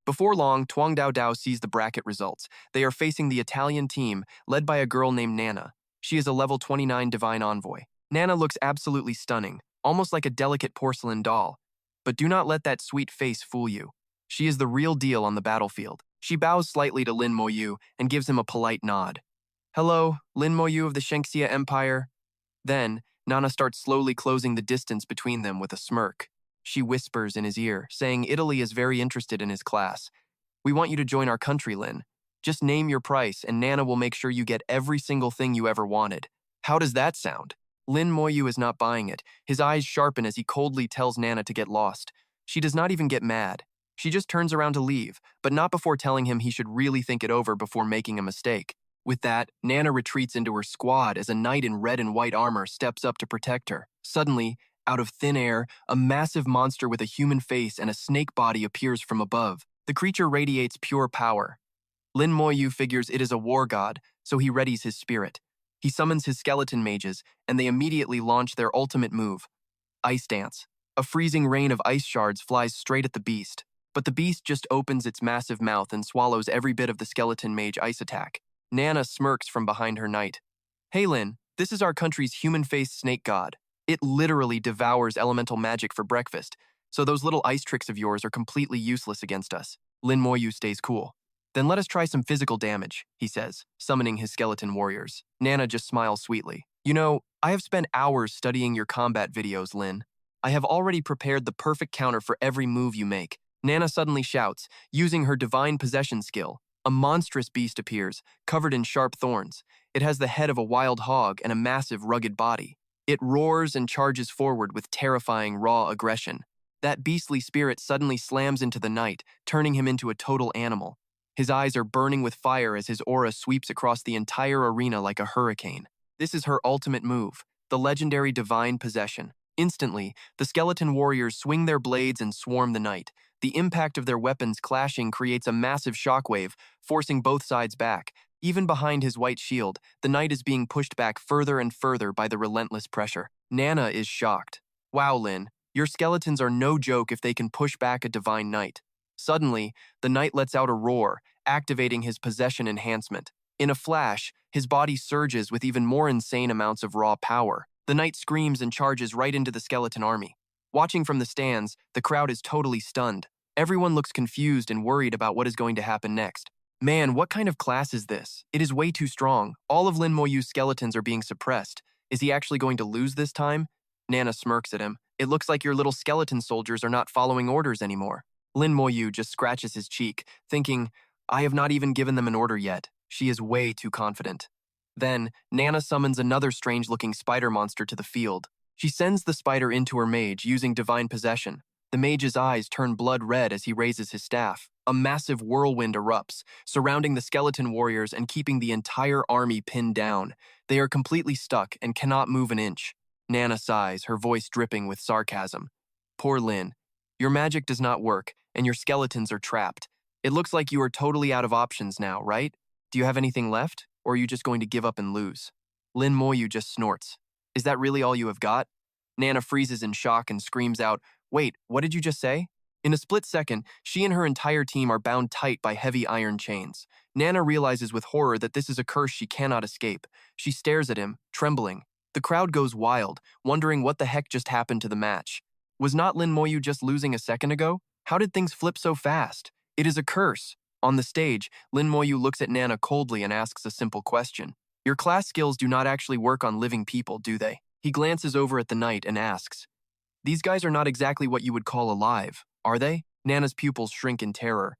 Before long, Tuang Dao Dao sees the bracket results. They are facing the Italian team, led by a girl named Nana. She is a level 29 Divine Envoy. Nana looks absolutely stunning, almost like a delicate porcelain doll. But do not let that sweet face fool you. She is the real deal on the battlefield. She bows slightly to Lin Moyu and gives him a polite nod. Hello, Lin Moyu of the Shengxia Empire. Then, Nana starts slowly closing the distance between them with a smirk. She whispers in his ear, saying Italy is very interested in his class. We want you to join our country, Lin. Just name your price, and Nana will make sure you get every single thing you ever wanted. How does that sound? Lin Moyu is not buying it. His eyes sharpen as he coldly tells Nana to get lost. She does not even get mad. She just turns around to leave, but not before telling him he should really think it over before making a mistake. With that, Nana retreats into her squad as a knight in red and white armor steps up to protect her. Suddenly, out of thin air, a massive monster with a human face and a snake body appears from above. The creature radiates pure power. Lin Moyu figures it is a war god, so he readies his spirit. He summons his skeleton mages, and they immediately launch their ultimate move, Ice Dance. A freezing rain of ice shards flies straight at the beast, but the beast just opens its massive mouth and swallows every bit of the skeleton mage ice attack. Nana smirks from behind her knight. Hey Lin, this is our country's human-faced snake god. It literally devours elemental magic for breakfast, so those little ice tricks of yours are completely useless against us. Lin Moyu stays cool. Then let us try some physical damage, he says, summoning his skeleton warriors. Nana just smiles sweetly. You know, I have spent hours studying your combat videos, Lin. I have already prepared the perfect counter for every move you make. Nana suddenly shouts, using her divine possession skill. A monstrous beast appears, covered in sharp thorns. It has the head of a wild hog and a massive, rugged body. It roars and charges forward with terrifying, raw aggression. That beastly spirit suddenly slams into the knight, turning him into a total animal. His eyes are burning with fire as his aura sweeps across the entire arena like a hurricane. This is her ultimate move, the legendary Divine Possession. Instantly, the skeleton warriors swing their blades and swarm the knight. The impact of their weapons clashing creates a massive shockwave, forcing both sides back. Even behind his white shield, the knight is being pushed back further and further by the relentless pressure. Nana is shocked. Wow, Lin, your skeletons are no joke if they can push back a divine knight. Suddenly, the knight lets out a roar, activating his possession enhancement. In a flash, his body surges with even more insane amounts of raw power. The knight screams and charges right into the skeleton army. Watching from the stands, the crowd is totally stunned. Everyone looks confused and worried about what is going to happen next. Man, what kind of class is this? It is way too strong. All of Lin Moyu's skeletons are being suppressed. Is he actually going to lose this time? Nana smirks at him. It looks like your little skeleton soldiers are not following orders anymore. Lin Moyu just scratches his cheek, thinking, I have not even given them an order yet. She is way too confident. Then, Nana summons another strange-looking spider monster to the field. She sends the spider into her mage using divine possession. The mage's eyes turn blood red as he raises his staff. A massive whirlwind erupts, surrounding the skeleton warriors and keeping the entire army pinned down. They are completely stuck and cannot move an inch. Nana sighs, her voice dripping with sarcasm. Poor Lin. Your magic does not work, and your skeletons are trapped. It looks like you are totally out of options now, right? Do you have anything left, or are you just going to give up and lose? Lin Moyu just snorts. Is that really all you have got? Nana freezes in shock and screams out, Wait, what did you just say? In a split second, she and her entire team are bound tight by heavy iron chains. Nana realizes with horror that this is a curse she cannot escape. She stares at him, trembling. The crowd goes wild, wondering what the heck just happened to the match. Was not Lin Moyu just losing a second ago? How did things flip so fast? It is a curse. On the stage, Lin Moyu looks at Nana coldly and asks a simple question. Your class skills do not actually work on living people, do they? He glances over at the knight and asks, These guys are not exactly what you would call alive, are they? Nana's pupils shrink in terror.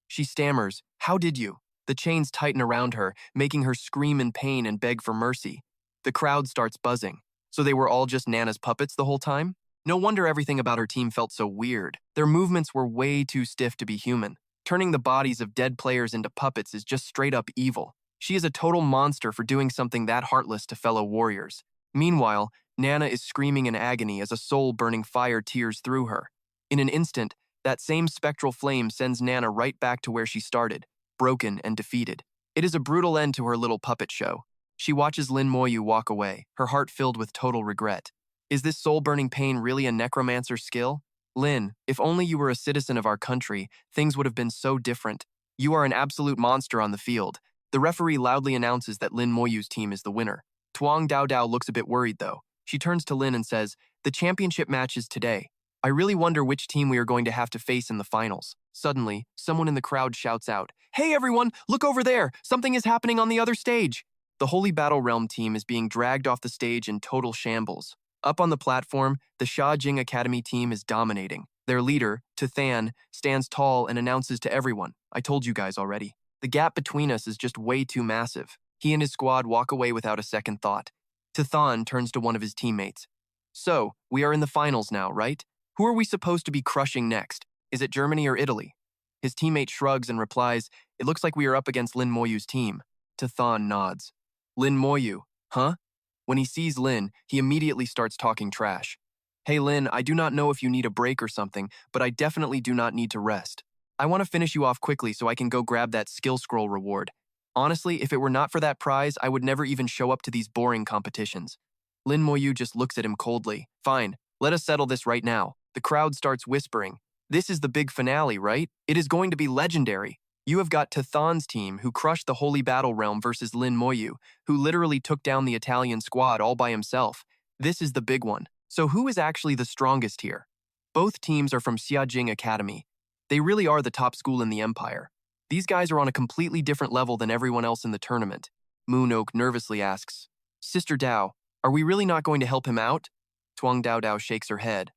She stammers, How did you? The chains tighten around her, making her scream in pain and beg for mercy. The crowd starts buzzing. So they were all just Nana's puppets the whole time? No wonder everything about her team felt so weird. Their movements were way too stiff to be human. Turning the bodies of dead players into puppets is just straight up evil. She is a total monster for doing something that heartless to fellow warriors. Meanwhile, Nana is screaming in agony as a soul-burning fire tears through her. In an instant, that same spectral flame sends Nana right back to where she started, broken and defeated. It is a brutal end to her little puppet show. She watches Lin Moyu walk away, her heart filled with total regret. Is this soul-burning pain really a necromancer skill? Lin, if only you were a citizen of our country, things would have been so different. You are an absolute monster on the field. The referee loudly announces that Lin Moyu's team is the winner. Tuang Dao Dao looks a bit worried, though. She turns to Lin and says, "The championship match is today. I really wonder which team we are going to have to face in the finals." Suddenly, someone in the crowd shouts out, "Hey everyone, look over there! Something is happening on the other stage!" The Holy Battle Realm team is being dragged off the stage in total shambles. Up on the platform, the Sha Jing Academy team is dominating. Their leader, Tathan, stands tall and announces to everyone, "I told you guys already. The gap between us is just way too massive." He and his squad walk away without a second thought. Tathan turns to one of his teammates. "So, we are in the finals now, right? Who are we supposed to be crushing next? Is it Germany or Italy?" His teammate shrugs and replies, "It looks like we are up against Lin Moyu's team." Tathan nods. "Lin Moyu, huh?" When he sees Lin, he immediately starts talking trash. "Hey Lin, I do not know if you need a break or something, but I definitely do not need to rest. I want to finish you off quickly so I can go grab that skill scroll reward. Honestly, if it were not for that prize, I would never even show up to these boring competitions." Lin Moyu just looks at him coldly. "Fine, let us settle this right now." The crowd starts whispering, "This is the big finale, right? It is going to be legendary. You have got Tathan's team, who crushed the Holy Battle Realm, versus Lin Moyu, who literally took down the Italian squad all by himself. This is the big one. So who is actually the strongest here?" Both teams are from Xiajing Academy. They really are the top school in the empire. These guys are on a completely different level than everyone else in the tournament. Moon Oak nervously asks, "Sister Dao, are we really not going to help him out?" Tuang Dao Dao shakes her head.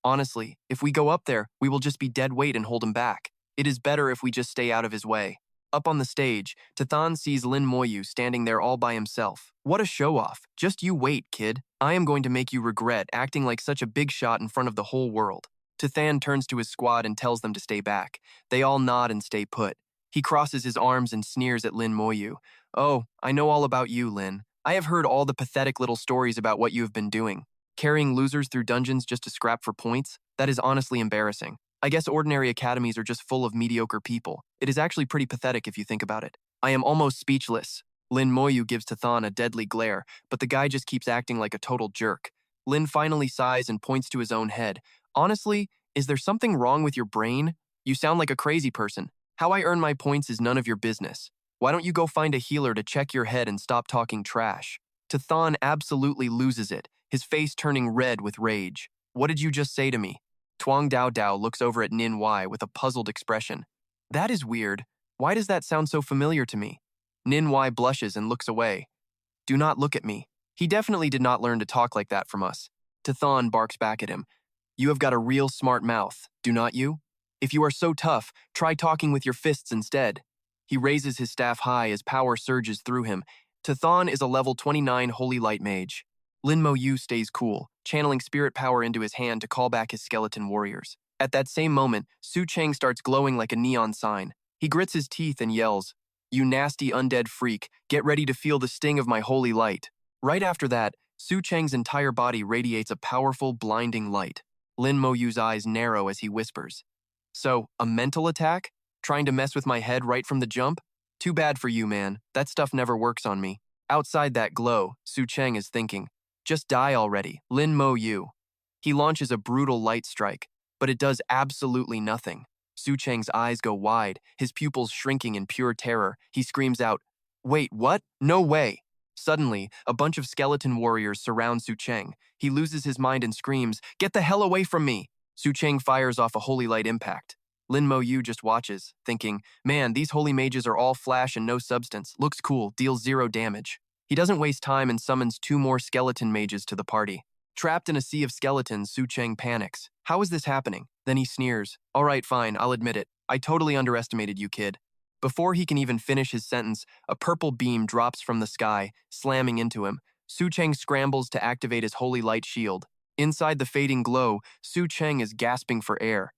"Honestly, if we go up there, we will just be dead weight and hold him back. It is better if we just stay out of his way." Up on the stage, Tathan sees Lin Moyu standing there all by himself. "What a show-off. Just you wait, kid. I am going to make you regret acting like such a big shot in front of the whole world." Tathan turns to his squad and tells them to stay back. They all nod and stay put. He crosses his arms and sneers at Lin Moyu. "Oh, I know all about you, Lin. I have heard all the pathetic little stories about what you have been doing. Carrying losers through dungeons just to scrap for points? That is honestly embarrassing. I guess ordinary academies are just full of mediocre people. It is actually pretty pathetic if you think about it." "I am almost speechless." Lin Moyu gives Tathan a deadly glare, but the guy just keeps acting like a total jerk. Lin finally sighs and points to his own head. "Honestly, is there something wrong with your brain? You sound like a crazy person. How I earn my points is none of your business. Why don't you go find a healer to check your head and stop talking trash?" Tathan absolutely loses it, his face turning red with rage. "What did you just say to me?" Tuang Dao Dao looks over at Nin Y with a puzzled expression. "That is weird. Why does that sound so familiar to me?" Nin Y blushes and looks away. "Do not look at me. He definitely did not learn to talk like that from us." Tathan barks back at him. "You have got a real smart mouth, do not you? If you are so tough, try talking with your fists instead." He raises his staff high as power surges through him. Tathan is a level 29 Holy Light Mage. Lin Moyu stays cool, channeling spirit power into his hand to call back his skeleton warriors. At that same moment, Su Cheng starts glowing like a neon sign. He grits his teeth and yells, "You nasty undead freak, get ready to feel the sting of my holy light." Right after that, Su Cheng's entire body radiates a powerful, blinding light. Lin Moyu's eyes narrow as he whispers, "So, a mental attack? Trying to mess with my head right from the jump? Too bad for you, man. That stuff never works on me." Outside that glow, Su Cheng is thinking, "Just die already, Lin Moyu." He launches a brutal light strike, but it does absolutely nothing. Su Cheng's eyes go wide, his pupils shrinking in pure terror. He screams out, "Wait, what? No way!" Suddenly, a bunch of skeleton warriors surround Su Cheng. He loses his mind and screams, "Get the hell away from me!" Su Cheng fires off a holy light impact. Lin Moyu just watches, thinking, "Man, these holy mages are all flash and no substance. Looks cool, deals 0 damage." He doesn't waste time and summons 2 more skeleton mages to the party. Trapped in a sea of skeletons, Su Cheng panics. How is this happening? Then he sneers. "All right, fine, I'll admit it. I totally underestimated you, kid." Before he can even finish his sentence, a purple beam drops from the sky, slamming into him. Su Cheng scrambles to activate his holy light shield. Inside the fading glow, Su Cheng is gasping for air.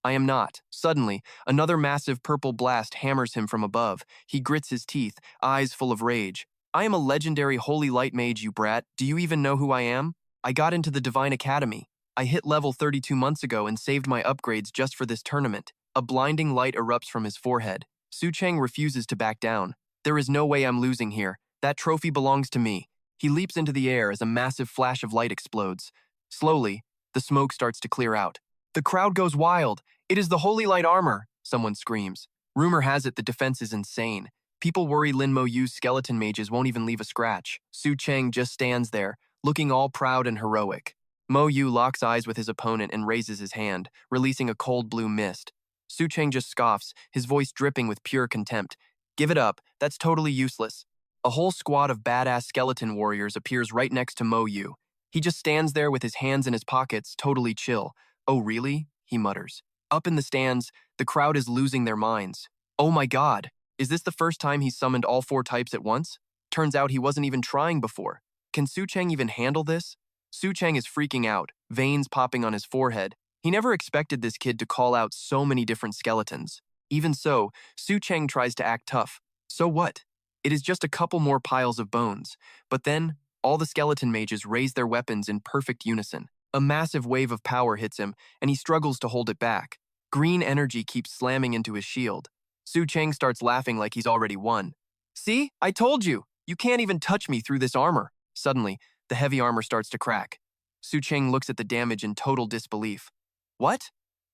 "I am not." Suddenly, another massive purple blast hammers him from above. He grits his teeth, eyes full of rage. "I am a legendary holy light mage, you brat. Do you even know who I am? I got into the Divine Academy. I hit level 32 months ago and saved my upgrades just for this tournament." A blinding light erupts from his forehead. Su Cheng refuses to back down. "There is no way I'm losing here. That trophy belongs to me." He leaps into the air as a massive flash of light explodes. Slowly, the smoke starts to clear out. The crowd goes wild. It is the Holy Light armor, someone screams. Rumor has it the defense is insane. People worry Lin Moyu's skeleton mages won't even leave a scratch. Su Cheng just stands there, looking all proud and heroic. Moyu locks eyes with his opponent and raises his hand, releasing a cold blue mist. Su Cheng just scoffs, his voice dripping with pure contempt. Give it up, that's totally useless. A whole squad of badass skeleton warriors appears right next to Moyu. He just stands there with his hands in his pockets, totally chill. Oh really? He mutters. Up in the stands, the crowd is losing their minds. Oh my god, is this the first time he's summoned all 4 types at once? Turns out he wasn't even trying before. Can Su Cheng even handle this? Su Cheng is freaking out, veins popping on his forehead. He never expected this kid to call out so many different skeletons. Even so, Su Cheng tries to act tough. So what? It is just a couple more piles of bones. But then, all the skeleton mages raise their weapons in perfect unison. A massive wave of power hits him, and he struggles to hold it back. Green energy keeps slamming into his shield. Su Cheng starts laughing like he's already won. See? I told you! You can't even touch me through this armor. Suddenly, the heavy armor starts to crack. Su Cheng looks at the damage in total disbelief. What?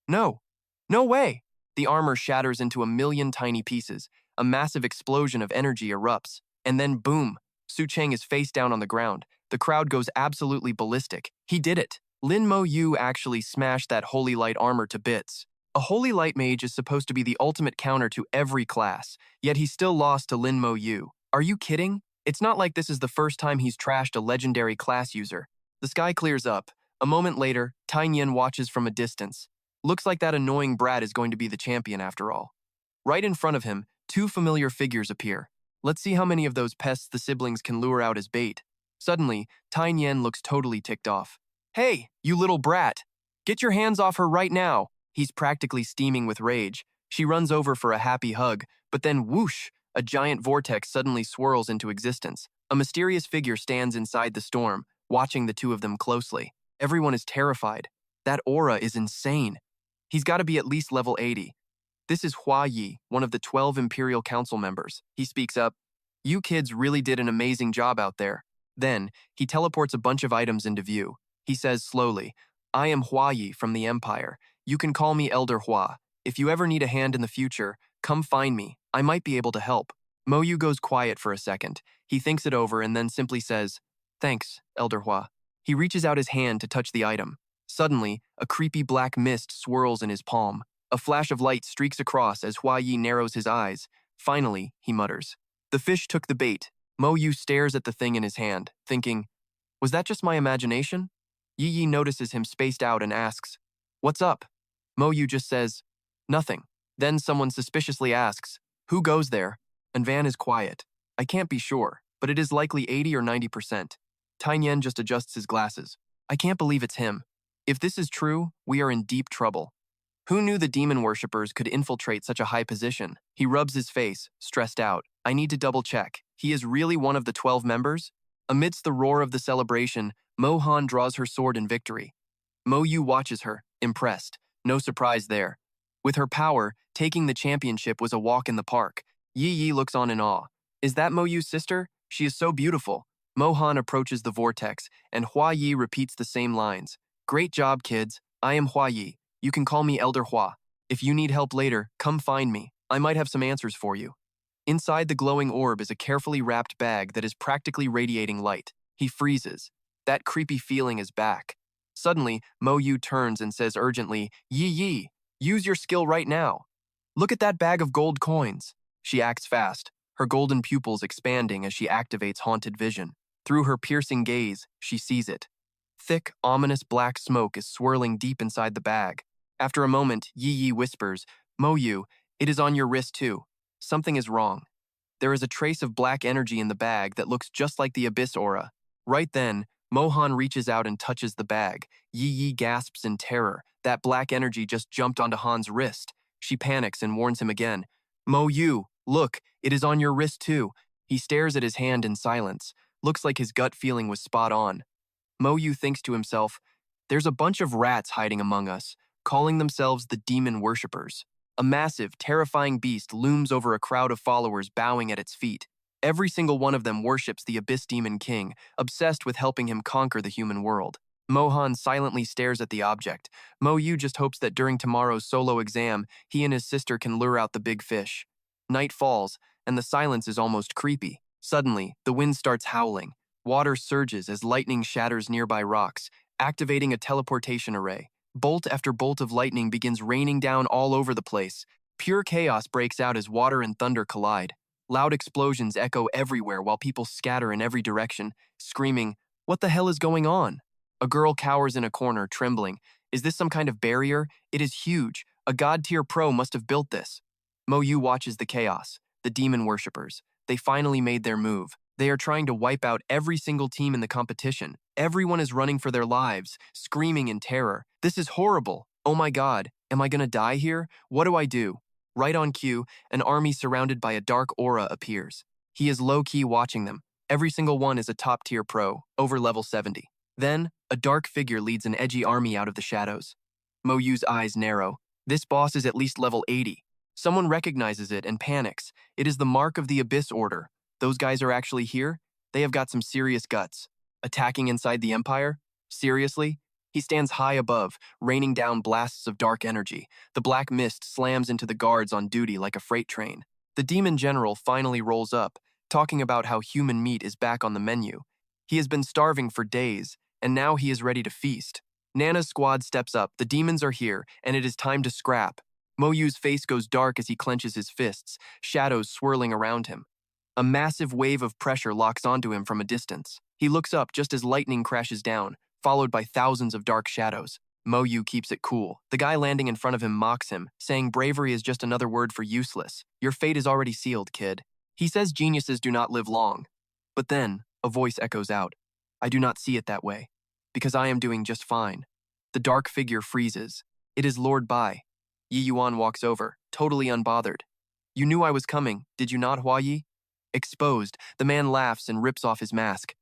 No. No way! The armor shatters into a million tiny pieces. A massive explosion of energy erupts. And then boom! Su Cheng is face down on the ground. The crowd goes absolutely ballistic. He did it! Lin Moyu actually smashed that Holy Light armor to bits. A Holy Light mage is supposed to be the ultimate counter to every class, yet he still lost to Lin Moyu. Are you kidding? It's not like this is the first time he's trashed a legendary class user. The sky clears up. A moment later, Taiyan watches from a distance. Looks like that annoying brat is going to be the champion after all. Right in front of him, 2 familiar figures appear. Let's see how many of those pests the siblings can lure out as bait. Suddenly, Taiyan looks totally ticked off. Hey, you little brat! Get your hands off her right now! He's practically steaming with rage. She runs over for a happy hug, but then whoosh! A giant vortex suddenly swirls into existence. A mysterious figure stands inside the storm, watching the 2 of them closely. Everyone is terrified. That aura is insane. He's got to be at least level 80. This is Hua Yi, one of the 12 Imperial Council members. He speaks up. You kids really did an amazing job out there. Then, he teleports a bunch of items into view. He says slowly, I am Hua Yi from the Empire. You can call me Elder Hua. If you ever need a hand in the future, come find me. I might be able to help. Moyu goes quiet for a second. He thinks it over and then simply says, Thanks, Elder Hua. He reaches out his hand to touch the item. Suddenly, a creepy black mist swirls in his palm. A flash of light streaks across as Hua Yi narrows his eyes. Finally, he mutters. The fish took the bait. Moyu stares at the thing in his hand, thinking, was that just my imagination? Yi notices him spaced out and asks, What's up? Moyu just says, Nothing. Then someone suspiciously asks, Who goes there? And Van is quiet. I can't be sure, but it is likely 80 or 90%. Taiyan just adjusts his glasses. I can't believe it's him. If this is true, we are in deep trouble. Who knew the demon worshippers could infiltrate such a high position? He rubs his face, stressed out. I need to double check. He is really one of the 12 members? Amidst the roar of the celebration, Mohan draws her sword in victory. Moyu watches her, impressed. No surprise there. With her power, taking the championship was a walk in the park. Yi looks on in awe. Is that Moyu's sister? She is so beautiful. Mohan approaches the vortex, and Hua Yi repeats the same lines. Great job, kids. I am Hua Yi. You can call me Elder Hua. If you need help later, come find me. I might have some answers for you. Inside the glowing orb is a carefully wrapped bag that is practically radiating light. He freezes. That creepy feeling is back. Suddenly, Moyu turns and says urgently, Yi, use your skill right now. Look at that bag of gold coins. She acts fast, her golden pupils expanding as she activates haunted vision. Through her piercing gaze, she sees it. Thick, ominous black smoke is swirling deep inside the bag. After a moment, Yi whispers, Moyu, it is on your wrist too. Something is wrong. There is a trace of black energy in the bag that looks just like the Abyss aura. Right then, Mohan reaches out and touches the bag. Yi gasps in terror. That black energy just jumped onto Han's wrist. She panics and warns him again. Moyu, look, it is on your wrist too. He stares at his hand in silence. Looks like his gut feeling was spot on. Moyu thinks to himself, there's a bunch of rats hiding among us, calling themselves the demon worshippers. A massive, terrifying beast looms over a crowd of followers bowing at its feet. Every single one of them worships the Abyss Demon King, obsessed with helping him conquer the human world. Mohan silently stares at the object. Moyu just hopes that during tomorrow's solo exam, he and his sister can lure out the big fish. Night falls, and the silence is almost creepy. Suddenly, the wind starts howling. Water surges as lightning shatters nearby rocks, activating a teleportation array. Bolt after bolt of lightning begins raining down all over the place. Pure chaos breaks out as water and thunder collide. Loud explosions echo everywhere while people scatter in every direction, screaming, "What the hell is going on?" A girl cowers in a corner, trembling. Is this some kind of barrier? It is huge. A god-tier pro must have built this. Moyu watches the chaos. The demon worshippers. They finally made their move. They are trying to wipe out every single team in the competition. Everyone is running for their lives, screaming in terror. This is horrible. Oh my god, am I gonna die here? What do I do? Right on cue, an army surrounded by a dark aura appears. He is low-key watching them. Every single one is a top-tier pro, over level 70. Then, a dark figure leads an edgy army out of the shadows. Moyu's eyes narrow. This boss is at least level 80. Someone recognizes it and panics. It is the mark of the Abyss Order. Those guys are actually here? They have got some serious guts. Attacking inside the Empire? Seriously? He stands high above, raining down blasts of dark energy. The black mist slams into the guards on duty like a freight train. The demon general finally rolls up, talking about how human meat is back on the menu. He has been starving for days, and now he is ready to feast. Nana's squad steps up, the demons are here, and it is time to scrap. Moyu's face goes dark as he clenches his fists, shadows swirling around him. A massive wave of pressure locks onto him from a distance. He looks up just as lightning crashes down, followed by thousands of dark shadows. Moyu keeps it cool. The guy landing in front of him mocks him, saying bravery is just another word for useless. Your fate is already sealed, kid. He says geniuses do not live long. But then, a voice echoes out. I do not see it that way, because I am doing just fine. The dark figure freezes. It is Lord Bai. Yi Yuan walks over, totally unbothered. You knew I was coming, did you not, Hua Yi? Exposed, the man laughs and rips off his mask.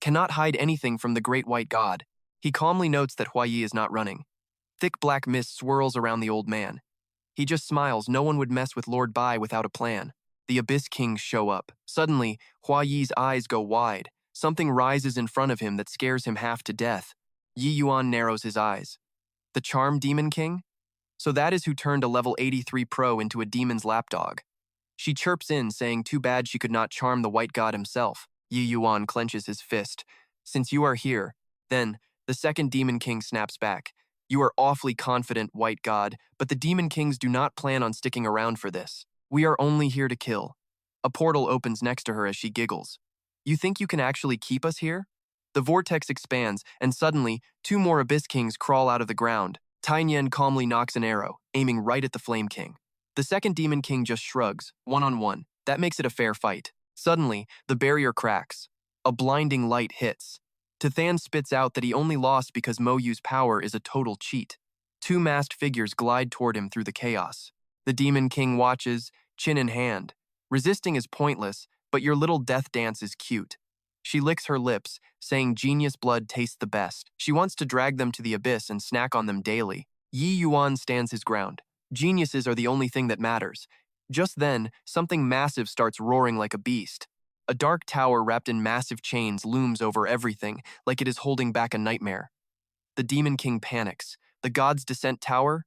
Cannot hide anything from the great white god. He calmly notes that Hua Yi is not running. Thick black mist swirls around the old man. He just smiles. No one would mess with Lord Bai without a plan. The Abyss Kings show up. Suddenly, Hua Yi's eyes go wide. Something rises in front of him that scares him half to death. Yi Yuan narrows his eyes. The Charm Demon King? So that is who turned a level 83 pro into a demon's lapdog. She chirps in, saying too bad she could not charm the white god himself. Yi Yuan clenches his fist. Since you are here, then, the second Demon King snaps back. You are awfully confident, white god, but the Demon Kings do not plan on sticking around for this. We are only here to kill. A portal opens next to her as she giggles. You think you can actually keep us here? The vortex expands, and suddenly, two more Abyss Kings crawl out of the ground. Tainyan calmly knocks an arrow, aiming right at the Flame King. The second Demon King just shrugs, one-on-one. That makes it a fair fight. Suddenly, the barrier cracks. A blinding light hits. Tathan spits out that he only lost because Moyu's power is a total cheat. Two masked figures glide toward him through the chaos. The Demon King watches, chin in hand. Resisting is pointless, but your little death dance is cute. She licks her lips, saying genius blood tastes the best. She wants to drag them to the abyss and snack on them daily. Yi Yuan stands his ground. Geniuses are the only thing that matters. Just then, something massive starts roaring like a beast. A dark tower wrapped in massive chains looms over everything, like it is holding back a nightmare. The Demon King panics. The God's Descent Tower?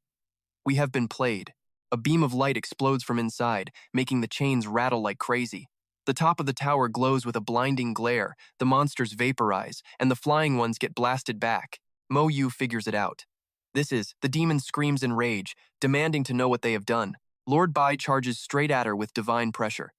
We have been played. A beam of light explodes from inside, making the chains rattle like crazy. The top of the tower glows with a blinding glare, the monsters vaporize, and the flying ones get blasted back. Moyu figures it out. The demon screams in rage, demanding to know what they have done. Lord Bai charges straight at her with divine pressure.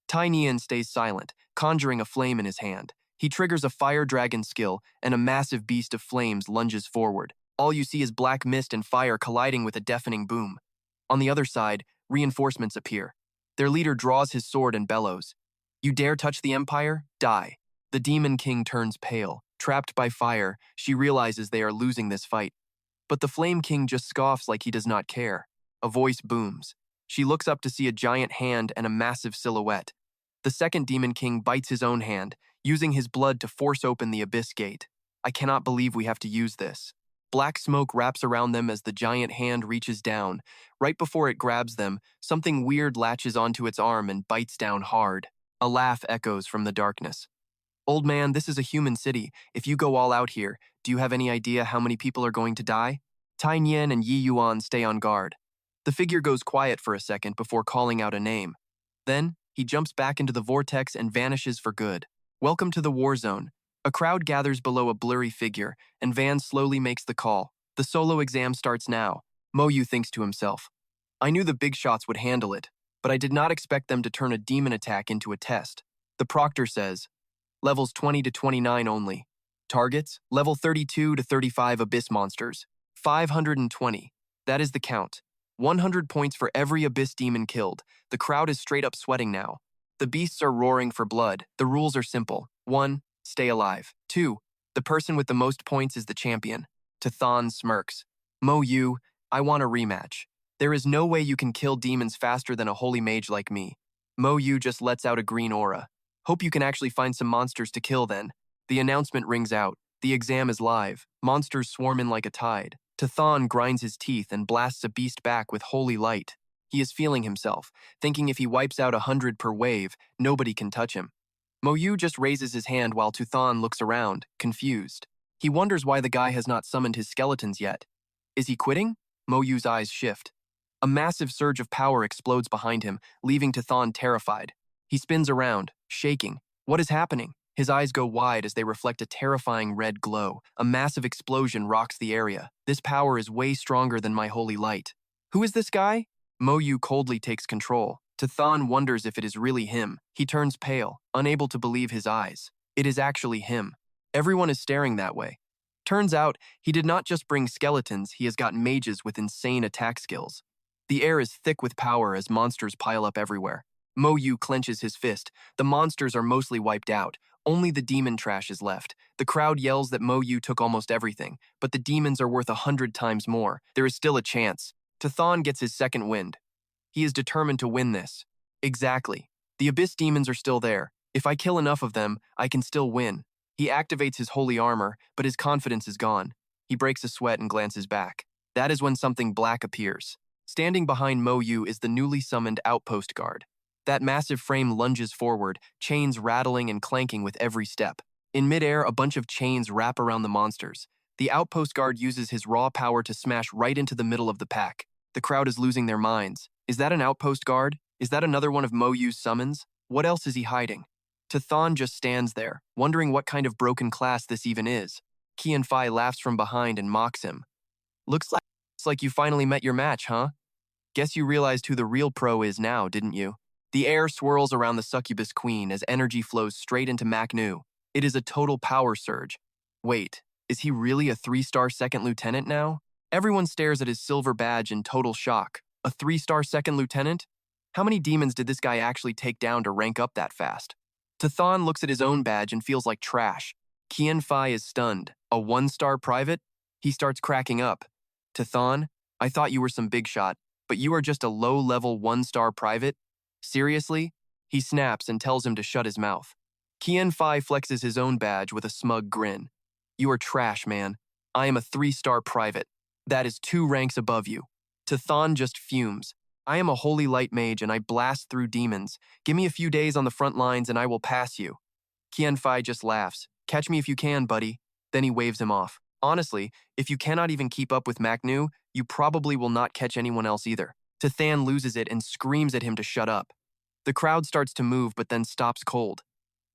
Tai Nian stays silent, conjuring a flame in his hand. He triggers a fire dragon skill, and a massive beast of flames lunges forward. All you see is black mist and fire colliding with a deafening boom. On the other side, reinforcements appear. Their leader draws his sword and bellows. You dare touch the Empire? Die. The Demon King turns pale. Trapped by fire, she realizes they are losing this fight. But the Flame King just scoffs like he does not care. A voice booms. She looks up to see a giant hand and a massive silhouette. The second Demon King bites his own hand, using his blood to force open the abyss gate. I cannot believe we have to use this. Black smoke wraps around them as the giant hand reaches down. Right before it grabs them, something weird latches onto its arm and bites down hard. A laugh echoes from the darkness. Old man, this is a human city. If you go all out here, do you have any idea how many people are going to die? Tai Nian and Yi Yuan stay on guard. The figure goes quiet for a second before calling out a name. Then, he jumps back into the vortex and vanishes for good. Welcome to the war zone. A crowd gathers below a blurry figure, and Van slowly makes the call. The solo exam starts now. Moyu thinks to himself. I knew the big shots would handle it, but I did not expect them to turn a demon attack into a test. The proctor says, levels 20 to 29 only. Targets, level 32 to 35 abyss monsters. 520. That is the count. 100 points for every abyss demon killed. The crowd is straight up sweating now. The beasts are roaring for blood. The rules are simple. 1. Stay alive. 2. The person with the most points is the champion. Tathan smirks. Moyu, I want a rematch. There is no way you can kill demons faster than a holy mage like me. Moyu just lets out a green aura. Hope you can actually find some monsters to kill then. The announcement rings out. The exam is live. Monsters swarm in like a tide. Tathan grinds his teeth and blasts a beast back with holy light. He is feeling himself, thinking if he wipes out 100 per wave, nobody can touch him. Moyu just raises his hand while Tathan looks around, confused. He wonders why the guy has not summoned his skeletons yet. Is he quitting? Moyu's eyes shift. A massive surge of power explodes behind him, leaving Tathan terrified. He spins around, shaking. What is happening? His eyes go wide as they reflect a terrifying red glow. A massive explosion rocks the area. This power is way stronger than my holy light. Who is this guy? Moyu coldly takes control. Tathan wonders if it is really him. He turns pale, unable to believe his eyes. It is actually him. Everyone is staring that way. Turns out, he did not just bring skeletons, he has got mages with insane attack skills. The air is thick with power as monsters pile up everywhere. Moyu clenches his fist. The monsters are mostly wiped out. Only the demon trash is left. The crowd yells that Moyu took almost everything, but the demons are worth 100 times more. There is still a chance. Tathan gets his second wind. He is determined to win this. Exactly. The abyss demons are still there. If I kill enough of them, I can still win. He activates his holy armor, but his confidence is gone. He breaks a sweat and glances back. That is when something black appears. Standing behind Moyu is the newly summoned outpost guard. That massive frame lunges forward, chains rattling and clanking with every step. In midair, a bunch of chains wrap around the monsters. The outpost guard uses his raw power to smash right into the middle of the pack. The crowd is losing their minds. Is that an outpost guard? Is that another one of Moyu's summons? What else is he hiding? Tathan just stands there, wondering what kind of broken class this even is. Qianfei laughs from behind and mocks him. Looks like you finally met your match, huh? Guess you realized who the real pro is now, didn't you? The air swirls around the succubus queen as energy flows straight into Macnu. It is a total power surge. Wait, is he really a 3-star second lieutenant now? Everyone stares at his silver badge in total shock. A 3-star second lieutenant? How many demons did this guy actually take down to rank up that fast? Tathan looks at his own badge and feels like trash. Qianfei is stunned. A 1-star private? He starts cracking up. Tathan, I thought you were some big shot, but you are just a low-level 1-star private? Seriously? He snaps and tells him to shut his mouth. Qianfei flexes his own badge with a smug grin. You are trash, man. I am a 3-star private. That is 2 ranks above you. Tathan just fumes. I am a holy light mage and I blast through demons. Give me a few days on the front lines and I will pass you. Qianfei just laughs. Catch me if you can, buddy. Then he waves him off. Honestly, if you cannot even keep up with Macnu, you probably will not catch anyone else either. Tathan loses it and screams at him to shut up. The crowd starts to move but then stops cold.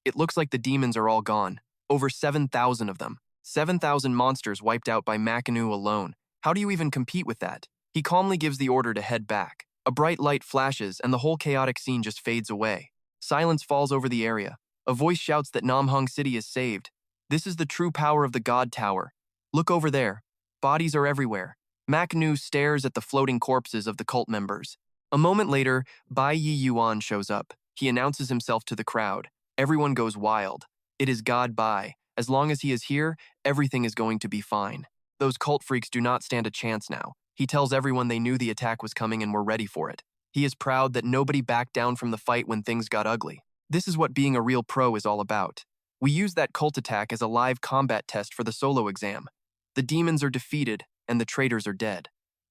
It looks like the demons are all gone. Over 7,000 of them. 7,000 monsters wiped out by Macnu alone. How do you even compete with that? He calmly gives the order to head back. A bright light flashes and the whole chaotic scene just fades away. Silence falls over the area. A voice shouts that Namhong City is saved. This is the true power of the God Tower. Look over there. Bodies are everywhere. Macnu stares at the floating corpses of the cult members. A moment later, Bai Yi Yuan shows up. He announces himself to the crowd. Everyone goes wild. It is God Bai. As long as he is here, everything is going to be fine. Those cult freaks do not stand a chance now. He tells everyone they knew the attack was coming and were ready for it. He is proud that nobody backed down from the fight when things got ugly. This is what being a real pro is all about. We use that cult attack as a live combat test for the solo exam. The demons are defeated, and the traitors are dead.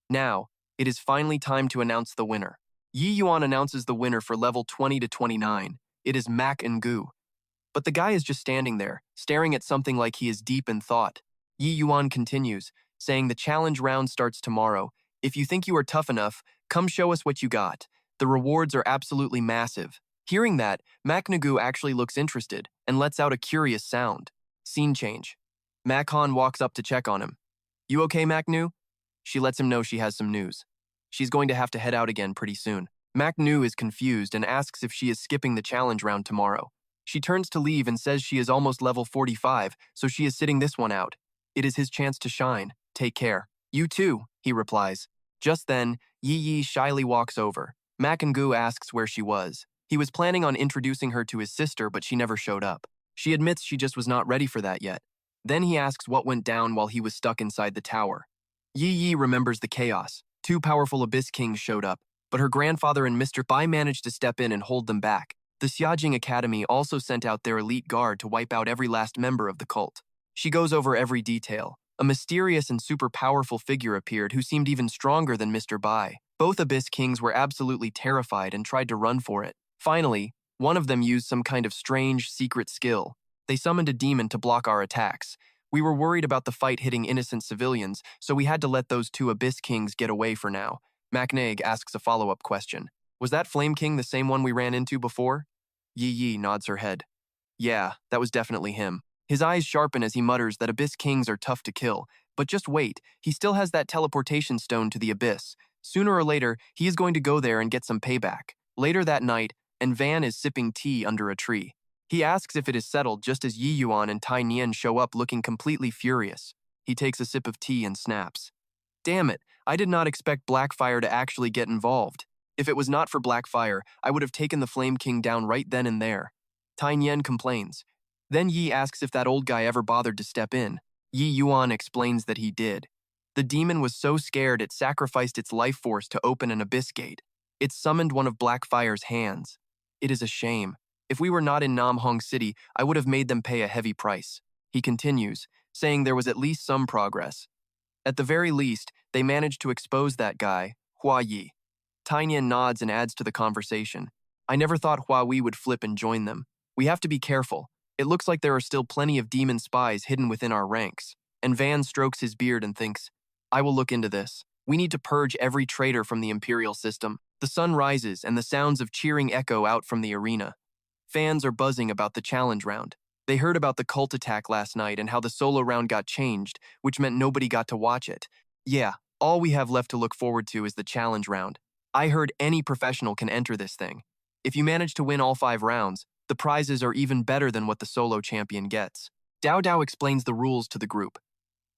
Now, it is finally time to announce the winner. Yi Yuan announces the winner for level 20 to 29. It is Mac and Gu. But the guy is just standing there, staring at something like he is deep in thought. Yi Yuan continues, saying the challenge round starts tomorrow. If you think you are tough enough, come show us what you got. The rewards are absolutely massive. Hearing that, Maknagu actually looks interested and lets out a curious sound. Scene change. Makhan walks up to check on him. You okay, Maknu? She lets him know she has some news. She's going to have to head out again pretty soon. Maknu is confused and asks if she is skipping the challenge round tomorrow. She turns to leave and says she is almost level 45, so she is sitting this one out. It is his chance to shine. Take care. You too, he replies. Just then, Yi Yi shyly walks over. Maknagu asks where she was. He was planning on introducing her to his sister, but she never showed up. She admits she just was not ready for that yet. Then he asks what went down while he was stuck inside the tower. Yi Yi remembers the chaos. 2 powerful Abyss Kings showed up, but her grandfather and Mr. Bai managed to step in and hold them back. The Xiajing Academy also sent out their elite guard to wipe out every last member of the cult. She goes over every detail. A mysterious and super powerful figure appeared who seemed even stronger than Mr. Bai. Both Abyss Kings were absolutely terrified and tried to run for it. Finally, one of them used some kind of strange, secret skill. They summoned a demon to block our attacks. We were worried about the fight hitting innocent civilians, so we had to let those 2 Abyss Kings get away for now. Maknagu asks a follow-up question. Was that Flame King the same one we ran into before? Yi Yi nods her head. Yeah, that was definitely him. His eyes sharpen as he mutters that Abyss Kings are tough to kill, but just wait, he still has that teleportation stone to the Abyss. Sooner or later, he is going to go there and get some payback. Later that night, and Van is sipping tea under a tree. He asks if it is settled just as Yi Yuan and Tai Nian show up looking completely furious. He takes a sip of tea and snaps. Damn it, I did not expect Blackfire to actually get involved. If it was not for Blackfire, I would have taken the Flame King down right then and there. Tai Nian complains. Then Yi asks if that old guy ever bothered to step in. Yi Yuan explains that he did. The demon was so scared it sacrificed its life force to open an abyss gate. It summoned one of Blackfire's hands. It is a shame. If we were not in Namhong City, I would have made them pay a heavy price. He continues, saying there was at least some progress. At the very least, they managed to expose that guy, Hua Yi. Tainian nods and adds to the conversation. I never thought Hua Yi would flip and join them. We have to be careful. It looks like there are still plenty of demon spies hidden within our ranks. And Van strokes his beard and thinks, I will look into this. We need to purge every traitor from the Imperial system. The sun rises and the sounds of cheering echo out from the arena. Fans are buzzing about the challenge round. They heard about the cult attack last night and how the solo round got changed, which meant nobody got to watch it. Yeah, all we have left to look forward to is the challenge round. I heard any professional can enter this thing. If you manage to win all 5 rounds, the prizes are even better than what the solo champion gets. Dao Dao explains the rules to the group.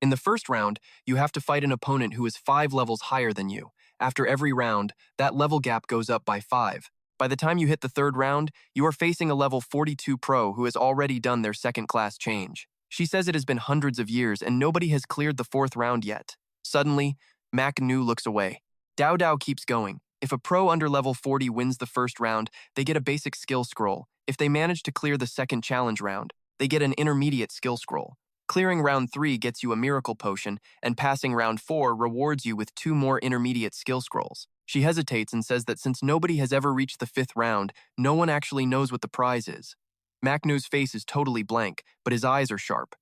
In the first round, you have to fight an opponent who is 5 levels higher than you. After every round, that level gap goes up by 5. By the time you hit the 3rd round, you are facing a level 42 pro who has already done their 2nd class change. She says it has been hundreds of years and nobody has cleared the 4th round yet. Suddenly, Mac Nu looks away. Dao Dao keeps going. If a pro under level 40 wins the 1st round, they get a basic skill scroll. If they manage to clear the 2nd challenge round, they get an intermediate skill scroll. Clearing round 3 gets you a miracle potion, and passing round 4 rewards you with 2 more intermediate skill scrolls. She hesitates and says that since nobody has ever reached the 5th round, no one actually knows what the prize is. Macnu's face is totally blank, but his eyes are sharp.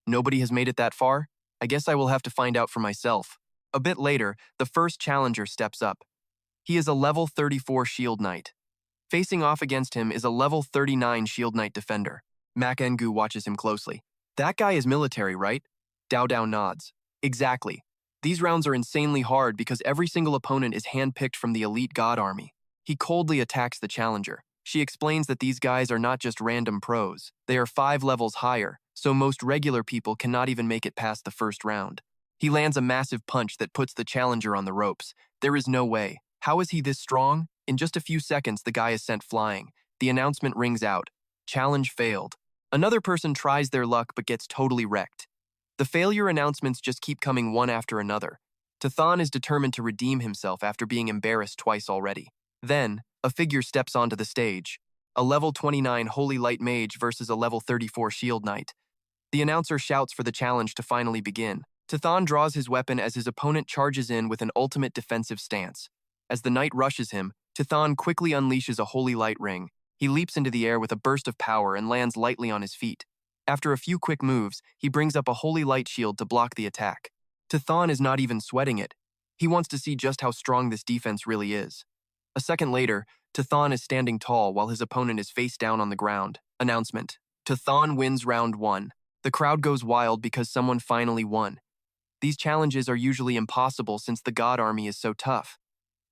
Nobody has made it that far? I guess I will have to find out for myself. A bit later, the first challenger steps up. He is a level 34 Shield Knight. Facing off against him is a level 39 Shield Knight defender. Mak Engu watches him closely. That guy is military, right? Dao Dao nods. Exactly. These rounds are insanely hard because every single opponent is handpicked from the elite god army. He coldly attacks the challenger. She explains that these guys are not just random pros. They are 5 levels higher, so most regular people cannot even make it past the 1st round. He lands a massive punch that puts the challenger on the ropes. There is no way. How is he this strong? In just a few seconds, the guy is sent flying. The announcement rings out. Challenge failed. Another person tries their luck but gets totally wrecked. The failure announcements just keep coming one after another. Tathan is determined to redeem himself after being embarrassed twice already. Then, a figure steps onto the stage. A level 29 Holy Light Mage versus a level 34 Shield Knight. The announcer shouts for the challenge to finally begin. Tathan draws his weapon as his opponent charges in with an ultimate defensive stance. As the knight rushes him, Tathan quickly unleashes a Holy Light Ring. He leaps into the air with a burst of power and lands lightly on his feet. After a few quick moves, he brings up a holy light shield to block the attack. Tithon is not even sweating it. He wants to see just how strong this defense really is. A second later, Tithon is standing tall while his opponent is face down on the ground. Announcement: Tithon wins round 1. The crowd goes wild because someone finally won. These challenges are usually impossible since the god army is so tough.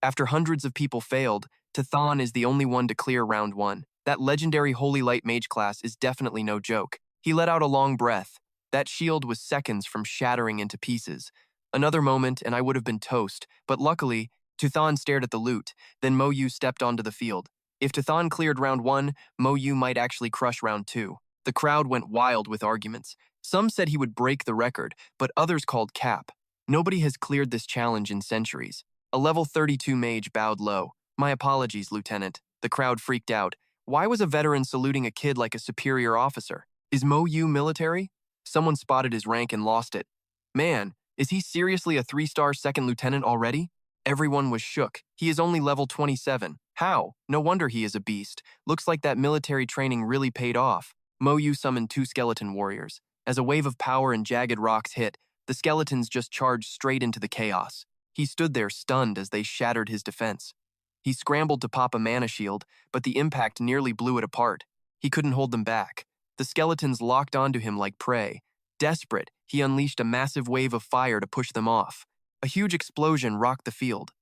After hundreds of people failed, Tithon is the only one to clear round 1. That legendary Holy Light Mage class is definitely no joke. He let out a long breath. That shield was seconds from shattering into pieces. Another moment and I would have been toast, but luckily, Tithon stared at the loot, then Moyu stepped onto the field. If Tithon cleared round 1, Moyu might actually crush round 2. The crowd went wild with arguments. Some said he would break the record, but others called cap. Nobody has cleared this challenge in centuries. A level 32 mage bowed low. "My apologies, Lieutenant." The crowd freaked out. Why was a veteran saluting a kid like a superior officer? Is Moyu military? Someone spotted his rank and lost it. Man, is he seriously a 3-star second lieutenant already? Everyone was shook. He is only level 27. How? No wonder he is a beast. Looks like that military training really paid off. Moyu summoned 2 skeleton warriors. As a wave of power and jagged rocks hit, the skeletons just charged straight into the chaos. He stood there stunned as they shattered his defense. He scrambled to pop a mana shield, but the impact nearly blew it apart. He couldn't hold them back. The skeletons locked onto him like prey. Desperate, he unleashed a massive wave of fire to push them off. A huge explosion rocked the field.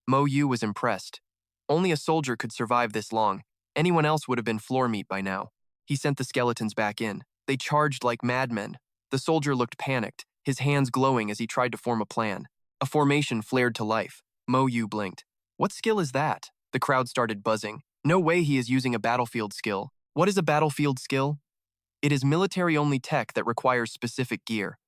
Moyu was impressed. Only a soldier could survive this long. Anyone else would have been floor meat by now. He sent the skeletons back in. They charged like madmen. The soldier looked panicked, his hands glowing as he tried to form a plan. A formation flared to life. Moyu blinked. What skill is that? The crowd started buzzing. No way he is using a battlefield skill. What is a battlefield skill? It is military-only tech that requires specific gear.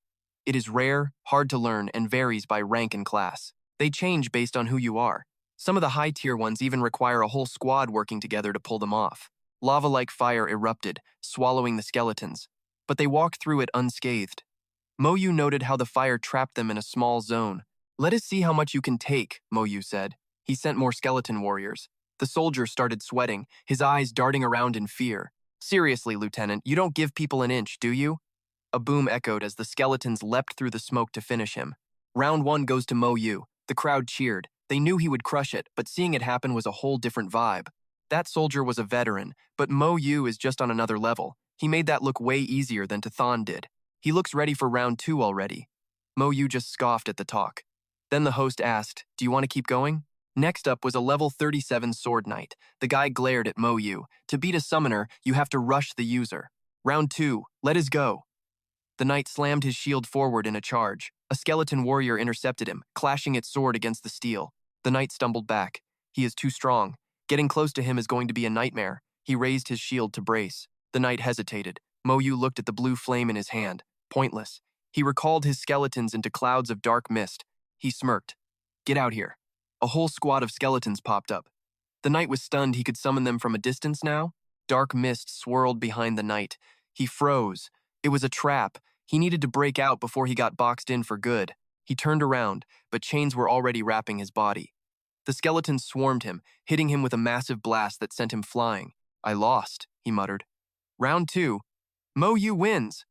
It is rare, hard to learn, and varies by rank and class. They change based on who you are. Some of the high-tier ones even require a whole squad working together to pull them off. Lava-like fire erupted, swallowing the skeletons, but they walked through it unscathed. Moyu noted how the fire trapped them in a small zone. "Let us see how much you can take," Moyu said. He sent more skeleton warriors. The soldier started sweating, his eyes darting around in fear. "Seriously, Lieutenant, you don't give people an inch, do you?" A boom echoed as the skeletons leapt through the smoke to finish him. Round 1 goes to Moyu. The crowd cheered. They knew he would crush it, but seeing it happen was a whole different vibe. That soldier was a veteran, but Moyu is just on another level. He made that look way easier than Tithon did. He looks ready for round 2 already. Moyu just scoffed at the talk. Then the host asked, "Do you want to keep going?" Next up was a level 37 sword knight. The guy glared at Moyu. "To beat a summoner, you have to rush the user. Round 2, let us go." The knight slammed his shield forward in a charge. A skeleton warrior intercepted him, clashing its sword against the steel. The knight stumbled back. He is too strong. Getting close to him is going to be a nightmare. He raised his shield to brace. The knight hesitated. Moyu looked at the blue flame in his hand. Pointless. He recalled his skeletons into clouds of dark mist. He smirked. "Get out here." A whole squad of skeletons popped up. The knight was stunned he could summon them from a distance now. Dark mist swirled behind the knight. He froze. It was a trap. He needed to break out before he got boxed in for good. He turned around, but chains were already wrapping his body. The skeletons swarmed him, hitting him with a massive blast that sent him flying. "I lost," he muttered. Round 2. Moyu wins.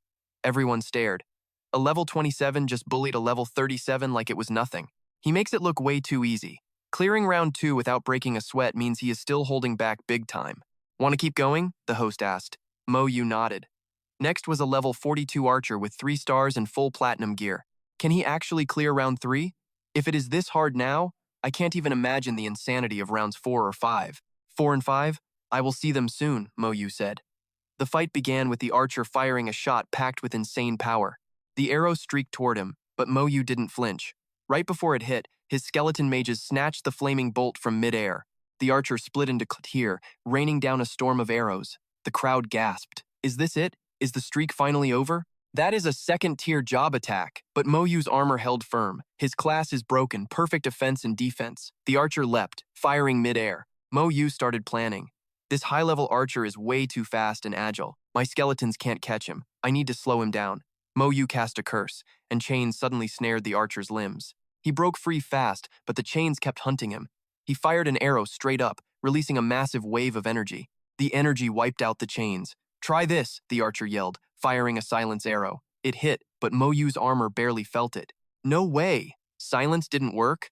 Everyone stared. A level 27 just bullied a level 37 like it was nothing. He makes it look way too easy. Clearing round 2 without breaking a sweat means he is still holding back big time. "Want to keep going?" the host asked. Moyu nodded. Next was a level 42 archer with 3 stars and full platinum gear. Can he actually clear round 3? If it is this hard now, I can't even imagine the insanity of rounds 4 or 5. 4 and 5? I will see them soon, Moyu said. The fight began with the archer firing a shot packed with insane power. The arrow streaked toward him, but Moyu didn't flinch. Right before it hit, his skeleton mages snatched the flaming bolt from midair. The archer split into clear, raining down a storm of arrows. The crowd gasped. Is this it? Is the streak finally over? That is a second-tier job attack, but Moyu's armor held firm. His class is broken, perfect offense and defense. The archer leapt, firing midair. Moyu started planning. This high-level archer is way too fast and agile. My skeletons can't catch him. I need to slow him down. Moyu cast a curse, and chains suddenly snared the archer's limbs. He broke free fast, but the chains kept hunting him. He fired an arrow straight up, releasing a massive wave of energy. The energy wiped out the chains. "Try this," the archer yelled, firing a silence arrow. It hit, but Moyu's armor barely felt it. No way! Silence didn't work?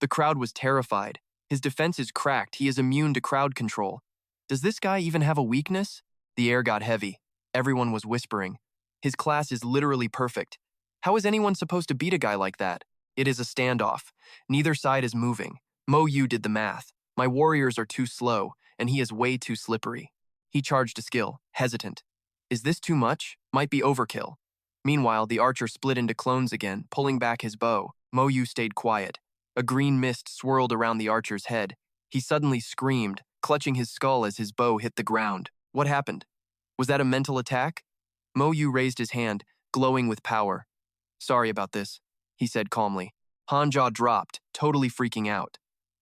The crowd was terrified. His defense is cracked. He is immune to crowd control. Does this guy even have a weakness? The air got heavy. Everyone was whispering. His class is literally perfect. How is anyone supposed to beat a guy like that? It is a standoff. Neither side is moving. Moyu did the math. My warriors are too slow, and he is way too slippery. He charged a skill, hesitant. Is this too much? Might be overkill. Meanwhile, the archer split into clones again, pulling back his bow. Moyu stayed quiet. A green mist swirled around the archer's head. He suddenly screamed, clutching his skull as his bow hit the ground. What happened? Was that a mental attack? Moyu raised his hand, glowing with power. Sorry about this, he said calmly. Hanjaw dropped, totally freaking out.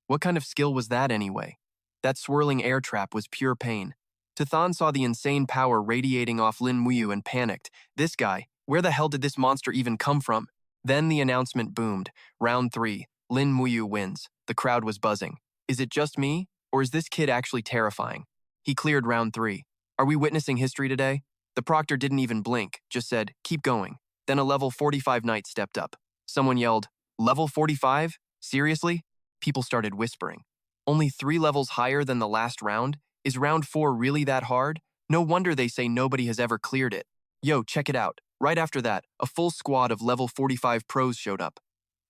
What kind of skill was that anyway? That swirling air trap was pure pain. Tathan saw the insane power radiating off Lin Moyu and panicked. This guy, where the hell did this monster even come from? Then the announcement boomed. Round 3, Lin Moyu wins. The crowd was buzzing. Is it just me, or is this kid actually terrifying? He cleared round 3. Are we witnessing history today? The proctor didn't even blink, just said, keep going. Then a level 45 knight stepped up. Someone yelled, level 45? Seriously? People started whispering. Only 3 levels higher than the last round? Is round 4 really that hard? No wonder they say nobody has ever cleared it. Yo, check it out. Right after that, a full squad of level 45 pros showed up.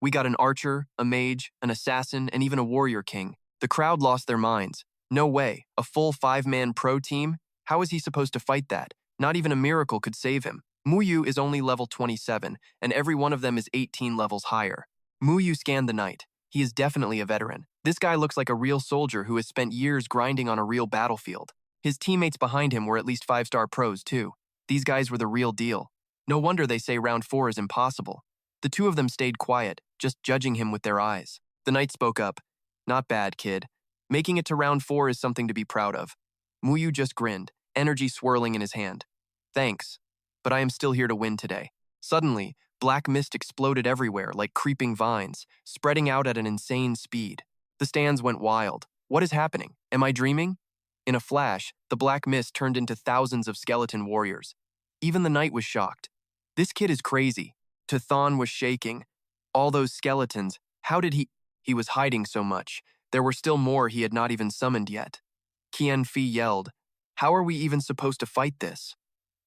We got an archer, a mage, an assassin, and even a warrior king. The crowd lost their minds. No way, a full 5-man pro team? How is he supposed to fight that? Not even a miracle could save him. Moyu is only level 27, and every one of them is 18 levels higher. Moyu scanned the knight. He is definitely a veteran. This guy looks like a real soldier who has spent years grinding on a real battlefield. His teammates behind him were at least 5-star pros too. These guys were the real deal. No wonder they say round 4 is impossible. The 2 of them stayed quiet, just judging him with their eyes. The knight spoke up. Not bad, kid. Making it to round 4 is something to be proud of. Moyu just grinned, energy swirling in his hand. Thanks, but I am still here to win today. Suddenly, black mist exploded everywhere like creeping vines, spreading out at an insane speed. The stands went wild. What is happening? Am I dreaming? In a flash, the black mist turned into thousands of skeleton warriors. Even the knight was shocked. This kid is crazy. Tathan was shaking. All those skeletons, how did he... He was hiding so much. There were still more he had not even summoned yet. Qianfi yelled, how are we even supposed to fight this?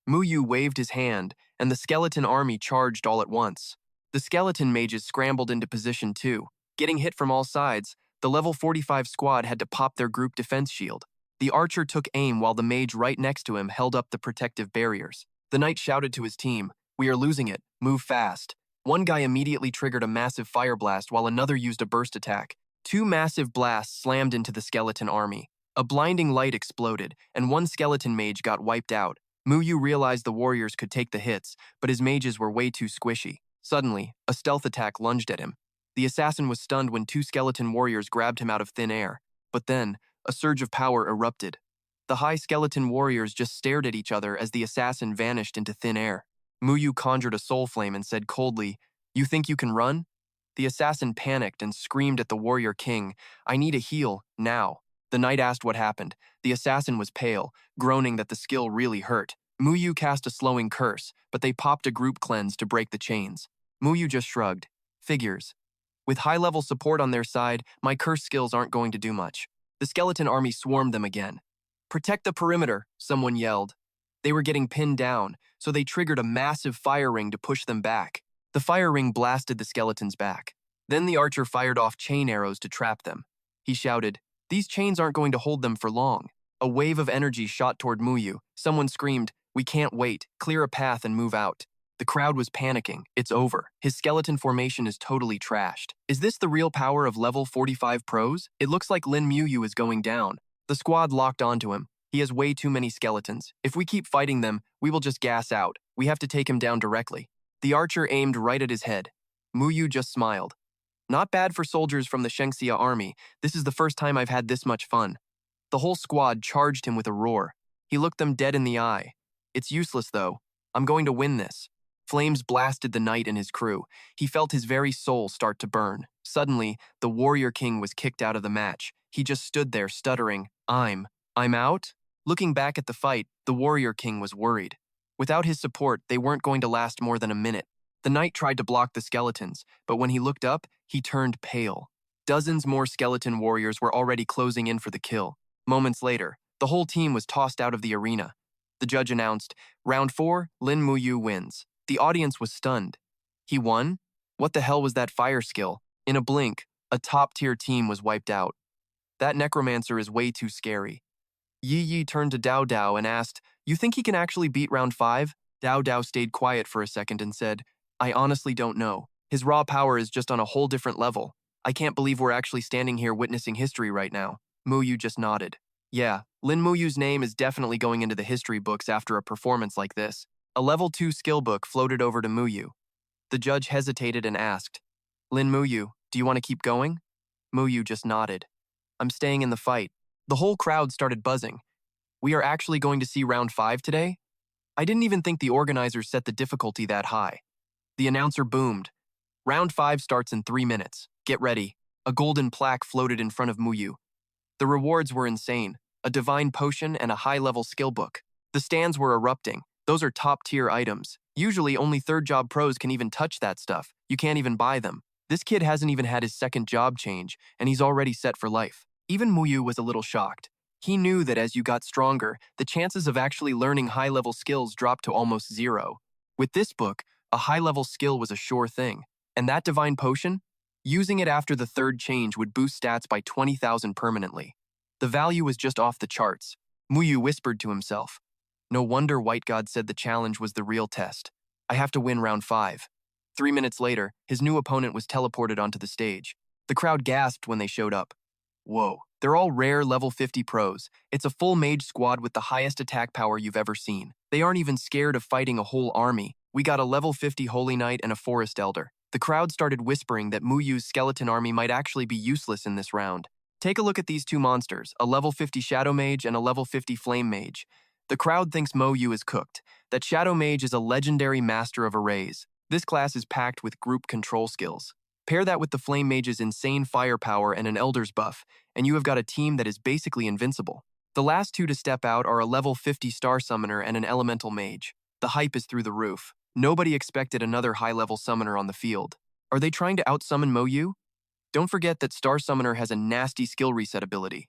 Moyu waved his hand, and the skeleton army charged all at once. The skeleton mages scrambled into position too. Getting hit from all sides, the level 45 squad had to pop their group defense shield. The archer took aim while the mage right next to him held up the protective barriers. The knight shouted to his team, we are losing it, move fast. One guy immediately triggered a massive fire blast while another used a burst attack. 2 massive blasts slammed into the skeleton army. A blinding light exploded, and one skeleton mage got wiped out. Moyu realized the warriors could take the hits, but his mages were way too squishy. Suddenly, a stealth attack lunged at him. The assassin was stunned when 2 skeleton warriors grabbed him out of thin air. But then, a surge of power erupted. The high skeleton warriors just stared at each other as the assassin vanished into thin air. Moyu conjured a soul flame and said coldly, you think you can run? The assassin panicked and screamed at the warrior king, I need a heal, now. The knight asked what happened. The assassin was pale, groaning that the skill really hurt. Moyu cast a slowing curse, but they popped a group cleanse to break the chains. Moyu just shrugged. Figures. With high-level support on their side, my curse skills aren't going to do much. The skeleton army swarmed them again. Protect the perimeter, someone yelled. They were getting pinned down, so they triggered a massive fire ring to push them back. The fire ring blasted the skeletons back. Then the archer fired off chain arrows to trap them. He shouted, these chains aren't going to hold them for long. A wave of energy shot toward Moyu. Someone screamed, we can't wait, clear a path and move out. The crowd was panicking. It's over. His skeleton formation is totally trashed. Is this the real power of level 45 pros? It looks like Lin Moyu is going down. The squad locked onto him. He has way too many skeletons. If we keep fighting them, we will just gas out. We have to take him down directly. The archer aimed right at his head. Moyu just smiled. Not bad for soldiers from the Shengxia army. This is the first time I've had this much fun. The whole squad charged him with a roar. He looked them dead in the eye. It's useless though. I'm going to win this. Flames blasted the knight and his crew. He felt his very soul start to burn. Suddenly, the warrior king was kicked out of the match. He just stood there stuttering, I'm out? Looking back at the fight, the warrior king was worried. Without his support, they weren't going to last more than a minute. The knight tried to block the skeletons, but when he looked up, he turned pale. Dozens more skeleton warriors were already closing in for the kill. Moments later, the whole team was tossed out of the arena. The judge announced, "Round 4, Lin Moyu wins." The audience was stunned. He won? What the hell was that fire skill? In a blink, a top-tier team was wiped out. That Necromancer is way too scary. Yi Yi turned to Dao Dao and asked, "You think he can actually beat round 5? Dao Dao stayed quiet for a second and said, "I honestly don't know. His raw power is just on a whole different level. I can't believe we're actually standing here witnessing history right now." Moyu just nodded. Yeah, Lin Moyu's name is definitely going into the history books after a performance like this. A level 2 skill book floated over to Moyu. The judge hesitated and asked, "Lin Moyu, do you want to keep going?" Moyu just nodded. "I'm staying in the fight." The whole crowd started buzzing. "We are actually going to see round 5 today?" I didn't even think the organizers set the difficulty that high. The announcer boomed. "Round 5 starts in 3 minutes. Get ready." A golden plaque floated in front of Moyu. The rewards were insane. A divine potion and a high-level skill book. The stands were erupting. Those are top-tier items. Usually only third-job pros can even touch that stuff. You can't even buy them. This kid hasn't even had his second job change, and he's already set for life. Even Moyu was a little shocked. He knew that as you got stronger, the chances of actually learning high-level skills dropped to almost zero. With this book, a high-level skill was a sure thing. And that divine potion? Using it after the third change would boost stats by 20,000 permanently. The value was just off the charts. Moyu whispered to himself. No wonder White God said the challenge was the real test. I have to win round 5. 3 minutes later, his new opponent was teleported onto the stage. The crowd gasped when they showed up. Whoa, they're all rare level 50 pros. It's a full mage squad with the highest attack power you've ever seen. They aren't even scared of fighting a whole army. We got a level 50 holy knight and a forest elder. The crowd started whispering that Muyu's skeleton army might actually be useless in this round. Take a look at these two monsters, a level 50 shadow mage and a level 50 flame mage. The crowd thinks Moyu is cooked. That shadow mage is a legendary master of arrays. This class is packed with group control skills. Pair that with the flame mage's insane firepower and an elder's buff, and you have got a team that is basically invincible. The last two to step out are a level 50 star summoner and an elemental mage. The hype is through the roof. Nobody expected another high-level summoner on the field. Are they trying to outsummon Moyu? Don't forget that Star Summoner has a nasty skill reset ability.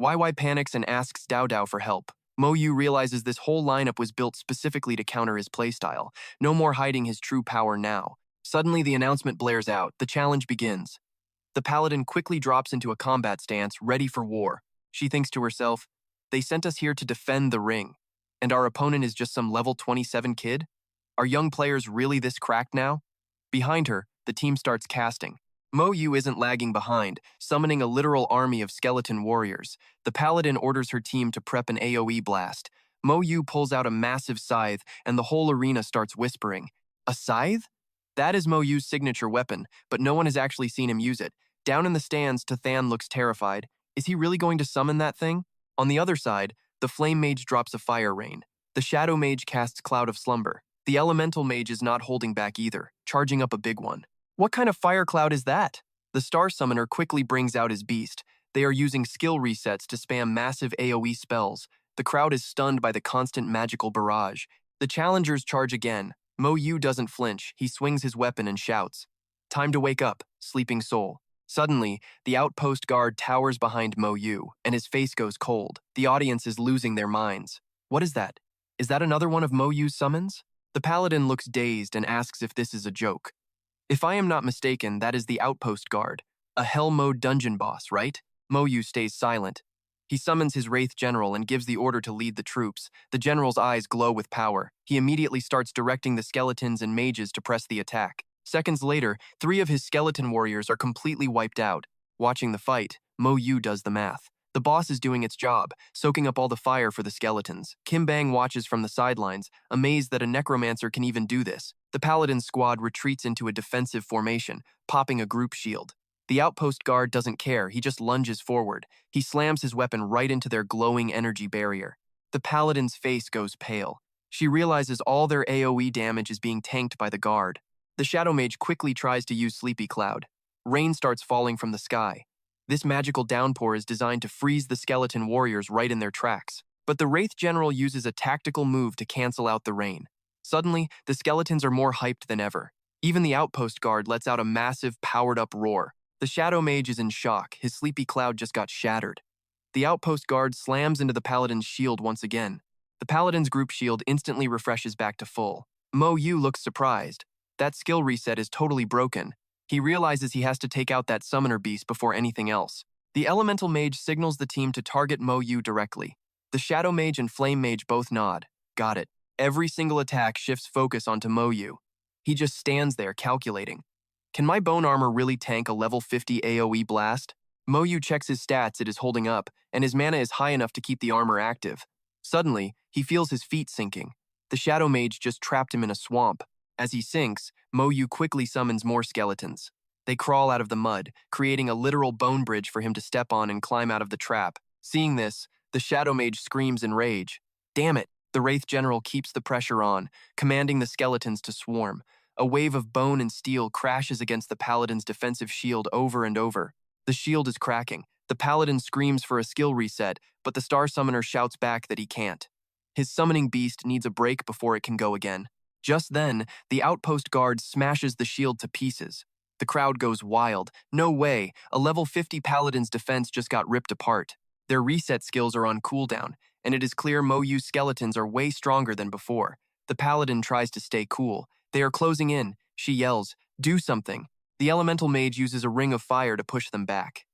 YY panics and asks Dao Dao for help. Moyu realizes this whole lineup was built specifically to counter his playstyle. No more hiding his true power now. Suddenly the announcement blares out. The challenge begins. The paladin quickly drops into a combat stance, ready for war. She thinks to herself, they sent us here to defend the ring. And our opponent is just some level 27 kid? Are young players really this cracked now? Behind her, the team starts casting. Moyu isn't lagging behind, summoning a literal army of skeleton warriors. The paladin orders her team to prep an AoE blast. Moyu pulls out a massive scythe, and the whole arena starts whispering. A scythe? That is Moyu's signature weapon, but no one has actually seen him use it. Down in the stands, Tathan looks terrified. Is he really going to summon that thing? On the other side, the flame mage drops a fire rain. The shadow mage casts Cloud of Slumber. The elemental mage is not holding back either, charging up a big one. What kind of fire cloud is that? The star summoner quickly brings out his beast. They are using skill resets to spam massive AoE spells. The crowd is stunned by the constant magical barrage. The challengers charge again. Moyu doesn't flinch. He swings his weapon and shouts, "Time to wake up, sleeping soul." Suddenly, the outpost guard towers behind Moyu, and his face goes cold. The audience is losing their minds. What is that? Is that another one of Moyu's summons? The paladin looks dazed and asks if this is a joke. If I am not mistaken, that is the outpost guard, a hell mode dungeon boss, right? Moyu stays silent. He summons his wraith general and gives the order to lead the troops. The general's eyes glow with power. He immediately starts directing the skeletons and mages to press the attack. Seconds later, 3 of his skeleton warriors are completely wiped out. Watching the fight, Moyu does the math. The boss is doing its job, soaking up all the fire for the skeletons. Kim Bang watches from the sidelines, amazed that a necromancer can even do this. The paladin squad retreats into a defensive formation, popping a group shield. The outpost guard doesn't care, he just lunges forward. He slams his weapon right into their glowing energy barrier. The paladin's face goes pale. She realizes all their AoE damage is being tanked by the guard. The shadow mage quickly tries to use Sleepy Cloud. Rain starts falling from the sky. This magical downpour is designed to freeze the skeleton warriors right in their tracks. But the Wraith General uses a tactical move to cancel out the rain. Suddenly, the skeletons are more hyped than ever. Even the outpost guard lets out a massive, powered-up roar. The Shadow Mage is in shock. His sleepy cloud just got shattered. The outpost guard slams into the Paladin's shield once again. The Paladin's group shield instantly refreshes back to full. Moyu looks surprised. That skill reset is totally broken. He realizes he has to take out that summoner beast before anything else. The Elemental Mage signals the team to target Moyu directly. The Shadow Mage and Flame Mage both nod. Got it. Every single attack shifts focus onto Moyu. He just stands there calculating. Can my bone armor really tank a level 50 AoE blast? Moyu checks his stats it is holding up, and his mana is high enough to keep the armor active. Suddenly, he feels his feet sinking. The Shadow Mage just trapped him in a swamp. As he sinks, Moyu quickly summons more skeletons. They crawl out of the mud, creating a literal bone bridge for him to step on and climb out of the trap. Seeing this, the Shadow Mage screams in rage. Damn it! The Wraith General keeps the pressure on, commanding the skeletons to swarm. A wave of bone and steel crashes against the Paladin's defensive shield over and over. The shield is cracking. The Paladin screams for a skill reset, but the Star Summoner shouts back that he can't. His summoning beast needs a break before it can go again. Just then, the outpost guard smashes the shield to pieces. The crowd goes wild. No way, a level 50 Paladin's defense just got ripped apart. Their reset skills are on cooldown, and it is clear Moyu's skeletons are way stronger than before. The Paladin tries to stay cool. They are closing in. She yells, "Do something." The Elemental Mage uses a ring of fire to push them back.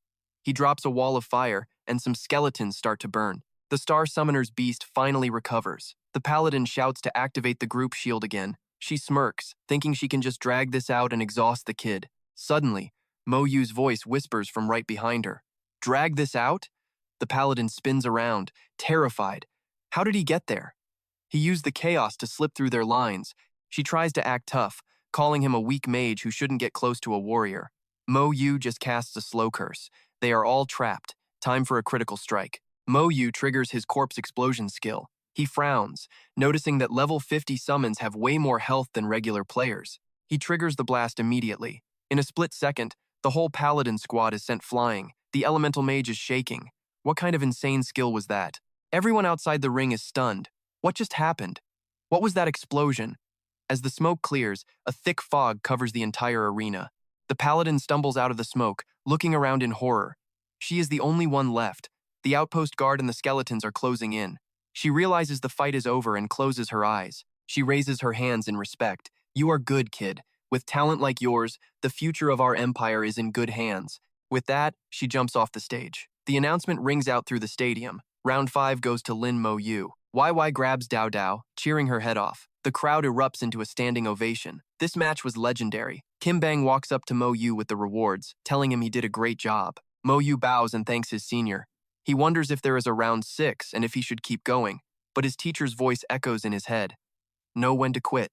He drops a wall of fire, and some skeletons start to burn. The Star Summoner's beast finally recovers. The Paladin shouts to activate the group shield again. She smirks, thinking she can just drag this out and exhaust the kid. Suddenly, Moyu's voice whispers from right behind her. Drag this out? The Paladin spins around, terrified. How did he get there? He used the chaos to slip through their lines. She tries to act tough, calling him a weak mage who shouldn't get close to a warrior. Moyu just casts a slow curse. They are all trapped. Time for a critical strike. Moyu triggers his corpse explosion skill. He frowns, noticing that level 50 summons have way more health than regular players. He triggers the blast immediately. In a split second, the whole Paladin squad is sent flying. The Elemental Mage is shaking. What kind of insane skill was that? Everyone outside the ring is stunned. What just happened? What was that explosion? As the smoke clears, a thick fog covers the entire arena. The Paladin stumbles out of the smoke, looking around in horror. She is the only one left. The outpost guard and the skeletons are closing in. She realizes the fight is over and closes her eyes. She raises her hands in respect. You are good, kid. With talent like yours, the future of our empire is in good hands. With that, she jumps off the stage. The announcement rings out through the stadium. Round 5 goes to Lin Moyu. YY grabs Dao Dao, cheering her head off. The crowd erupts into a standing ovation. This match was legendary. Kim Bang walks up to Moyu with the rewards, telling him he did a great job. Moyu bows and thanks his senior. He wonders if there is a round 6 and if he should keep going, but his teacher's voice echoes in his head. Know when to quit.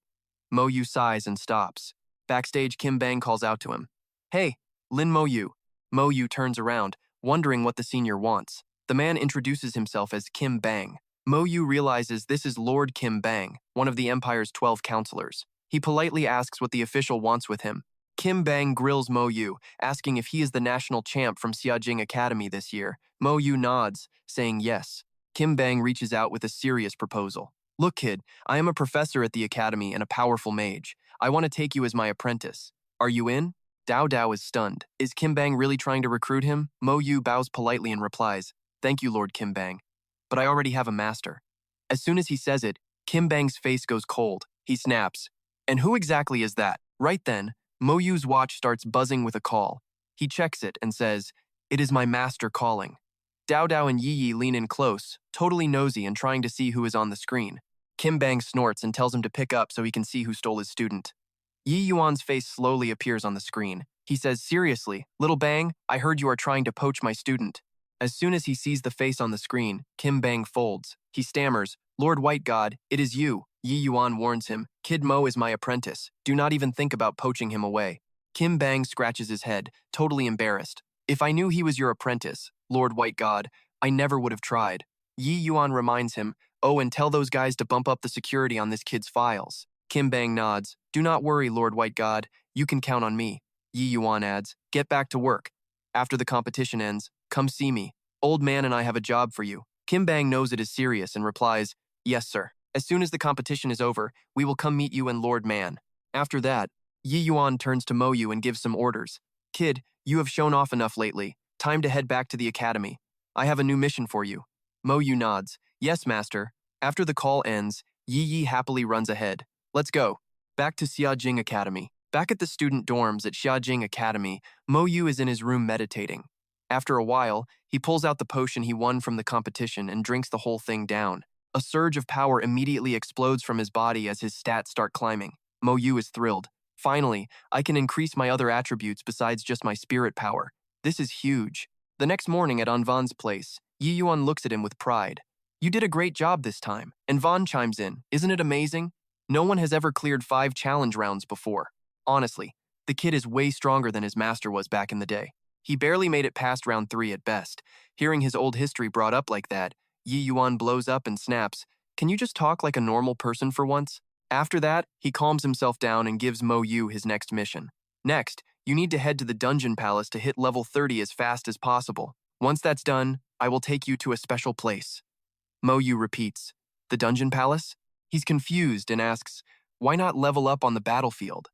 Moyu sighs and stops. Backstage, Kim Bang calls out to him. Hey, Lin Moyu. Moyu turns around, wondering what the senior wants. The man introduces himself as Kim Bang. Moyu realizes this is Lord Kim Bang, one of the Empire's 12 counselors. He politely asks what the official wants with him. Kim Bang grills Moyu, asking if he is the national champ from Xiajing Academy this year. Moyu nods, saying yes. Kim Bang reaches out with a serious proposal. Look, kid, I am a professor at the academy and a powerful mage. I want to take you as my apprentice. Are you in? Dao Dao is stunned. Is Kim Bang really trying to recruit him? Moyu bows politely and replies, Thank you, Lord Kim Bang. But I already have a master. As soon as he says it, Kim Bang's face goes cold. He snaps. And who exactly is that? Right then, Moyu's watch starts buzzing with a call. He checks it and says, It is my master calling. Dao Dao and Yi Yi lean in close, totally nosy and trying to see who is on the screen. Kim Bang snorts and tells him to pick up so he can see who stole his student. Yi Yuan's face slowly appears on the screen. He says, Seriously, little Bang, I heard you are trying to poach my student. As soon as he sees the face on the screen, Kim Bang folds. He stammers, Lord White God, it is you. Yi Yuan warns him, Kid Mo is my apprentice. Do not even think about poaching him away. Kim Bang scratches his head, totally embarrassed. If I knew he was your apprentice, Lord White God, I never would have tried. Yi Yuan reminds him, Oh, and tell those guys to bump up the security on this kid's files. Kim Bang nods. Do not worry, Lord White God. You can count on me. Yi Yuan adds, Get back to work. After the competition ends, come see me. Old man and I have a job for you. Kim Bang knows it is serious and replies, "Yes, sir. As soon as the competition is over, we will come meet you and Lord Man." After that, Yi Yuan turns to Moyu and gives some orders. "Kid, you have shown off enough lately. Time to head back to the academy. I have a new mission for you." Moyu nods. "Yes, master." After the call ends, Yi happily runs ahead. "Let's go." Back to Xiajing Academy. Back at the student dorms at Xiajing Academy, Moyu is in his room meditating. After a while, he pulls out the potion he won from the competition and drinks the whole thing down. A surge of power immediately explodes from his body as his stats start climbing. Moyu is thrilled. "Finally, I can increase my other attributes besides just my spirit power. This is huge." The next morning at Anvan's place, Yi Yuan looks at him with pride. "You did a great job this time." And Van chimes in, "Isn't it amazing? No one has ever cleared 5 challenge rounds before. Honestly, the kid is way stronger than his master was back in the day. He barely made it past round 3 at best." Hearing his old history brought up like that, Yi Yuan blows up and snaps, "Can you just talk like a normal person for once?" After that, he calms himself down and gives Mo Yu his next mission. "Next, you need to head to the dungeon palace to hit level 30 as fast as possible. Once that's done, I will take you to a special place." Mo Yu repeats, "The dungeon palace?" He's confused and asks, "Why not level up on the battlefield?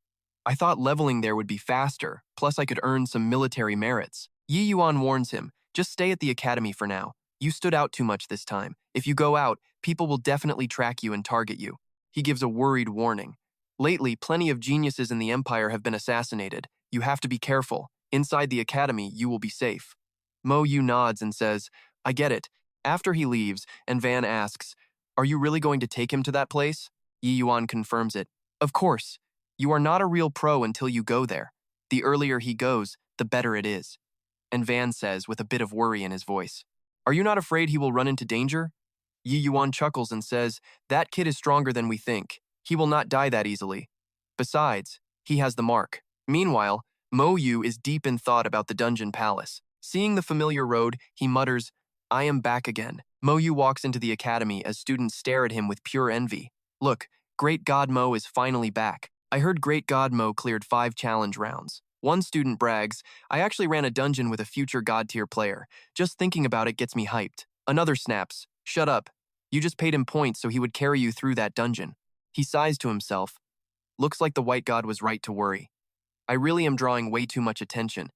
I thought leveling there would be faster, plus I could earn some military merits." Yi Yuan warns him, "Just stay at the academy for now. You stood out too much this time. If you go out, people will definitely track you and target you." He gives a worried warning. "Lately, plenty of geniuses in the Empire have been assassinated. You have to be careful. Inside the academy, you will be safe." Mo Yu nods and says, "I get it." After he leaves, and Van asks, "Are you really going to take him to that place?" Yi Yuan confirms it. "Of course. You are not a real pro until you go there. The earlier he goes, the better it is." And Van says with a bit of worry in his voice, "Are you not afraid he will run into danger?" Yi Yuan chuckles and says, "That kid is stronger than we think. He will not die that easily. Besides, he has the mark." Meanwhile, Mo Yu is deep in thought about the dungeon palace. Seeing the familiar road, he mutters, "I am back again." Mo Yu walks into the academy as students stare at him with pure envy. "Look, Great God Mo is finally back. I heard Great God Mo cleared 5 challenge rounds." One student brags, "I actually ran a dungeon with a future God tier player. Just thinking about it gets me hyped." Another snaps, "Shut up. You just paid him points so he would carry you through that dungeon." He sighs to himself. Looks like the white god was right to worry. I really am drawing way too much attention.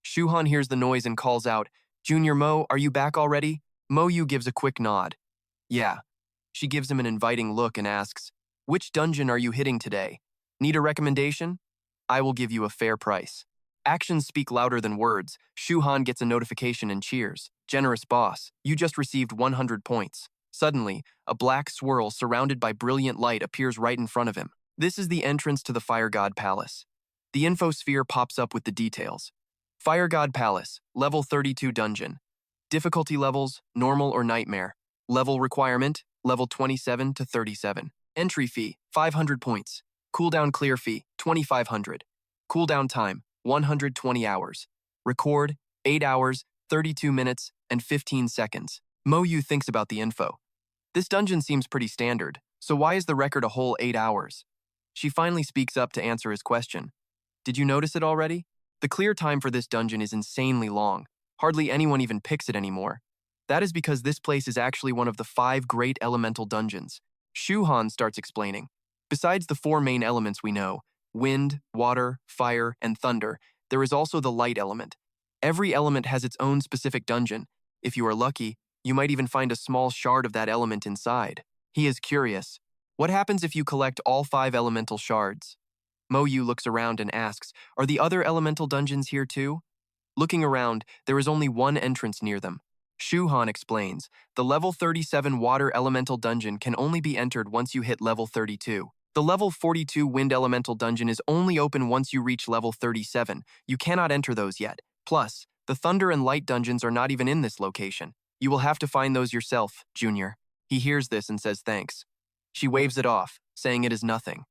Shuhan hears the noise and calls out, "Junior Mo, are you back already?" Mo Yu gives a quick nod. "Yeah." She gives him an inviting look and asks, "Which dungeon are you hitting today? Need a recommendation? I will give you a fair price." Actions speak louder than words. Shuhan gets a notification and cheers. "Generous boss, you just received 100 points." Suddenly, a black swirl surrounded by brilliant light appears right in front of him. This is the entrance to the Fire God Palace. The infosphere pops up with the details. Fire God Palace, level 32 dungeon. Difficulty levels, normal or nightmare. Level requirement, level 27 to 37. Entry fee, 500 points. Cooldown clear fee, 2500. Cooldown time, 120 hours. Record, 8 hours, 32 minutes, and 15 seconds. Mo Yu thinks about the info. This dungeon seems pretty standard, so why is the record a whole 8 hours? She finally speaks up to answer his question. "Did you notice it already? The clear time for this dungeon is insanely long. Hardly anyone even picks it anymore. That is because this place is actually one of the 5 great elemental dungeons." Shuhan starts explaining. Besides the 4 main elements we know, wind, water, fire, and thunder, there is also the light element. Every element has its own specific dungeon. If you are lucky, you might even find a small shard of that element inside. He is curious. What happens if you collect all 5 elemental shards? Mo Yu looks around and asks, "Are the other elemental dungeons here too?" Looking around, there is only one entrance near them. Shuhan explains, "The level 37 water elemental dungeon can only be entered once you hit level 32. The level 42 wind elemental dungeon is only open once you reach level 37. You cannot enter those yet. Plus, the thunder and light dungeons are not even in this location. You will have to find those yourself, Junior." He hears this and says thanks. She waves it off, saying it is nothing.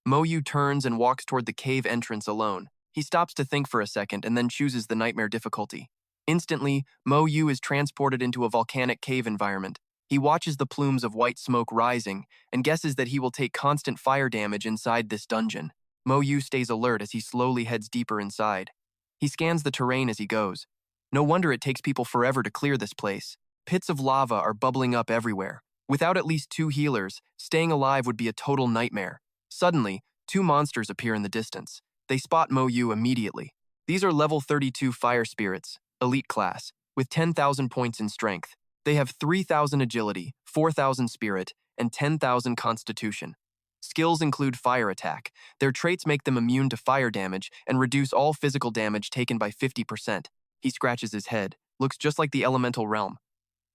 Mo Yu turns and walks toward the cave entrance alone. He stops to think for a second and then chooses the nightmare difficulty. Instantly, Mo Yu is transported into a volcanic cave environment. He watches the plumes of white smoke rising and guesses that he will take constant fire damage inside this dungeon. Mo Yu stays alert as he slowly heads deeper inside. He scans the terrain as he goes. No wonder it takes people forever to clear this place. Pits of lava are bubbling up everywhere. Without at least 2 healers, staying alive would be a total nightmare. Suddenly, 2 monsters appear in the distance. They spot Moyu immediately. These are level 32 fire spirits, elite class, with 10,000 points in strength. They have 3,000 agility, 4,000 spirit, and 10,000 constitution. Skills include fire attack. Their traits make them immune to fire damage and reduce all physical damage taken by 50%. He scratches his head. Looks just like the elemental realm.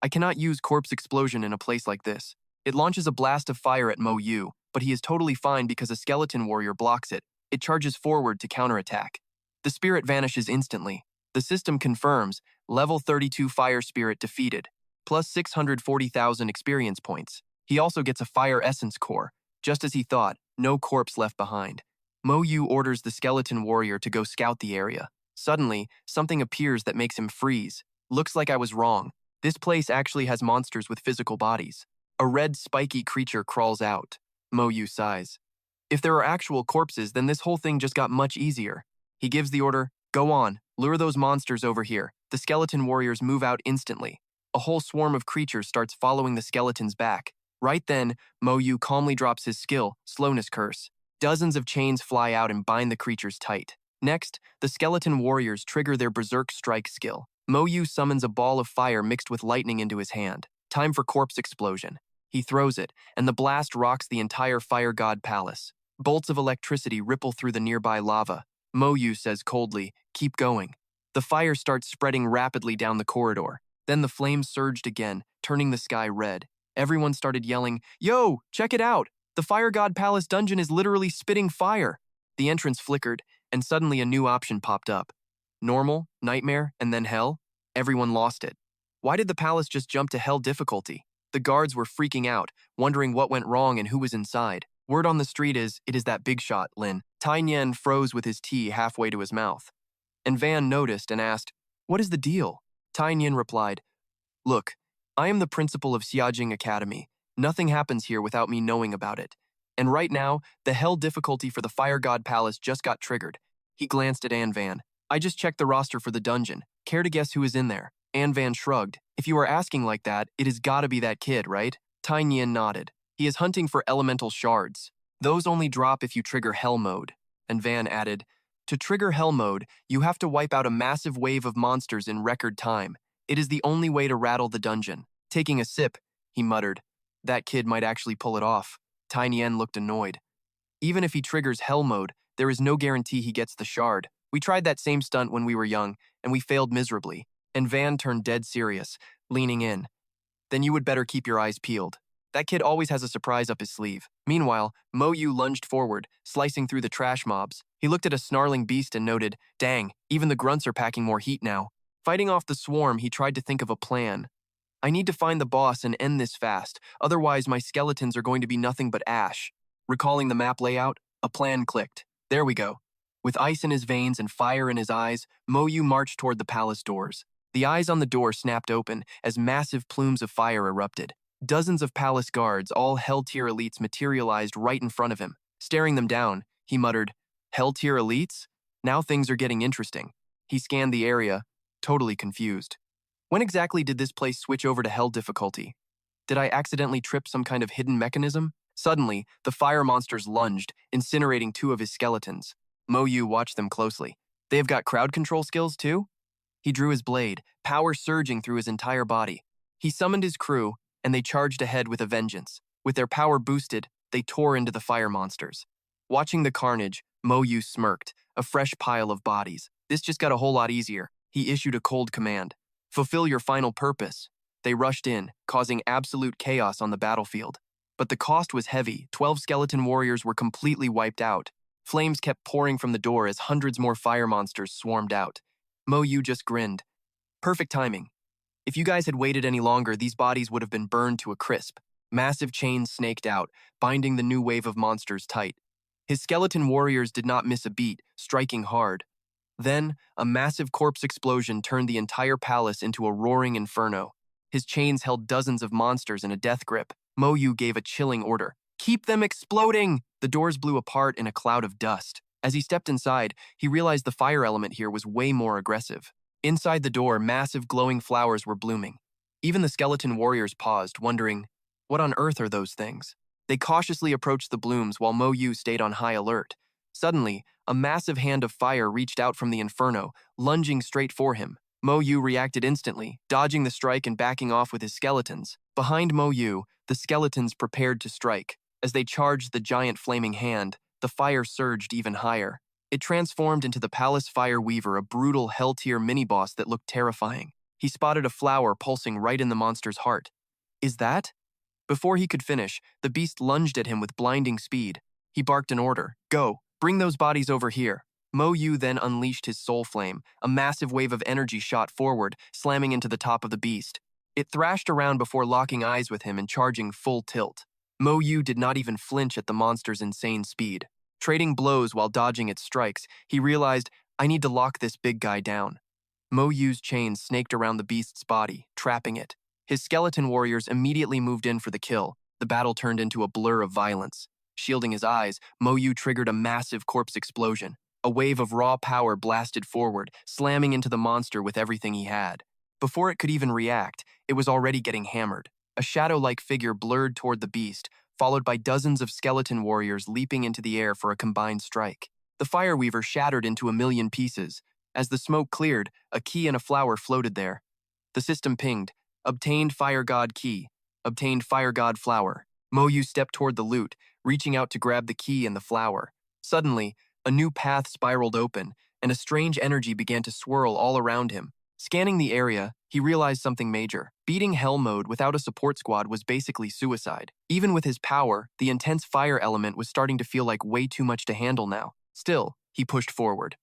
I cannot use corpse explosion in a place like this. It launches a blast of fire at Moyu, but he is totally fine because a skeleton warrior blocks it. It charges forward to counterattack. The spirit vanishes instantly. The system confirms level 32 fire spirit defeated, plus 640,000 experience points. He also gets a fire essence core. Just as he thought, no corpse left behind. Moyu orders the skeleton warrior to go scout the area. Suddenly, something appears that makes him freeze. Looks like I was wrong. This place actually has monsters with physical bodies. A red, spiky creature crawls out. Moyu sighs. If there are actual corpses, then this whole thing just got much easier. He gives the order, go on, lure those monsters over here. The skeleton warriors move out instantly. A whole swarm of creatures starts following the skeleton's back. Right then, Moyu calmly drops his skill, Slowness Curse. Dozens of chains fly out and bind the creatures tight. Next, the skeleton warriors trigger their Berserk Strike skill. Moyu summons a ball of fire mixed with lightning into his hand. Time for corpse explosion. He throws it, and the blast rocks the entire fire god palace. Bolts of electricity ripple through the nearby lava. Moyu says coldly, keep going. The fire starts spreading rapidly down the corridor. Then the flames surged again, turning the sky red. Everyone started yelling, yo, check it out! The Fire God Palace dungeon is literally spitting fire! The entrance flickered, and suddenly a new option popped up. Normal, nightmare, and then hell? Everyone lost it. Why did the palace just jump to hell difficulty? The guards were freaking out, wondering what went wrong and who was inside. Word on the street is, it is that big shot, Lin. Tai Nian froze with his tea halfway to his mouth. And Van noticed and asked, what is the deal? Tai Nian replied, look, I am the principal of Xiajing Academy. Nothing happens here without me knowing about it. And right now, the hell difficulty for the Fire God Palace just got triggered. He glanced at An Van. I just checked the roster for the dungeon. Care to guess who is in there? An Van shrugged. If you are asking like that, it has gotta be that kid, right? Tai Nian nodded. He is hunting for elemental shards. Those only drop if you trigger Hell Mode. And Van added, to trigger Hell Mode, you have to wipe out a massive wave of monsters in record time. It is the only way to rattle the dungeon. Taking a sip, he muttered. That kid might actually pull it off. Tai Nian looked annoyed. Even if he triggers Hell Mode, there is no guarantee he gets the shard. We tried that same stunt when we were young, and we failed miserably. And Van turned dead serious, leaning in. Then you would better keep your eyes peeled. That kid always has a surprise up his sleeve. Meanwhile, Moyu lunged forward, slicing through the trash mobs. He looked at a snarling beast and noted, dang, even the grunts are packing more heat now. Fighting off the swarm, he tried to think of a plan. I need to find the boss and end this fast, otherwise my skeletons are going to be nothing but ash. Recalling the map layout, a plan clicked. There we go. With ice in his veins and fire in his eyes, Moyu marched toward the palace doors. The eyes on the door snapped open as massive plumes of fire erupted. Dozens of palace guards, all Hell-tier elites, materialized right in front of him. Staring them down, he muttered, Hell-tier elites? Now things are getting interesting. He scanned the area, totally confused. When exactly did this place switch over to Hell difficulty? Did I accidentally trip some kind of hidden mechanism? Suddenly, the fire monsters lunged, incinerating 2 of his skeletons. Moyu watched them closely. They have got crowd control skills too? He drew his blade, power surging through his entire body. He summoned his crew, and they charged ahead with a vengeance. With their power boosted, they tore into the fire monsters. Watching the carnage, Moyu smirked, a fresh pile of bodies. This just got a whole lot easier. He issued a cold command. Fulfill your final purpose. They rushed in, causing absolute chaos on the battlefield. But the cost was heavy. 12 skeleton warriors were completely wiped out. Flames kept pouring from the door as hundreds more fire monsters swarmed out. Moyu just grinned. Perfect timing. If you guys had waited any longer, these bodies would have been burned to a crisp. Massive chains snaked out, binding the new wave of monsters tight. His skeleton warriors did not miss a beat, striking hard. Then, a massive corpse explosion turned the entire palace into a roaring inferno. His chains held dozens of monsters in a death grip. Moyu gave a chilling order. Keep them exploding! The doors blew apart in a cloud of dust. As he stepped inside, he realized the fire element here was way more aggressive. Inside the door, massive glowing flowers were blooming. Even the skeleton warriors paused, wondering, what on earth are those things? They cautiously approached the blooms while Moyu stayed on high alert. Suddenly, a massive hand of fire reached out from the inferno, lunging straight for him. Moyu reacted instantly, dodging the strike and backing off with his skeletons. Behind Moyu, the skeletons prepared to strike. As they charged the giant flaming hand, the fire surged even higher. It transformed into the Palace Fire Weaver, a brutal hell-tier mini-boss that looked terrifying. He spotted a flower pulsing right in the monster's heart. Is that? Before he could finish, the beast lunged at him with blinding speed. He barked an order. Go, bring those bodies over here. Moyu then unleashed his soul flame. A massive wave of energy shot forward, slamming into the top of the beast. It thrashed around before locking eyes with him and charging full tilt. Moyu did not even flinch at the monster's insane speed. Trading blows while dodging its strikes, he realized, I need to lock this big guy down. Moyu's chains snaked around the beast's body, trapping it. His skeleton warriors immediately moved in for the kill. The battle turned into a blur of violence. Shielding his eyes, Moyu triggered a massive corpse explosion. A wave of raw power blasted forward, slamming into the monster with everything he had. Before it could even react, it was already getting hammered. A shadow-like figure blurred toward the beast, followed by dozens of skeleton warriors leaping into the air for a combined strike. The Fireweaver shattered into a million pieces. As the smoke cleared, a key and a flower floated there. The system pinged. Obtained Fire God Key. Obtained Fire God Flower. Moyu stepped toward the loot, reaching out to grab the key and the flower. Suddenly, a new path spiraled open, and a strange energy began to swirl all around him. Scanning the area, he realized something major. Beating Hell Mode without a support squad was basically suicide. Even with his power, the intense fire element was starting to feel like way too much to handle now. Still, he pushed forward.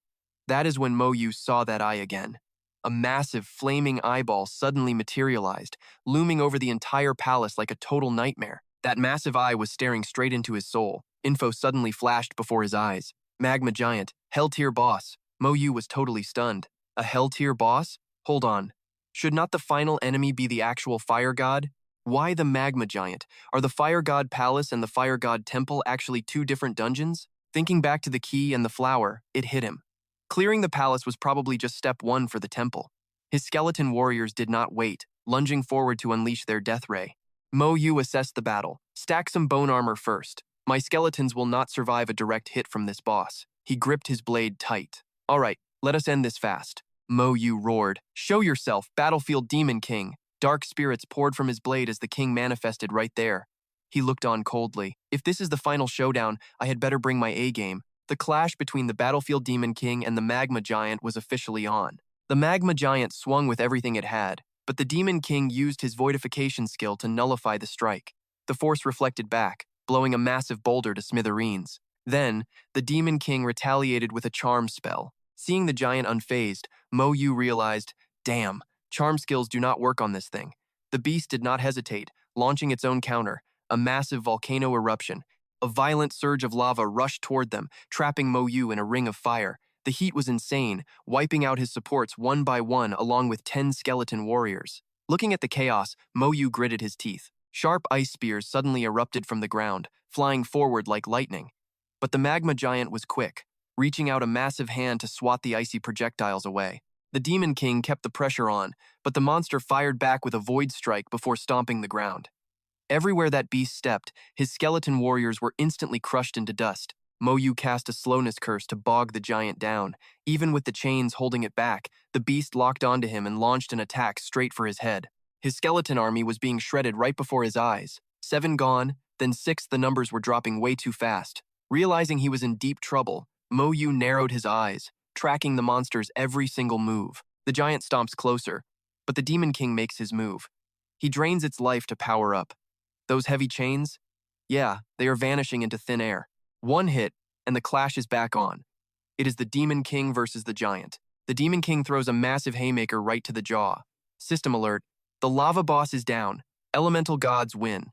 That is when Moyu saw that eye again. A massive, flaming eyeball suddenly materialized, looming over the entire palace like a total nightmare. That massive eye was staring straight into his soul. Info suddenly flashed before his eyes. Magma Giant, Hell-tier boss. Moyu was totally stunned. A Hell-tier boss? Hold on. Should not the final enemy be the actual Fire God? Why the Magma Giant? Are the Fire God Palace and the Fire God Temple actually two different dungeons? Thinking back to the key and the flower, it hit him. Clearing the palace was probably just step one for the temple. His skeleton warriors did not wait, lunging forward to unleash their death ray. Moyu assessed the battle. Stack some bone armor first. My skeletons will not survive a direct hit from this boss. He gripped his blade tight. All right, let us end this fast. Moyu roared. Show yourself, Battlefield Demon King. Dark spirits poured from his blade as the king manifested right there. He looked on coldly. If this is the final showdown, I had better bring my A-game. The clash between the Battlefield Demon King and the Magma Giant was officially on. The Magma Giant swung with everything it had, but the Demon King used his voidification skill to nullify the strike. The force reflected back, blowing a massive boulder to smithereens. Then, the Demon King retaliated with a charm spell. Seeing the giant unfazed, Moyu realized, damn, charm skills do not work on this thing. The beast did not hesitate, launching its own counter, a massive volcano eruption. A violent surge of lava rushed toward them, trapping Moyu in a ring of fire. The heat was insane, wiping out his supports one by one along with 10 skeleton warriors. Looking at the chaos, Moyu gritted his teeth. Sharp ice spears suddenly erupted from the ground, flying forward like lightning. But the Magma Giant was quick, reaching out a massive hand to swat the icy projectiles away. The Demon King kept the pressure on, but the monster fired back with a void strike before stomping the ground. Everywhere that beast stepped, his skeleton warriors were instantly crushed into dust. Moyu cast a slowness curse to bog the giant down. Even with the chains holding it back, the beast locked onto him and launched an attack straight for his head. His skeleton army was being shredded right before his eyes. 7 gone, then 6. The numbers were dropping way too fast. Realizing he was in deep trouble, Moyu narrowed his eyes, tracking the monster's every single move. The giant stomps closer, but the Demon King makes his move. He drains its life to power up. Those heavy chains? Yeah, they are vanishing into thin air. One hit, and the clash is back on. It is the Demon King versus the giant. The Demon King throws a massive haymaker right to the jaw. System alert. The lava boss is down. Elemental gods win.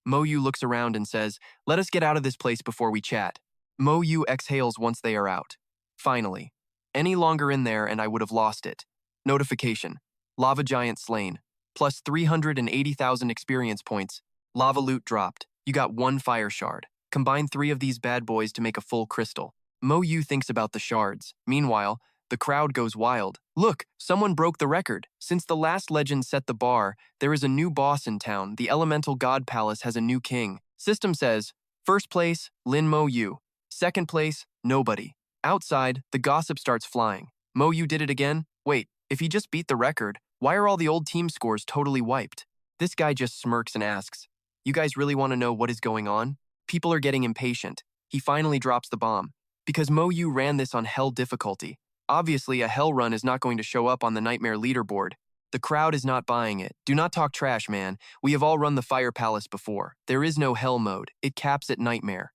Moyu looks around and says, let us get out of this place before we chat. Moyu exhales once they are out. Finally. Any longer in there and I would have lost it. Notification. Lava giant slain. Plus 380,000 experience points. Lava loot dropped. You got 1 fire shard. Combine 3 of these bad boys to make a full crystal. Moyu thinks about the shards. Meanwhile, The crowd goes wild. Look, someone broke the record. Since the last legend set the bar, there is a new boss in town. The Elemental God Palace has a new king. System says, first place, Lin Moyu. Second place, nobody. Outside, the gossip starts flying. Moyu did it again? Wait, if he just beat the record, why are all the old team scores totally wiped? This guy just smirks and asks, you guys really want to know what is going on? People are getting impatient. He finally drops the bomb. Because Moyu ran this on hell difficulty. Obviously, a hell run is not going to show up on the Nightmare leaderboard. The crowd is not buying it. Do not talk trash, man. We have all run the Fire Palace before. There is no hell mode. It caps at Nightmare.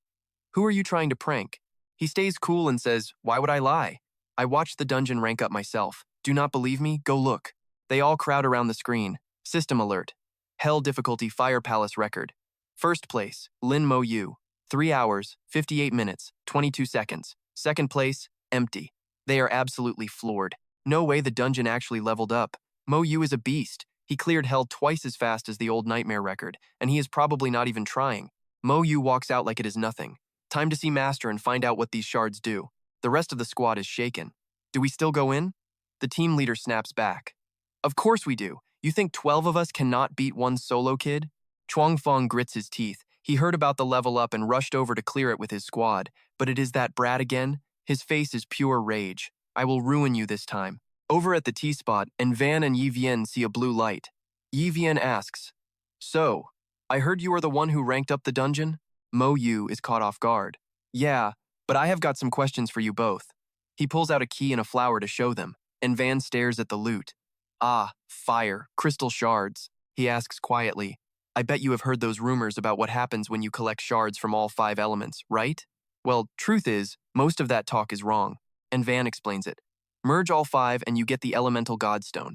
Who are you trying to prank? He stays cool and says, why would I lie? I watched the dungeon rank up myself. Do not believe me? Go look. They all crowd around the screen. System alert. Hell difficulty Fire Palace record. First place, Lin Moyu. 3 hours, 58 minutes, 22 seconds. Second place, empty. They are absolutely floored. No way the dungeon actually leveled up. Moyu is a beast. He cleared hell twice as fast as the old Nightmare record, and he is probably not even trying. Moyu walks out like it is nothing. Time to see Master and find out what these shards do. The rest of the squad is shaken. Do we still go in? The team leader snaps back. Of course we do. You think 12 of us cannot beat one solo kid? Chuangfeng grits his teeth. He heard about the level up and rushed over to clear it with his squad. But it is that brat again? His face is pure rage. I will ruin you this time. Over at the T-spot, and Van and Yi Vian see a blue light. Yi Vian asks, so, I heard you are the one who ranked up the dungeon? Mo Yu is caught off guard. Yeah, but I have got some questions for you both. He pulls out a key and a flower to show them, and Van stares at the loot. Ah, fire, crystal shards. He asks quietly, I bet you have heard those rumors about what happens when you collect shards from all 5 elements, right? Well, truth is, most of that talk is wrong, and Van explains it. Merge all 5 and you get the elemental godstone.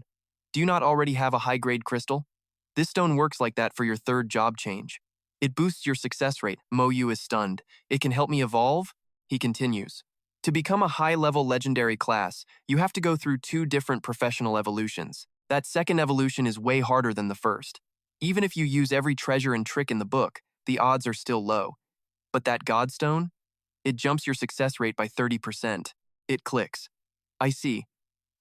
Do you not already have a high-grade crystal? This stone works like that for your 3rd job change. It boosts your success rate. Mo Yu is stunned. It can help me evolve? He continues. To become a high-level legendary class, you have to go through 2 different professional evolutions. That 2nd evolution is way harder than the 1st. Even if you use every treasure and trick in the book, the odds are still low. But that godstone? It jumps your success rate by 30%. It clicks. I see.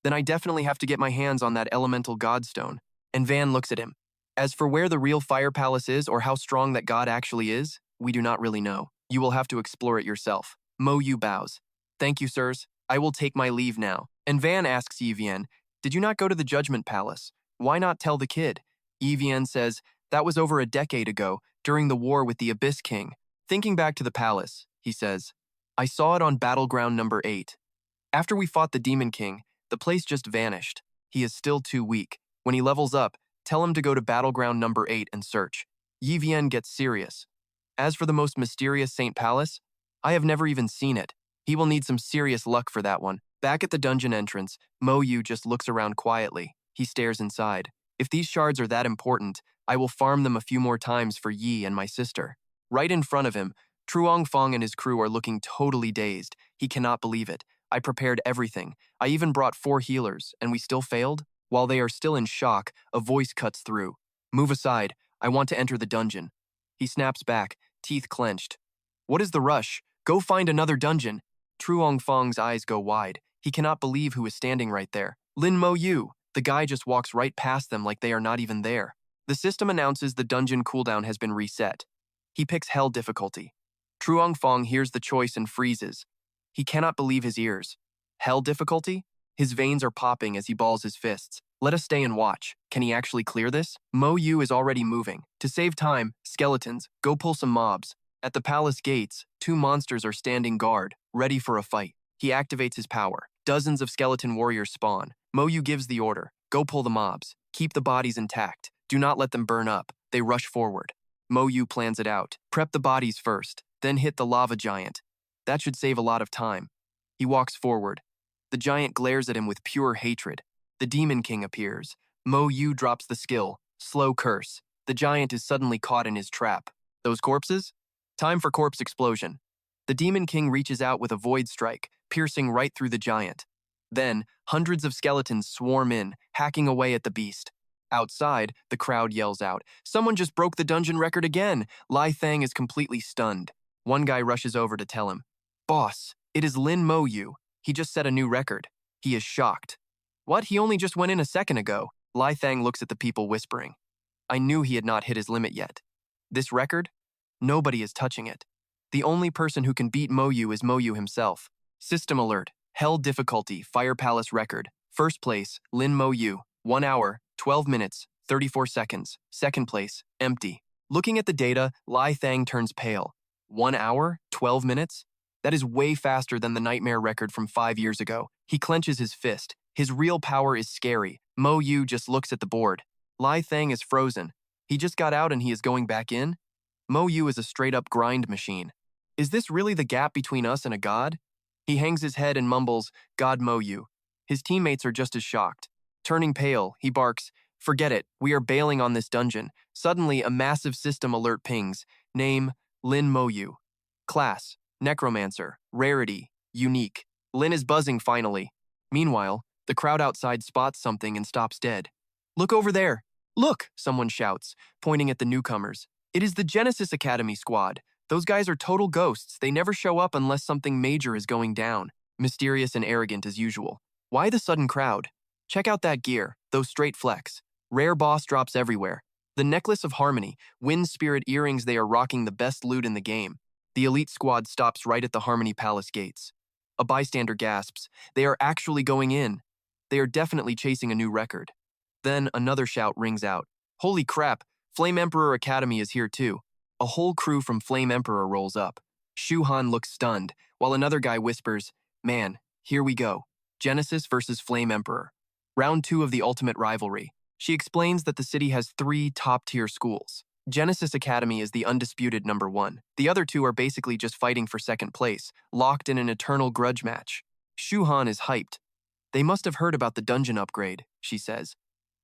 Then I definitely have to get my hands on that elemental godstone. And Van looks at him. As for where the real Fire Palace is or how strong that god actually is, we do not really know. You will have to explore it yourself. Mo Yu bows. Thank you, sirs. I will take my leave now. And Van asks Yi Vian, did you not go to the Judgment Palace? Why not tell the kid? Yi Vian says, that was over a decade ago, during the war with the Abyss King. Thinking back to the palace, he says, I saw it on battleground number 8. After we fought the Demon King, the place just vanished. He is still too weak. When he levels up, tell him to go to battleground number 8 and search. Yi Vian gets serious. As for the most mysterious Saint Palace, I have never even seen it. He will need some serious luck for that one. Back at the dungeon entrance, Mo Yu just looks around quietly. He stares inside. If these shards are that important, I will farm them a few more times for Yi and my sister. Right in front of him, Chuangfeng and his crew are looking totally dazed. He cannot believe it. I prepared everything. I even brought 4 healers, and we still failed? While they are still in shock, a voice cuts through. Move aside. I want to enter the dungeon. He snaps back, teeth clenched. What is the rush? Go find another dungeon. Chuangfeng's eyes go wide. He cannot believe who is standing right there. Lin Moyu. The guy just walks right past them like they are not even there. The system announces the dungeon cooldown has been reset. He picks Hell difficulty. Chuangfeng hears the choice and freezes. He cannot believe his ears. Hell difficulty? His veins are popping as he balls his fists. Let us stay and watch. Can he actually clear this? Mo Yu is already moving. To save time, skeletons, go pull some mobs. At the palace gates, 2 monsters are standing guard, ready for a fight. He activates his power. Dozens of skeleton warriors spawn. Mo Yu gives the order. Go pull the mobs. Keep the bodies intact. Do not let them burn up. They rush forward. Mo Yu plans it out. Prep the bodies first, then hit the lava giant. That should save a lot of time. He walks forward. The giant glares at him with pure hatred. The Demon King appears. Mo Yu drops the skill. Slow curse. The giant is suddenly caught in his trap. Those corpses? Time for corpse explosion. The Demon King reaches out with a void strike, piercing right through the giant. Then, hundreds of skeletons swarm in, hacking away at the beast. Outside, the crowd yells out, someone just broke the dungeon record again! Lai Thang is completely stunned. One guy rushes over to tell him, Boss, it is Lin Moyu. He just set a new record. He is shocked. What? He only just went in a second ago. Lai Thang looks at the people whispering. I knew he had not hit his limit yet. This record? Nobody is touching it. The only person who can beat Moyu is Moyu himself. System alert. Hell difficulty, Fire Palace record. First place, Lin Moyu. 1 hour, 12 minutes, 34 seconds. Second place, empty. Looking at the data, Lai Thang turns pale. 1 hour, 12 minutes? That is way faster than the nightmare record from 5 years ago. He clenches his fist. His real power is scary. Moyu just looks at the board. Lai Thang is frozen. He just got out and he is going back in? Moyu is a straight-up grind machine. Is this really the gap between us and a god? He hangs his head and mumbles, God Moyu. His teammates are just as shocked. Turning pale, he barks, forget it, we are bailing on this dungeon. Suddenly, a massive system alert pings. Name, Lin Moyu. Class, Necromancer. Rarity, unique. Lin is buzzing finally. Meanwhile, the crowd outside spots something and stops dead. Look over there. Look, someone shouts, pointing at the newcomers. It is the Genesis Academy squad. Those guys are total ghosts. They never show up unless something major is going down. Mysterious and arrogant as usual. Why the sudden crowd? Check out that gear, those straight flex. Rare boss drops everywhere. The necklace of harmony, wind spirit earrings, they are rocking the best loot in the game. The elite squad stops right at the Harmony Palace gates. A bystander gasps. They are actually going in. They are definitely chasing a new record. Then another shout rings out. Holy crap, Flame Emperor Academy is here too. A whole crew from Flame Emperor rolls up. Shu Han looks stunned, while another guy whispers, man, here we go. Genesis versus Flame Emperor. Round 2 of the ultimate rivalry. She explains that the city has 3 top-tier schools. Genesis Academy is the undisputed number 1. The other 2 are basically just fighting for second place, locked in an eternal grudge match. Shu Han is hyped. They must have heard about the dungeon upgrade, she says.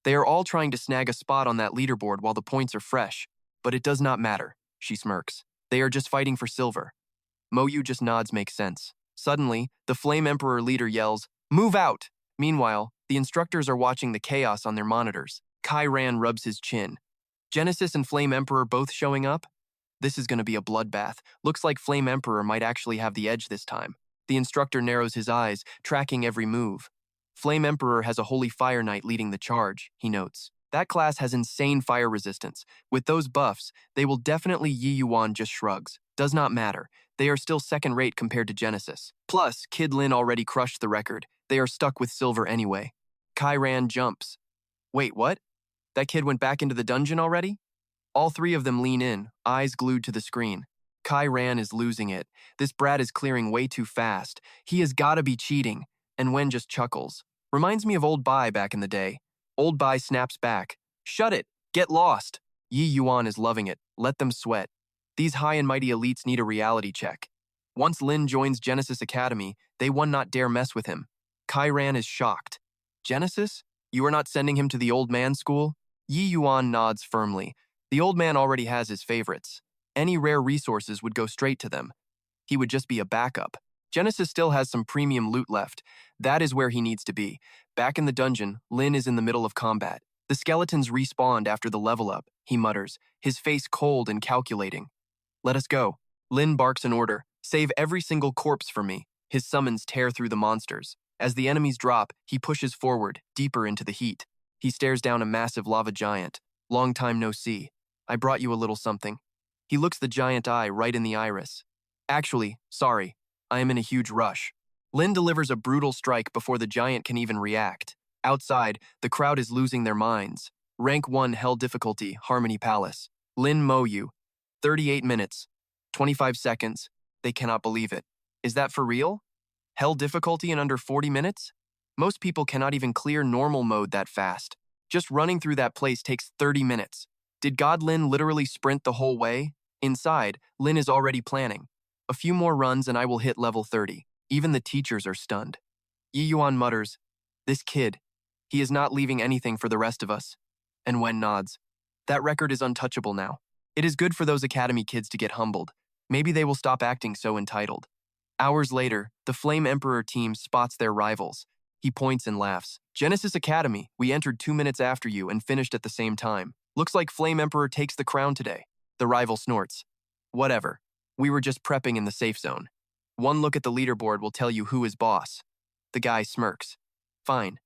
They are all trying to snag a spot on that leaderboard while the points are fresh. But it does not matter, she smirks. They are just fighting for silver. Moyu just nods makes sense. Suddenly, the Flame Emperor leader yells, move out! Meanwhile, the instructors are watching the chaos on their monitors. Kai Ran rubs his chin. Genesis and Flame Emperor both showing up? This is going to be a bloodbath. Looks like Flame Emperor might actually have the edge this time. The instructor narrows his eyes, tracking every move. Flame Emperor has a Holy Fire Knight leading the charge, he notes. That class has insane fire resistance. With those buffs, they will definitely Yi Yuan just shrugs. Does not matter. They are still second-rate compared to Genesis. Plus, Kid Lin already crushed the record. They are stuck with silver anyway. Kai Ran jumps. Wait, what? That kid went back into the dungeon already? All 3 of them lean in, eyes glued to the screen. Kai Ran is losing it. This brat is clearing way too fast. He has gotta be cheating. And Wen just chuckles. Reminds me of Old Bai back in the day. Old Bai snaps back. Shut it! Get lost! Yi Yuan is loving it. Let them sweat. These high and mighty elites need a reality check. Once Lin joins Genesis Academy, they will not dare mess with him. Kai Ran is shocked. Genesis? You are not sending him to the old man school? Yi Yuan nods firmly. The old man already has his favorites. Any rare resources would go straight to them. He would just be a backup. Genesis still has some premium loot left. That is where he needs to be. Back in the dungeon, Lin is in the middle of combat. The skeletons respawned after the level up, he mutters, his face cold and calculating. Let us go. Lin barks an order. Save every single corpse for me. His summons tear through the monsters. As the enemies drop, he pushes forward, deeper into the heat. He stares down a massive lava giant. Long time no see. I brought you a little something. He looks the giant eye right in the iris. Actually, sorry. I am in a huge rush. Lin delivers a brutal strike before the giant can even react. Outside, the crowd is losing their minds. Rank 1 Hell Difficulty, Harmony Palace. Lin Moyu. 38 minutes. 25 seconds. They cannot believe it. Is that for real? Hell Difficulty in under 40 minutes? Most people cannot even clear normal mode that fast. Just running through that place takes 30 minutes. Did God Lin literally sprint the whole way? Inside, Lin is already planning. A few more runs and I will hit level 30. Even the teachers are stunned. Yi Yuan mutters, this kid, he is not leaving anything for the rest of us. And Wen nods. That record is untouchable now. It is good for those academy kids to get humbled. Maybe they will stop acting so entitled. Hours later, the Flame Emperor team spots their rivals. He points and laughs. Genesis Academy, we entered 2 minutes after you and finished at the same time. Looks like Flame Emperor takes the crown today. The rival snorts. Whatever. We were just prepping in the safe zone. One look at the leaderboard will tell you who is boss. The guy smirks. Fine.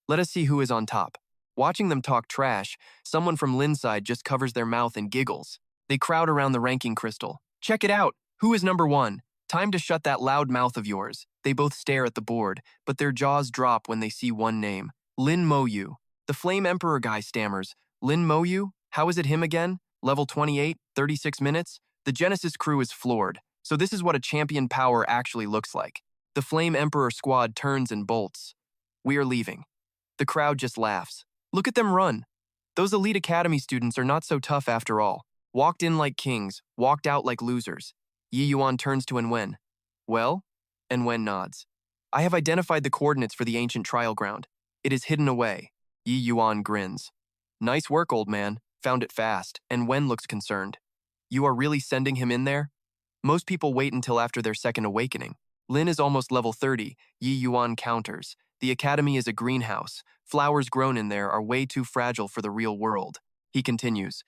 Let us see who is on top. Watching them talk trash, someone from Lin's side just covers their mouth and giggles. They crowd around the ranking crystal. Check it out! Who is number 1? Time to shut that loud mouth of yours. They both stare at the board, but their jaws drop when they see one name. Lin Moyu. The Flame Emperor guy stammers. Lin Moyu? How is it him again? Level 28, 36 minutes? The Genesis crew is floored. So this is what a champion power actually looks like. The Flame Emperor squad turns and bolts. We are leaving. The crowd just laughs. Look at them run. Those elite academy students are not so tough after all. Walked in like kings, walked out like losers. Yi Yuan turns to Wen. Well? And Wen nods. I have identified the coordinates for the ancient trial ground. It is hidden away. Yi Yuan grins. Nice work, old man. Found it fast. And Wen looks concerned. You are really sending him in there? Most people wait until after their second awakening. Lin is almost level 30. Yi Yuan counters. The academy is a greenhouse. Flowers grown in there are way too fragile for the real world. He continues.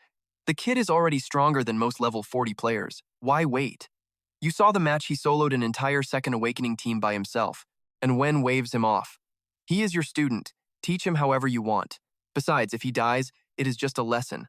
The kid is already stronger than most level 40 players. Why wait? You saw the match he soloed an entire second awakening team by himself, and Wen waves him off. He is your student. Teach him however you want. Besides, if he dies, it is just a lesson.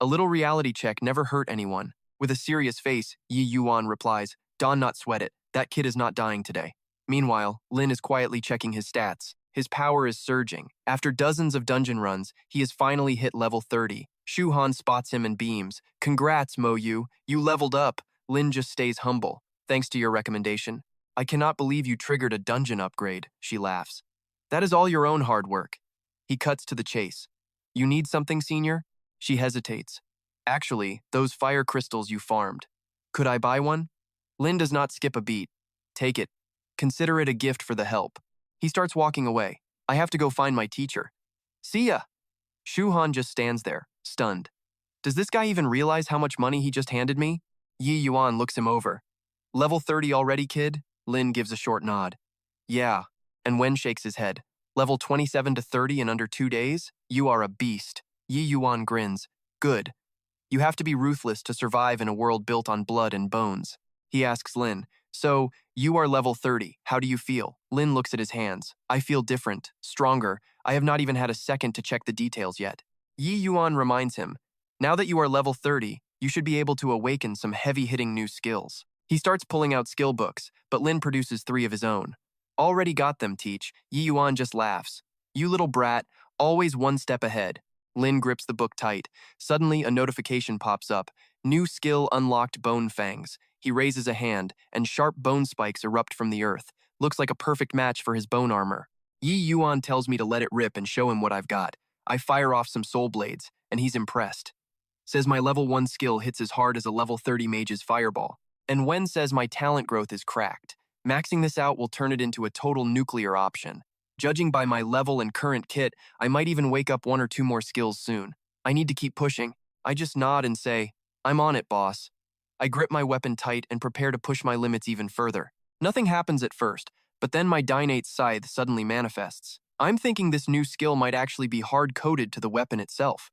A little reality check never hurt anyone. With a serious face, Yi Yuan replies, Don not sweat it. That kid is not dying today. Meanwhile, Lin is quietly checking his stats. His power is surging. After dozens of dungeon runs, he has finally hit level 30. Shu Han spots him and beams. Congrats, Moyu. You leveled up. Lin just stays humble. Thanks to your recommendation. I cannot believe you triggered a dungeon upgrade, she laughs. That is all your own hard work. He cuts to the chase. You need something, senior? She hesitates. Actually, those fire crystals you farmed. Could I buy one? Lin does not skip a beat. Take it. Consider it a gift for the help. He starts walking away. I have to go find my teacher. See ya. Shu Han just stands there, stunned. Does this guy even realize how much money he just handed me? Yi Yuan looks him over. Level 30 already, kid? Lin gives a short nod. Yeah, and Wen shakes his head. Level 27 to 30 in under 2 days? You are a beast. Yi Yuan grins. Good. You have to be ruthless to survive in a world built on blood and bones. He asks Lin, so, you are level 30. How do you feel? Lin looks at his hands. I feel different, stronger. I have not even had a second to check the details yet. Yi Yuan reminds him, now that you are level 30, you should be able to awaken some heavy-hitting new skills. He starts pulling out skill books, but Lin produces 3 of his own. Already got them, Teach. Yi Yuan just laughs. You little brat, always one step ahead. Lin grips the book tight. Suddenly, a notification pops up. New skill unlocked, Bone Fangs. He raises a hand, and sharp bone spikes erupt from the earth. Looks like a perfect match for his bone armor. Yi Yuan tells me to let it rip and show him what I've got. I fire off some soul blades, and he's impressed. Says my level 1 skill hits as hard as a level 30 mage's fireball. And Wen says my talent growth is cracked. Maxing this out will turn it into a total nuclear option. Judging by my level and current kit, I might even wake up 1 or 2 more skills soon. I need to keep pushing. I just nod and say, I'm on it, boss. I grip my weapon tight and prepare to push my limits even further. Nothing happens at first, but then my Dynate Scythe suddenly manifests. I'm thinking this new skill might actually be hard-coded to the weapon itself.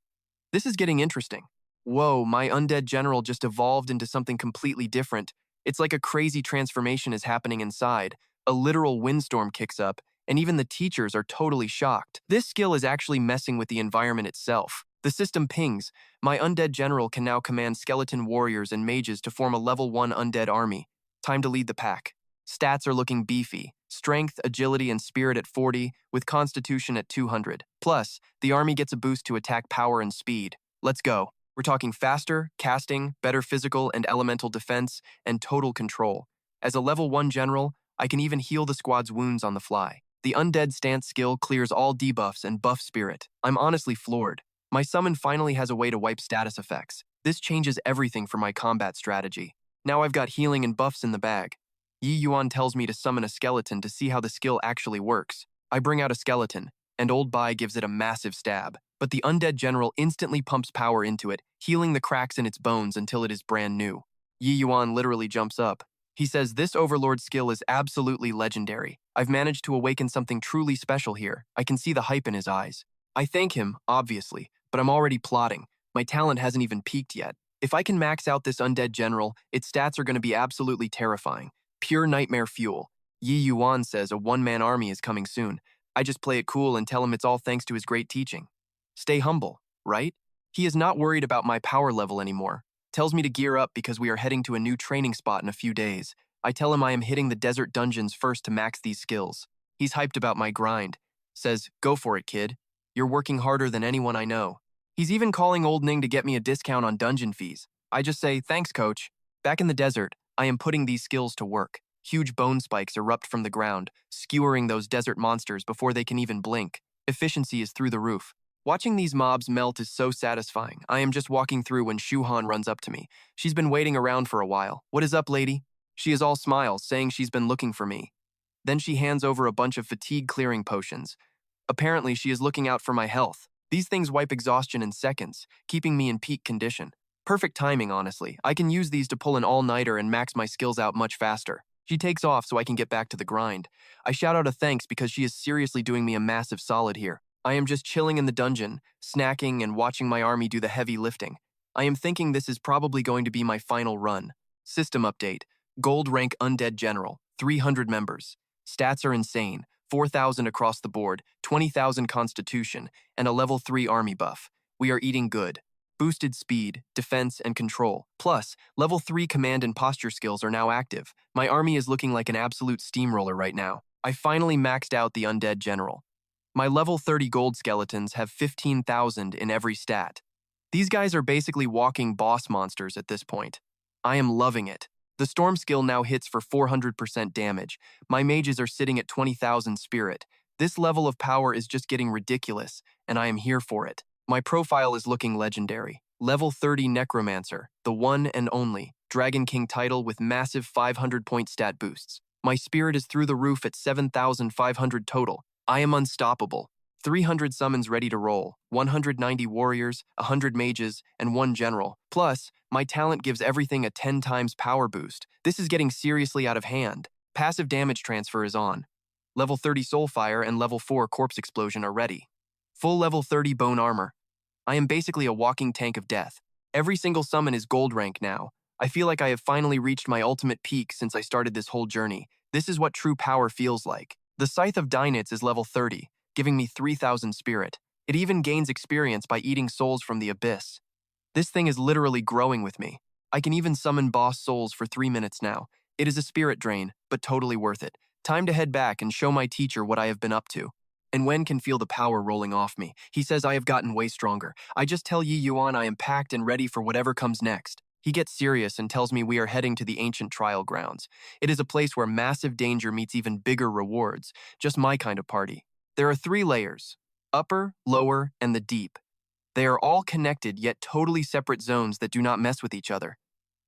This is getting interesting. Whoa, my undead general just evolved into something completely different. It's like a crazy transformation is happening inside. A literal windstorm kicks up, and even the teachers are totally shocked. This skill is actually messing with the environment itself. The system pings. My undead general can now command skeleton warriors and mages to form a level 1 undead army. Time to lead the pack. Stats are looking beefy. Strength, agility, and spirit at 40, with constitution at 200. Plus, the army gets a boost to attack power and speed. Let's go. We're talking faster, casting, better physical and elemental defense, and total control. As a level 1 general, I can even heal the squad's wounds on the fly. The undead stance skill clears all debuffs and buff spirit. I'm honestly floored. My summon finally has a way to wipe status effects. This changes everything for my combat strategy. Now I've got healing and buffs in the bag. Yi Yuan tells me to summon a skeleton to see how the skill actually works. I bring out a skeleton, and Old Bai gives it a massive stab. But the undead general instantly pumps power into it, healing the cracks in its bones until it is brand new. Yi Yuan literally jumps up. He says this overlord skill is absolutely legendary. I've managed to awaken something truly special here. I can see the hype in his eyes. I thank him, obviously, but I'm already plotting. My talent hasn't even peaked yet. If I can max out this undead general, its stats are going to be absolutely terrifying. Pure nightmare fuel. Yi Yuan says a one-man army is coming soon. I just play it cool and tell him it's all thanks to his great teaching. Stay humble, right? He is not worried about my power level anymore. Tells me to gear up because we are heading to a new training spot in a few days. I tell him I am hitting the desert dungeons first to max these skills. He's hyped about my grind. Says, go for it, kid. You're working harder than anyone I know. He's even calling old Ning to get me a discount on dungeon fees. I just say, thanks, coach. Back in the desert, I am putting these skills to work. Huge bone spikes erupt from the ground, skewering those desert monsters before they can even blink. Efficiency is through the roof. Watching these mobs melt is so satisfying. I am just walking through when Shuhan runs up to me. She's been waiting around for a while. What is up, lady? She is all smiles, saying she's been looking for me. Then she hands over a bunch of fatigue-clearing potions. Apparently, she is looking out for my health. These things wipe exhaustion in seconds, keeping me in peak condition. Perfect timing, honestly. I can use these to pull an all-nighter and max my skills out much faster. She takes off so I can get back to the grind. I shout out a thanks because she is seriously doing me a massive solid here. I am just chilling in the dungeon, snacking and watching my army do the heavy lifting. I am thinking this is probably going to be my final run. System update. Gold rank undead general. 300 members. Stats are insane. 4,000 across the board, 20,000 constitution, and a level 3 army buff. We are eating good. Boosted speed, defense, and control. Plus, level 3 command and posture skills are now active. My army is looking like an absolute steamroller right now. I finally maxed out the undead general. My level 30 gold skeletons have 15,000 in every stat. These guys are basically walking boss monsters at this point. I am loving it. The storm skill now hits for 400% damage. My mages are sitting at 20,000 spirit. This level of power is just getting ridiculous, and I am here for it. My profile is looking legendary. Level 30 Necromancer, the one and only, Dragon King title with massive 500-point stat boosts. My spirit is through the roof at 7,500 total. I am unstoppable. 300 summons ready to roll, 190 warriors, 100 mages, and 1 general. Plus, my talent gives everything a 10 times power boost. This is getting seriously out of hand. Passive damage transfer is on. Level 30 Soulfire and level 4 Corpse Explosion are ready. Full level 30 Bone Armor. I am basically a walking tank of death. Every single summon is gold rank now. I feel like I have finally reached my ultimate peak since I started this whole journey. This is what true power feels like. The Scythe of Dynits is level 30, giving me 3,000 spirit. It even gains experience by eating souls from the abyss. This thing is literally growing with me. I can even summon boss souls for 3 minutes now. It is a spirit drain, but totally worth it. Time to head back and show my teacher what I have been up to. And Wen can feel the power rolling off me. He says I have gotten way stronger. I just tell Yi Yuan I am packed and ready for whatever comes next. He gets serious and tells me we are heading to the ancient trial grounds. It is a place where massive danger meets even bigger rewards. Just my kind of party. There are 3 layers: upper, lower, and the deep. They are all connected yet totally separate zones that do not mess with each other.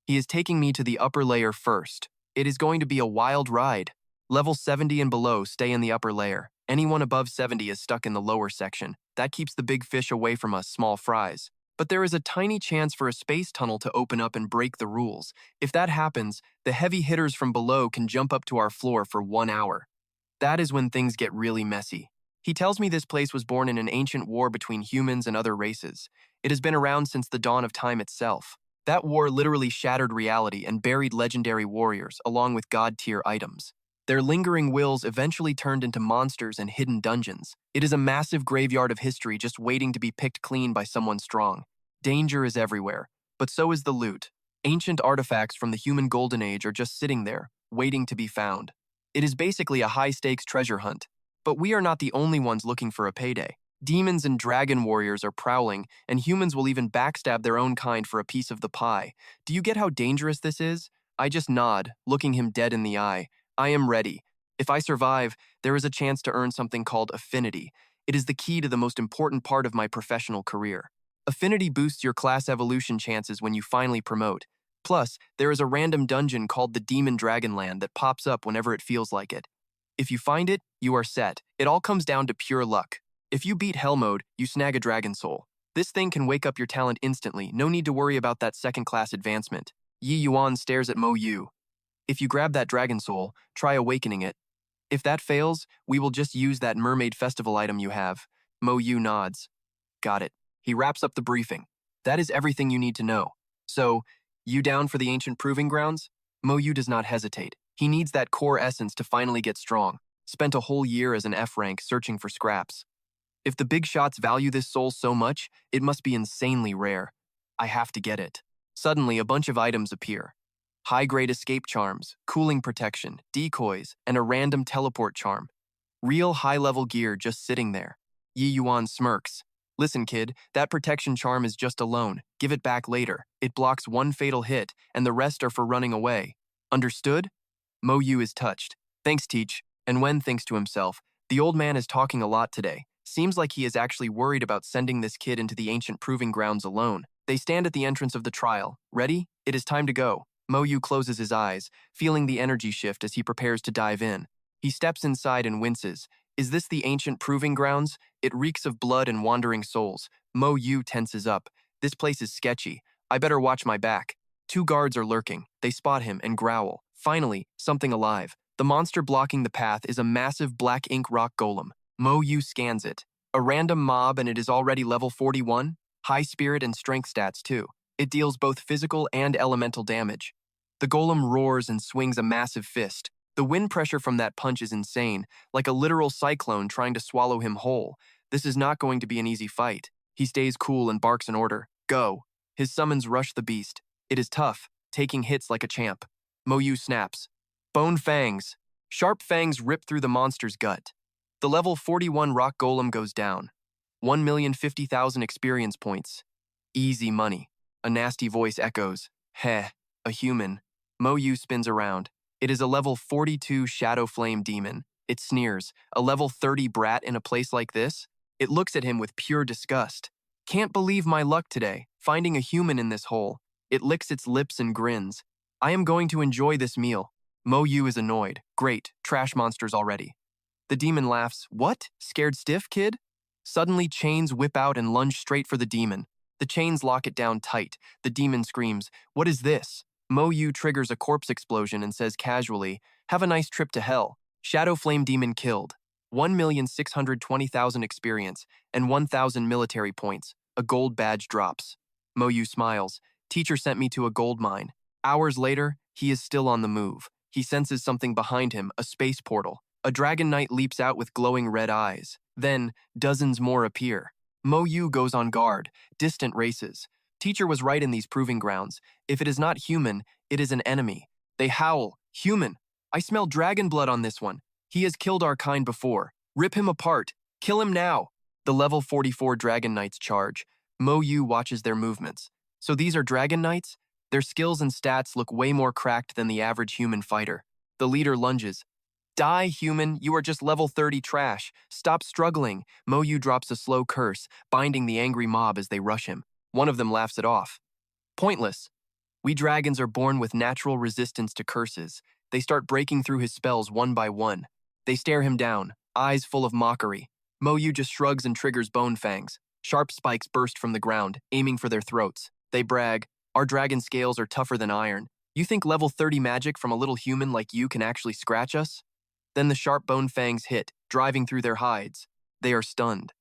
He is taking me to the upper layer first. It is going to be a wild ride. Level 70 and below stay in the upper layer. Anyone above 70 is stuck in the lower section. That keeps the big fish away from us small fries. But there is a tiny chance for a space tunnel to open up and break the rules. If that happens, the heavy hitters from below can jump up to our floor for 1 hour. That is when things get really messy. He tells me this place was born in an ancient war between humans and other races. It has been around since the dawn of time itself. That war literally shattered reality and buried legendary warriors along with god-tier items. Their lingering wills eventually turned into monsters and hidden dungeons. It is a massive graveyard of history just waiting to be picked clean by someone strong. Danger is everywhere, but so is the loot. Ancient artifacts from the human golden age are just sitting there, waiting to be found. It is basically a high-stakes treasure hunt. But we are not the only ones looking for a payday. Demons and dragon warriors are prowling, and humans will even backstab their own kind for a piece of the pie. Do you get how dangerous this is? I just nod, looking him dead in the eye. I am ready. If I survive, there is a chance to earn something called affinity. It is the key to the most important part of my professional career. Affinity boosts your class evolution chances when you finally promote. Plus, there is a random dungeon called the Demon Dragonland that pops up whenever it feels like it. If you find it, you are set. It all comes down to pure luck. If you beat Hell Mode, you snag a Dragon Soul. This thing can wake up your talent instantly, no need to worry about that second-class advancement. Yi Yuan stares at Moyu. If you grab that Dragon Soul, try awakening it. If that fails, we will just use that Mermaid Festival item you have. Moyu nods. Got it. He wraps up the briefing. That is everything you need to know. So, you down for the ancient proving grounds? Moyu does not hesitate. He needs that core essence to finally get strong. Spent a whole year as an F rank searching for scraps. If the big shots value this soul so much, it must be insanely rare. I have to get it. Suddenly, a bunch of items appear. High-grade escape charms, cooling protection, decoys, and a random teleport charm. Real high-level gear just sitting there. Yi Yuan smirks. Listen, kid, that protection charm is just a loan. Give it back later. It blocks one fatal hit, and the rest are for running away. Understood? Moyu is touched. Thanks, Teach. And Wen thinks to himself, the old man is talking a lot today. Seems like he is actually worried about sending this kid into the ancient proving grounds alone. They stand at the entrance of the trial. Ready? It is time to go. Moyu closes his eyes, feeling the energy shift as he prepares to dive in. He steps inside and winces. Is this the ancient proving grounds? It reeks of blood and wandering souls. Moyu tenses up. This place is sketchy. I better watch my back. Two guards are lurking. They spot him and growl. Finally, something alive. The monster blocking the path is a massive black ink rock golem. Moyu scans it. A random mob and it is already level 41? High spirit and strength stats too. It deals both physical and elemental damage. The golem roars and swings a massive fist. The wind pressure from that punch is insane, like a literal cyclone trying to swallow him whole. This is not going to be an easy fight. He stays cool and barks an order. Go. His summons rush the beast. It is tough, taking hits like a champ. Moyu snaps. Bone fangs. Sharp fangs rip through the monster's gut. The level 41 rock golem goes down. 1,050,000 experience points. Easy money. A nasty voice echoes. Heh, a human. Moyu spins around. It is a level 42 shadow flame demon. It sneers. A level 30 brat in a place like this? It looks at him with pure disgust. Can't believe my luck today, finding a human in this hole. It licks its lips and grins. I am going to enjoy this meal. Moyu is annoyed. Great, trash monsters already. The demon laughs. What? Scared stiff, kid? Suddenly, chains whip out and lunge straight for the demon. The chains lock it down tight. The demon screams, what is this? Moyu triggers a corpse explosion and says casually, have a nice trip to hell. Shadow Flame Demon killed. 1,620,000 experience and 1,000 military points. A gold badge drops. Moyu smiles. Teacher sent me to a gold mine. Hours later, he is still on the move. He senses something behind him, a space portal. A dragon knight leaps out with glowing red eyes. Then, dozens more appear. Moyu goes on guard. Distant races. Teacher was right in these proving grounds. If it is not human, it is an enemy. They howl. Human. I smell dragon blood on this one. He has killed our kind before. Rip him apart. Kill him now. The level 44 dragon knights charge. Moyu watches their movements. So these are dragon knights? Their skills and stats look way more cracked than the average human fighter. The leader lunges. Die, human, you are just level 30 trash. Stop struggling. Moyu drops a slow curse, binding the angry mob as they rush him. One of them laughs it off. Pointless. We dragons are born with natural resistance to curses. They start breaking through his spells one by one. They stare him down, eyes full of mockery. Moyu just shrugs and triggers bone fangs. Sharp spikes burst from the ground, aiming for their throats. They brag, our dragon scales are tougher than iron. You think level 30 magic from a little human like you can actually scratch us? Then the sharp bone fangs hit, driving through their hides. They are stunned.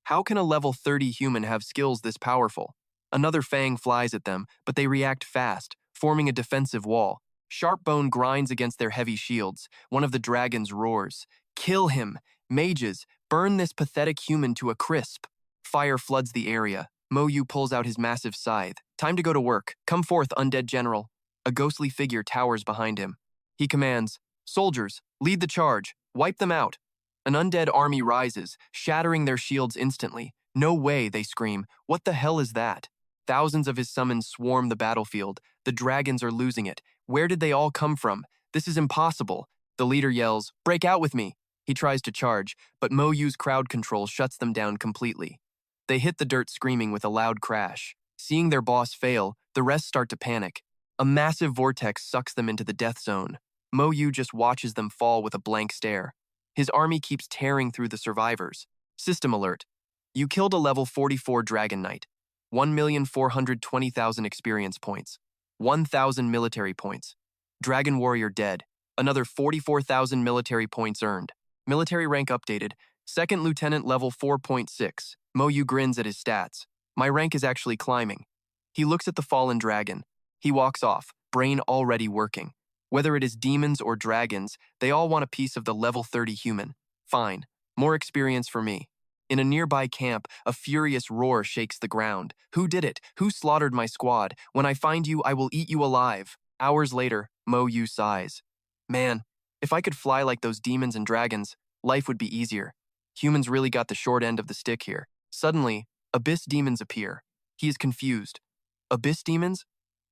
How can a level 30 human have skills this powerful? Another fang flies at them, but they react fast, forming a defensive wall. Sharp bone grinds against their heavy shields. One of the dragons roars. Kill him! Mages, burn this pathetic human to a crisp. Fire floods the area. Moyu pulls out his massive scythe. Time to go to work. Come forth, undead general. A ghostly figure towers behind him. He commands, soldiers, lead the charge. Wipe them out. An undead army rises, shattering their shields instantly. No way, they scream. What the hell is that? Thousands of his summons swarm the battlefield. The dragons are losing it. Where did they all come from? This is impossible. The leader yells, break out with me. He tries to charge, but Moyu's crowd control shuts them down completely. They hit the dirt screaming with a loud crash. Seeing their boss fail, the rest start to panic. A massive vortex sucks them into the death zone. Moyu just watches them fall with a blank stare. His army keeps tearing through the survivors. System alert. You killed a level 44 Dragon Knight. 1,420,000 experience points. 1,000 military points. Dragon Warrior dead. Another 44,000 military points earned. Military rank updated. Second Lieutenant level 4.6. Moyu grins at his stats. My rank is actually climbing. He looks at the fallen dragon. He walks off, brain already working. Whether it is demons or dragons, they all want a piece of the level 30 human. Fine, more experience for me. In a nearby camp, a furious roar shakes the ground. Who did it? Who slaughtered my squad? When I find you, I will eat you alive. Hours later, Moyu sighs. Man, if I could fly like those demons and dragons, life would be easier. Humans really got the short end of the stick here. Suddenly, abyss demons appear. He is confused. Abyss demons?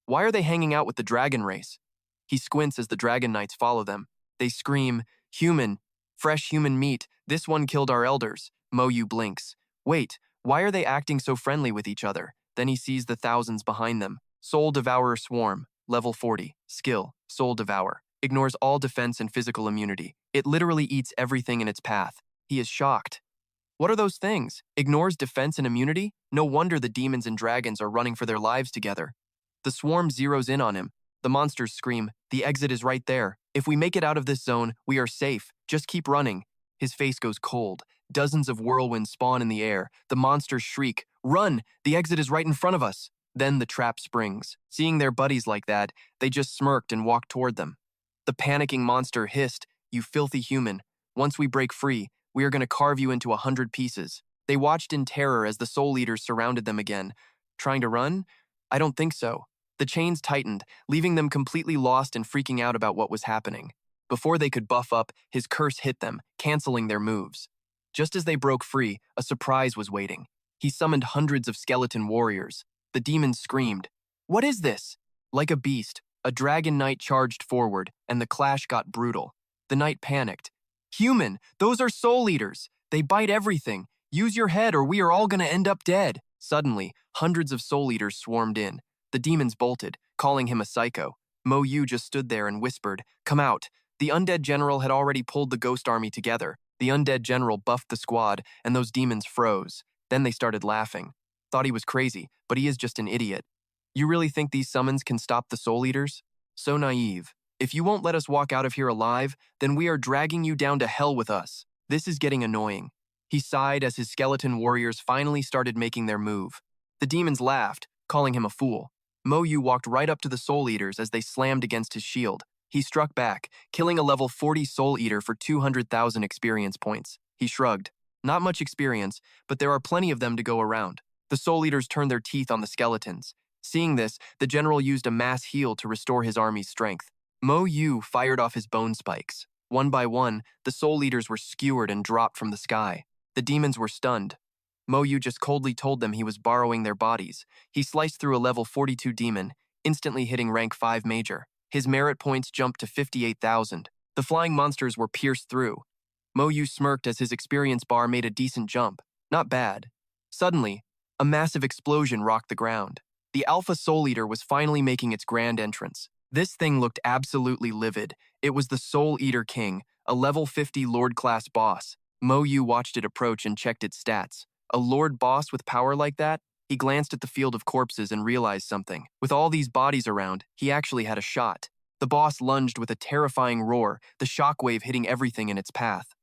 Why are they hanging out with the dragon race? He squints as the dragon knights follow them. They scream, "Human! Fresh human meat! This one killed our elders." Moyu blinks. Wait, why are they acting so friendly with each other? Then he sees the thousands behind them. Soul Devourer Swarm, level 40. Skill, Soul Devour. Ignores all defense and physical immunity. It literally eats everything in its path. He is shocked. What are those things? Ignores defense and immunity? No wonder the demons and dragons are running for their lives together. The swarm zeroes in on him. The monsters scream, "The exit is right there. If we make it out of this zone, we are safe. Just keep running." His face goes cold. Dozens of whirlwinds spawn in the air. The monsters shriek, "Run! The exit is right in front of us." Then the trap springs. Seeing their buddies like that, they just smirked and walked toward them. The panicking monster hissed, "You filthy human. Once we break free, we are going to carve you into 100 pieces." They watched in terror as the soul eaters surrounded them again. Trying to run? I don't think so. The chains tightened, leaving them completely lost and freaking out about what was happening. Before they could buff up, his curse hit them, canceling their moves. Just as they broke free, a surprise was waiting. He summoned hundreds of skeleton warriors. The demons screamed, "What is this?" Like a beast, a dragon knight charged forward, and the clash got brutal. The knight panicked. "Human, those are soul eaters. They bite everything. Use your head or we are all gonna end up dead." Suddenly, hundreds of soul eaters swarmed in. The demons bolted, calling him a psycho. Moyu just stood there and whispered, "Come out." The undead general had already pulled the ghost army together. The undead general buffed the squad, and those demons froze. Then they started laughing. Thought he was crazy, but he is just an idiot. You really think these summons can stop the soul eaters? So naive. If you won't let us walk out of here alive, then we are dragging you down to hell with us. This is getting annoying. He sighed as his skeleton warriors finally started making their move. The demons laughed, calling him a fool. Moyu walked right up to the soul eaters as they slammed against his shield. He struck back, killing a level 40 soul eater for 200,000 experience points. He shrugged. Not much experience, but there are plenty of them to go around. The soul eaters turned their teeth on the skeletons. Seeing this, the general used a mass heal to restore his army's strength. Moyu fired off his bone spikes. One by one, the soul eaters were skewered and dropped from the sky. The demons were stunned. Moyu just coldly told them he was borrowing their bodies. He sliced through a level 42 demon, instantly hitting rank 5 major. His merit points jumped to 58,000. The flying monsters were pierced through. Moyu smirked as his experience bar made a decent jump. Not bad. Suddenly, a massive explosion rocked the ground. The Alpha Soul Eater was finally making its grand entrance. This thing looked absolutely livid. It was the Soul Eater King, a level 50 Lord-class boss. Moyu watched it approach and checked its stats. A Lord boss with power like that? He glanced at the field of corpses and realized something. With all these bodies around, he actually had a shot. The boss lunged with a terrifying roar, the shockwave hitting everything in its path.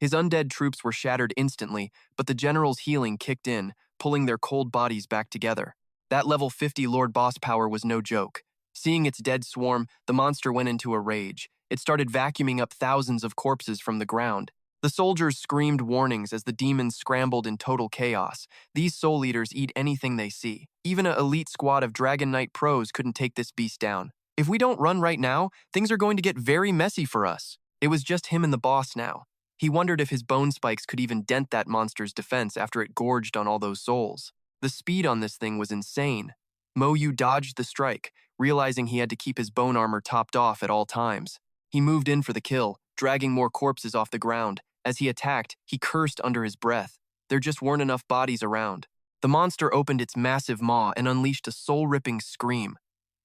His undead troops were shattered instantly, but the general's healing kicked in, pulling their cold bodies back together. That level 50 Lord boss power was no joke. Seeing its dead swarm, the monster went into a rage. It started vacuuming up thousands of corpses from the ground. The soldiers screamed warnings as the demons scrambled in total chaos. These soul eaters eat anything they see. Even an elite squad of Dragon Knight pros couldn't take this beast down. If we don't run right now, things are going to get very messy for us. It was just him and the boss now. He wondered if his bone spikes could even dent that monster's defense after it gorged on all those souls. The speed on this thing was insane. Moyu dodged the strike, realizing he had to keep his bone armor topped off at all times. He moved in for the kill, dragging more corpses off the ground. As he attacked, he cursed under his breath. There just weren't enough bodies around. The monster opened its massive maw and unleashed a soul-ripping scream.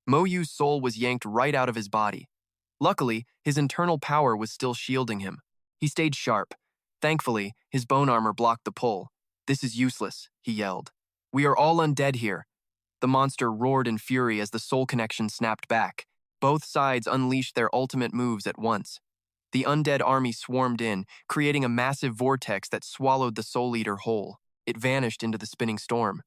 Moyu's soul was yanked right out of his body. Luckily, his internal power was still shielding him. He stayed sharp. Thankfully, his bone armor blocked the pull. "This is useless," he yelled. "We are all undead here." The monster roared in fury as the soul connection snapped back. Both sides unleashed their ultimate moves at once. The undead army swarmed in, creating a massive vortex that swallowed the Soul Eater whole. It vanished into the spinning storm.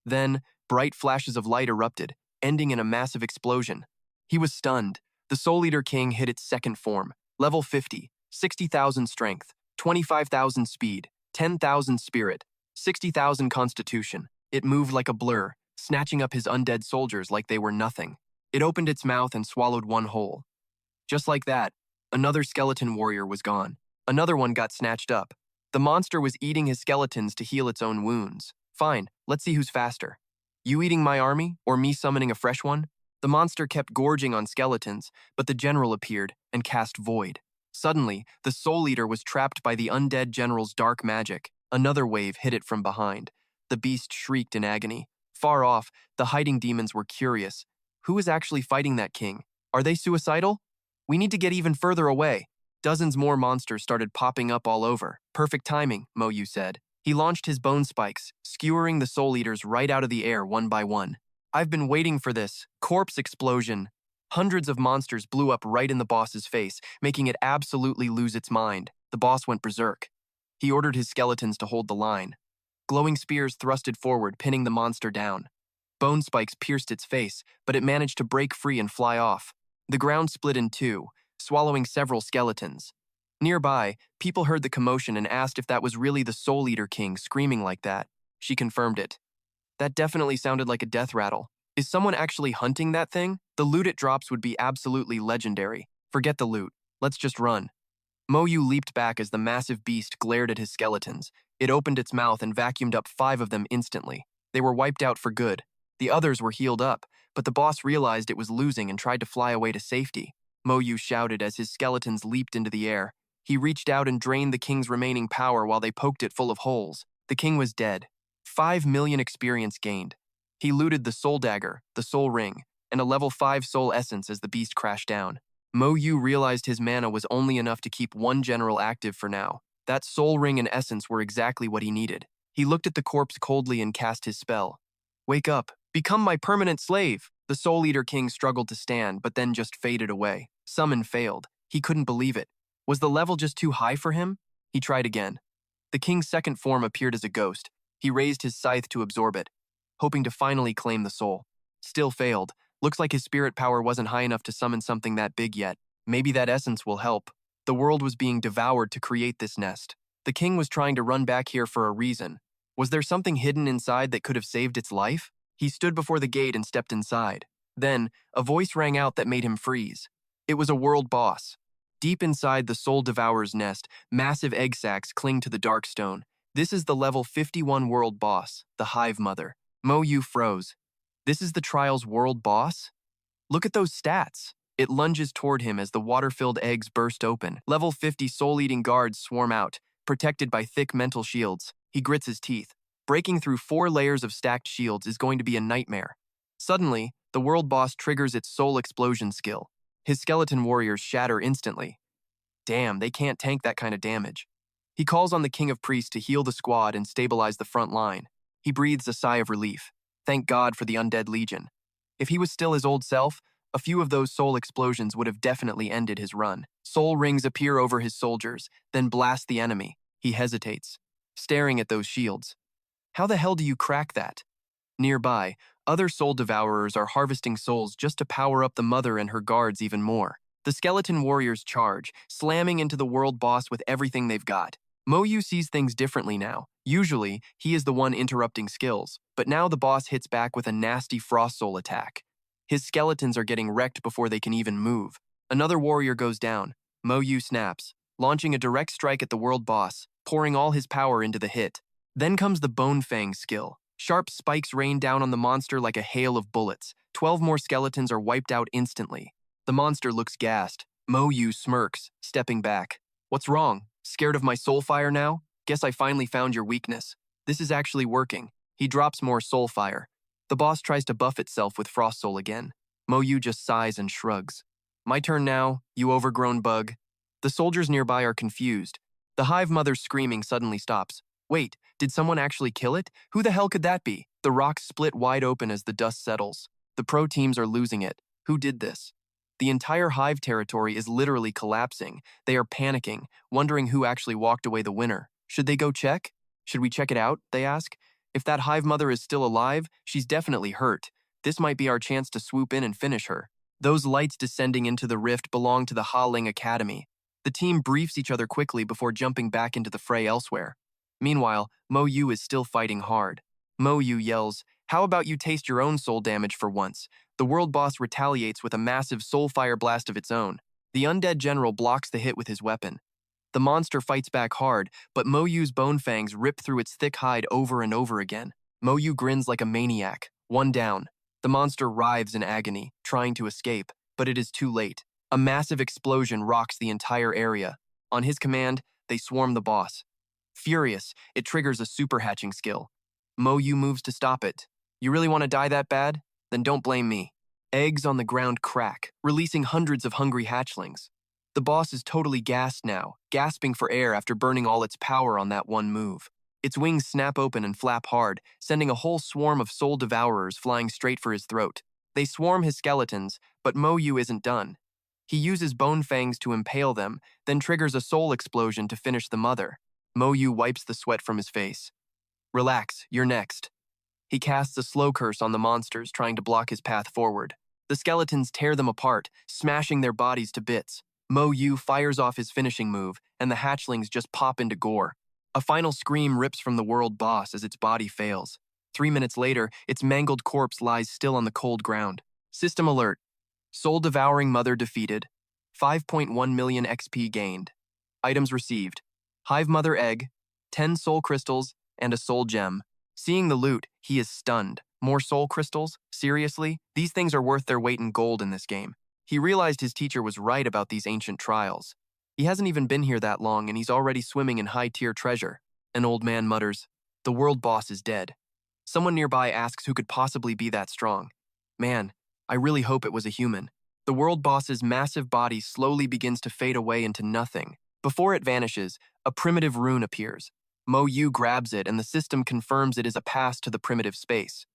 Then, bright flashes of light erupted, ending in a massive explosion. He was stunned. The Soul Eater King hit its second form, level 50, 60,000 strength, 25,000 speed, 10,000 spirit, 60,000 constitution. It moved like a blur, snatching up his undead soldiers like they were nothing. It opened its mouth and swallowed one whole. Just like that, another skeleton warrior was gone. Another one got snatched up. The monster was eating his skeletons to heal its own wounds. Fine, let's see who's faster. You eating my army, or me summoning a fresh one? The monster kept gorging on skeletons, but the general appeared and cast Void. Suddenly, the Soul Eater was trapped by the undead general's dark magic. Another wave hit it from behind. The beast shrieked in agony. Far off, the hiding demons were curious. Who is actually fighting that king? Are they suicidal? We need to get even further away. Dozens more monsters started popping up all over. Perfect timing, Moyu said. He launched his bone spikes, skewering the Soul Eaters right out of the air one by one. I've been waiting for this. Corpse explosion. Hundreds of monsters blew up right in the boss's face, making it absolutely lose its mind. The boss went berserk. He ordered his skeletons to hold the line. Glowing spears thrusted forward, pinning the monster down. Bone spikes pierced its face, but it managed to break free and fly off. The ground split in two, swallowing several skeletons. Nearby, people heard the commotion and asked if that was really the Soul Eater King screaming like that. She confirmed it. That definitely sounded like a death rattle. Is someone actually hunting that thing? The loot it drops would be absolutely legendary. Forget the loot. Let's just run. Moyu leaped back as the massive beast glared at his skeletons. It opened its mouth and vacuumed up 5 of them instantly. They were wiped out for good. The others were healed up, but the boss realized it was losing and tried to fly away to safety. Moyu shouted as his skeletons leaped into the air. He reached out and drained the king's remaining power while they poked it full of holes. The king was dead. 5 million experience gained. He looted the soul dagger, the soul ring, and a level 5 soul essence as the beast crashed down. Moyu realized his mana was only enough to keep one general active for now. That soul ring and essence were exactly what he needed. He looked at the corpse coldly and cast his spell. Wake up. Become my permanent slave. The Soul Eater King struggled to stand, but then just faded away. Summon failed. He couldn't believe it. Was the level just too high for him? He tried again. The king's second form appeared as a ghost. He raised his scythe to absorb it, hoping to finally claim the soul. Still failed. Looks like his spirit power wasn't high enough to summon something that big yet. Maybe that essence will help. The world was being devoured to create this nest. The king was trying to run back here for a reason. Was there something hidden inside that could have saved its life? He stood before the gate and stepped inside. Then, a voice rang out that made him freeze. It was a world boss. Deep inside the Soul Devourer's nest, massive egg sacs cling to the dark stone. This is the level 51 world boss, the Hive Mother. Moyu froze. This is the trial's world boss? Look at those stats. It lunges toward him as the water-filled eggs burst open. Level 50 soul-eating guards swarm out, protected by thick mental shields. He grits his teeth. Breaking through 4 layers of stacked shields is going to be a nightmare. Suddenly, the world boss triggers its soul explosion skill. His skeleton warriors shatter instantly. Damn, they can't tank that kind of damage. He calls on the King of Priests to heal the squad and stabilize the front line. He breathes a sigh of relief. Thank God for the undead legion. If he was still his old self, a few of those soul explosions would have definitely ended his run. Soul rings appear over his soldiers, then blast the enemy. He hesitates, staring at those shields. How the hell do you crack that? Nearby, other soul devourers are harvesting souls just to power up the mother and her guards even more. The skeleton warriors charge, slamming into the world boss with everything they've got. Moyu sees things differently now. Usually, he is the one interrupting skills, but now the boss hits back with a nasty frost soul attack. His skeletons are getting wrecked before they can even move. Another warrior goes down. Moyu snaps, launching a direct strike at the world boss, pouring all his power into the hit. Then comes the Bone Fang skill. Sharp spikes rain down on the monster like a hail of bullets. 12 more skeletons are wiped out instantly. The monster looks gassed. Moyu smirks, stepping back. What's wrong? Scared of my soul fire now? Guess I finally found your weakness. This is actually working. He drops more soul fire. The boss tries to buff itself with frost soul again. Moyu just sighs and shrugs. My turn now, you overgrown bug. The soldiers nearby are confused. The Hive Mother's screaming suddenly stops. Wait, did someone actually kill it? Who the hell could that be? The rocks split wide open as the dust settles. The pro teams are losing it. Who did this? The entire Hive territory is literally collapsing. They are panicking, wondering who actually walked away the winner. Should they go check? Should we check it out? They ask. If that Hive Mother is still alive, she's definitely hurt. This might be our chance to swoop in and finish her. Those lights descending into the rift belong to the Ha Ling Academy. The team briefs each other quickly before jumping back into the fray elsewhere. Meanwhile, Moyu is still fighting hard. Moyu yells, "How about you taste your own soul damage for once?" The world boss retaliates with a massive soul fire blast of its own. The undead general blocks the hit with his weapon. The monster fights back hard, but Moyu's bone fangs rip through its thick hide over and over again. Moyu grins like a maniac. One down. The monster writhes in agony, trying to escape, but it is too late. A massive explosion rocks the entire area. On his command, they swarm the boss. Furious, it triggers a super hatching skill. Moyu moves to stop it. "You really want to die that bad? Then don't blame me." Eggs on the ground crack, releasing hundreds of hungry hatchlings. The boss is totally gassed now, gasping for air after burning all its power on that one move. Its wings snap open and flap hard, sending a whole swarm of soul devourers flying straight for his throat. They swarm his skeletons, but Moyu isn't done. He uses bone fangs to impale them, then triggers a soul explosion to finish the mother. Moyu wipes the sweat from his face. "Relax, you're next." He casts a slow curse on the monsters, trying to block his path forward. The skeletons tear them apart, smashing their bodies to bits. Moyu fires off his finishing move, and the hatchlings just pop into gore. A final scream rips from the world boss as its body fails. 3 minutes later, its mangled corpse lies still on the cold ground. System alert. Soul-devouring mother defeated. 5.1 million XP gained. Items received. Hive mother egg, 10 soul crystals, and a soul gem. Seeing the loot, he is stunned. More soul crystals? Seriously? These things are worth their weight in gold in this game. He realized his teacher was right about these ancient trials. He hasn't even been here that long and he's already swimming in high-tier treasure. An old man mutters, "The world boss is dead." Someone nearby asks who could possibly be that strong. "Man, I really hope it was a human." The world boss's massive body slowly begins to fade away into nothing. Before it vanishes, a primitive rune appears. Moyu grabs it and the system confirms it is a pass to the primitive space.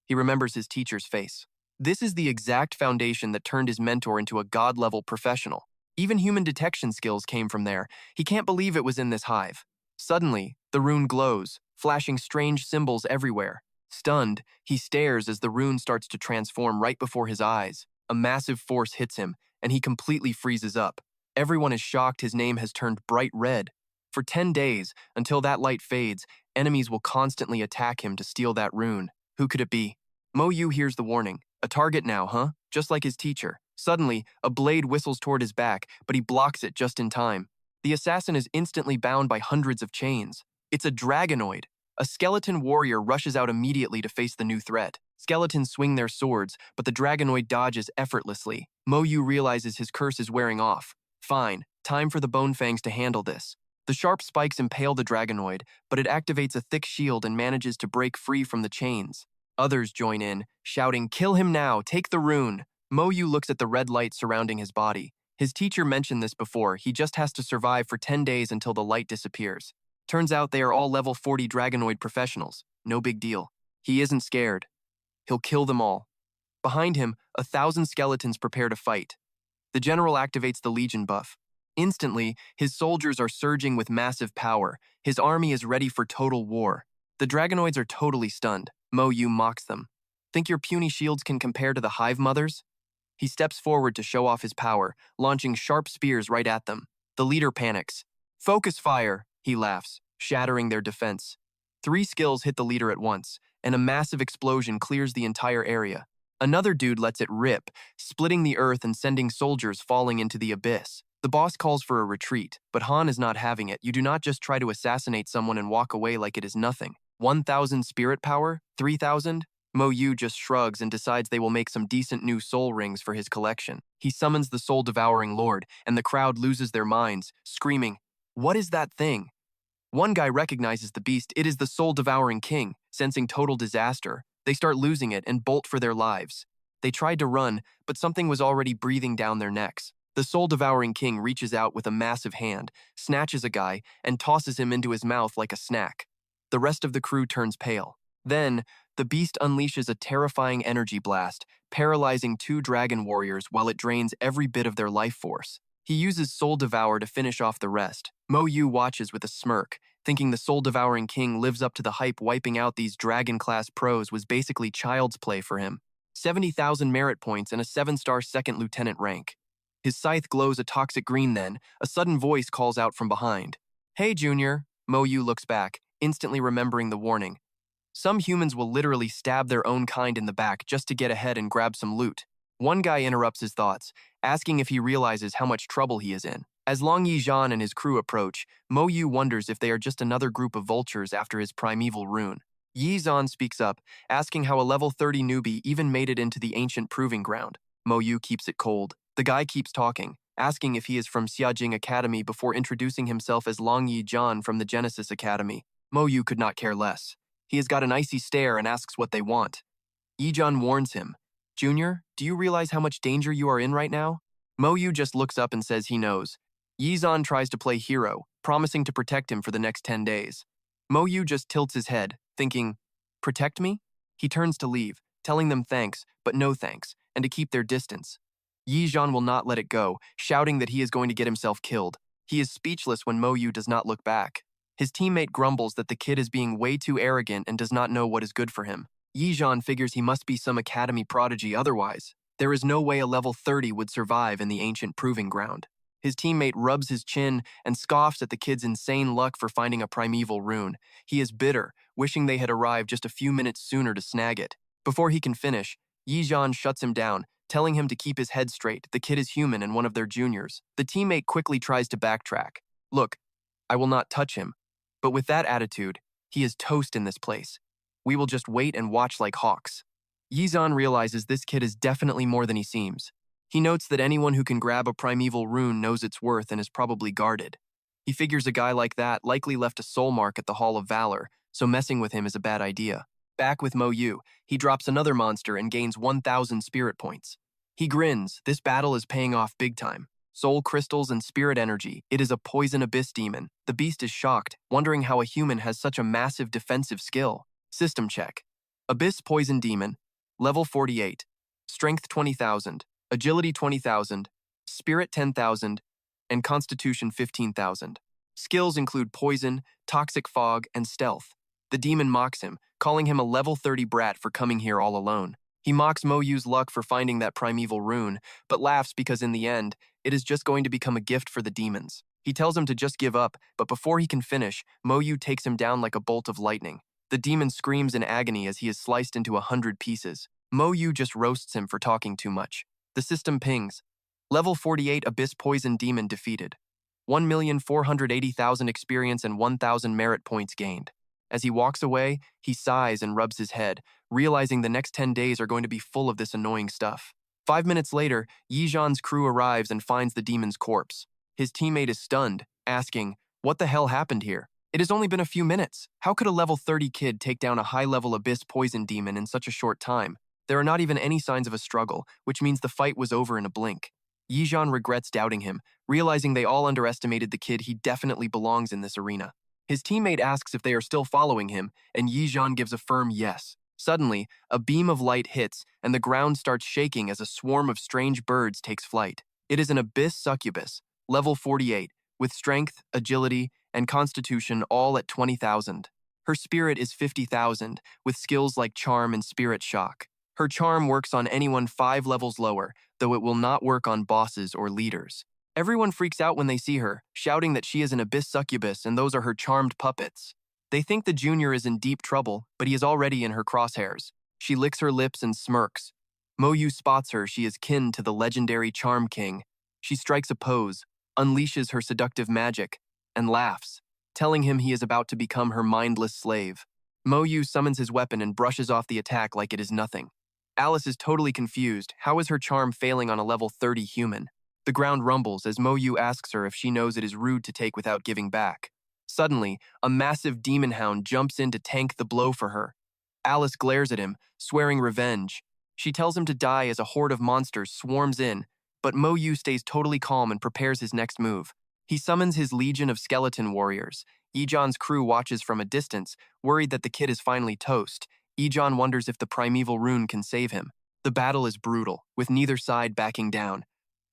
He remembers his teacher's face. This is the exact foundation that turned his mentor into a god-level professional. Even human detection skills came from there. He can't believe it was in this hive. Suddenly, the rune glows, flashing strange symbols everywhere. Stunned, he stares as the rune starts to transform right before his eyes. A massive force hits him, and he completely freezes up. Everyone is shocked his name has turned bright red. For 10 days, until that light fades, enemies will constantly attack him to steal that rune. Who could it be? Moyu hears the warning. A target now, huh? Just like his teacher. Suddenly, a blade whistles toward his back, but he blocks it just in time. The assassin is instantly bound by hundreds of chains. It's a dragonoid. A skeleton warrior rushes out immediately to face the new threat. Skeletons swing their swords, but the dragonoid dodges effortlessly. Moyu realizes his curse is wearing off. Fine, time for the bone fangs to handle this. The sharp spikes impale the dragonoid, but it activates a thick shield and manages to break free from the chains. Others join in, shouting, "Kill him now, take the rune." Moyu looks at the red light surrounding his body. His teacher mentioned this before, he just has to survive for 10 days until the light disappears. Turns out they are all level 40 dragonoid professionals. No big deal. He isn't scared. He'll kill them all. Behind him, 1,000 skeletons prepare to fight. The general activates the Legion buff. Instantly, his soldiers are surging with massive power. His army is ready for total war. The dragonoids are totally stunned. Moyu mocks them. "Think your puny shields can compare to the hive mothers?" He steps forward to show off his power, launching sharp spears right at them. The leader panics. "Focus fire," he laughs, shattering their defense. 3 skills hit the leader at once, and a massive explosion clears the entire area. Another dude lets it rip, splitting the earth and sending soldiers falling into the abyss. The boss calls for a retreat, but Han is not having it. You do not just try to assassinate someone and walk away like it is nothing. 1,000 spirit power? 3,000? Moyu just shrugs and decides they will make some decent new soul rings for his collection. He summons the soul-devouring lord, and the crowd loses their minds, screaming, "What is that thing?" One guy recognizes the beast. It is the soul-devouring king. Sensing total disaster, they start losing it and bolt for their lives. They tried to run, but something was already breathing down their necks. The soul-devouring king reaches out with a massive hand, snatches a guy, and tosses him into his mouth like a snack. The rest of the crew turns pale. Then, the beast unleashes a terrifying energy blast, paralyzing 2 dragon warriors while it drains every bit of their life force. He uses Soul Devour to finish off the rest. Moyu watches with a smirk, thinking the soul-devouring king lives up to the hype. Wiping out these dragon-class pros was basically child's play for him. 70,000 merit points, and a 7-star second lieutenant rank. His scythe glows a toxic green then, a sudden voice calls out from behind. "Hey, Junior." Moyu looks back, instantly remembering the warning. Some humans will literally stab their own kind in the back just to get ahead and grab some loot. One guy interrupts his thoughts, asking if he realizes how much trouble he is in. As Long Yizhan and his crew approach, Moyu wonders if they are just another group of vultures after his primeval rune. Yizhan speaks up, asking how a level 30 newbie even made it into the ancient proving ground. Moyu keeps it cold. The guy keeps talking, asking if he is from Xiajing Academy before introducing himself as Long Yizhan from the Genesis Academy. Moyu could not care less. He has got an icy stare and asks what they want. Yizhan warns him, "Junior, do you realize how much danger you are in right now?" Moyu just looks up and says he knows. Yizhan tries to play hero, promising to protect him for the next 10 days. Moyu just tilts his head, thinking, "Protect me?" He turns to leave, telling them thanks, but no thanks, and to keep their distance. Yizhan will not let it go, shouting that he is going to get himself killed. He is speechless when Moyu does not look back. His teammate grumbles that the kid is being way too arrogant and does not know what is good for him. Yizhan figures he must be some academy prodigy otherwise. There is no way a level 30 would survive in the ancient proving ground. His teammate rubs his chin and scoffs at the kid's insane luck for finding a primeval rune. He is bitter, wishing they had arrived just a few minutes sooner to snag it. Before he can finish, Yizhan shuts him down, telling him to keep his head straight. The kid is human and one of their juniors. The teammate quickly tries to backtrack. "Look, I will not touch him. But with that attitude, he is toast in this place. We will just wait and watch like hawks." Yizhan realizes this kid is definitely more than he seems. He notes that anyone who can grab a primeval rune knows its worth and is probably guarded. He figures a guy like that likely left a soul mark at the Hall of Valor, so messing with him is a bad idea. Back with Moyu, he drops another monster and gains 1,000 spirit points. He grins. This battle is paying off big time. Soul crystals and spirit energy. It is a poison abyss demon. The beast is shocked, wondering how a human has such a massive defensive skill. System check. Abyss poison demon. Level 48. Strength 20,000. Agility 20,000. Spirit 10,000. And Constitution 15,000. Skills include poison, toxic fog, and stealth. The demon mocks him, calling him a level 30 brat for coming here all alone. He mocks Moyu's luck for finding that primeval rune, but laughs because in the end, it is just going to become a gift for the demons. He tells him to just give up, but before he can finish, Moyu takes him down like a bolt of lightning. The demon screams in agony as he is sliced into 100 pieces. Moyu just roasts him for talking too much. The system pings. Level 48 Abyss Poison Demon defeated. 1,480,000 experience and 1,000 merit points gained. As he walks away, he sighs and rubs his head, realizing the next 10 days are going to be full of this annoying stuff. 5 minutes later, Yizhan's crew arrives and finds the demon's corpse. His teammate is stunned, asking, "What the hell happened here? It has only been a few minutes. How could a level 30 kid take down a high-level abyss poison demon in such a short time? There are not even any signs of a struggle, which means the fight was over in a blink." Yizhan regrets doubting him, realizing they all underestimated the kid. He definitely belongs in this arena. His teammate asks if they are still following him, and Yizhan gives a firm yes. Suddenly, a beam of light hits, and the ground starts shaking as a swarm of strange birds takes flight. It is an abyss succubus, level 48, with strength, agility, and constitution all at 20,000. Her spirit is 50,000, with skills like charm and spirit shock. Her charm works on anyone 5 levels lower, though it will not work on bosses or leaders. Everyone freaks out when they see her, shouting that she is an abyss succubus and those are her charmed puppets. They think the junior is in deep trouble, but he is already in her crosshairs. She licks her lips and smirks. Moyu spots her. She is kin to the legendary Charm King. She strikes a pose, unleashes her seductive magic, and laughs, telling him he is about to become her mindless slave. Moyu summons his weapon and brushes off the attack like it is nothing. Alice is totally confused. How is her charm failing on a level 30 human? The ground rumbles as Moyu asks her if she knows it is rude to take without giving back. Suddenly, a massive demon hound jumps in to tank the blow for her. Alice glares at him, swearing revenge. She tells him to die as a horde of monsters swarms in, but Moyu stays totally calm and prepares his next move. He summons his legion of skeleton warriors. Yizhan's crew watches from a distance, worried that the kid is finally toast. Yizhan wonders if the primeval rune can save him. The battle is brutal, with neither side backing down.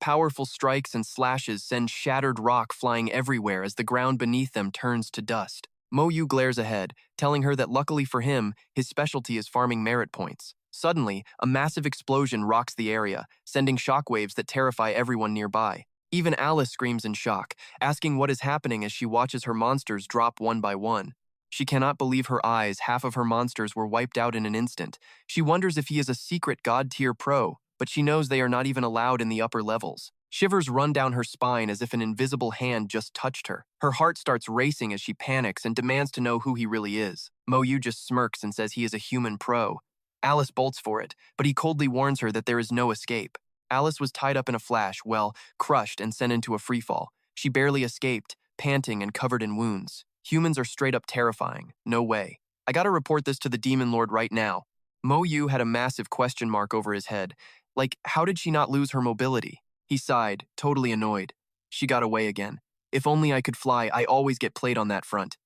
Powerful strikes and slashes send shattered rock flying everywhere as the ground beneath them turns to dust. Moyu glares ahead, telling her that luckily for him, his specialty is farming merit points. Suddenly, a massive explosion rocks the area, sending shockwaves that terrify everyone nearby. Even Alice screams in shock, asking what is happening as she watches her monsters drop one by one. She cannot believe her eyes. Half of her monsters were wiped out in an instant. She wonders if he is a secret god-tier pro, but she knows they are not even allowed in the upper levels. Shivers run down her spine as if an invisible hand just touched her. Her heart starts racing as she panics and demands to know who he really is. Moyu just smirks and says he is a human pro. Alice bolts for it, but he coldly warns her that there is no escape. Alice was tied up in a flash, crushed and sent into a freefall. She barely escaped, panting and covered in wounds. Humans are straight up terrifying. No way. I gotta report this to the Demon Lord right now. Moyu had a massive question mark over his head. Like, how did she not lose her mobility? He sighed, totally annoyed. She got away again. If only I could fly, I always get played on that front.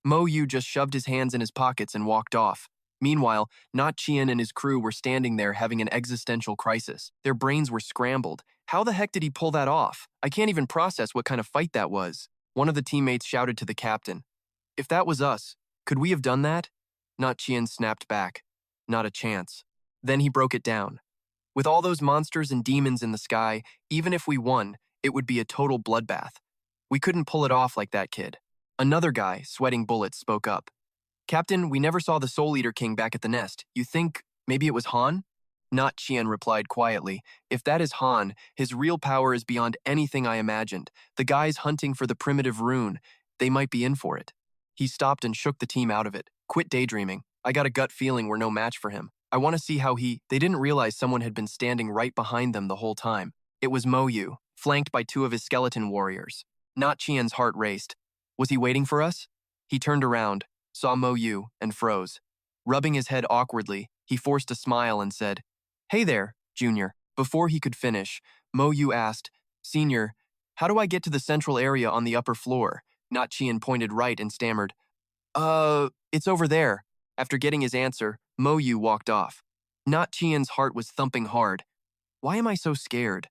Moyu just shoved his hands in his pockets and walked off. Meanwhile, Not Chien and his crew were standing there having an existential crisis. Their brains were scrambled. How the heck did he pull that off? I can't even process what kind of fight that was. One of the teammates shouted to the captain, "If that was us, could we have done that?" Not Chien snapped back, "Not a chance." Then he broke it down. "With all those monsters and demons in the sky, even if we won, it would be a total bloodbath. We couldn't pull it off like that, kid." Another guy, sweating bullets, spoke up. "Captain, we never saw the Soul Eater King back at the nest. You think maybe it was Han?" Not Chien replied quietly, "If that is Han, his real power is beyond anything I imagined. The guys hunting for the primitive rune, they might be in for it." He stopped and shook the team out of it. "Quit daydreaming. I got a gut feeling we're no match for him. I want to see how he—" They didn't realize someone had been standing right behind them the whole time. It was Moyu, flanked by two of his skeleton warriors. Not Chien's heart raced. Was he waiting for us? He turned around, saw Moyu, and froze. Rubbing his head awkwardly, he forced a smile and said, "Hey there, Junior." Before he could finish, Moyu asked, "Senior, how do I get to the central area on the upper floor?" Not Chien pointed right and stammered, It's over there." After getting his answer, Moyu walked off. Not Chien's heart was thumping hard. Why am I so scared?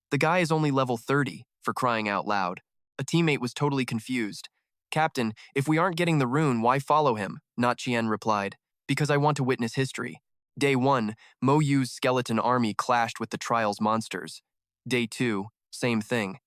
The guy is only level 30, for crying out loud. A teammate was totally confused. "Captain, if we aren't getting the rune, why follow him?" Not Chien replied, "Because I want to witness history." Day 1, Moyu's skeleton army clashed with the Trial's monsters. Day 2, same thing.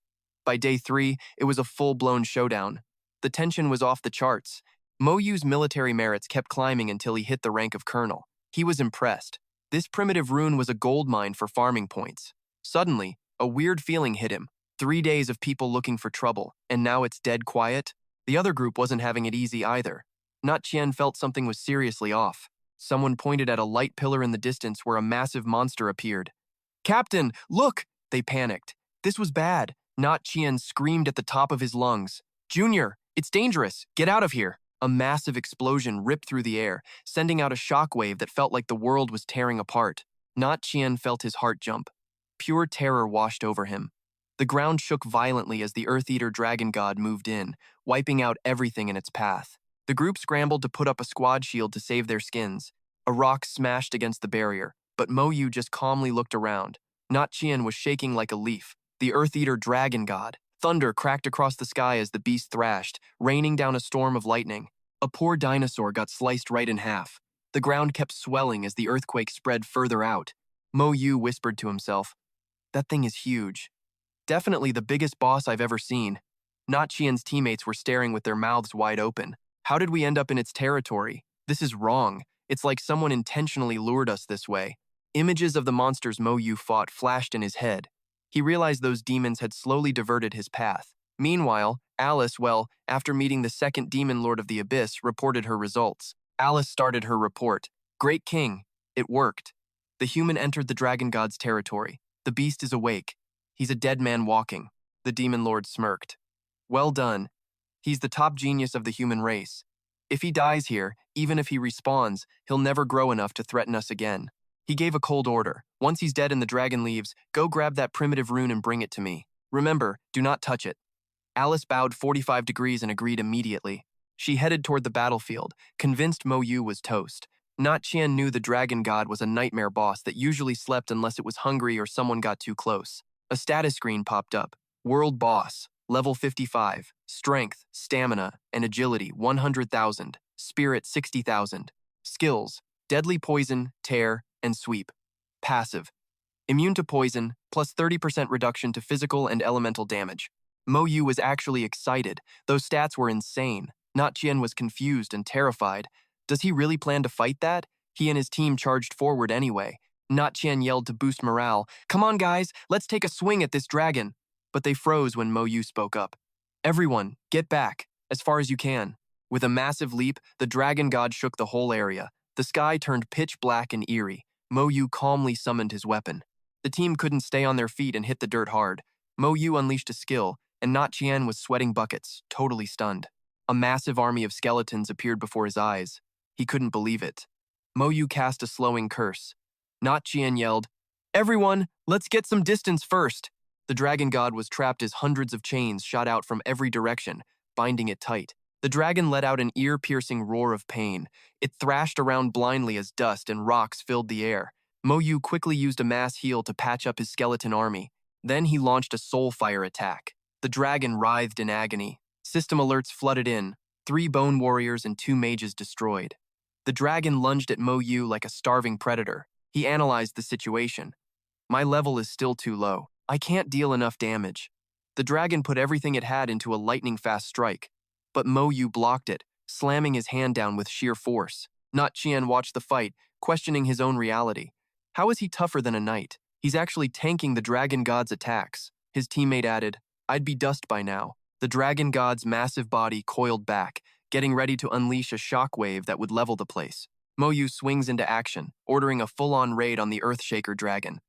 By day 3, it was a full-blown showdown. The tension was off the charts. Moyu's military merits kept climbing until he hit the rank of colonel. He was impressed. This primitive rune was a gold mine for farming points. Suddenly, a weird feeling hit him. 3 days of people looking for trouble, and now it's dead quiet? The other group wasn't having it easy either. Not Chien felt something was seriously off. Someone pointed at a light pillar in the distance where a massive monster appeared. "Captain, look!" They panicked. This was bad. Not Chien screamed at the top of his lungs. "Junior, it's dangerous. Get out of here." A massive explosion ripped through the air, sending out a shockwave that felt like the world was tearing apart. Not Chien felt his heart jump. Pure terror washed over him. The ground shook violently as the Earth-Eater Dragon God moved in, wiping out everything in its path. The group scrambled to put up a squad shield to save their skins. A rock smashed against the barrier, but Moyu just calmly looked around. Not Chien was shaking like a leaf. The Earth-Eater Dragon God. Thunder cracked across the sky as the beast thrashed, raining down a storm of lightning. A poor dinosaur got sliced right in half. The ground kept swelling as the earthquake spread further out. Moyu whispered to himself, "That thing is huge. Definitely the biggest boss I've ever seen." Not Chien's teammates were staring with their mouths wide open. "How did we end up in its territory? This is wrong. It's like someone intentionally lured us this way." Images of the monsters Moyu fought flashed in his head. He realized those demons had slowly diverted his path. Meanwhile, Alice, after meeting the second demon lord of the Abyss, reported her results. Alice started her report. "Great King, it worked. The human entered the dragon god's territory. The beast is awake. He's a dead man walking." The demon lord smirked. "Well done. He's the top genius of the human race. If he dies here, even if he respawns, he'll never grow enough to threaten us again." He gave a cold order. "Once he's dead and the dragon leaves, go grab that primitive rune and bring it to me. Remember, do not touch it." Alice bowed 45 degrees and agreed immediately. She headed toward the battlefield, convinced Moyu was toast. Not Chien knew the dragon god was a nightmare boss that usually slept unless it was hungry or someone got too close. A status screen popped up. World boss, level 55, strength, stamina, and agility 100,000, spirit 60,000. Skills, deadly poison, tear, and sweep. Passive. Immune to poison, plus 30% reduction to physical and elemental damage. Moyu was actually excited. Those stats were insane. Natien was confused and terrified. Does he really plan to fight that? He and his team charged forward anyway. Natien yelled to boost morale, "Come on guys, let's take a swing at this dragon." But they froze when Moyu spoke up. "Everyone, get back, as far as you can." With a massive leap, the dragon god shook the whole area. The sky turned pitch black and eerie. Moyu calmly summoned his weapon. The team couldn't stay on their feet and hit the dirt hard. Moyu unleashed a skill, and Natien was sweating buckets, totally stunned. A massive army of skeletons appeared before his eyes. He couldn't believe it. Moyu cast a slowing curse. Natien yelled, "Everyone, let's get some distance first." The dragon god was trapped as hundreds of chains shot out from every direction, binding it tight. The dragon let out an ear-piercing roar of pain. It thrashed around blindly as dust and rocks filled the air. Moyu quickly used a mass heal to patch up his skeleton army. Then he launched a soul fire attack. The dragon writhed in agony. System alerts flooded in, 3 bone warriors and 2 mages destroyed. The dragon lunged at Moyu like a starving predator. He analyzed the situation. "My level is still too low. I can't deal enough damage." The dragon put everything it had into a lightning-fast strike. But Moyu blocked it, slamming his hand down with sheer force. Natien watched the fight, questioning his own reality. How is he tougher than a knight? He's actually tanking the dragon god's attacks. His teammate added, "I'd be dust by now." The dragon god's massive body coiled back, getting ready to unleash a shockwave that would level the place. Moyu swings into action, ordering a full-on raid on the Earthshaker dragon.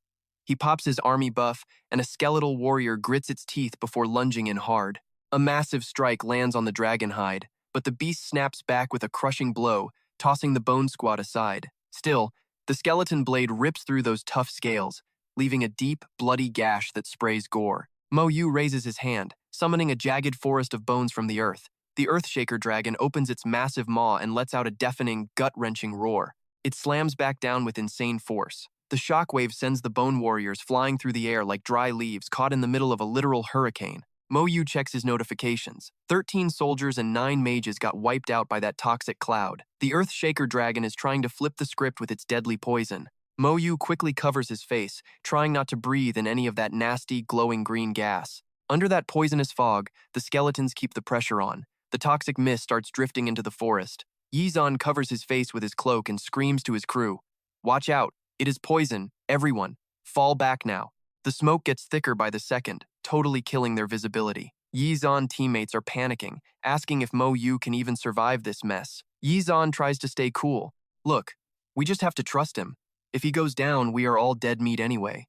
He pops his army buff, and a skeletal warrior grits its teeth before lunging in hard. A massive strike lands on the dragon hide, but the beast snaps back with a crushing blow, tossing the bone squad aside. Still, the skeleton blade rips through those tough scales, leaving a deep, bloody gash that sprays gore. Moyu raises his hand, summoning a jagged forest of bones from the earth. The Earthshaker dragon opens its massive maw and lets out a deafening, gut-wrenching roar. It slams back down with insane force. The shockwave sends the bone warriors flying through the air like dry leaves caught in the middle of a literal hurricane. Moyu checks his notifications. 13 soldiers and 9 mages got wiped out by that toxic cloud. The Earthshaker dragon is trying to flip the script with its deadly poison. Moyu quickly covers his face, trying not to breathe in any of that nasty, glowing green gas. Under that poisonous fog, the skeletons keep the pressure on. The toxic mist starts drifting into the forest. Yizan covers his face with his cloak and screams to his crew, "Watch out, it is poison, everyone. Fall back now." The smoke gets thicker by the second, totally killing their visibility. Yizan teammates are panicking, asking if Moyu can even survive this mess. Yizan tries to stay cool. "Look, we just have to trust him. If he goes down, we are all dead meat anyway."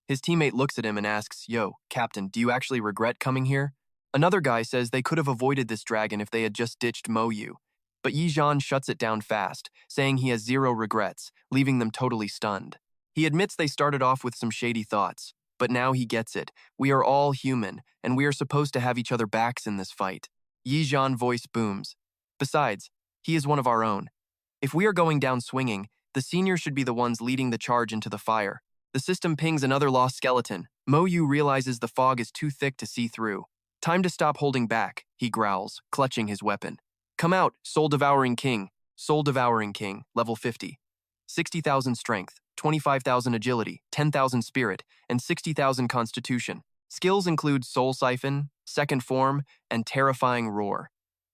His teammate looks at him and asks, "Yo, Captain, do you actually regret coming here?" Another guy says they could have avoided this dragon if they had just ditched Moyu. But Yizan shuts it down fast, saying he has 0 regrets, leaving them totally stunned. He admits they started off with some shady thoughts, but now he gets it. We are all human, and we are supposed to have each other backs in this fight. Yizan's voice booms. Besides, he is one of our own. If we are going down swinging, the seniors should be the ones leading the charge into the fire. The system pings another lost skeleton. Moyu realizes the fog is too thick to see through. "Time to stop holding back," he growls, clutching his weapon. "Come out, soul-devouring king." Soul-devouring king, level 50. 60,000 strength, 25,000 agility, 10,000 spirit, and 60,000 constitution. Skills include Soul Siphon, Second Form, and Terrifying Roar.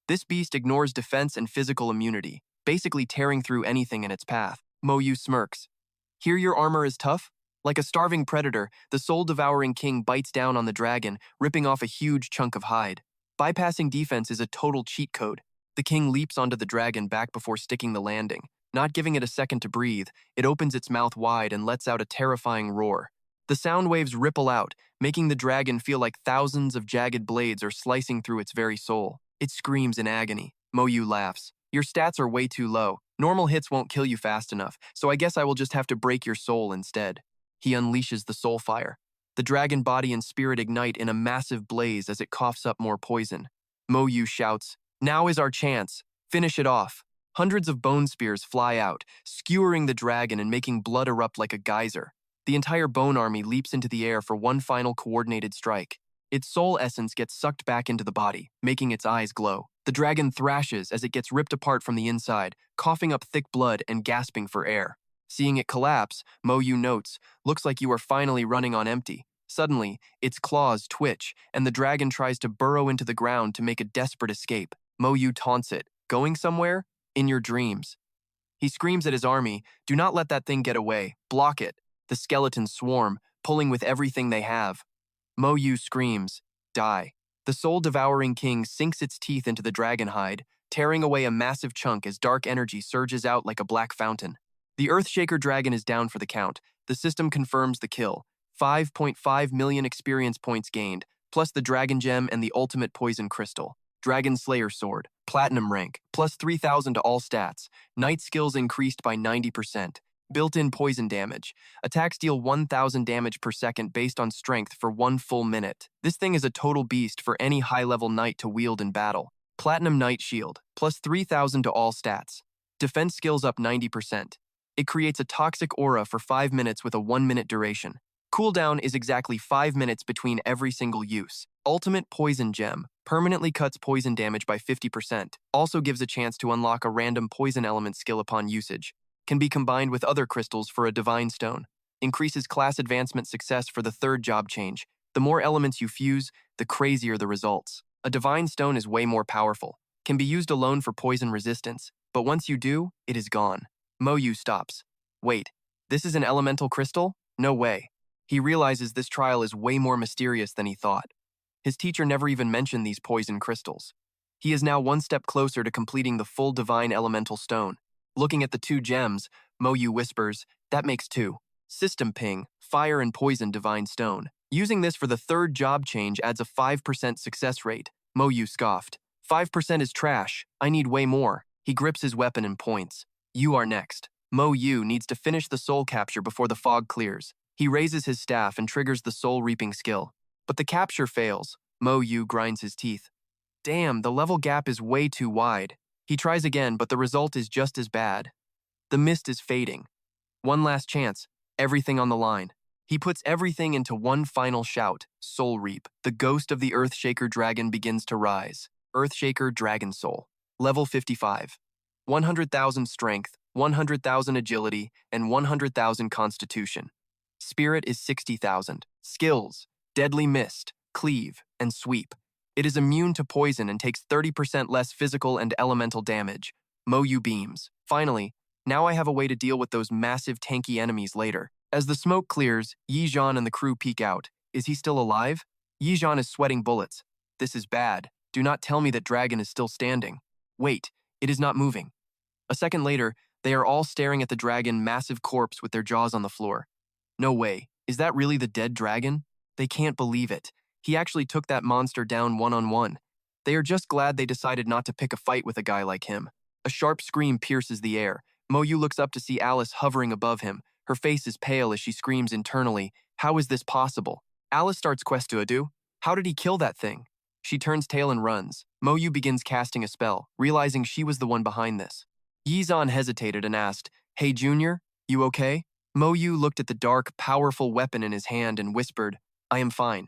This beast ignores defense and physical immunity, basically tearing through anything in its path. Moyu smirks. "Hear your armor is tough?" Like a starving predator, the soul-devouring king bites down on the dragon, ripping off a huge chunk of hide. Bypassing defense is a total cheat code. The king leaps onto the dragon back before sticking the landing. Not giving it a second to breathe, it opens its mouth wide and lets out a terrifying roar. The sound waves ripple out, making the dragon feel like thousands of jagged blades are slicing through its very soul. It screams in agony. Moyu laughs. "Your stats are way too low. Normal hits won't kill you fast enough, so I guess I will just have to break your soul instead." He unleashes the soul fire. The dragon body and spirit ignite in a massive blaze as it coughs up more poison. Moyu shouts, "Now is our chance. Finish it off." Hundreds of bone spears fly out, skewering the dragon and making blood erupt like a geyser. The entire bone army leaps into the air for one final coordinated strike. Its soul essence gets sucked back into the body, making its eyes glow. The dragon thrashes as it gets ripped apart from the inside, coughing up thick blood and gasping for air. Seeing it collapse, Moyu notes, looks like you are finally running on empty. Suddenly, its claws twitch, and the dragon tries to burrow into the ground to make a desperate escape. Moyu taunts it, going somewhere? In your dreams. He screams at his army, do not let that thing get away, block it. The skeletons swarm, pulling with everything they have. Moyu screams, die. The soul-devouring king sinks its teeth into the dragon hide, tearing away a massive chunk as dark energy surges out like a black fountain. The Earthshaker dragon is down for the count. The system confirms the kill. 5.5 million experience points gained, plus the dragon gem and the ultimate poison crystal. Dragon Slayer sword, platinum rank, plus 3,000 to all stats. Knight skills increased by 90%. Built-in poison damage. Attacks deal 1,000 damage per second based on strength for 1 full minute. This thing is a total beast for any high-level knight to wield in battle. Platinum Knight Shield, plus 3,000 to all stats. Defense skills up 90%. It creates a toxic aura for 5 minutes with a 1-minute duration. Cooldown is exactly 5 minutes between every single use. Ultimate Poison Gem permanently cuts poison damage by 50%. Also gives a chance to unlock a random poison element skill upon usage. Can be combined with other crystals for a divine stone. Increases class advancement success for the 3rd job change. The more elements you fuse, the crazier the results. A divine stone is way more powerful. Can be used alone for poison resistance, but once you do, it is gone. Moyu stops. Wait, this is an elemental crystal? No way. He realizes this trial is way more mysterious than he thought. His teacher never even mentioned these poison crystals. He is now 1 step closer to completing the full divine elemental stone. Looking at the 2 gems, Moyu whispers, that makes 2. System ping, fire and poison divine stone. Using this for the 3rd job change adds a 5% success rate. Moyu scoffed. 5% is trash. I need way more. He grips his weapon and points. You are next. Moyu needs to finish the soul capture before the fog clears. He raises his staff and triggers the soul reaping skill. But the capture fails. Moyu grinds his teeth. Damn, the level gap is way too wide. He tries again, but the result is just as bad. The mist is fading. One last chance. Everything on the line. He puts everything into one final shout. Soul Reap. The ghost of the Earthshaker dragon begins to rise. Earthshaker Dragon Soul. Level 55. 100,000 strength, 100,000 agility, and 100,000 constitution. Spirit is 60,000. Skills: Deadly Mist, Cleave, and Sweep. It is immune to poison and takes 30% less physical and elemental damage. Moyu beams. Finally, now I have a way to deal with those massive tanky enemies later. As the smoke clears, Yi-Zhan and the crew peek out. Is he still alive? Yi-Zhan is sweating bullets. This is bad. Do not tell me that dragon is still standing. Wait, it is not moving. A second later, they are all staring at the dragon massive corpse with their jaws on the floor. No way. Is that really the dead dragon? They can't believe it. He actually took that monster down one-on-one. They are just glad they decided not to pick a fight with a guy like him. A sharp scream pierces the air. Moyu looks up to see Alice hovering above him. Her face is pale as she screams internally, how is this possible? Alice starts questioning, how did he kill that thing? She turns tail and runs. Moyu begins casting a spell, realizing she was the one behind this. Yi-Zhan hesitated and asked, hey Junior, you okay? Moyu looked at the dark, powerful weapon in his hand and whispered, I am fine.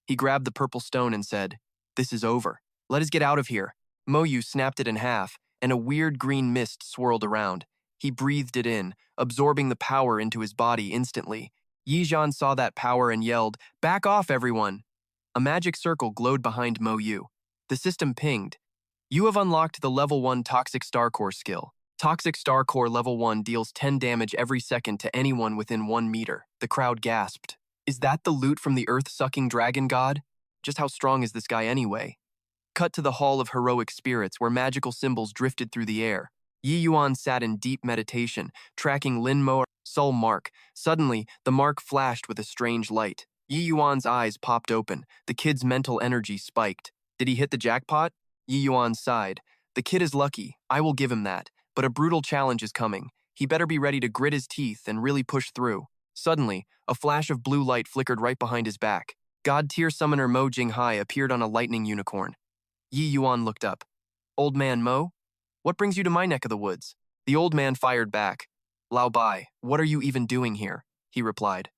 He grabbed the purple stone and said, this is over. Let us get out of here. Moyu snapped it in half, and a weird green mist swirled around. He breathed it in, absorbing the power into his body instantly. Yi-Zhan saw that power and yelled, back off everyone! A magic circle glowed behind Moyu. The system pinged. You have unlocked the level 1 Toxic Star Core skill. Toxic Star Core level 1 deals 10 damage every second to anyone within 1 meter. The crowd gasped. Is that the loot from the earth-sucking dragon god? Just how strong is this guy anyway? Cut to the Hall of Heroic Spirits where magical symbols drifted through the air. Yi-Yuan sat in deep meditation, tracking Lin Moyu soul mark. Suddenly, the mark flashed with a strange light. Yi-Yuan's eyes popped open. The kid's mental energy spiked. Did he hit the jackpot? Yi-Yuan sighed. The kid is lucky. I will give him that. But a brutal challenge is coming. He better be ready to grit his teeth and really push through. Suddenly, a flash of blue light flickered right behind his back. God-tier summoner Mo Jinghai appeared on a lightning unicorn. Yi-Yuan looked up. Old man Mo? What brings you to my neck of the woods? The old man fired back. Lao Bai, what are you even doing here? He replied.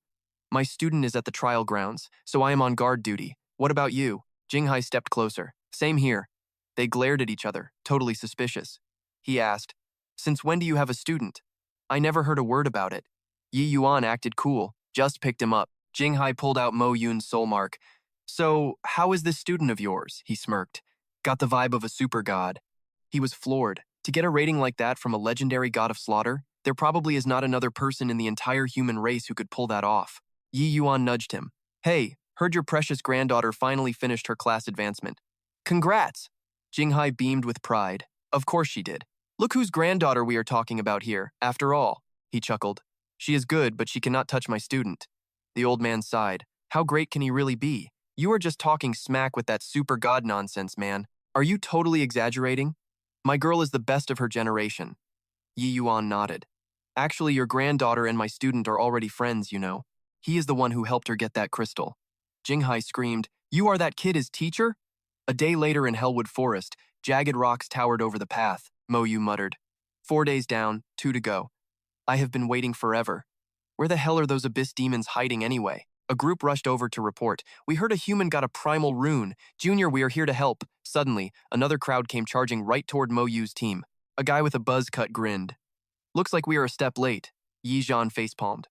My student is at the trial grounds, so I am on guard duty. What about you? Jinghai stepped closer. Same here. They glared at each other, totally suspicious. He asked, since when do you have a student? I never heard a word about it. Yi Yuan acted cool, just picked him up. Jinghai pulled out Mo Yun's soul mark. So, how is this student of yours? He smirked. Got the vibe of a super god. He was floored. To get a rating like that from a legendary god of slaughter, there probably is not another person in the entire human race who could pull that off. Yi Yuan nudged him. Hey, heard your precious granddaughter finally finished her class advancement. Congrats! Jinghai beamed with pride. Of course she did. Look whose granddaughter we are talking about here, after all. He chuckled. She is good, but she cannot touch my student. The old man sighed. How great can he really be? You are just talking smack with that super god nonsense, man. Are you totally exaggerating? My girl is the best of her generation. Yi Yuan nodded. Actually, your granddaughter and my student are already friends, you know. He is the one who helped her get that crystal. Jinghai screamed, You are that kid his teacher? A day later in Hellwood Forest, jagged rocks towered over the path, Moyu muttered. 4 days down, 2 to go. I have been waiting forever. Where the hell are those abyss demons hiding anyway? A group rushed over to report. We heard a human got a primal rune. Junior, we are here to help. Suddenly, another crowd came charging right toward Moyu's team. A guy with a buzz cut grinned. Looks like we are a step late. Yi Zhan facepalmed.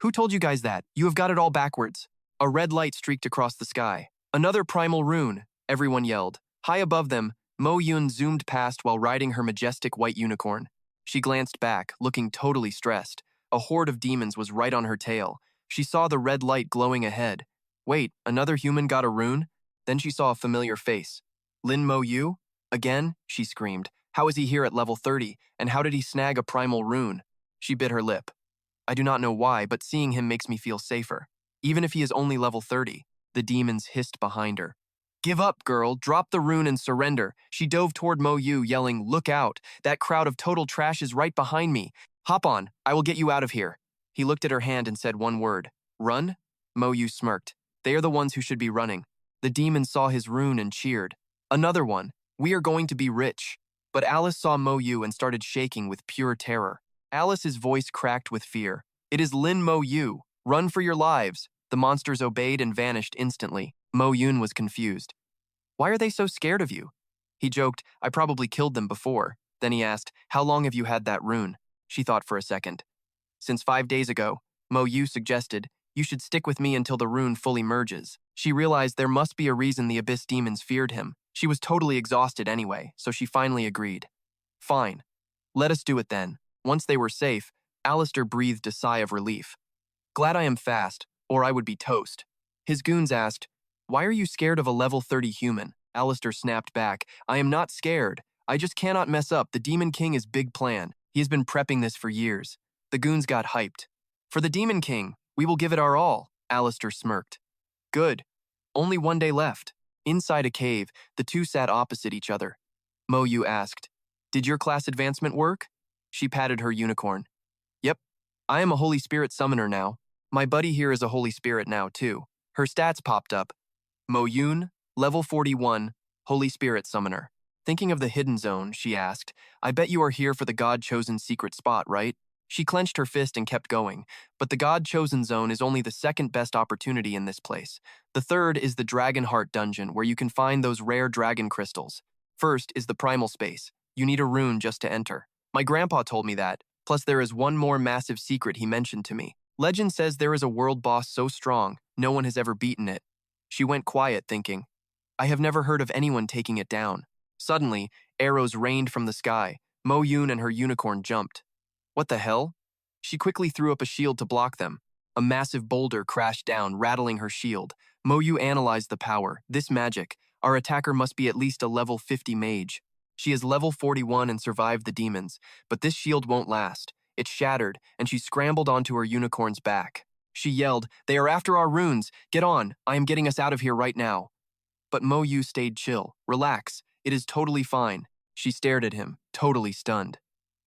Who told you guys that? You have got it all backwards. A red light streaked across the sky. Another primal rune, everyone yelled. High above them, Mo Yun zoomed past while riding her majestic white unicorn. She glanced back, looking totally stressed. A horde of demons was right on her tail. She saw the red light glowing ahead. Wait, another human got a rune? Then she saw a familiar face. Lin Moyu? Again? She screamed. How is he here at level 30, and how did he snag a primal rune? She bit her lip. I do not know why, but seeing him makes me feel safer. Even if he is only level 30, the demons hissed behind her. Give up, girl. Drop the rune and surrender. She dove toward Mo Yu, yelling, Look out. That crowd of total trash is right behind me. Hop on. I will get you out of here. He looked at her hand and said one word. Run? Mo Yu smirked. They are the ones who should be running. The demons saw his rune and cheered. Another one. We are going to be rich. But Alice saw Mo Yu and started shaking with pure terror. Alice's voice cracked with fear. It is Lin Moyu. Run for your lives. The monsters obeyed and vanished instantly. Mo Yun was confused. Why are they so scared of you? He joked, I probably killed them before. Then he asked, how long have you had that rune? She thought for a second. Since 5 days ago, Mo Yu suggested, you should stick with me until the rune fully merges. She realized there must be a reason the abyss demons feared him. She was totally exhausted anyway, so she finally agreed. Fine. Let us do it then. Once they were safe, Alistair breathed a sigh of relief. Glad I am fast, or I would be toast. His goons asked, why are you scared of a level 30 human? Alistair snapped back, I am not scared. I just cannot mess up. The Demon King is big plan. He has been prepping this for years. The goons got hyped. For the Demon King, we will give it our all, Alistair smirked. Good. Only 1 day left. Inside a cave, the two sat opposite each other. Mo Yu asked, did your class advancement work? She patted her unicorn. Yep. I am a Holy Spirit summoner now. My buddy here is a Holy Spirit now, too. Her stats popped up. Mo Yun, level 41, Holy Spirit summoner. Thinking of the hidden zone, she asked, I bet you are here for the God-chosen secret spot, right? She clenched her fist and kept going, but the God-chosen zone is only the second best opportunity in this place. The third is the Dragon Heart dungeon, where you can find those rare dragon crystals. First is the primal space. You need a rune just to enter. My grandpa told me that, plus there is one more massive secret he mentioned to me. Legend says there is a world boss so strong, no one has ever beaten it. She went quiet, thinking, I have never heard of anyone taking it down. Suddenly, arrows rained from the sky. Mo Yun and her unicorn jumped. What the hell? She quickly threw up a shield to block them. A massive boulder crashed down, rattling her shield. Mo Yu analyzed the power. This magic. Our attacker must be at least a level 50 mage. She is level 41 and survived the demons, but this shield won't last. It shattered, and she scrambled onto her unicorn's back. She yelled, They are after our runes. Get on. I am getting us out of here right now. But Mo Yu stayed chill. Relax. It is totally fine. She stared at him, totally stunned.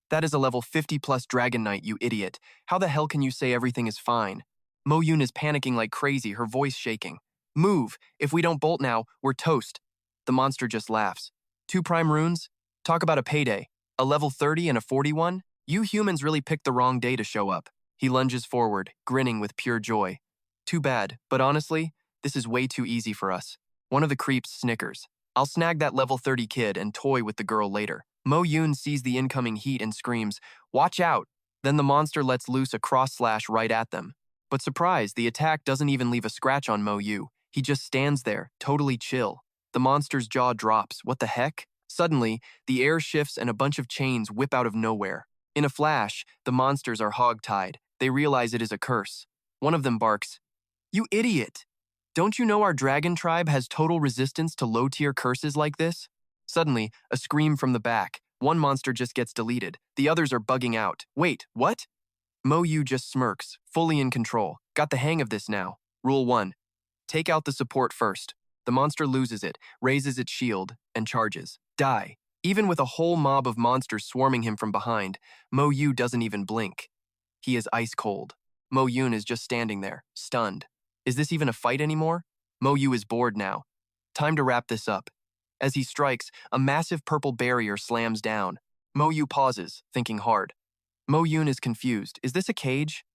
That is a level 50 plus Dragon Knight, you idiot. How the hell can you say everything is fine? Mo Yun is panicking like crazy, her voice shaking. Move. If we don't bolt now, we're toast. The monster just laughs. 2 prime runes? Talk about a payday. A level 30 and a 41? You humans really picked the wrong day to show up. He lunges forward, grinning with pure joy. Too bad, but honestly, this is way too easy for us. One of the creeps snickers. I'll snag that level 30 kid and toy with the girl later. Mo Yun sees the incoming heat and screams, Watch out! Then the monster lets loose a cross slash right at them. But surprise, the attack doesn't even leave a scratch on Moyu. He just stands there, totally chill. The monster's jaw drops. What the heck? Suddenly, the air shifts and a bunch of chains whip out of nowhere. In a flash, the monsters are hog-tied. They realize it is a curse. One of them barks, "You idiot! Don't you know our dragon tribe has total resistance to low-tier curses like this?" Suddenly, a scream from the back. One monster just gets deleted. The others are bugging out. Wait, what? Moyu just smirks, fully in control. Got the hang of this now. Rule 1. Take out the support first. The monster loses it, raises its shield, and charges. Die. Even with a whole mob of monsters swarming him from behind, Moyu doesn't even blink. He is ice cold. Moyun is just standing there, stunned. Is this even a fight anymore? Moyu is bored now. Time to wrap this up. As he strikes, a massive purple barrier slams down. Moyu pauses, thinking hard. Moyun is confused. Is this a cage?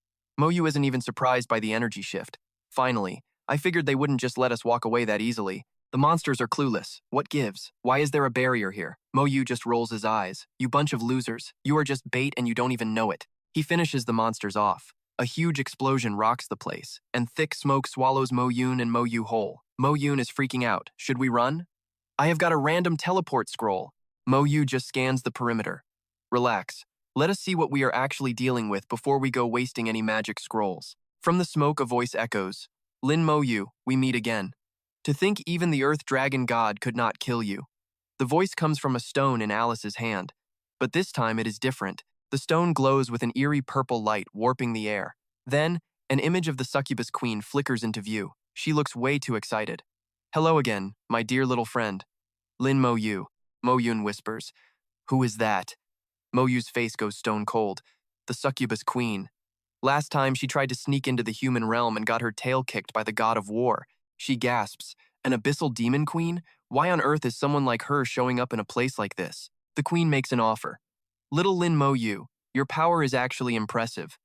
Moyu isn't even surprised by the energy shift. Finally, I figured they wouldn't just let us walk away that easily. The monsters are clueless. What gives? Why is there a barrier here? Moyu just rolls his eyes. You bunch of losers. You are just bait and you don't even know it. He finishes the monsters off. A huge explosion rocks the place, and thick smoke swallows Moyun and Moyu whole. Moyun is freaking out. Should we run? I have got a random teleport scroll. Moyu just scans the perimeter. Relax. Let us see what we are actually dealing with before we go wasting any magic scrolls. From the smoke, a voice echoes. Lin Moyu, we meet again. To think even the Earth Dragon God could not kill you. The voice comes from a stone in Alice's hand. But this time it is different. The stone glows with an eerie purple light warping the air. Then, an image of the succubus queen flickers into view. She looks way too excited. Hello again, my dear little friend. Lin Moyu. Moyun whispers. Who is that? Moyu's face goes stone cold. The succubus queen. Last time she tried to sneak into the human realm and got her tail kicked by the god of war. She gasps. An abyssal demon queen? Why on earth is someone like her showing up in a place like this? The queen makes an offer. Little Lin Moyu, your power is actually impressive.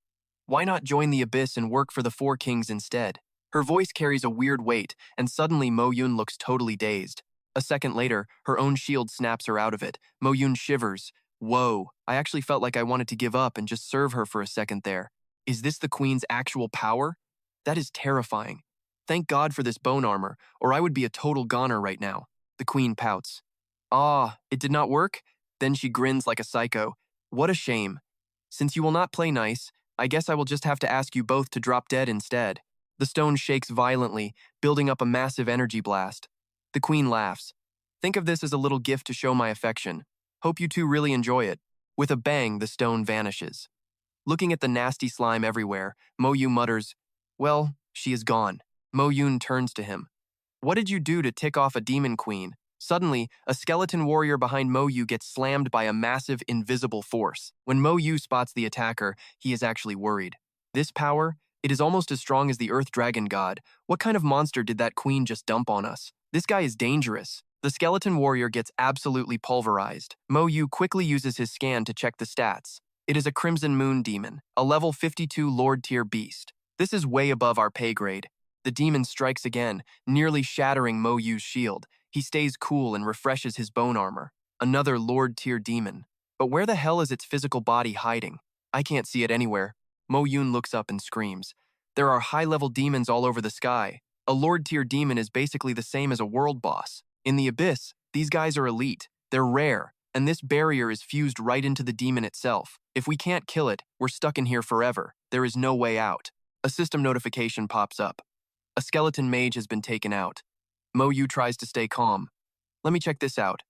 Why not join the abyss and work for the four kings instead? Her voice carries a weird weight, and suddenly Moyun looks totally dazed. A second later, her own shield snaps her out of it. Moyun shivers. Whoa, I actually felt like I wanted to give up and just serve her for a second there. Is this the queen's actual power? That is terrifying. Thank God for this bone armor, or I would be a total goner right now. The queen pouts. Ah, it did not work? Then she grins like a psycho. What a shame. Since you will not play nice, I guess I will just have to ask you both to drop dead instead. The stone shakes violently, building up a massive energy blast. The queen laughs. Think of this as a little gift to show my affection. Hope you two really enjoy it. With a bang, the stone vanishes. Looking at the nasty slime everywhere, Moyu mutters, well, she is gone. Moyun turns to him. What did you do to tick off a demon queen? Suddenly, a skeleton warrior behind Moyu gets slammed by a massive, invisible force. When Moyu spots the attacker, he is actually worried. This power? It is almost as strong as the Earth Dragon God. What kind of monster did that queen just dump on us? This guy is dangerous. The skeleton warrior gets absolutely pulverized. Moyu quickly uses his scan to check the stats. It is a Crimson Moon demon, a level 52 Lord tier beast. This is way above our pay grade. The demon strikes again, nearly shattering Moyu's shield. He stays cool and refreshes his bone armor. Another Lord tier demon. But where the hell is its physical body hiding? I can't see it anywhere. Moyun looks up and screams. There are high-level demons all over the sky. A Lord tier demon is basically the same as a world boss. In the abyss, these guys are elite. They're rare, and this barrier is fused right into the demon itself. If we can't kill it, we're stuck in here forever. There is no way out. A system notification pops up. A skeleton mage has been taken out. Moyu tries to stay calm. Let me check this out.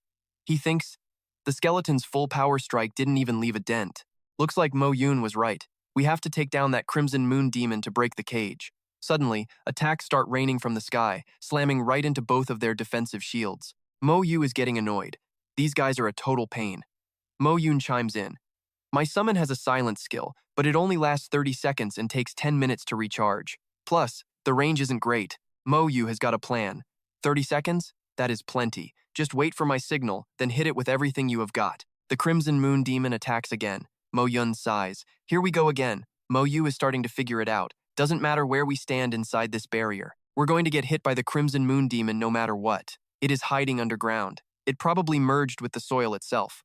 He thinks the skeleton's full power strike didn't even leave a dent. Looks like Moyun was right. We have to take down that Crimson Moon demon to break the cage. Suddenly, attacks start raining from the sky, slamming right into both of their defensive shields. Moyu is getting annoyed. These guys are a total pain. Moyun chimes in. My summon has a silence skill, but it only lasts 30 seconds and takes 10 minutes to recharge. Plus, the range isn't great. Moyu has got a plan. 30 seconds? That is plenty. Just wait for my signal, then hit it with everything you have got. The Crimson Moon demon attacks again. Moyun sighs. Here we go again. Moyu is starting to figure it out. Doesn't matter where we stand inside this barrier. We're going to get hit by the Crimson Moon demon no matter what. It is hiding underground. It probably merged with the soil itself.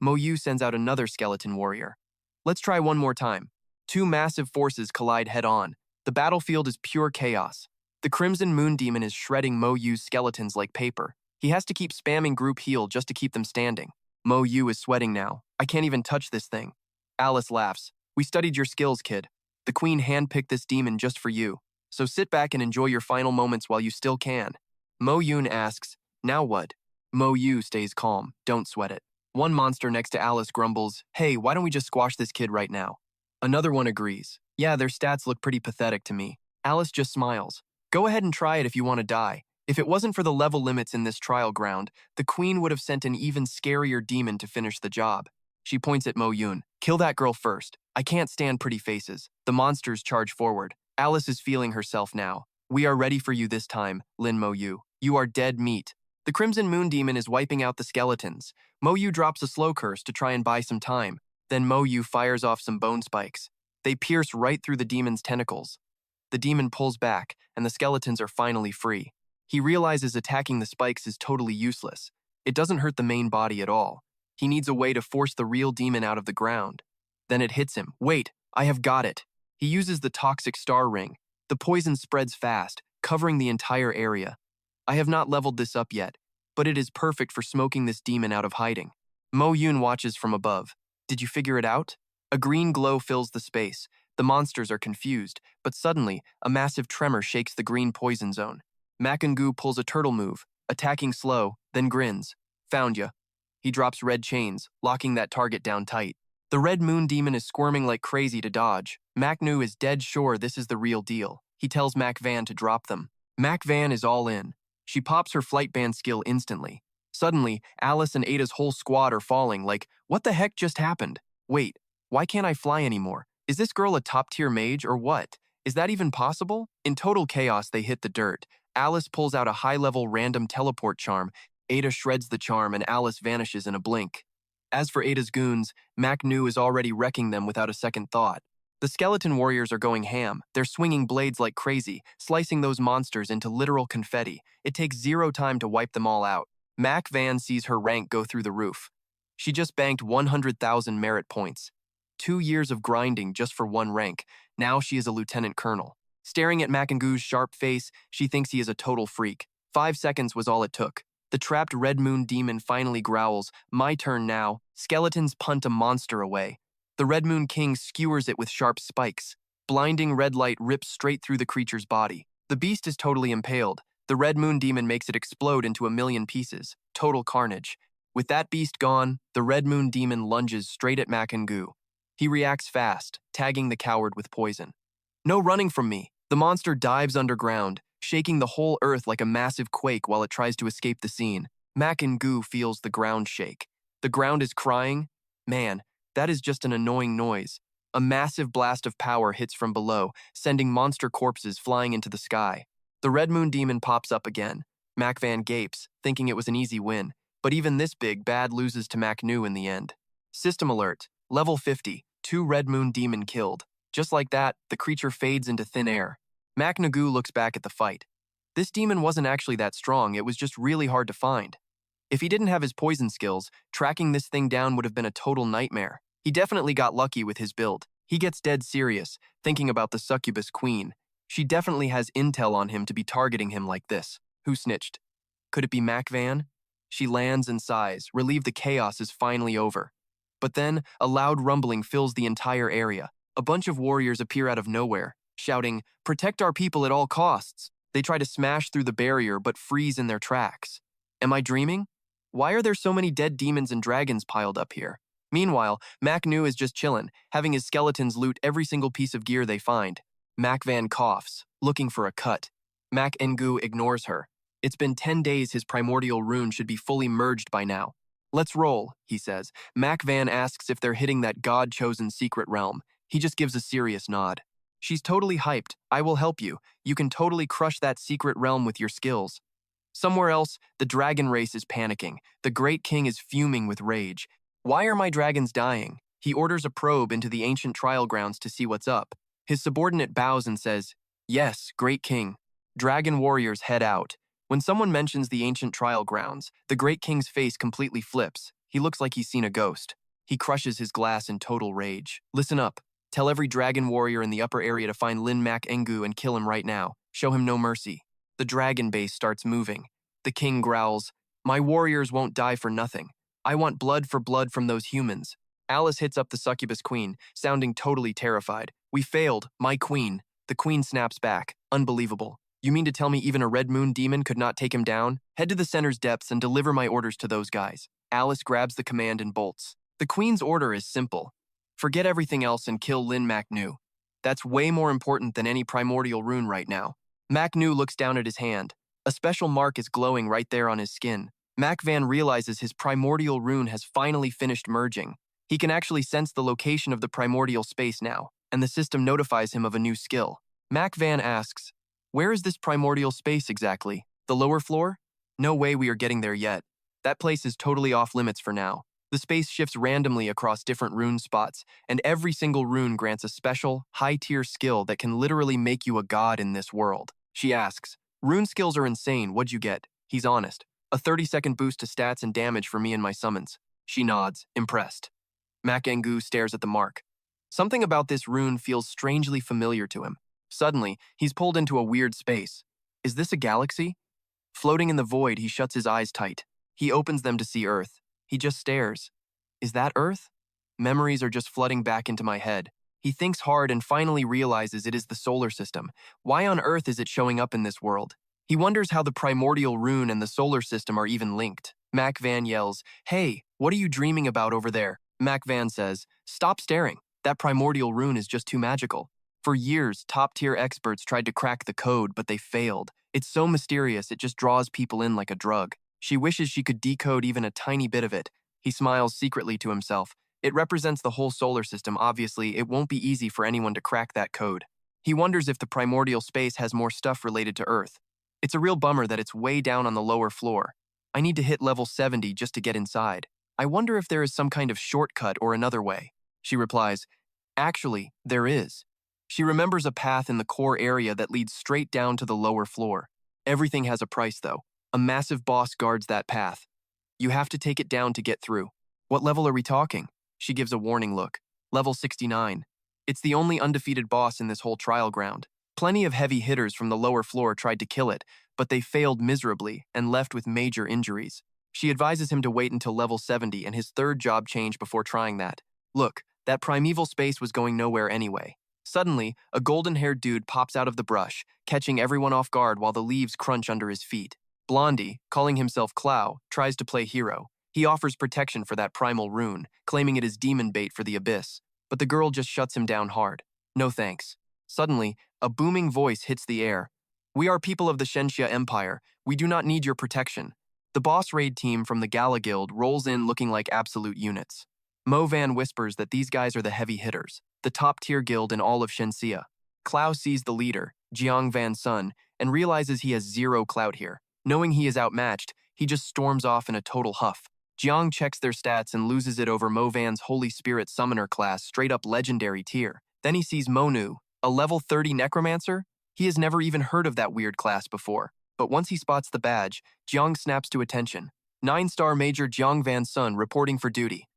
Moyu sends out another skeleton warrior. Let's try one more time. Two massive forces collide head-on. The battlefield is pure chaos. The Crimson Moon Demon is shredding Moyu's skeletons like paper. He has to keep spamming group heal just to keep them standing. Moyu is sweating now. I can't even touch this thing. Alice laughs. We studied your skills, kid. The queen handpicked this demon just for you. So sit back and enjoy your final moments while you still can. Mo Yoon asks, now what? Mo Yu stays calm, don't sweat it. One monster next to Alice grumbles, hey, why don't we just squash this kid right now? Another one agrees, yeah, their stats look pretty pathetic to me. Alice just smiles. Go ahead and try it if you want to die. If it wasn't for the level limits in this trial ground, the queen would have sent an even scarier demon to finish the job. She points at Mo Yoon. Kill that girl first. I can't stand pretty faces. The monsters charge forward. Alice is feeling herself now. We are ready for you this time, Lin Moyu. You are dead meat. The Crimson Moon Demon is wiping out the skeletons. Moyu drops a slow curse to try and buy some time. Then Moyu fires off some bone spikes. They pierce right through the demon's tentacles. The demon pulls back, and the skeletons are finally free. He realizes attacking the spikes is totally useless. It doesn't hurt the main body at all. He needs a way to force the real demon out of the ground. Then it hits him. Wait, I have got it. He uses the toxic star ring. The poison spreads fast, covering the entire area. I have not leveled this up yet, but it is perfect for smoking this demon out of hiding. Mo Yoon watches from above. Did you figure it out? A green glow fills the space. The monsters are confused, but suddenly, a massive tremor shakes the green poison zone. Makangu pulls a turtle move, attacking slow, then grins. Found ya. He drops red chains, locking that target down tight. The red moon demon is squirming like crazy to dodge. Macnu is dead sure this is the real deal. He tells Mac Van to drop them. Mac Van is all in. She pops her flight band skill instantly. Suddenly, Alice and Ada's whole squad are falling like, what the heck just happened? Wait, why can't I fly anymore? Is this girl a top-tier mage or what? Is that even possible? In total chaos, they hit the dirt. Alice pulls out a high-level random teleport charm. Ada shreds the charm and Alice vanishes in a blink. As for Ada's goons, Macnu is already wrecking them without a second thought. The skeleton warriors are going ham. They're swinging blades like crazy, slicing those monsters into literal confetti. It takes zero time to wipe them all out. Mac Van sees her rank go through the roof. She just banked 100,000 merit points. 2 years of grinding just for one rank. Now she is a lieutenant colonel. Staring at Makangu's sharp face, she thinks he is a total freak. 5 seconds was all it took. The trapped red moon demon finally growls, my turn now. Skeletons punt a monster away. The red moon king skewers it with sharp spikes. Blinding red light rips straight through the creature's body. The beast is totally impaled. The red moon demon makes it explode into a million pieces. Total carnage. With that beast gone, the red moon demon lunges straight at Makangu. He reacts fast, tagging the coward with poison. No running from me. The monster dives underground, shaking the whole earth like a massive quake while it tries to escape the scene. Makangu feels the ground shake. The ground is crying. Man, that is just an annoying noise. A massive blast of power hits from below, sending monster corpses flying into the sky. The red moon demon pops up again. Mac Van gapes, thinking it was an easy win. But even this big bad loses to Macnu in the end. System alert. Level 50. 2 red moon demon killed. Just like that, the creature fades into thin air. Macnagu looks back at the fight. This demon wasn't actually that strong, it was just really hard to find. If he didn't have his poison skills, tracking this thing down would have been a total nightmare. He definitely got lucky with his build. He gets dead serious, thinking about the succubus queen. She definitely has intel on him to be targeting him like this. Who snitched? Could it be Mac Van? She lands and sighs, relieved the chaos is finally over. But then, a loud rumbling fills the entire area. A bunch of warriors appear out of nowhere, shouting, protect our people at all costs. They try to smash through the barrier but freeze in their tracks. Am I dreaming? Why are there so many dead demons and dragons piled up here? Meanwhile, Macnu is just chillin', having his skeletons loot every single piece of gear they find. Mac Van coughs, looking for a cut. Mac Ngu ignores her. It's been 10 days his primordial rune should be fully merged by now. Let's roll, he says. Mac Van asks if they're hitting that god-chosen secret realm. He just gives a serious nod. She's totally hyped. I will help you. You can totally crush that secret realm with your skills. Somewhere else, the dragon race is panicking. The great king is fuming with rage. Why are my dragons dying? He orders a probe into the ancient trial grounds to see what's up. His subordinate bows and says, yes, great king. Dragon warriors head out. When someone mentions the ancient trial grounds, the great king's face completely flips. He looks like he's seen a ghost. He crushes his glass in total rage. Listen up. Tell every dragon warrior in the upper area to find Lin Moyu and kill him right now. Show him no mercy. The dragon base starts moving. The king growls, "My warriors won't die for nothing. I want blood for blood from those humans." Alice hits up the succubus queen, sounding totally terrified. "We failed, my queen." The queen snaps back. "Unbelievable. You mean to tell me even a red moon demon could not take him down? Head to the center's depths and deliver my orders to those guys." Alice grabs the command and bolts. The queen's order is simple. Forget everything else and kill Lin Moyu. That's way more important than any primordial rune right now. Moyu looks down at his hand. A special mark is glowing right there on his skin. Van realizes his primordial rune has finally finished merging. He can actually sense the location of the primordial space now, and the system notifies him of a new skill. Van asks, "Where is this primordial space exactly? The lower floor? No way we are getting there yet. That place is totally off limits for now." The space shifts randomly across different rune spots, and every single rune grants a special, high-tier skill that can literally make you a god in this world. She asks, "Rune skills are insane, what'd you get?" He's honest. "A 30-second boost to stats and damage for me and my summons." She nods, impressed. Moyu stares at the mark. Something about this rune feels strangely familiar to him. Suddenly, he's pulled into a weird space. Is this a galaxy? Floating in the void, he shuts his eyes tight. He opens them to see Earth. He just stares. Is that Earth? Memories are just flooding back into my head. He thinks hard and finally realizes it is the solar system. Why on earth is it showing up in this world? He wonders how the primordial rune and the solar system are even linked. Van yells, "Hey, what are you dreaming about over there?" Van says, "Stop staring. That primordial rune is just too magical." For years, top-tier experts tried to crack the code, but they failed. It's so mysterious, it just draws people in like a drug. She wishes she could decode even a tiny bit of it. He smiles secretly to himself. It represents the whole solar system. Obviously, it won't be easy for anyone to crack that code. He wonders if the primordial space has more stuff related to Earth. It's a real bummer that it's way down on the lower floor. I need to hit level 70 just to get inside. I wonder if there is some kind of shortcut or another way. She replies, "Actually, there is." She remembers a path in the core area that leads straight down to the lower floor. Everything has a price, though. A massive boss guards that path. You have to take it down to get through. What level are we talking? She gives a warning look. Level 69. It's the only undefeated boss in this whole trial ground. Plenty of heavy hitters from the lower floor tried to kill it, but they failed miserably and left with major injuries. She advises him to wait until level 70 and his third job change before trying that. Look, that primeval space was going nowhere anyway. Suddenly, a golden-haired dude pops out of the brush, catching everyone off guard while the leaves crunch under his feet. Blondie, calling himself Clow, tries to play hero. He offers protection for that primal rune, claiming it is demon bait for the abyss. But the girl just shuts him down hard. No thanks. Suddenly, a booming voice hits the air. "We are people of the Shenxia Empire. We do not need your protection." The boss raid team from the Gala Guild rolls in looking like absolute units. Van whispers that these guys are the heavy hitters, the top-tier guild in all of Shenxia. Clow sees the leader, Van's son, and realizes he has zero clout here. Knowing he is outmatched, he just storms off in a total huff. Jiang checks their stats and loses it over Van's Holy Spirit Summoner class straight-up legendary tier. Then he sees Monu, a level 30 Necromancer. He has never even heard of that weird class before. But once he spots the badge, Jiang snaps to attention. 9-star Major Van's son reporting for duty.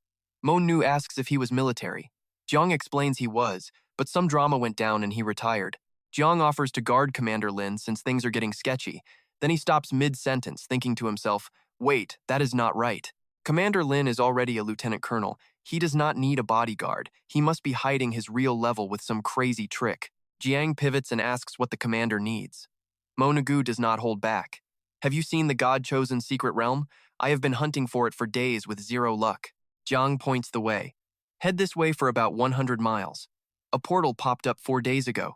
Monu asks if he was military. Jiang explains he was, but some drama went down and he retired. Jiang offers to guard Commander Lin since things are getting sketchy. Then he stops mid-sentence, thinking to himself, wait, that is not right. Commander Lin is already a lieutenant colonel. He does not need a bodyguard. He must be hiding his real level with some crazy trick. Jiang pivots and asks what the commander needs. Monagu does not hold back. Have you seen the God-chosen secret realm? I have been hunting for it for days with zero luck. Jiang points the way. Head this way for about 100 miles. A portal popped up 4 days ago.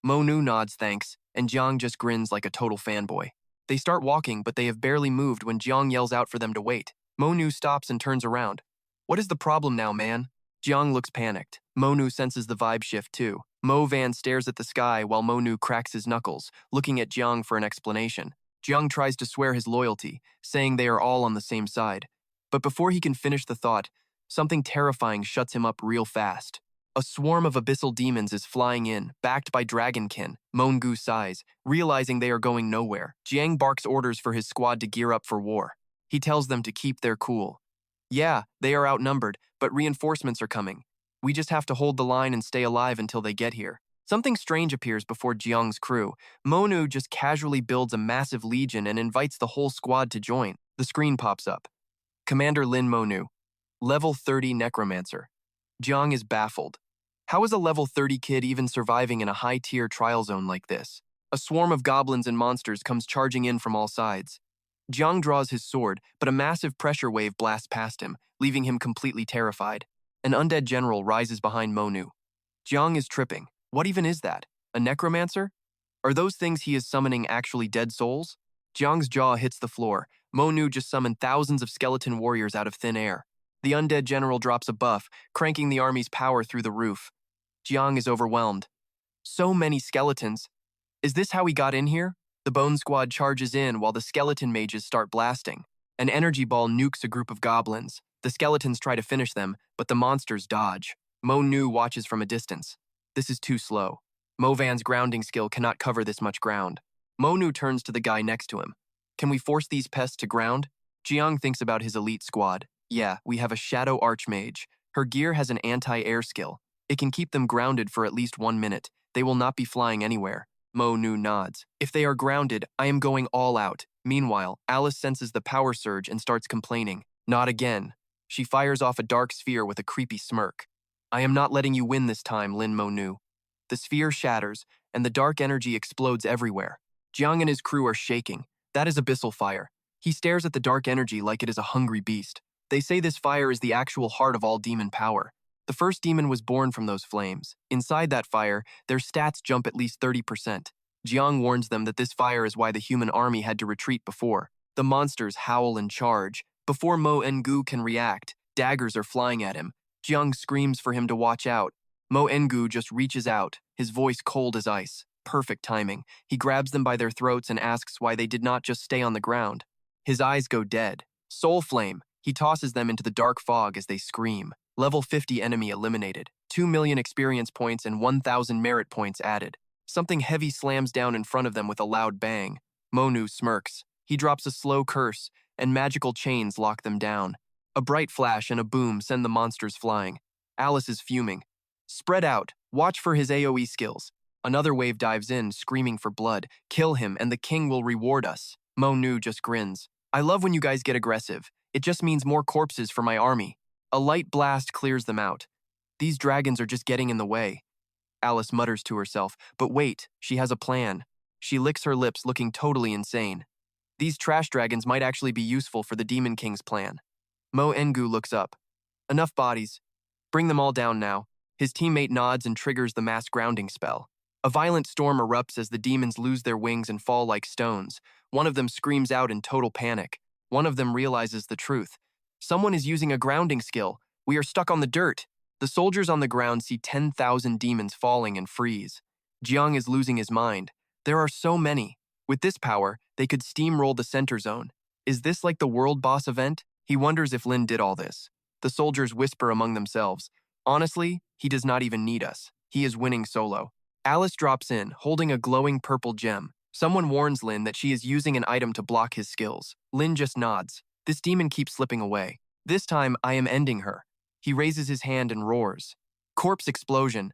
Monu nods thanks, and Jiang just grins like a total fanboy. They start walking, but they have barely moved when Jiang yells out for them to wait. Monu stops and turns around. What is the problem now, man? Jiang looks panicked. Monu senses the vibe shift too. Van stares at the sky while Monu cracks his knuckles, looking at Jiang for an explanation. Jiang tries to swear his loyalty, saying they are all on the same side. But before he can finish the thought, something terrifying shuts him up real fast. A swarm of abyssal demons is flying in, backed by dragonkin. Mongu sighs, realizing they are going nowhere. Jiang barks orders for his squad to gear up for war. He tells them to keep their cool. Yeah, they are outnumbered, but reinforcements are coming. We just have to hold the line and stay alive until they get here. Something strange appears before Jiang's crew. Monu just casually builds a massive legion and invites the whole squad to join. The screen pops up. Commander Lin Moyu, level 30 Necromancer. Jiang is baffled. How is a level 30 kid even surviving in a high-tier trial zone like this? A swarm of goblins and monsters comes charging in from all sides. Jiang draws his sword, but a massive pressure wave blasts past him, leaving him completely terrified. An undead general rises behind Monu. Jiang is tripping. What even is that? A necromancer? Are those things he is summoning actually dead souls? Jiang's jaw hits the floor. Monu just summoned thousands of skeleton warriors out of thin air. The undead general drops a buff, cranking the army's power through the roof. Jiang is overwhelmed. So many skeletons. Is this how he got in here? The Bone Squad charges in while the skeleton mages start blasting. An energy ball nukes a group of goblins. The skeletons try to finish them, but the monsters dodge. Monu watches from a distance. This is too slow. Movan's grounding skill cannot cover this much ground. Monu turns to the guy next to him. Can we force these pests to ground? Jiang thinks about his elite squad. Yeah, we have a Shadow Archmage. Her gear has an anti-air skill. It can keep them grounded for at least 1 minute. They will not be flying anywhere. Monu nods. If they are grounded, I am going all out. Meanwhile, Alice senses the power surge and starts complaining. Not again. She fires off a dark sphere with a creepy smirk. I am not letting you win this time, Lin Moyu. The sphere shatters, and the dark energy explodes everywhere. Jiang and his crew are shaking. That is abyssal fire. He stares at the dark energy like it is a hungry beast. They say this fire is the actual heart of all demon power. The first demon was born from those flames. Inside that fire, their stats jump at least 30%. Jiang warns them that this fire is why the human army had to retreat before. The monsters howl and charge. Before Mo Engu can react, daggers are flying at him. Jiang screams for him to watch out. Mo Engu just reaches out, his voice cold as ice. Perfect timing. He grabs them by their throats and asks why they did not just stay on the ground. His eyes go dead. Soul Flame. He tosses them into the dark fog as they scream. Level 50 enemy eliminated. 2 million experience points and 1,000 merit points added. Something heavy slams down in front of them with a loud bang. Monu smirks. He drops a slow curse, and magical chains lock them down. A bright flash and a boom send the monsters flying. Alice is fuming. Spread out. Watch for his AoE skills. Another wave dives in, screaming for blood. Kill him, and the king will reward us. Monu just grins. I love when you guys get aggressive. It just means more corpses for my army. A light blast clears them out. These dragons are just getting in the way. Alice mutters to herself, but wait, she has a plan. She licks her lips, looking totally insane. These trash dragons might actually be useful for the Demon King's plan. Mo Engu looks up. Enough bodies. Bring them all down now. His teammate nods and triggers the mass grounding spell. A violent storm erupts as the demons lose their wings and fall like stones. One of them screams out in total panic. One of them realizes the truth. Someone is using a grounding skill. We are stuck on the dirt. The soldiers on the ground see 10,000 demons falling and freeze. Jiang is losing his mind. There are so many. With this power, they could steamroll the center zone. Is this like the world boss event? He wonders if Lin did all this. The soldiers whisper among themselves. Honestly, he does not even need us. He is winning solo. Alice drops in, holding a glowing purple gem. Someone warns Lin that she is using an item to block his skills. Lin just nods. This demon keeps slipping away. This time, I am ending her. He raises his hand and roars. Corpse explosion.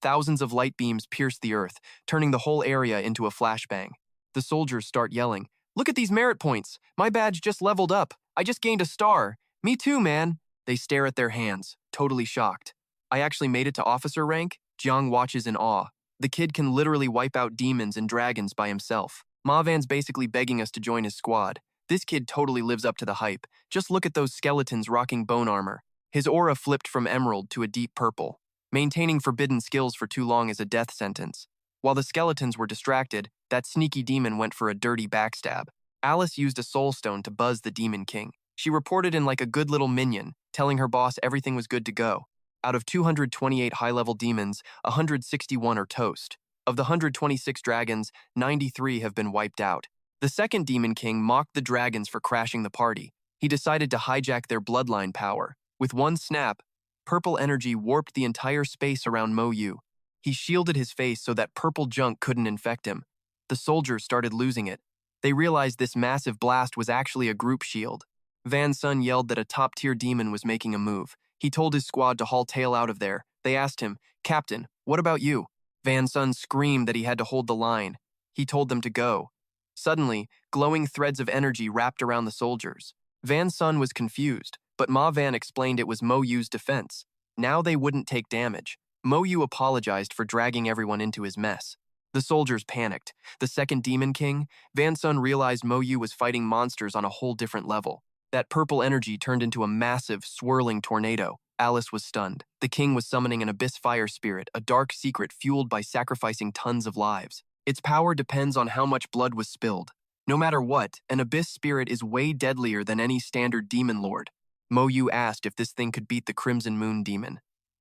Thousands of light beams pierce the earth, turning the whole area into a flashbang. The soldiers start yelling. Look at these merit points. My badge just leveled up. I just gained a star. Me too, man. They stare at their hands, totally shocked. I actually made it to officer rank? Jiang watches in awe. The kid can literally wipe out demons and dragons by himself. Mavan's basically begging us to join his squad. This kid totally lives up to the hype. Just look at those skeletons rocking bone armor. His aura flipped from emerald to a deep purple. Maintaining forbidden skills for too long is a death sentence. While the skeletons were distracted, that sneaky demon went for a dirty backstab. Alice used a soul stone to buzz the Demon King. She reported in like a good little minion, telling her boss everything was good to go. Out of 228 high-level demons, 161 are toast. Of the 126 dragons, 93 have been wiped out. The second Demon King mocked the dragons for crashing the party. He decided to hijack their bloodline power. With one snap, purple energy warped the entire space around Moyu. He shielded his face so that purple junk couldn't infect him. The soldiers started losing it. They realized this massive blast was actually a group shield. Van Sun yelled that a top-tier demon was making a move. He told his squad to haul tail out of there. They asked him, "Captain, what about you?" Van Sun screamed that he had to hold the line. He told them to go. Suddenly, glowing threads of energy wrapped around the soldiers. Van Sun was confused, but Ma Van explained it was Moyu's defense. Now they wouldn't take damage. Moyu apologized for dragging everyone into his mess. The soldiers panicked. The second Demon King, Van Sun realized Moyu was fighting monsters on a whole different level. That purple energy turned into a massive, swirling tornado. Alice was stunned. The king was summoning an abyss fire spirit, a dark secret fueled by sacrificing tons of lives. Its power depends on how much blood was spilled. No matter what, an abyss spirit is way deadlier than any standard demon lord. Moyu asked if this thing could beat the Crimson Moon demon.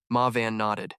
Ma Van nodded.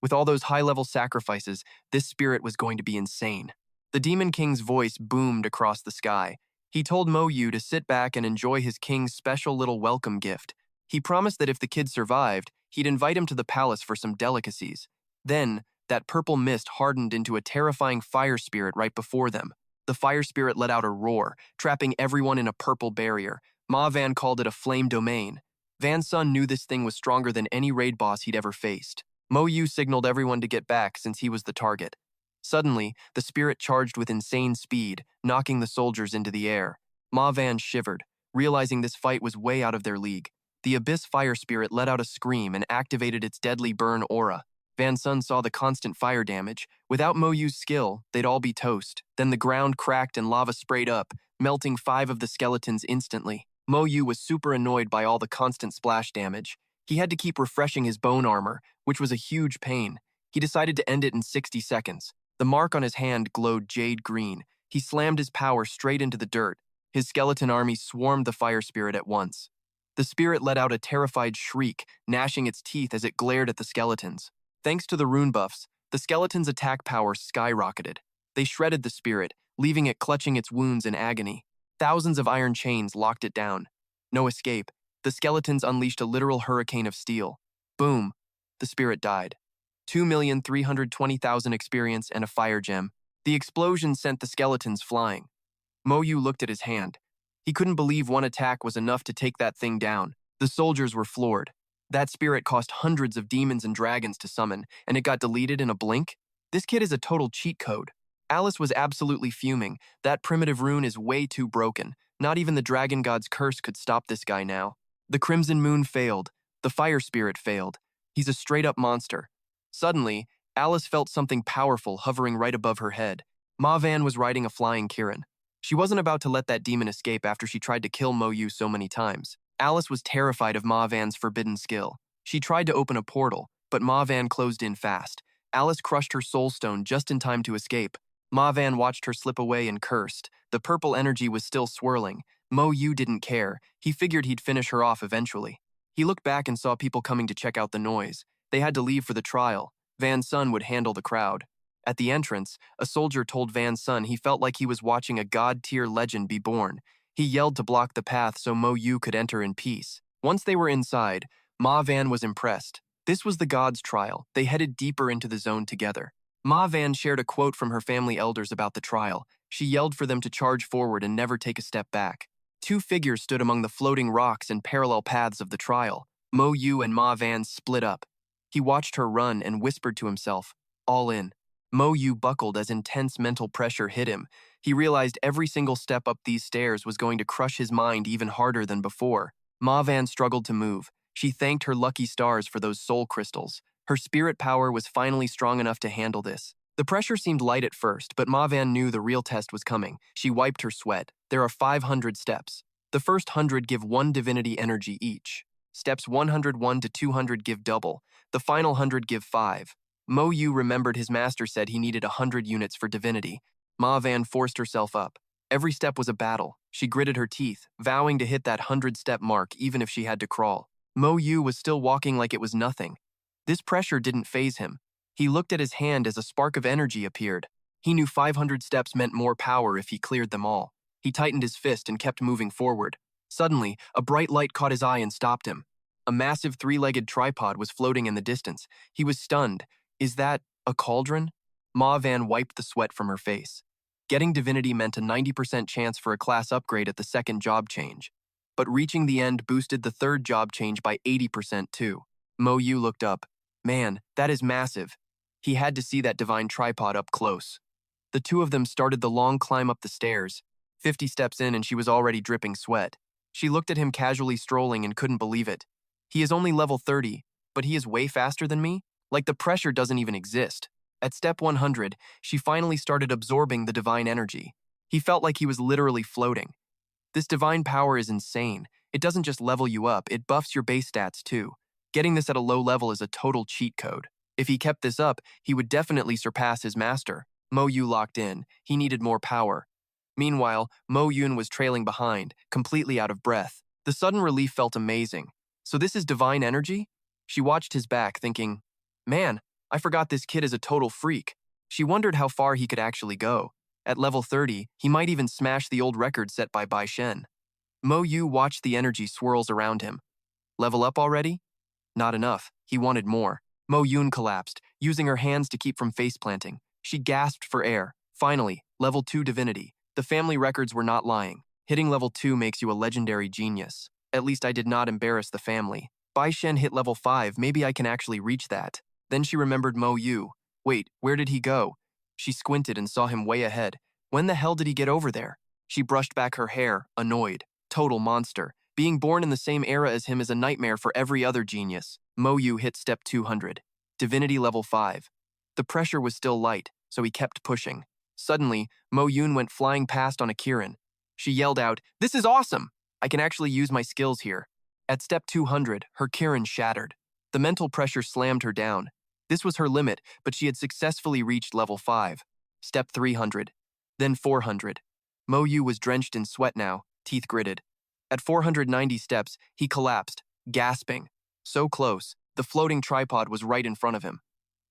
With all those high-level sacrifices, this spirit was going to be insane. The Demon King's voice boomed across the sky. He told Moyu to sit back and enjoy his king's special little welcome gift. He promised that if the kid survived, he'd invite him to the palace for some delicacies. Then, that purple mist hardened into a terrifying fire spirit right before them. The fire spirit let out a roar, trapping everyone in a purple barrier. Ma Van called it a flame domain. Van Sun knew this thing was stronger than any raid boss he'd ever faced. Moyu signaled everyone to get back since he was the target. Suddenly, the spirit charged with insane speed, knocking the soldiers into the air. Ma Van shivered, realizing this fight was way out of their league. The Abyss Fire Spirit let out a scream and activated its deadly burn aura. Van Sun saw the constant fire damage. Without Moyu's skill, they'd all be toast. Then the ground cracked and lava sprayed up, melting 5 of the skeletons instantly. Moyu was super annoyed by all the constant splash damage. He had to keep refreshing his bone armor, which was a huge pain. He decided to end it in 60 seconds. The mark on his hand glowed jade green. He slammed his power straight into the dirt. His skeleton army swarmed the fire spirit at once. The spirit let out a terrified shriek, gnashing its teeth as it glared at the skeletons. Thanks to the rune buffs, the skeleton's attack power skyrocketed. They shredded the spirit, leaving it clutching its wounds in agony. Thousands of iron chains locked it down. No escape. The skeletons unleashed a literal hurricane of steel. Boom. The spirit died. 2,320,000 experience and a fire gem. The explosion sent the skeletons flying. Moyu looked at his hand. He couldn't believe one attack was enough to take that thing down. The soldiers were floored. That spirit cost hundreds of demons and dragons to summon, and it got deleted in a blink? This kid is a total cheat code. Alice was absolutely fuming. That primitive rune is way too broken. Not even the dragon god's curse could stop this guy now. The Crimson Moon failed. The fire spirit failed. He's a straight-up monster. Suddenly, Alice felt something powerful hovering right above her head. Ma Van was riding a flying Kirin. She wasn't about to let that demon escape after she tried to kill Moyu so many times. Alice was terrified of Ma Van's forbidden skill. She tried to open a portal, but Ma Van closed in fast. Alice crushed her soul stone just in time to escape. Ma Van watched her slip away and cursed. The purple energy was still swirling. Moyu didn't care. He figured he'd finish her off eventually. He looked back and saw people coming to check out the noise. They had to leave for the trial. Van Sun would handle the crowd. At the entrance, a soldier told Van Sun he felt like he was watching a god-tier legend be born. He yelled to block the path so Moyu could enter in peace. Once they were inside, Ma Van was impressed. This was the god's trial. They headed deeper into the zone together. Ma Van shared a quote from her family elders about the trial. She yelled for them to charge forward and never take a step back. 2 figures stood among the floating rocks and parallel paths of the trial. Moyu and Ma Van split up. He watched her run and whispered to himself, "All in." Moyu buckled as intense mental pressure hit him. He realized every single step up these stairs was going to crush his mind even harder than before. Ma Van struggled to move. She thanked her lucky stars for those soul crystals. Her spirit power was finally strong enough to handle this. The pressure seemed light at first, but Ma Van knew the real test was coming. She wiped her sweat. There are 500 steps. The first 100 give 1 divinity energy each. Steps 101 to 200 give double. The final 100 give 5. Moyu remembered his master said he needed 100 units for divinity. Ma Van forced herself up. Every step was a battle. She gritted her teeth, vowing to hit that 100-step mark even if she had to crawl. Moyu was still walking like it was nothing. This pressure didn't faze him. He looked at his hand as a spark of energy appeared. He knew 500 steps meant more power if he cleared them all. He tightened his fist and kept moving forward. Suddenly, a bright light caught his eye and stopped him. A massive 3-legged tripod was floating in the distance. He was stunned. Is that a cauldron? Ma Van wiped the sweat from her face. Getting divinity meant a 90% chance for a class upgrade at the second job change. but reaching the end boosted the third job change by 80% too. Moyu looked up. Man, that is massive. He had to see that divine tripod up close. The two of them started the long climb up the stairs. 50 steps in and she was already dripping sweat. She looked at him casually strolling and couldn't believe it. He is only level 30, but he is way faster than me? Like the pressure doesn't even exist. At step 100, she finally started absorbing the divine energy. He felt like he was literally floating. This divine power is insane. It doesn't just level you up, it buffs your base stats too. Getting this at a low level is a total cheat code. If he kept this up, he would definitely surpass his master. Moyu locked in. He needed more power. Meanwhile, Mo Yun was trailing behind, completely out of breath. The sudden relief felt amazing. So this is divine energy? She watched his back, thinking, man, I forgot this kid is a total freak. She wondered how far he could actually go. At level 30, he might even smash the old record set by Bai Shen. Mo Yu watched the energy swirls around him. Level up already? Not enough. He wanted more. Mo Yun collapsed, using her hands to keep from face-planting. She gasped for air. Finally, level 2 divinity. The family records were not lying. Hitting level 2 makes you a legendary genius. At least I did not embarrass the family. Bai Shen hit level 5, maybe I can actually reach that. Then she remembered Mo Yu. Wait, where did he go? She squinted and saw him way ahead. When the hell did he get over there? She brushed back her hair, annoyed. Total monster. Being born in the same era as him is a nightmare for every other genius. Mo Yu hit step 200. Divinity level 5. The pressure was still light, so he kept pushing. Suddenly, Mo Yun went flying past on a Kirin. She yelled out, "This is awesome! I can actually use my skills here." At step 200, her Kirin shattered. The mental pressure slammed her down. This was her limit, but she had successfully reached level 5. Step 300. Then 400. Mo Yu was drenched in sweat now, teeth gritted. At 490 steps, he collapsed, gasping. So close, the floating tripod was right in front of him.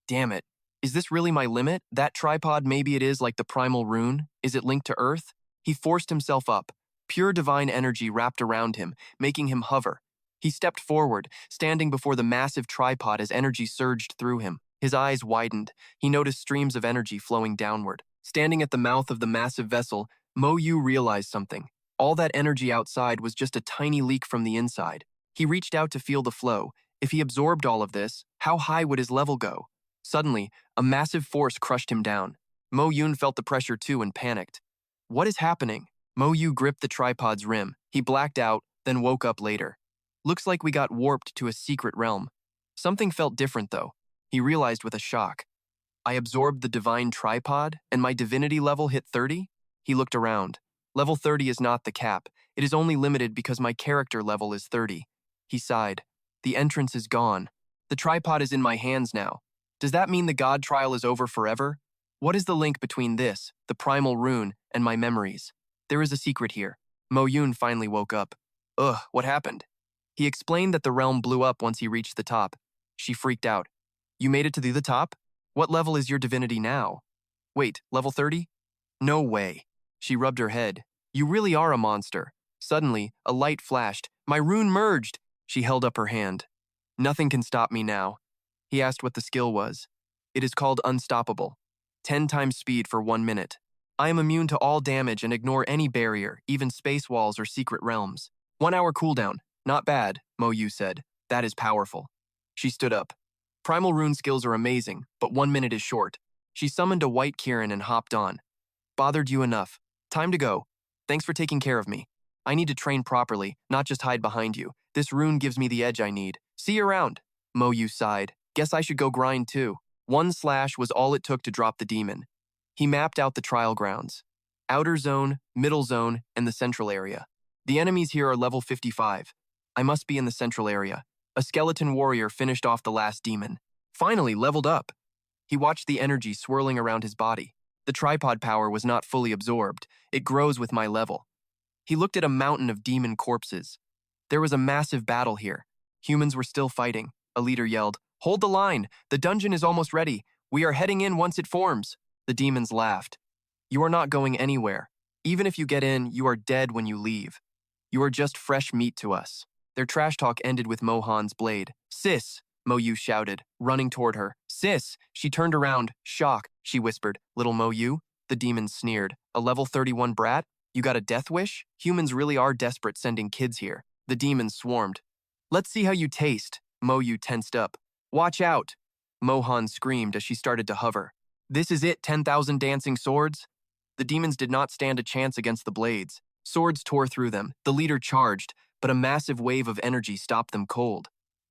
Damn it. Is this really my limit? That tripod, maybe it is like the primal rune? Is it linked to Earth? He forced himself up. Pure divine energy wrapped around him, making him hover. He stepped forward, standing before the massive tripod as energy surged through him. His eyes widened. He noticed streams of energy flowing downward. Standing at the mouth of the massive vessel, Mo Yu realized something. All that energy outside was just a tiny leak from the inside. He reached out to feel the flow. If he absorbed all of this, how high would his level go? Suddenly, a massive force crushed him down. Mo Yun felt the pressure too and panicked. What is happening? Mo Yu gripped the tripod's rim. He blacked out, then woke up later. Looks like we got warped to a secret realm. Something felt different though. He realized with a shock. I absorbed the divine tripod, and my divinity level hit 30? He looked around. Level 30 is not the cap. It is only limited because my character level is 30. He sighed. The entrance is gone. The tripod is in my hands now. Does that mean the god trial is over forever? What is the link between this, the primal rune, and my memories? There is a secret here. Mo Yun finally woke up. Ugh, what happened? He explained that the realm blew up once he reached the top. She freaked out. You made it to the top? What level is your divinity now? Wait, level 30? No way. She rubbed her head. You really are a monster. Suddenly, a light flashed. My rune merged. She held up her hand. Nothing can stop me now. He asked what the skill was. It is called Unstoppable. 10 times speed for 1 minute. I am immune to all damage and ignore any barrier, even space walls or secret realms. 1 hour cooldown. Not bad, Mo Yu said. That is powerful. She stood up. Primal rune skills are amazing, but 1 minute is short. She summoned a white Kirin and hopped on. Bothered you enough. Time to go. Thanks for taking care of me. I need to train properly, not just hide behind you. This rune gives me the edge I need. See you around. Mo Yu sighed. Guess I should go grind too. 1 slash was all it took to drop the demon. He mapped out the trial grounds. Outer zone, middle zone, and the central area. The enemies here are level 55. I must be in the central area. A skeleton warrior finished off the last demon. Finally leveled up. He watched the energy swirling around his body. The tripod power was not fully absorbed. It grows with my level. He looked at a mountain of demon corpses. There was a massive battle here. Humans were still fighting. A leader yelled, Hold the line! The dungeon is almost ready. We are heading in once it forms. The demons laughed. You are not going anywhere. Even if you get in, you are dead when you leave. You are just fresh meat to us. Their trash talk ended with Mohan's blade. Sis! Mo Yu shouted, running toward her. Sis! She turned around, shocked. She whispered, Little Mo Yu? The demon sneered. A level 31 brat? You got a death wish? Humans really are desperate sending kids here. The demons swarmed. Let's see how you taste. Moyu tensed up. Watch out! Mohan screamed as she started to hover. This is it, 10,000 dancing swords? The demons did not stand a chance against the blades. Swords tore through them. The leader charged, but a massive wave of energy stopped them cold.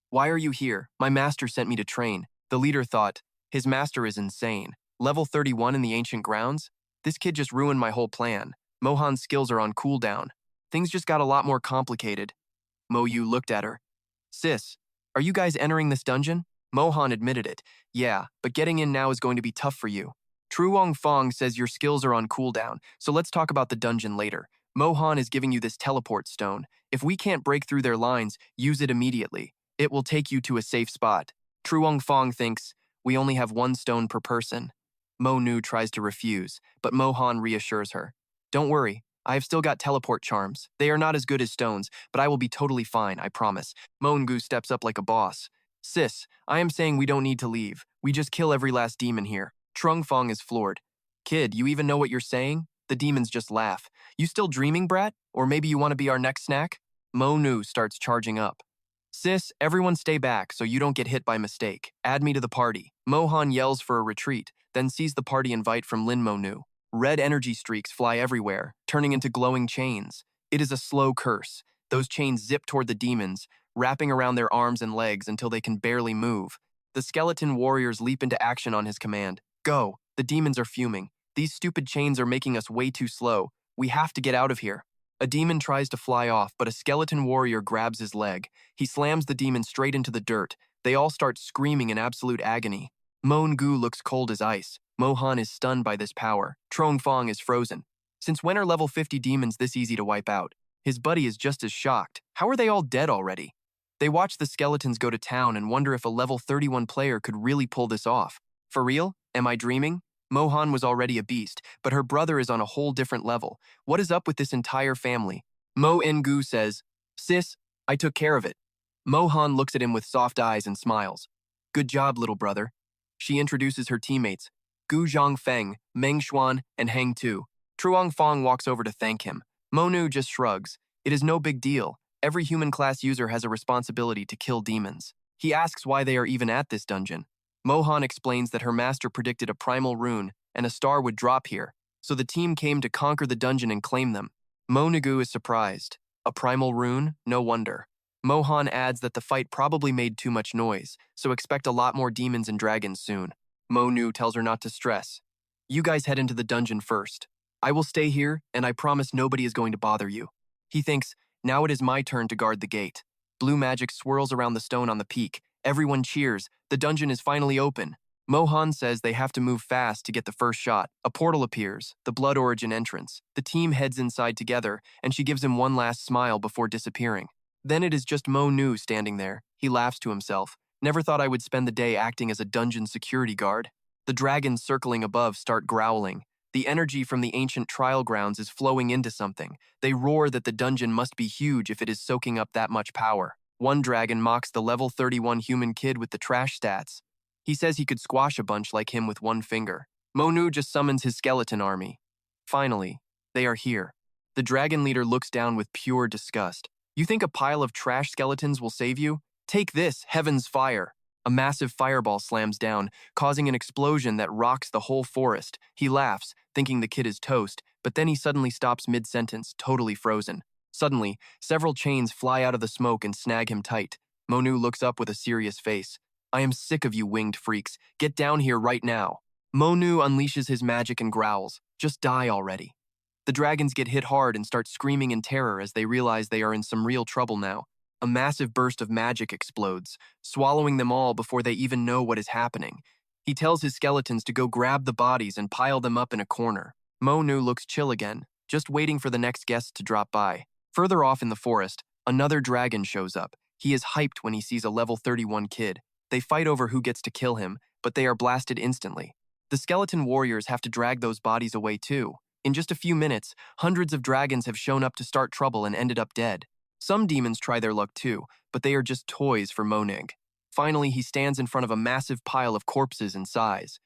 Why are you here? My master sent me to train. The leader thought, his master is insane. Level 31 in the ancient grounds? This kid just ruined my whole plan. Mohan's skills are on cooldown. Things just got a lot more complicated. Moyu looked at her. Sis, are you guys entering this dungeon? Mohan admitted it. Yeah, but getting in now is going to be tough for you. Truong Fong says your skills are on cooldown, so let's talk about the dungeon later. Mohan is giving you this teleport stone. If we can't break through their lines, use it immediately. It will take you to a safe spot. Truong Fong thinks, we only have one stone per person. Mo Nu tries to refuse, but Mohan reassures her. Don't worry, I have still got teleport charms. They are not as good as stones, but I will be totally fine, I promise. Mo Ngu steps up like a boss. Sis, I am saying we don't need to leave. We just kill every last demon here. Trung Fong is floored. Kid, you even know what you're saying? The demons just laugh. You still dreaming, brat? Or maybe you want to be our next snack? Mo Nu starts charging up. Sis, everyone stay back so you don't get hit by mistake. Add me to the party. Mohan yells for a retreat, then sees the party invite from Lin Moyu. Red energy streaks fly everywhere, turning into glowing chains. It is a slow curse. Those chains zip toward the demons, wrapping around their arms and legs until they can barely move. The skeleton warriors leap into action on his command. Go! The demons are fuming. These stupid chains are making us way too slow. We have to get out of here. A demon tries to fly off, but a skeleton warrior grabs his leg. He slams the demon straight into the dirt. They all start screaming in absolute agony. Mo Ngu looks cold as ice. Mohan is stunned by this power. Trong Fong is frozen. Since when are level 50 demons this easy to wipe out? His buddy is just as shocked. How are they all dead already? They watch the skeletons go to town and wonder if a level 31 player could really pull this off. For real? Am I dreaming? Mohan was already a beast, but her brother is on a whole different level. What is up with this entire family? Mo Ngu says, Sis, I took care of it. Mohan looks at him with soft eyes and smiles. Good job, little brother. She introduces her teammates, Gu Zhangfeng, Meng Xuan, and Heng Tu. Truong Fong walks over to thank him. Mo Nu just shrugs. It is no big deal. Every human class user has a responsibility to kill demons. He asks why they are even at this dungeon. Mohan explains that her master predicted a primal rune and a star would drop here, so the team came to conquer the dungeon and claim them. Mo Nagu is surprised. A primal rune? No wonder. Mohan adds that the fight probably made too much noise, so expect a lot more demons and dragons soon. Mo Nu tells her not to stress. You guys head into the dungeon first. I will stay here, and I promise nobody is going to bother you. He thinks, now it is my turn to guard the gate. Blue magic swirls around the stone on the peak. Everyone cheers. The dungeon is finally open. Mohan says they have to move fast to get the first shot. A portal appears, the Blood Origin entrance. The team heads inside together, and she gives him one last smile before disappearing. Then it is just Mo Nu standing there. He laughs to himself. Never thought I would spend the day acting as a dungeon security guard. The dragons circling above start growling. The energy from the ancient trial grounds is flowing into something. They roar that the dungeon must be huge if it is soaking up that much power. One dragon mocks the level 31 human kid with the trash stats. He says he could squash a bunch like him with one finger. Mo Nu just summons his skeleton army. Finally, they are here. The dragon leader looks down with pure disgust. You think a pile of trash skeletons will save you? Take this, heaven's fire. A massive fireball slams down, causing an explosion that rocks the whole forest. He laughs, thinking the kid is toast, but then he suddenly stops mid-sentence, totally frozen. Suddenly, several chains fly out of the smoke and snag him tight. Mo Nu looks up with a serious face. I am sick of you winged freaks. Get down here right now. Mo Nu unleashes his magic and growls. Just die already. The dragons get hit hard and start screaming in terror as they realize they are in some real trouble now. A massive burst of magic explodes, swallowing them all before they even know what is happening. He tells his skeletons to go grab the bodies and pile them up in a corner. Mo Nu looks chill again, just waiting for the next guest to drop by. Further off in the forest, another dragon shows up. He is hyped when he sees a level 31 kid. They fight over who gets to kill him, but they are blasted instantly. The skeleton warriors have to drag those bodies away too. In just a few minutes, hundreds of dragons have shown up to start trouble and ended up dead. Some demons try their luck too, but they are just toys for Monig. Finally, he stands in front of a massive pile of corpses and sighs.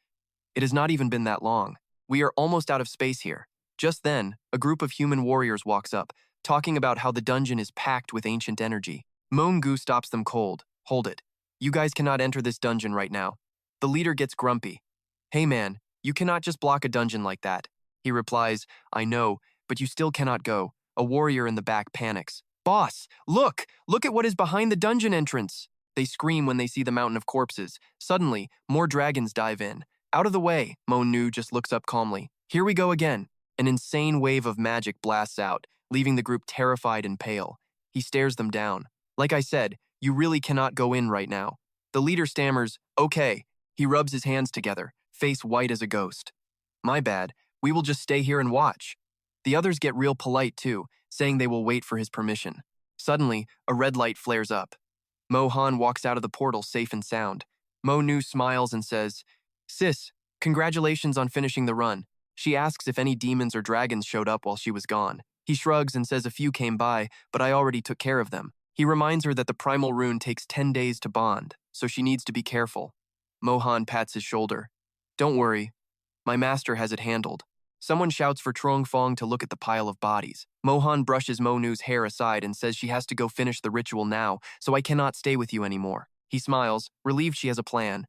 It has not even been that long. We are almost out of space here. Just then, a group of human warriors walks up, talking about how the dungeon is packed with ancient energy. Moongu stops them cold. Hold it. You guys cannot enter this dungeon right now. The leader gets grumpy. Hey man, you cannot just block a dungeon like that. He replies, I know, but you still cannot go. A warrior in the back panics. Boss, look! Look at what is behind the dungeon entrance! They scream when they see the mountain of corpses. Suddenly, more dragons dive in. Out of the way, Moongu just looks up calmly. Here we go again. An insane wave of magic blasts out, leaving the group terrified and pale. He stares them down. Like I said, you really cannot go in right now. The leader stammers, okay. He rubs his hands together, face white as a ghost. My bad, we will just stay here and watch. The others get real polite too, saying they will wait for his permission. Suddenly, a red light flares up. Mohan walks out of the portal safe and sound. Moongu smiles and says, Sis, congratulations on finishing the run. She asks if any demons or dragons showed up while she was gone. He shrugs and says a few came by, but I already took care of them. He reminds her that the primal rune takes 10 days to bond, so she needs to be careful. Mohan pats his shoulder. Don't worry, my master has it handled. Someone shouts for Truongfong to look at the pile of bodies. Mohan brushes Monu's hair aside and says she has to go finish the ritual now, so I cannot stay with you anymore. He smiles, relieved she has a plan.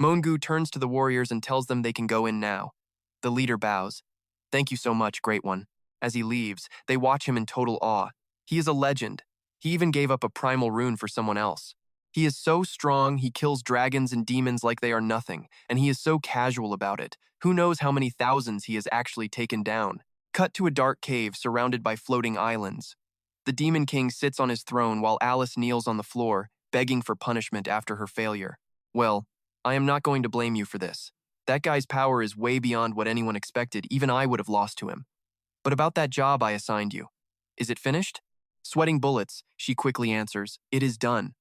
Moongu turns to the warriors and tells them they can go in now. The leader bows. Thank you so much, Great One. As he leaves, they watch him in total awe. He is a legend. He even gave up a primal rune for someone else. He is so strong, he kills dragons and demons like they are nothing, and he is so casual about it. Who knows how many thousands he has actually taken down. Cut to a dark cave surrounded by floating islands. The Demon King sits on his throne while Alice kneels on the floor, begging for punishment after her failure. Well, I am not going to blame you for this. That guy's power is way beyond what anyone expected, even I would have lost to him. But about that job I assigned you. Is it finished? Sweating bullets, she quickly answers, it is done.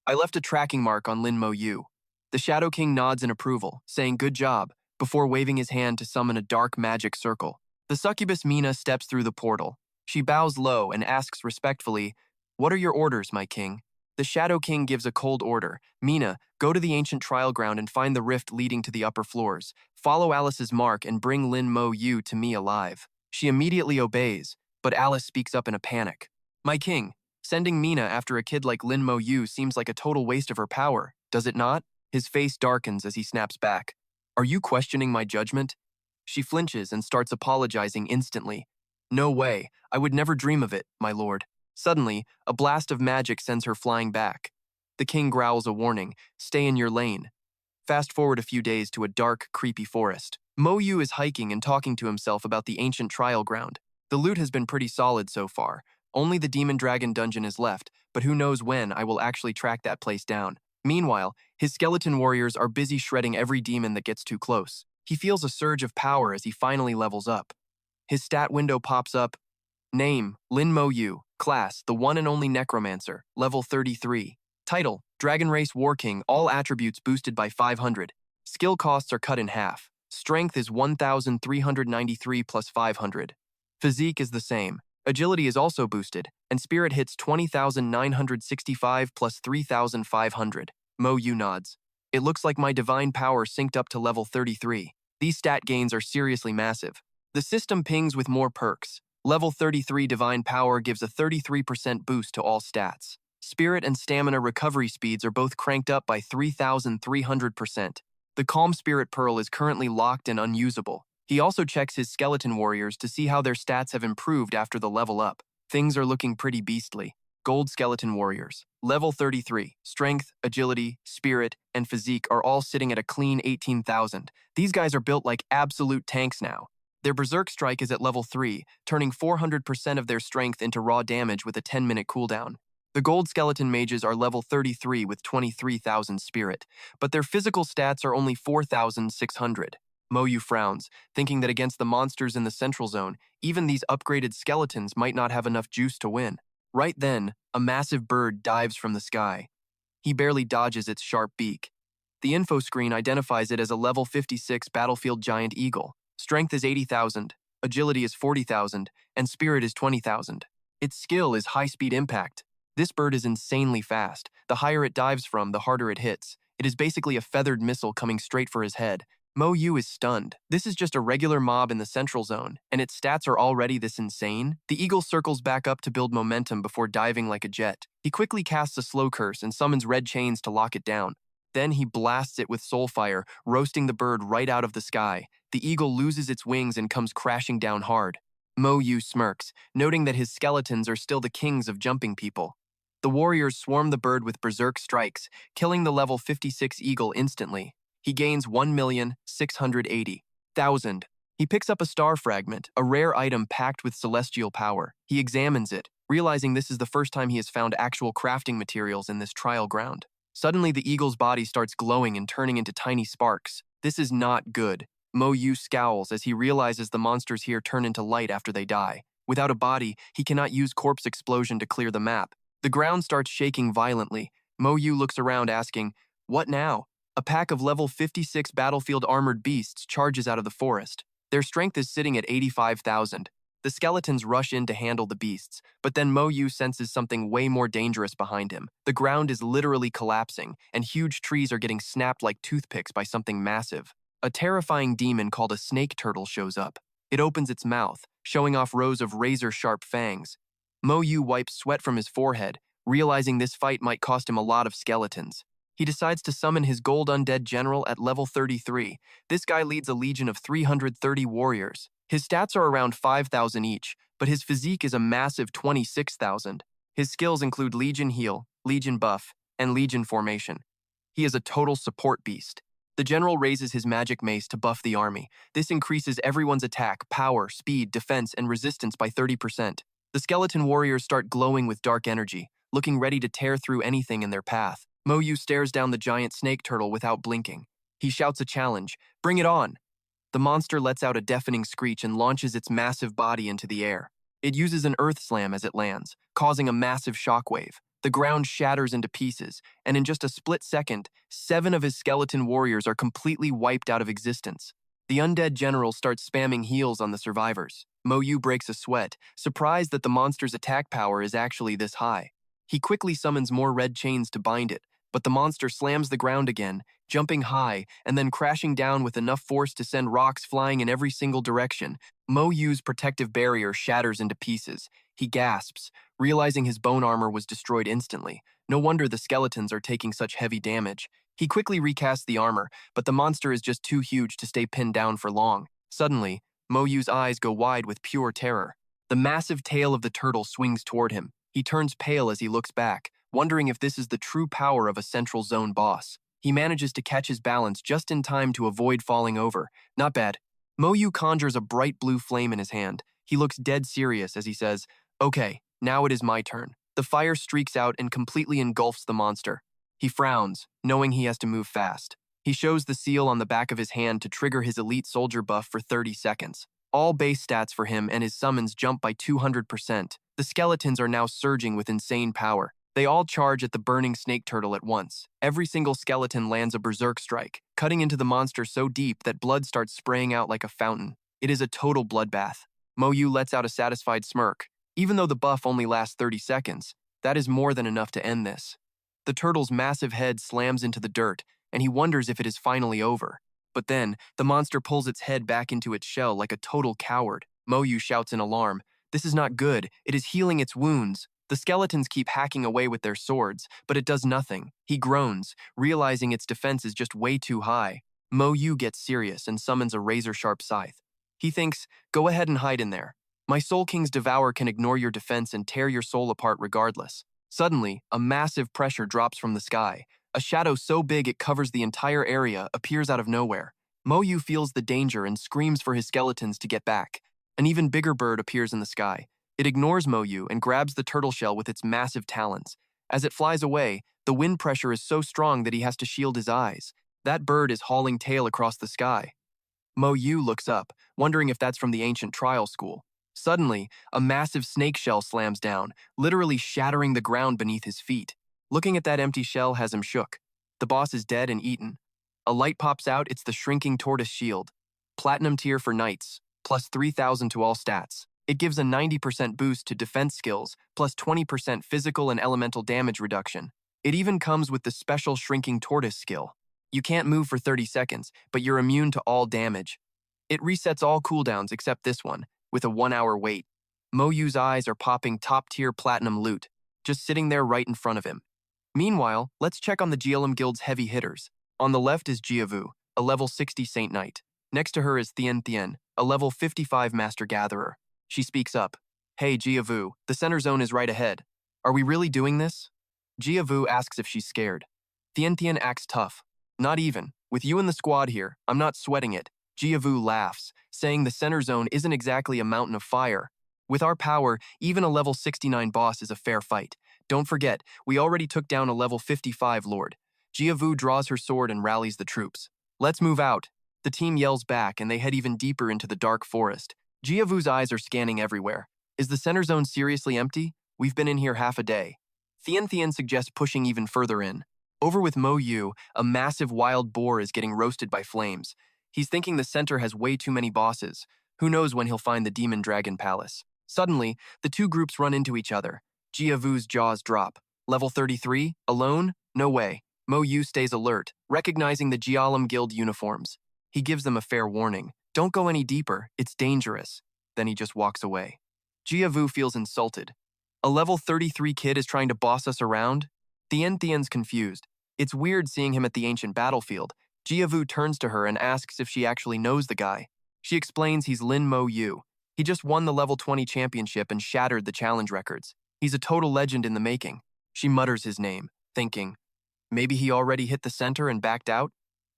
I left a tracking mark on Lin Moyu. The Shadow King nods in approval, saying good job, before waving his hand to summon a dark magic circle. The succubus Mina steps through the portal. She bows low and asks respectfully, What are your orders, my king? The Shadow King gives a cold order. Mina, go to the ancient trial ground and find the rift leading to the upper floors. Follow Alice's mark and bring Lin Moyu to me alive. She immediately obeys, but Alice speaks up in a panic. My king, sending Mina after a kid like Lin Moyu seems like a total waste of her power, does it not? His face darkens as he snaps back. Are you questioning my judgment? She flinches and starts apologizing instantly. No way, I would never dream of it, my lord. Suddenly, a blast of magic sends her flying back. The king growls a warning, stay in your lane. Fast forward a few days to a dark, creepy forest. Moyu is hiking and talking to himself about the ancient trial ground. The loot has been pretty solid so far. Only the Demon Dragon dungeon is left, but who knows when I will actually track that place down. Meanwhile, his skeleton warriors are busy shredding every demon that gets too close. He feels a surge of power as he finally levels up. His stat window pops up. Name, Lin Moyu. Class, the one and only Necromancer. Level 33. Title, Dragon Race War King. All attributes boosted by 500. Skill costs are cut in half. Strength is 1,393 plus 500. Physique is the same. Agility is also boosted, and Spirit hits 20,965 plus 3,500. Moyu nods. It looks like my divine power synced up to level 33. These stat gains are seriously massive. The system pings with more perks. Level 33 divine power gives a 33% boost to all stats. Spirit and stamina recovery speeds are both cranked up by 3,300%. The Calm Spirit Pearl is currently locked and unusable. He also checks his skeleton warriors to see how their stats have improved after the level up. Things are looking pretty beastly. Gold Skeleton Warriors. Level 33. Strength, agility, spirit, and physique are all sitting at a clean 18,000. These guys are built like absolute tanks now. Their Berserk Strike is at level 3, turning 400% of their strength into raw damage with a 10-minute cooldown. The Gold Skeleton Mages are level 33 with 23,000 spirit, but their physical stats are only 4,600. Moyu frowns, thinking that against the monsters in the Central Zone, even these upgraded skeletons might not have enough juice to win. Right then, a massive bird dives from the sky. He barely dodges its sharp beak. The info screen identifies it as a level 56 battlefield giant eagle. Strength is 80,000, agility is 40,000, and spirit is 20,000. Its skill is high-speed impact. This bird is insanely fast. The higher it dives from, the harder it hits. It is basically a feathered missile coming straight for his head. Moyu is stunned. This is just a regular mob in the central zone, and its stats are already this insane. The eagle circles back up to build momentum before diving like a jet. He quickly casts a slow curse and summons red chains to lock it down. Then he blasts it with soul fire, roasting the bird right out of the sky. The eagle loses its wings and comes crashing down hard. Moyu smirks, noting that his skeletons are still the kings of jumping people. The warriors swarm the bird with berserk strikes, killing the level 56 eagle instantly. He gains 1,680,000. He picks up a star fragment, a rare item packed with celestial power. He examines it, realizing this is the first time he has found actual crafting materials in this trial ground. Suddenly, the eagle's body starts glowing and turning into tiny sparks. This is not good. Moyu scowls as he realizes the monsters here turn into light after they die. Without a body, he cannot use corpse explosion to clear the map. The ground starts shaking violently. Moyu looks around asking, "What now?" A pack of level 56 battlefield armored beasts charges out of the forest. Their strength is sitting at 85,000. The skeletons rush in to handle the beasts, but then Moyu senses something way more dangerous behind him. The ground is literally collapsing, and huge trees are getting snapped like toothpicks by something massive. A terrifying demon called a snake turtle shows up. It opens its mouth, showing off rows of razor-sharp fangs. Moyu wipes sweat from his forehead, realizing this fight might cost him a lot of skeletons. He decides to summon his gold undead general at level 33. This guy leads a legion of 330 warriors. His stats are around 5,000 each, but his physique is a massive 26,000. His skills include Legion Heal, Legion Buff, and Legion Formation. He is a total support beast. The general raises his magic mace to buff the army. This increases everyone's attack, power, speed, defense, and resistance by 30%. The skeleton warriors start glowing with dark energy, looking ready to tear through anything in their path. Moyu stares down the giant snake turtle without blinking. He shouts a challenge, "Bring it on!" The monster lets out a deafening screech and launches its massive body into the air. It uses an earth slam as it lands, causing a massive shockwave. The ground shatters into pieces, and in just a split second, 7 of his skeleton warriors are completely wiped out of existence. The undead general starts spamming heals on the survivors. Moyu breaks a sweat, surprised that the monster's attack power is actually this high. He quickly summons more red chains to bind it, but the monster slams the ground again, jumping high and then crashing down with enough force to send rocks flying in every single direction. Moyu's protective barrier shatters into pieces. He gasps, realizing his bone armor was destroyed instantly. No wonder the skeletons are taking such heavy damage. He quickly recasts the armor, but the monster is just too huge to stay pinned down for long. Suddenly, Moyu's eyes go wide with pure terror. The massive tail of the turtle swings toward him. He turns pale as he looks back, wondering if this is the true power of a central zone boss. He manages to catch his balance just in time to avoid falling over. Not bad. Moyu conjures a bright blue flame in his hand. He looks dead serious as he says, "Okay, now it is my turn." The fire streaks out and completely engulfs the monster. He frowns, knowing he has to move fast. He shows the seal on the back of his hand to trigger his elite soldier buff for 30 seconds. All base stats for him and his summons jump by 200%. The skeletons are now surging with insane power. They all charge at the burning snake turtle at once. Every single skeleton lands a berserk strike, cutting into the monster so deep that blood starts spraying out like a fountain. It is a total bloodbath. Moyu lets out a satisfied smirk. Even though the buff only lasts 30 seconds, that is more than enough to end this. The turtle's massive head slams into the dirt, and he wonders if it is finally over. But then, the monster pulls its head back into its shell like a total coward. Moyu shouts in alarm, "This is not good. It is healing its wounds." The skeletons keep hacking away with their swords, but it does nothing. He groans, realizing its defense is just way too high. Moyu gets serious and summons a razor-sharp scythe. He thinks, "Go ahead and hide in there. My Soul King's Devour can ignore your defense and tear your soul apart regardless." Suddenly, a massive pressure drops from the sky. A shadow so big it covers the entire area appears out of nowhere. Moyu feels the danger and screams for his skeletons to get back. An even bigger bird appears in the sky. It ignores Moyu and grabs the turtle shell with its massive talons. As it flies away, the wind pressure is so strong that he has to shield his eyes. That bird is hauling tail across the sky. Moyu looks up, wondering if that's from the ancient trial school. Suddenly, a massive snake shell slams down, literally shattering the ground beneath his feet. Looking at that empty shell has him shook. The boss is dead and eaten. A light pops out, it's the shrinking tortoise shield. Platinum tier for knights, plus 3,000 to all stats. It gives a 90% boost to defense skills, plus 20% physical and elemental damage reduction. It even comes with the special shrinking tortoise skill. You can't move for 30 seconds, but you're immune to all damage. It resets all cooldowns except this one, with a 1-hour wait. Moyu's eyes are popping top-tier platinum loot, just sitting there right in front of him. Meanwhile, let's check on the GLM Guild's heavy hitters. On the left is Jiavu, a level 60 Saint Knight. Next to her is Thien, a level 55 Master Gatherer. She speaks up. Hey, Jiavu, the center zone is right ahead. Are we really doing this? Jiavu asks if she's scared. Thien acts tough. Not even. With you in the squad here, I'm not sweating it. Jiavu laughs, saying the center zone isn't exactly a mountain of fire. With our power, even a level 69 boss is a fair fight. Don't forget, we already took down a level 55 lord. Jiavu draws her sword and rallies the troops. Let's move out. The team yells back and they head even deeper into the dark forest. Jiavu's eyes are scanning everywhere. Is the center zone seriously empty? We've been in here half a day. Thien suggests pushing even further in. Over with Moyu, a massive wild boar is getting roasted by flames. He's thinking the center has way too many bosses. Who knows when he'll find the Demon Dragon Palace. Suddenly, the two groups run into each other. Jiavu's jaws drop. Level 33? Alone? No way. Moyu stays alert, recognizing the GLM Guild uniforms. He gives them a fair warning. Don't go any deeper, it's dangerous. Then he just walks away. Jiavu feels insulted. A level 33 kid is trying to boss us around? Thien's confused. It's weird seeing him at the ancient battlefield. Jiavu turns to her and asks if she actually knows the guy. She explains he's Lin Moyu. He just won the level 20 championship and shattered the challenge records. He's a total legend in the making. She mutters his name, thinking, maybe he already hit the center and backed out?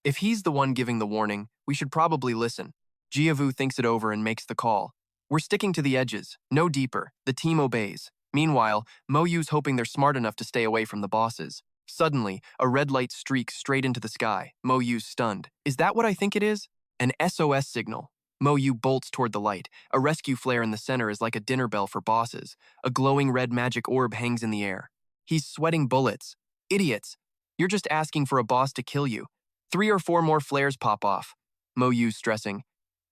If he's the one giving the warning, we should probably listen. Jiavu thinks it over and makes the call. We're sticking to the edges, no deeper. The team obeys. Meanwhile, Moyu's hoping they're smart enough to stay away from the bosses. Suddenly, a red light streaks straight into the sky. Moyu's stunned. Is that what I think it is? An SOS signal. Moyu bolts toward the light. A rescue flare in the center is like a dinner bell for bosses. A glowing red magic orb hangs in the air. He's sweating bullets. Idiots! You're just asking for a boss to kill you. 3 or 4 more flares pop off. Moyu's stressing.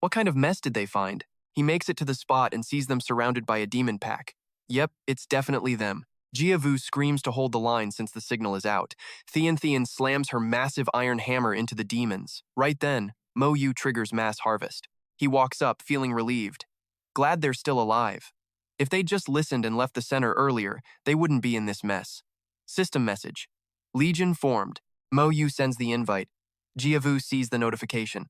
What kind of mess did they find? He makes it to the spot and sees them surrounded by a demon pack. Yep, it's definitely them. Jiavu screams to hold the line since the signal is out. Thien slams her massive iron hammer into the demons. Right then, Moyu triggers mass harvest. He walks up, feeling relieved. Glad they're still alive. If they'd just listened and left the center earlier, they wouldn't be in this mess. System message. Legion formed. Moyu sends the invite. Jiavu sees the notification.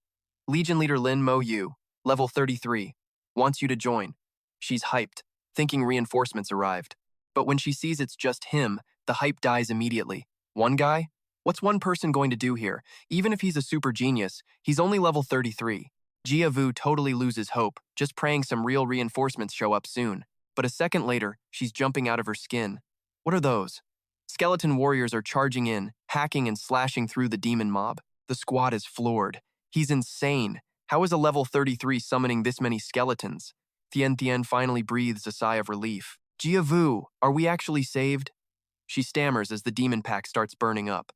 Legion leader Lin Moyu, level 33, wants you to join. She's hyped, thinking reinforcements arrived. But when she sees it's just him, the hype dies immediately. One guy? What's one person going to do here? Even if he's a super genius, he's only level 33. Jiavu totally loses hope, just praying some real reinforcements show up soon. But a second later, she's jumping out of her skin. What are those? Skeleton warriors are charging in, hacking and slashing through the demon mob. The squad is floored. He's insane. How is a level 33 summoning this many skeletons? Thien finally breathes a sigh of relief. Jiavu, are we actually saved? She stammers as the demon pack starts burning up.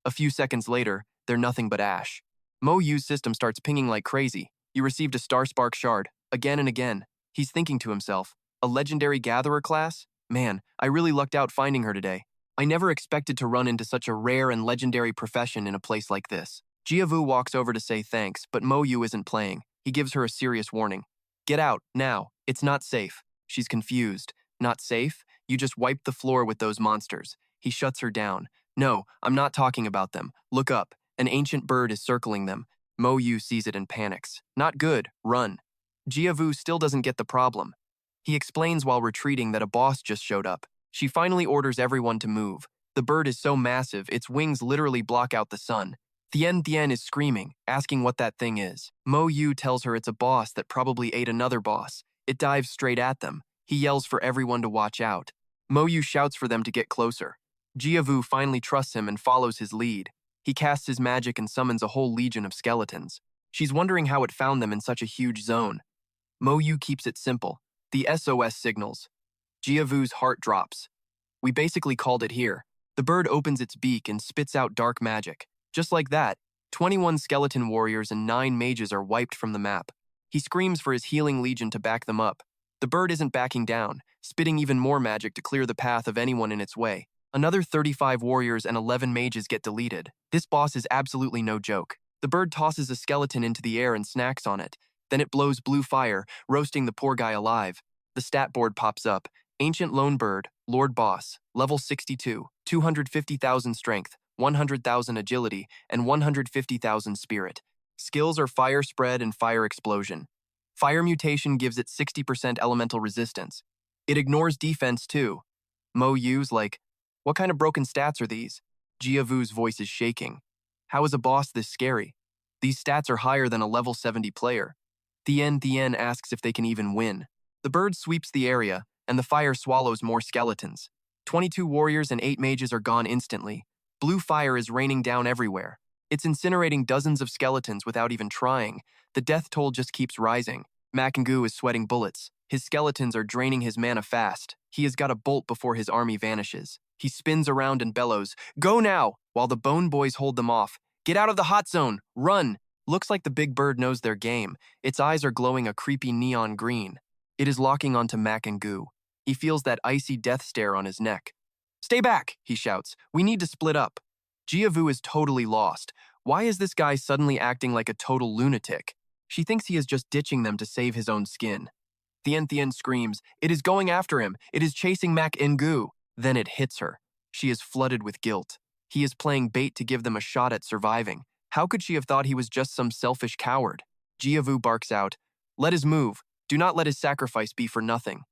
A few seconds later, they're nothing but ash. Moyu's system starts pinging like crazy. You received a Star Spark shard, again and again. He's thinking to himself, a legendary gatherer class? Man, I really lucked out finding her today. I never expected to run into such a rare and legendary profession in a place like this. Jiavu walks over to say thanks, but Moyu isn't playing. He gives her a serious warning. Get out, now. It's not safe. She's confused. Not safe? You just wiped the floor with those monsters. He shuts her down. No, I'm not talking about them. Look up. An ancient bird is circling them. Moyu sees it and panics. Not good. Run. Jiavu still doesn't get the problem. He explains while retreating that a boss just showed up. She finally orders everyone to move. The bird is so massive, its wings literally block out the sun. Thien is screaming, asking what that thing is. Moyu tells her it's a boss that probably ate another boss. It dives straight at them. He yells for everyone to watch out. Moyu shouts for them to get closer. Jiavu finally trusts him and follows his lead. He casts his magic and summons a whole legion of skeletons. She's wondering how it found them in such a huge zone. Moyu keeps it simple. The SOS signals. Jiavu's heart drops. We basically called it here. The bird opens its beak and spits out dark magic. Just like that, 21 skeleton warriors and 9 mages are wiped from the map. He screams for his healing legion to back them up. The bird isn't backing down, spitting even more magic to clear the path of anyone in its way. Another 35 warriors and 11 mages get deleted. This boss is absolutely no joke. The bird tosses a skeleton into the air and snacks on it. Then it blows blue fire, roasting the poor guy alive. The stat board pops up. Ancient Lone Bird, Lord Boss, level 62, 250,000 strength, 100,000 agility, and 150,000 spirit. Skills are Fire Spread and Fire Explosion. Fire Mutation gives it 60% elemental resistance. It ignores defense too. Moyu's like, what kind of broken stats are these? Jiavu's voice is shaking. How is a boss this scary? These stats are higher than a level 70 player. Thien asks if they can even win. The bird sweeps the area, and the fire swallows more skeletons. 22 warriors and 8 mages are gone instantly. Blue fire is raining down everywhere. It's incinerating dozens of skeletons without even trying. The death toll just keeps rising. Makangu is sweating bullets. His skeletons are draining his mana fast. He has got a bolt before his army vanishes. He spins around and bellows, "Go now!" while the Bone Boys hold them off. "Get out of the hot zone! Run!" Looks like the big bird knows their game. Its eyes are glowing a creepy neon green. It is locking onto Makangu. He feels that icy death stare on his neck. "Stay back!" he shouts. "We need to split up." Jiavu is totally lost. Why is this guy suddenly acting like a total lunatic? She thinks he is just ditching them to save his own skin. Thien screams, "It is going after him! It is chasing Makangu!" Then it hits her. She is flooded with guilt. He is playing bait to give them a shot at surviving. How could she have thought he was just some selfish coward? Jiavu barks out, "Let us move. Do not let his sacrifice be for nothing."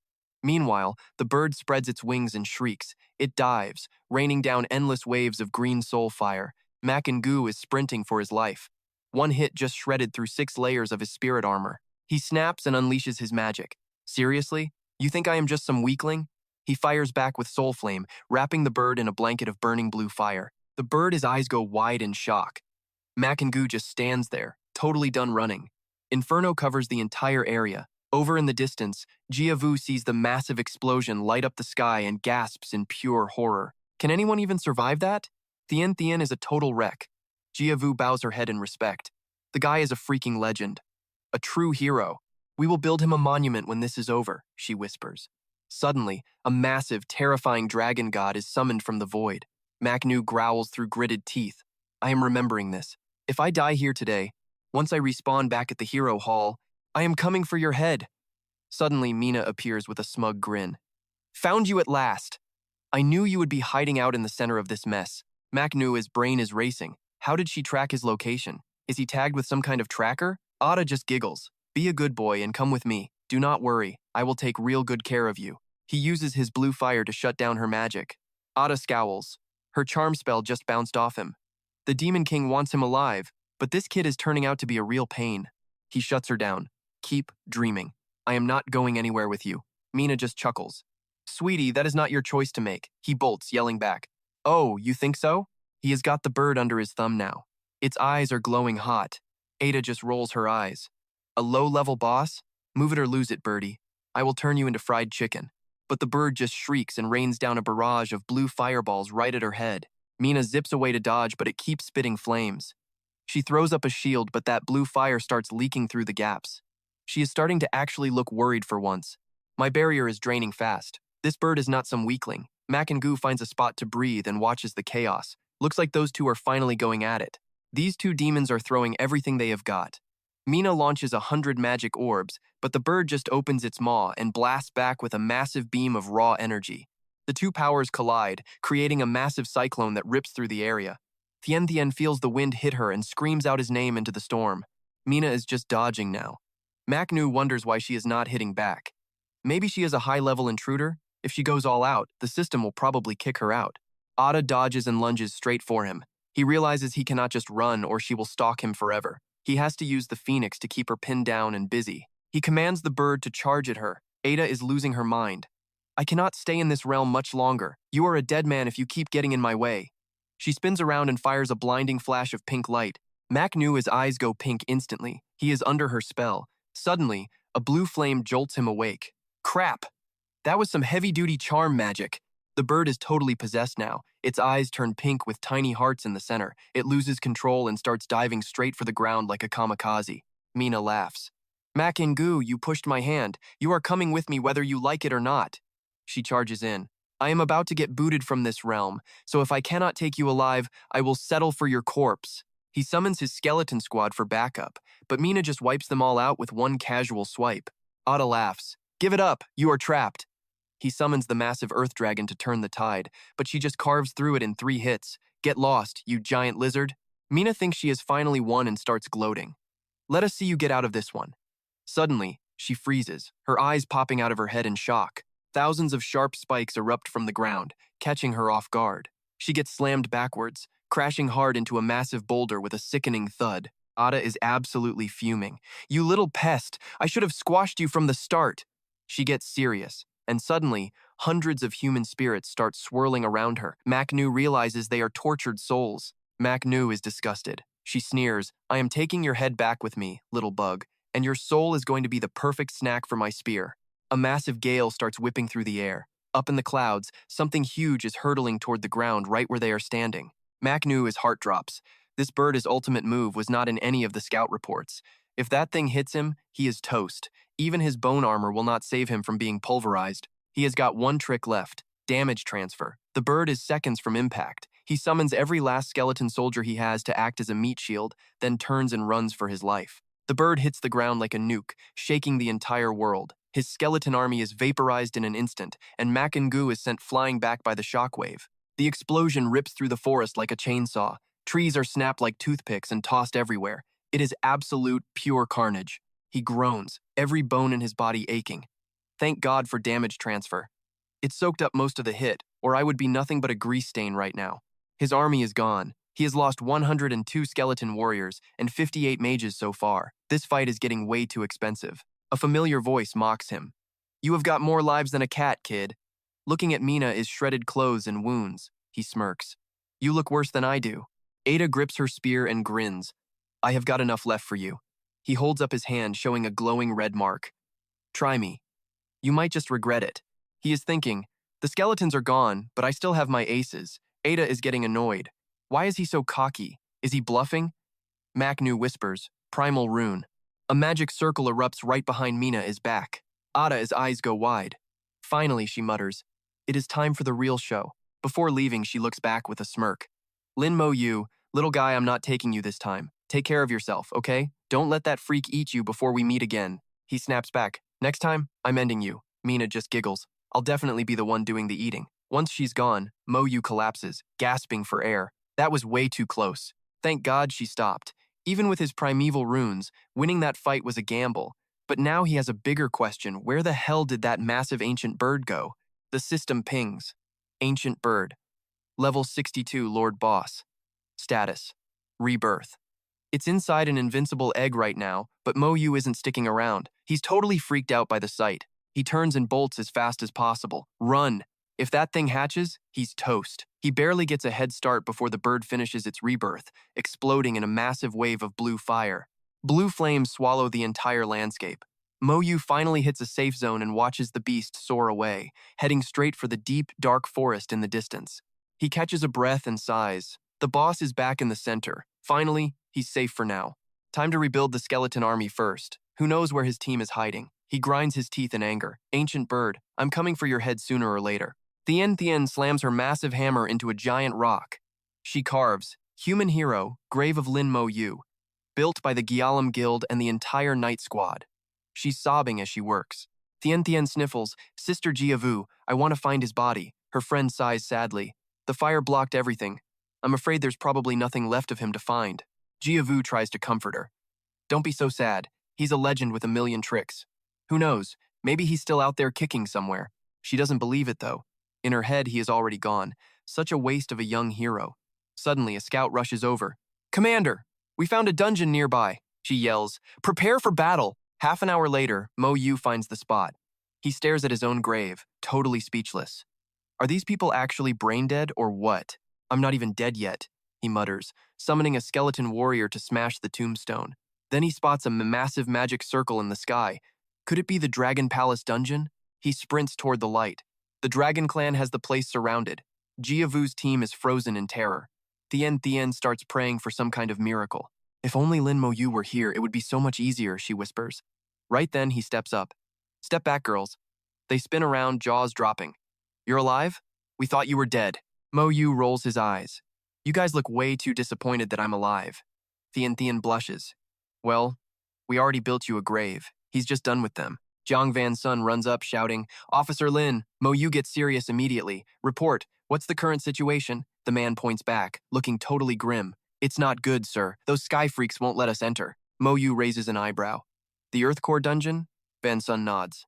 Meanwhile, the bird spreads its wings and shrieks. It dives, raining down endless waves of green soul fire. Makangu is sprinting for his life. One hit just shredded through 6 layers of his spirit armor. He snaps and unleashes his magic. "Seriously? You think I am just some weakling?" He fires back with Soul Flame, wrapping the bird in a blanket of burning blue fire. The bird, his eyes go wide in shock. Makangu just stands there, totally done running. Inferno covers the entire area. Over in the distance, Jiavu sees the massive explosion light up the sky and gasps in pure horror. Can anyone even survive that? Thien is a total wreck. Jiavu bows her head in respect. The guy is a freaking legend. A true hero. "We will build him a monument when this is over," she whispers. Suddenly, a massive, terrifying dragon god is summoned from the void. Maknu growls through gritted teeth. "I am remembering this. If I die here today, once I respawn back at the hero hall, I am coming for your head." Suddenly, Mina appears with a smug grin. "Found you at last. I knew you would be hiding out in the center of this mess." Maknu's brain is racing. How did she track his location? Is he tagged with some kind of tracker? Ada just giggles. "Be a good boy and come with me. Do not worry. I will take real good care of you." He uses his blue fire to shut down her magic. Ada scowls. Her charm spell just bounced off him. The Demon King wants him alive, but this kid is turning out to be a real pain. He shuts her down. "Keep dreaming. I am not going anywhere with you." Mina just chuckles. "Sweetie, that is not your choice to make." He bolts, yelling back. "Oh, you think so?" He has got the bird under his thumb now. Its eyes are glowing hot. Ada just rolls her eyes. "A low-level boss? Move it or lose it, birdie. I will turn you into fried chicken." But the bird just shrieks and rains down a barrage of blue fireballs right at her head. Mina zips away to dodge, but it keeps spitting flames. She throws up a shield, but that blue fire starts leaking through the gaps. She is starting to actually look worried for once. "My barrier is draining fast. This bird is not some weakling." Makangu finds a spot to breathe and watches the chaos. Looks like those two are finally going at it. These two demons are throwing everything they have got. Mina launches 100 magic orbs, but the bird just opens its maw and blasts back with a massive beam of raw energy. The two powers collide, creating a massive cyclone that rips through the area. Thien feels the wind hit her and screams out his name into the storm. Mina is just dodging now. Maknu wonders why she is not hitting back. Maybe she is a high-level intruder? If she goes all out, the system will probably kick her out. Ada dodges and lunges straight for him. He realizes he cannot just run or she will stalk him forever. He has to use the phoenix to keep her pinned down and busy. He commands the bird to charge at her. Ada is losing her mind. "I cannot stay in this realm much longer. You are a dead man if you keep getting in my way." She spins around and fires a blinding flash of pink light. Maknu's eyes go pink instantly. He is under her spell. Suddenly, a blue flame jolts him awake. Crap! That was some heavy-duty charm magic. The bird is totally possessed now. Its eyes turn pink with tiny hearts in the center. It loses control and starts diving straight for the ground like a kamikaze. Mina laughs. "Makangu, you pushed my hand. You are coming with me whether you like it or not." She charges in. I am about to get booted from this realm, so if I cannot take you alive, I will settle for your corpse. He summons his skeleton squad for backup, but Mina just wipes them all out with one casual swipe. Ada laughs. Give it up, you are trapped. He summons the massive earth dragon to turn the tide, but she just carves through it in 3 hits. Get lost, you giant lizard. Mina thinks she has finally won and starts gloating. Let us see you get out of this one. Suddenly, she freezes, her eyes popping out of her head in shock. Thousands of sharp spikes erupt from the ground, catching her off guard. She gets slammed backwards, crashing hard into a massive boulder with a sickening thud. Ada is absolutely fuming. You little pest, I should have squashed you from the start. She gets serious, and suddenly, hundreds of human spirits start swirling around her. Macnu realizes they are tortured souls. Macnu is disgusted. She sneers, I am taking your head back with me, little bug, and your soul is going to be the perfect snack for my spear. A massive gale starts whipping through the air. Up in the clouds, something huge is hurtling toward the ground right where they are standing. Macnu's heart drops. This bird's ultimate move was not in any of the scout reports. If that thing hits him, he is toast. Even his bone armor will not save him from being pulverized. He has got one trick left, damage transfer. The bird is seconds from impact. He summons every last skeleton soldier he has to act as a meat shield, then turns and runs for his life. The bird hits the ground like a nuke, shaking the entire world. His skeleton army is vaporized in an instant, and Makengu is sent flying back by the shockwave. The explosion rips through the forest like a chainsaw. Trees are snapped like toothpicks and tossed everywhere. It is absolute, pure carnage. He groans, every bone in his body aching. Thank God for damage transfer. It soaked up most of the hit, or I would be nothing but a grease stain right now. His army is gone. He has lost 102 skeleton warriors and 58 mages so far. This fight is getting way too expensive. A familiar voice mocks him. You have got more lives than a cat, kid. Looking at Mina is shredded clothes and wounds. He smirks. You look worse than I do. Ada grips her spear and grins. I have got enough left for you. He holds up his hand, showing a glowing red mark. Try me. You might just regret it. He is thinking, the skeletons are gone, but I still have my aces. Ada is getting annoyed. Why is he so cocky? Is he bluffing? Macnu whispers, Primal Rune. A magic circle erupts right behind Mina's back. Ada's eyes go wide. Finally, she mutters, it is time for the real show. Before leaving, she looks back with a smirk. Lin Moyu, little guy, I'm not taking you this time. Take care of yourself, okay? Don't let that freak eat you before we meet again. He snaps back. Next time, I'm ending you. Mina just giggles. I'll definitely be the one doing the eating. Once she's gone, Moyu collapses, gasping for air. That was way too close. Thank God she stopped. Even with his primeval runes, winning that fight was a gamble. But now he has a bigger question. Where the hell did that massive ancient bird go? The system pings. Ancient bird. Level 62 Lord Boss. Status. Rebirth. It's inside an invincible egg right now, but Moyu isn't sticking around. He's totally freaked out by the sight. He turns and bolts as fast as possible. Run! If that thing hatches, he's toast. He barely gets a head start before the bird finishes its rebirth, exploding in a massive wave of blue fire. Blue flames swallow the entire landscape. Moyu finally hits a safe zone and watches the beast soar away, heading straight for the deep, dark forest in the distance. He catches a breath and sighs. The boss is back in the center. Finally, he's safe for now. Time to rebuild the skeleton army first. Who knows where his team is hiding? He grinds his teeth in anger. Ancient bird, I'm coming for your head sooner or later. Thien slams her massive hammer into a giant rock. She carves, Human Hero, Grave of Lin Moyu, built by the Gyalam Guild and the entire Night Squad. She's sobbing as she works. Thien sniffles, Sister Jiavu, I want to find his body. Her friend sighs sadly. The fire blocked everything. I'm afraid there's probably nothing left of him to find. Jiavu tries to comfort her. Don't be so sad. He's a legend with a million tricks. Who knows? Maybe he's still out there kicking somewhere. She doesn't believe it, though. In her head, he is already gone. Such a waste of a young hero. Suddenly, a scout rushes over. Commander, we found a dungeon nearby. She yells, prepare for battle. Half an hour later, Moyu finds the spot. He stares at his own grave, totally speechless. Are these people actually brain dead or what? I'm not even dead yet, he mutters, summoning a skeleton warrior to smash the tombstone. Then he spots a massive magic circle in the sky. Could it be the Dragon Palace dungeon? He sprints toward the light. The Dragon Clan has the place surrounded. Jiavu's team is frozen in terror. Thien starts praying for some kind of miracle. If only Lin Moyu were here, it would be so much easier, she whispers. Right then, he steps up. Step back, girls. They spin around, jaws dropping. You're alive? We thought you were dead. Moyu rolls his eyes. You guys look way too disappointed that I'm alive. Thian blushes. Well, we already built you a grave. He's just done with them. Jiang Van Sun runs up, shouting, Officer Lin, Moyu gets serious immediately. Report, what's the current situation? The man points back, looking totally grim. It's not good, sir. Those sky freaks won't let us enter. Moyu raises an eyebrow. The Earth Core dungeon? Van Sun nods.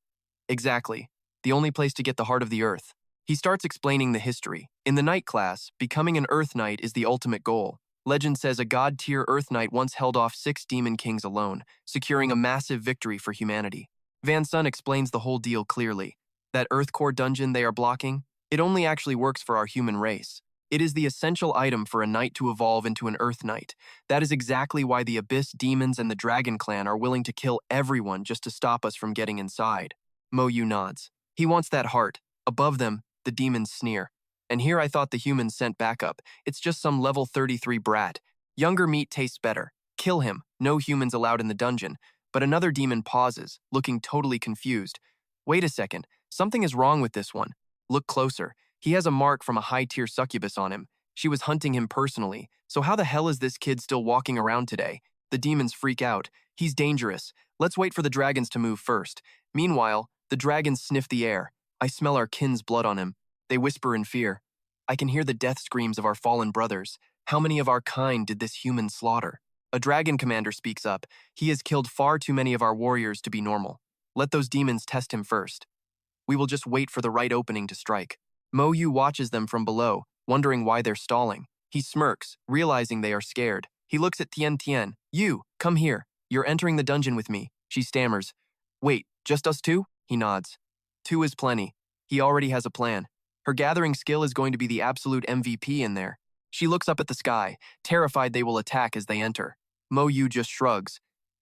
Exactly. The only place to get the heart of the Earth. He starts explaining the history. In the Knight class, becoming an Earth Knight is the ultimate goal. Legend says a god-tier Earth Knight once held off 6 demon kings alone, securing a massive victory for humanity. Van Sun explains the whole deal clearly. That Earth Core dungeon they are blocking, it only actually works for our human race. It is the essential item for a knight to evolve into an Earth Knight. That is exactly why the Abyss demons and the Dragon Clan are willing to kill everyone just to stop us from getting inside. Moyu nods. He wants that heart. Above them, the demons sneer. And here I thought the humans sent backup. It's just some level 33 brat. Younger meat tastes better. Kill him. No humans allowed in the dungeon. But another demon pauses, looking totally confused. Wait a second. Something is wrong with this one. Look closer. He has a mark from a high-tier succubus on him. She was hunting him personally. So how the hell is this kid still walking around today? The demons freak out. He's dangerous. Let's wait for the dragons to move first. Meanwhile, the dragons sniff the air. I smell our kin's blood on him. They whisper in fear. I can hear the death screams of our fallen brothers. How many of our kind did this human slaughter? A dragon commander speaks up. He has killed far too many of our warriors to be normal. Let those demons test him first. We will just wait for the right opening to strike. Moyu watches them from below, wondering why they're stalling. He smirks, realizing they are scared. He looks at Tian. You, come here. You're entering the dungeon with me. She stammers. Wait, just us two? He nods. 2 is plenty. He already has a plan. Her gathering skill is going to be the absolute MVP in there. She looks up at the sky, terrified they will attack as they enter. Moyu just shrugs.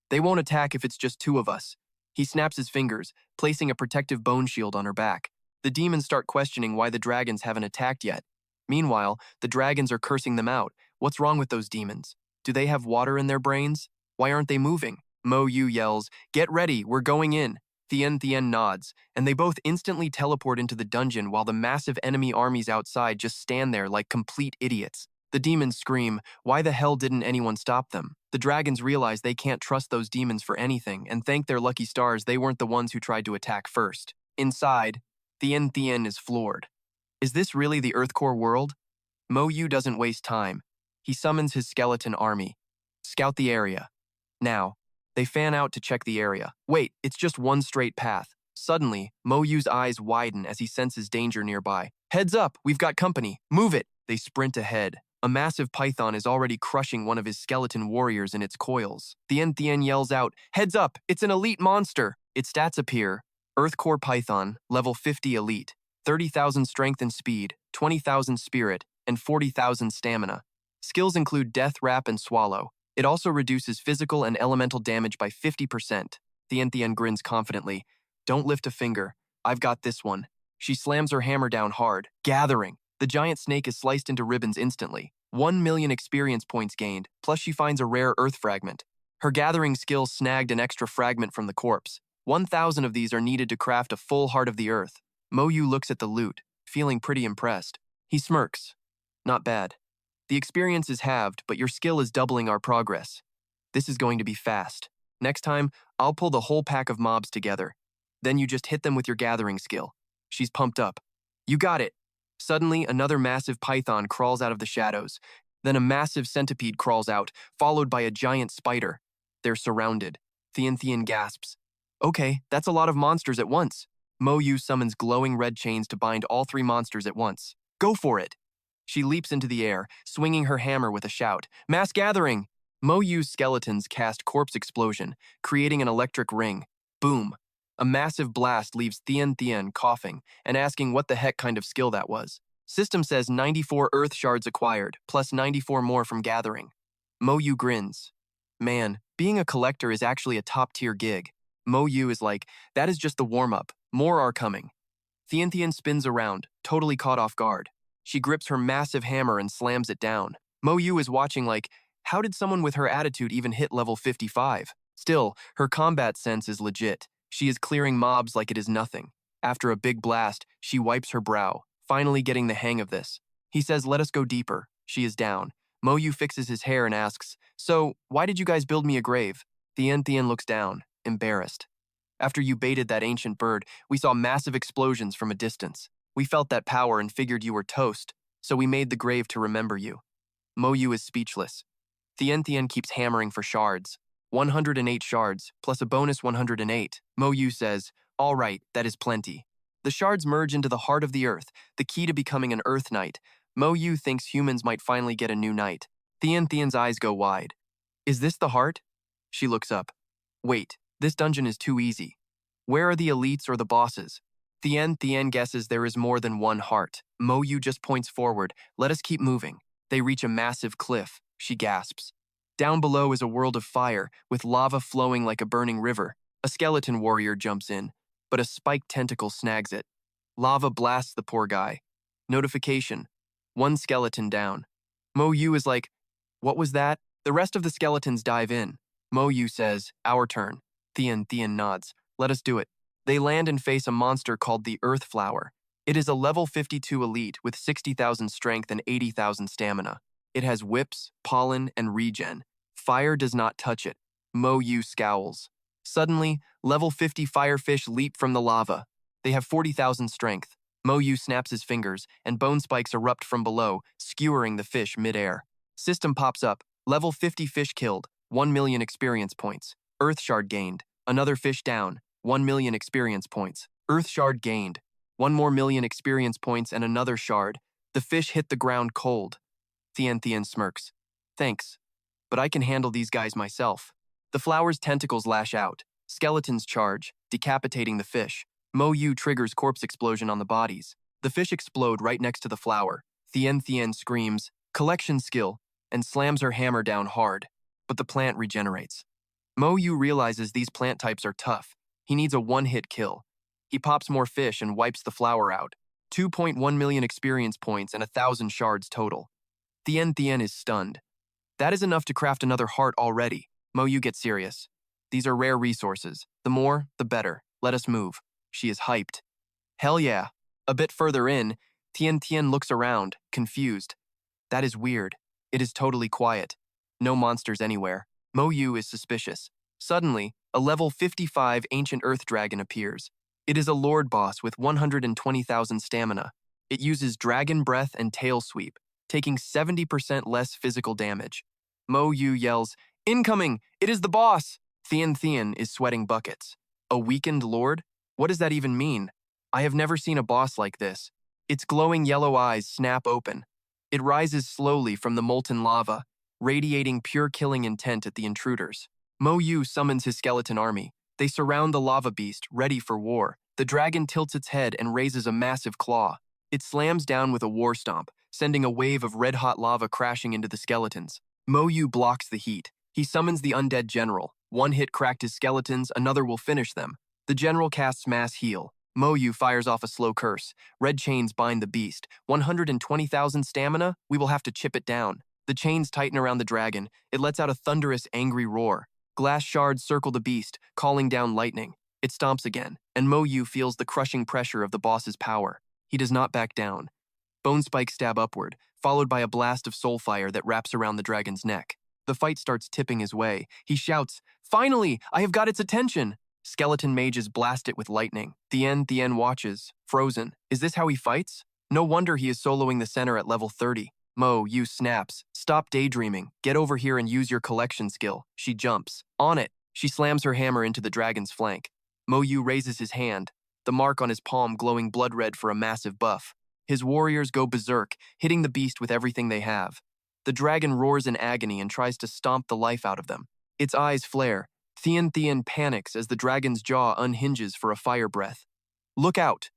They won't attack if it's just 2 of us. He snaps his fingers, placing a protective bone shield on her back. The demons start questioning why the dragons haven't attacked yet. Meanwhile, the dragons are cursing them out. What's wrong with those demons? Do they have water in their brains? Why aren't they moving? Moyu yells, Get ready, we're going in. Thian nods, and they both instantly teleport into the dungeon while the massive enemy armies outside just stand there like complete idiots. The demons scream, why the hell didn't anyone stop them? The dragons realize they can't trust those demons for anything and thank their lucky stars they weren't the ones who tried to attack first. Inside, Thian is floored. Is this really the Earthcore world? Moyu doesn't waste time. He summons his skeleton army. Scout the area. Now, they fan out to check the area. Wait, it's just one straight path. Suddenly, Moyu's eyes widen as he senses danger nearby. Heads up, we've got company. Move it. They sprint ahead. A massive python is already crushing one of his skeleton warriors in its coils. Thian yells out, Heads up, it's an elite monster. Its stats appear. Earthcore Python, level 50 elite. 30,000 strength and speed, 20,000 spirit, and 40,000 stamina. Skills include Death, Wrap, and Swallow. It also reduces physical and elemental damage by 50%. Thian grins confidently. Don't lift a finger. I've got this one. She slams her hammer down hard. Gathering. The giant snake is sliced into ribbons instantly. 1 million experience points gained, plus she finds a rare earth fragment. Her gathering skill snagged an extra fragment from the corpse. 1,000 of these are needed to craft a full heart of the earth. Moyu looks at the loot, feeling pretty impressed. He smirks. Not bad. The experience is halved, but your skill is doubling our progress. This is going to be fast. Next time, I'll pull the whole pack of mobs together. Then you just hit them with your gathering skill. She's pumped up. You got it. Suddenly, another massive python crawls out of the shadows. Then a massive centipede crawls out, followed by a giant spider. They're surrounded. Thian gasps. Okay, that's a lot of monsters at once. Moyu summons glowing red chains to bind all 3 monsters at once. Go for it! She leaps into the air, swinging her hammer with a shout. Mass gathering! Moyu's skeletons cast Corpse Explosion, creating an electric ring. Boom! A massive blast leaves Thian coughing and asking what the heck kind of skill that was. System says 94 earth shards acquired, plus 94 more from gathering. Moyu grins. Man, being a collector is actually a top-tier gig. Moyu is like, that is just the warm-up. More are coming. Thian spins around, totally caught off guard. She grips her massive hammer and slams it down. Moyu is watching like, how did someone with her attitude even hit level 55? Still, her combat sense is legit. She is clearing mobs like it is nothing. After a big blast, she wipes her brow, finally getting the hang of this. He says, let us go deeper. She is down. Moyu fixes his hair and asks, so, why did you guys build me a grave? Thien looks down, embarrassed. After you baited that ancient bird, we saw massive explosions from a distance. We felt that power and figured you were toast, so we made the grave to remember you. Moyu is speechless. Thien keeps hammering for shards. 108 shards, plus a bonus 108. Moyu says, all right, that is plenty. The shards merge into the heart of the earth, the key to becoming an Earth Knight. Moyu thinks humans might finally get a new knight. Thien's eyes go wide. Is this the heart? She looks up. Wait, this dungeon is too easy. Where are the elites or the bosses? Thien guesses there is more than one heart. Moyu just points forward. Let us keep moving. They reach a massive cliff. She gasps. Down below is a world of fire, with lava flowing like a burning river. A skeleton warrior jumps in, but a spiked tentacle snags it. Lava blasts the poor guy. Notification. One skeleton down. Moyu is like, what was that? The rest of the skeletons dive in. Moyu says, our turn. Thien nods. Let us do it. They land and face a monster called the Earth Flower. It is a level 52 elite with 60,000 strength and 80,000 stamina. It has whips, pollen, and regen. Fire does not touch it. Moyu scowls. Suddenly, level 50 firefish leap from the lava. They have 40,000 strength. Moyu snaps his fingers, and bone spikes erupt from below, skewering the fish mid-air. System pops up. Level 50 fish killed. 1 million experience points. Earth shard gained. Another fish down. 1 million experience points. Earth shard gained. 1 more million experience points and another shard. The fish hit the ground cold. Thien smirks. Thanks, but I can handle these guys myself. The flower's tentacles lash out. Skeletons charge, decapitating the fish. Moyu triggers corpse explosion on the bodies. The fish explode right next to the flower. Thien screams, collection skill, and slams her hammer down hard. But the plant regenerates. Moyu realizes these plant types are tough. He needs a one-hit kill. He pops more fish and wipes the flower out. 2.1 million experience points and 1,000 shards total. Thien is stunned. That is enough to craft another heart already. Moyu gets serious. These are rare resources. The more, the better. Let us move. She is hyped. Hell yeah. A bit further in, Thien looks around, confused. That is weird. It is totally quiet. No monsters anywhere. Moyu is suspicious. Suddenly, a level 55 ancient earth dragon appears. It is a lord boss with 120,000 stamina. It uses dragon breath and tail sweep, taking 70% less physical damage. Moyu yells, incoming! It is the boss! Thien is sweating buckets. A weakened lord? What does that even mean? I have never seen a boss like this. Its glowing yellow eyes snap open. It rises slowly from the molten lava, radiating pure killing intent at the intruders. Moyu summons his skeleton army. They surround the lava beast, ready for war. The dragon tilts its head and raises a massive claw. It slams down with a war stomp, sending a wave of red-hot lava crashing into the skeletons. Moyu blocks the heat. He summons the undead general. One hit cracked his skeletons, another will finish them. The general casts mass heal. Moyu fires off a slow curse. Red chains bind the beast. 120,000 stamina? We will have to chip it down. The chains tighten around the dragon. It lets out a thunderous, angry roar. Glass shards circle the beast, calling down lightning. It stomps again, and Moyu feels the crushing pressure of the boss's power. He does not back down. Bone spikes stab upward, followed by a blast of soul fire that wraps around the dragon's neck. The fight starts tipping his way. He shouts, finally, I have got its attention! Skeleton mages blast it with lightning. Thien watches, frozen. Is this how he fights? No wonder he is soloing the center at level 30. Moyu snaps. Stop daydreaming. Get over here and use your collection skill. She jumps. On it. She slams her hammer into the dragon's flank. Moyu raises his hand, the mark on his palm glowing blood red for a massive buff. His warriors go berserk, hitting the beast with everything they have. The dragon roars in agony and tries to stomp the life out of them. Its eyes flare. Thien panics as the dragon's jaw unhinges for a fire breath. Look out!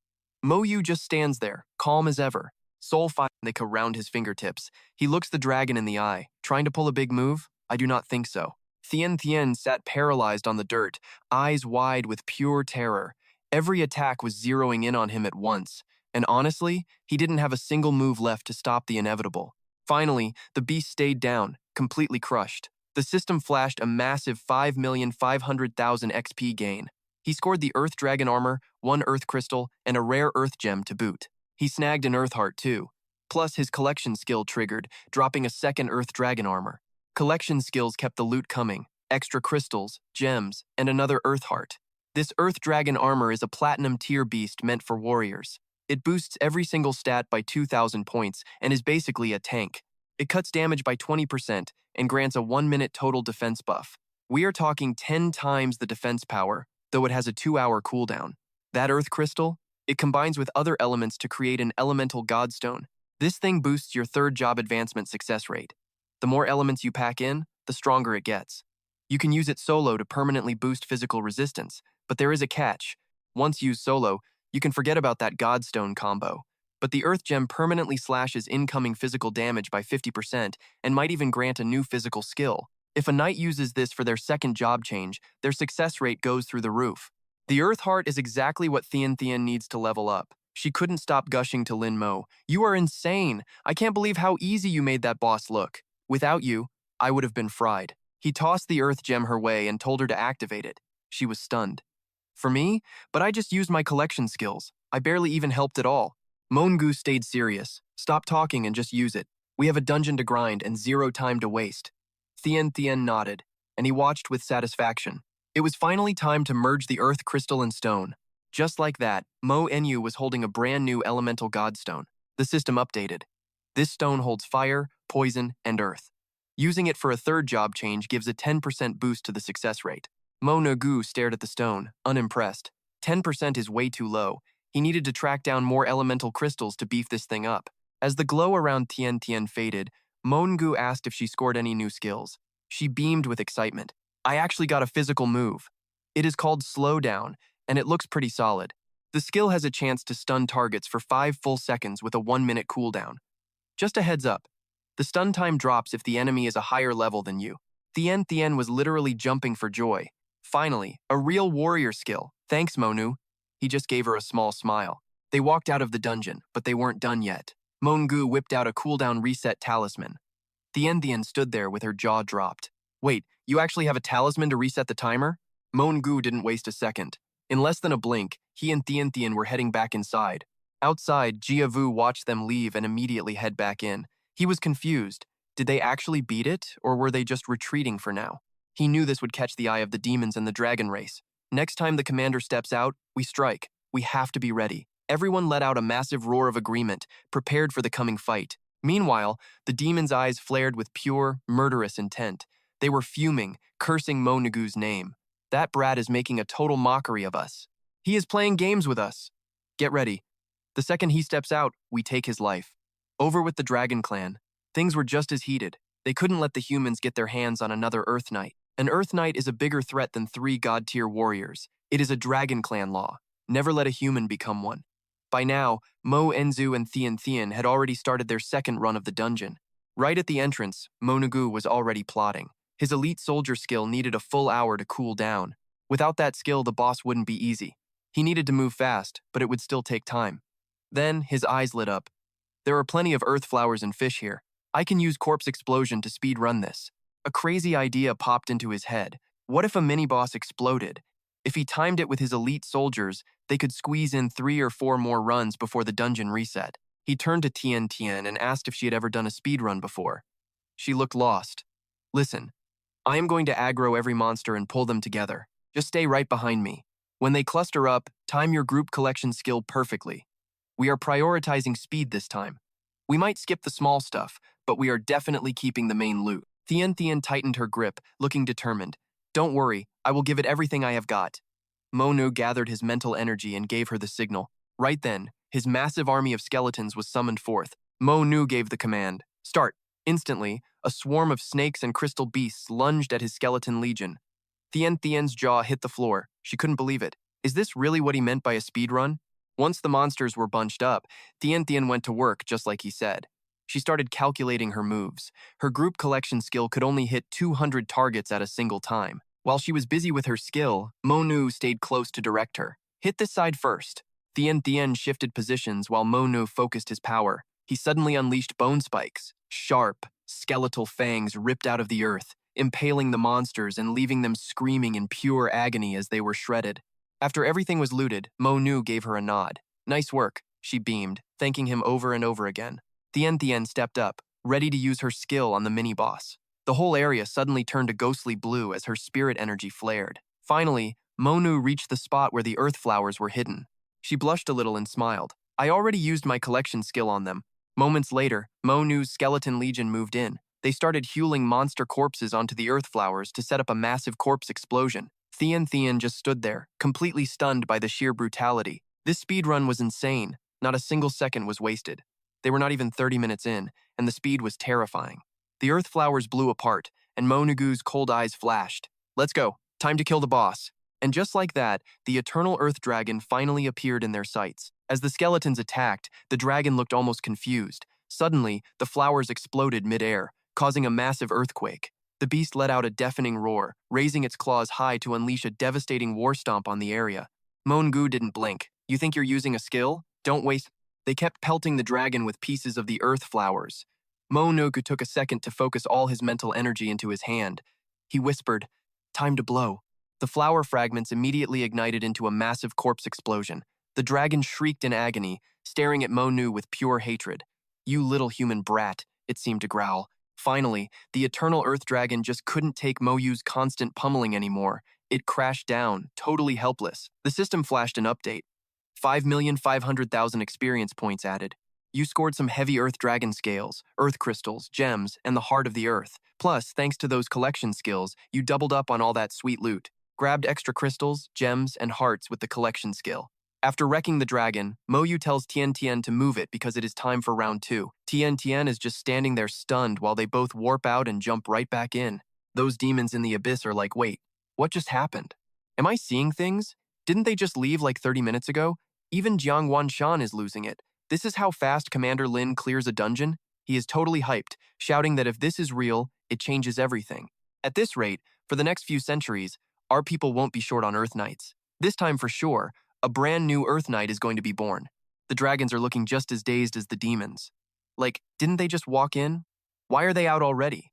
Moyu just stands there, calm as ever. Soul fire thick around his fingertips. He looks the dragon in the eye. Trying to pull a big move? I do not think so. Thien sat paralyzed on the dirt, eyes wide with pure terror. Every attack was zeroing in on him at once, and honestly, he didn't have a single move left to stop the inevitable. Finally, the beast stayed down, completely crushed. The system flashed a massive 5,500,000 XP gain. He scored the Earth Dragon armor, 1 Earth Crystal, and a rare Earth Gem to boot. He snagged an Earth Heart too. Plus, his collection skill triggered, dropping a second Earth Dragon armor. Collection skills kept the loot coming, extra crystals, gems, and another Earth Heart. This Earth Dragon armor is a platinum tier beast meant for warriors. It boosts every single stat by 2,000 points and is basically a tank. It cuts damage by 20% and grants a 1-minute total defense buff. We are talking 10 times the defense power, though it has a 2-hour cooldown. That Earth Crystal? It combines with other elements to create an elemental godstone. This thing boosts your third job advancement success rate. The more elements you pack in, the stronger it gets. You can use it solo to permanently boost physical resistance, but there is a catch. Once used solo, you can forget about that godstone combo. But the Earth Gem permanently slashes incoming physical damage by 50% and might even grant a new physical skill. If a knight uses this for their second job change, their success rate goes through the roof. The Earth Heart is exactly what Thien needs to level up. She couldn't stop gushing to Lin Mo. "You are insane! I can't believe how easy you made that boss look. Without you, I would have been fried." He tossed the Earth Gem her way and told her to activate it. She was stunned. "For me? But I just used my collection skills. I barely even helped at all." Mongu stayed serious. "Stop talking and just use it. We have a dungeon to grind and 0 time to waste." Thien nodded, and he watched with satisfaction. It was finally time to merge the Earth Crystal and Stone. Just like that, Mo-Nu was holding a brand new elemental godstone. The system updated. This stone holds fire, poison, and earth. Using it for a third job change gives a 10% boost to the success rate. Mo-Nu stared at the stone, unimpressed. 10% is way too low. He needed to track down more elemental crystals to beef this thing up. As the glow around Thien faded, Mo-Nu asked if she scored any new skills. She beamed with excitement. "I actually got a physical move. It is called Slowdown, and it looks pretty solid. The skill has a chance to stun targets for 5 full seconds with a 1-minute cooldown. Just a heads up, the stun time drops if the enemy is a higher level than you." Thien was literally jumping for joy. Finally, a real warrior skill. "Thanks, Mo-Nu." He just gave her a small smile. They walked out of the dungeon, but they weren't done yet. Mo-Nu whipped out a cooldown reset talisman. Thien stood there with her jaw dropped. "Wait, you actually have a talisman to reset the timer?" Mo-Nu didn't waste a second. In less than a blink, he and Thien were heading back inside. Outside, Jiavu watched them leave and immediately head back in. He was confused. Did they actually beat it, or were they just retreating for now? He knew this would catch the eye of the demons and the dragon race. "Next time the commander steps out, we strike. We have to be ready." Everyone let out a massive roar of agreement, prepared for the coming fight. Meanwhile, the demons' eyes flared with pure, murderous intent. They were fuming, cursing Mo-Nu's name. "That brat is making a total mockery of us. He is playing games with us. Get ready. The second he steps out, we take his life." Over with the Dragon Clan. Things were just as heated. They couldn't let the humans get their hands on another Earth Knight. An Earth Knight is a bigger threat than 3 God-tier warriors. It is a Dragon Clan law. Never let a human become one. By now, Mo-Nu and Thien had already started their second run of the dungeon. Right at the entrance, Mo-Nu was already plotting. His elite soldier skill needed a full hour to cool down. Without that skill, the boss wouldn't be easy. He needed to move fast, but it would still take time. Then, his eyes lit up. "There are plenty of earth flowers and fish here. I can use Corpse Explosion to speed run this." A crazy idea popped into his head. What if a mini-boss exploded? If he timed it with his elite soldiers, they could squeeze in 3 or 4 more runs before the dungeon reset. He turned to Thien and asked if she had ever done a speed run before. She looked lost. "Listen, I am going to aggro every monster and pull them together. Just stay right behind me. When they cluster up, time your group collection skill perfectly. We are prioritizing speed this time. We might skip the small stuff, but we are definitely keeping the main loot." Thien tightened her grip, looking determined. "Don't worry, I will give it everything I have got." Mo-Nu gathered his mental energy and gave her the signal. Right then, his massive army of skeletons was summoned forth. Mo-Nu gave the command, "Start." Instantly, a swarm of snakes and crystal beasts lunged at his skeleton legion. Thien's jaw hit the floor. She couldn't believe it. Is this really what he meant by a speed run? Once the monsters were bunched up, Thien went to work just like he said. She started calculating her moves. Her group collection skill could only hit 200 targets at a single time. While she was busy with her skill, Mo-Nu stayed close to direct her. "Hit this side first." Thien shifted positions while Mo-Nu focused his power. He suddenly unleashed bone spikes. Sharp, skeletal fangs ripped out of the earth, impaling the monsters and leaving them screaming in pure agony as they were shredded. After everything was looted, Mo-Nu gave her a nod. "Nice work. she beamed, thanking him over and over again. Thien stepped up, ready to use her skill on the mini-boss. The whole area suddenly turned a ghostly blue as her spirit energy flared. Finally, Monu reached the spot where the earth flowers were hidden. She blushed a little and smiled. I already used my collection skill on them. Moments later, Monu's skeleton legion moved in. They started hewling monster corpses onto the earth flowers to set up a massive corpse explosion. Thien just stood there, completely stunned by the sheer brutality. This speedrun was insane. Not a single second was wasted. They were not even 30 minutes in, and the speed was terrifying. The earth flowers blew apart, and Monugu's cold eyes flashed. Let's go. Time to kill the boss. And just like that, the eternal earth dragon finally appeared in their sights. As the skeletons attacked, the dragon looked almost confused. Suddenly, the flowers exploded mid-air, causing a massive earthquake. The beast let out a deafening roar, raising its claws high to unleash a devastating war stomp on the area. Mongu didn't blink. You think you're using a skill? Don't waste. They kept pelting the dragon with pieces of the earth flowers. Monogu took a second to focus all his mental energy into his hand. He whispered, "Time to blow." The flower fragments immediately ignited into a massive corpse explosion. The dragon shrieked in agony, staring at Monu with pure hatred. "You little human brat," it seemed to growl. Finally, the eternal earth dragon just couldn't take Moyu's constant pummeling anymore. It crashed down, totally helpless. The system flashed an update. 5,500,000 experience points added. You scored some heavy earth dragon scales, earth crystals, gems, and the heart of the earth. Plus, thanks to those collection skills, you doubled up on all that sweet loot. Grabbed extra crystals, gems, and hearts with the collection skill. After wrecking the dragon, Moyu tells Tien to move it because it is time for round 2. Tien is just standing there stunned while they both warp out and jump right back in. Those demons in the abyss are like, wait, what just happened? Am I seeing things? Didn't they just leave like 30 minutes ago? Even Jiang Wanshan is losing it. This is how fast Commander Lin clears a dungeon? He is totally hyped, shouting that if this is real, it changes everything. At this rate, for the next few centuries, our people won't be short on Earth Knights. This time for sure, a brand new Earth Knight is going to be born. The dragons are looking just as dazed as the demons. Like, didn't they just walk in? Why are they out already?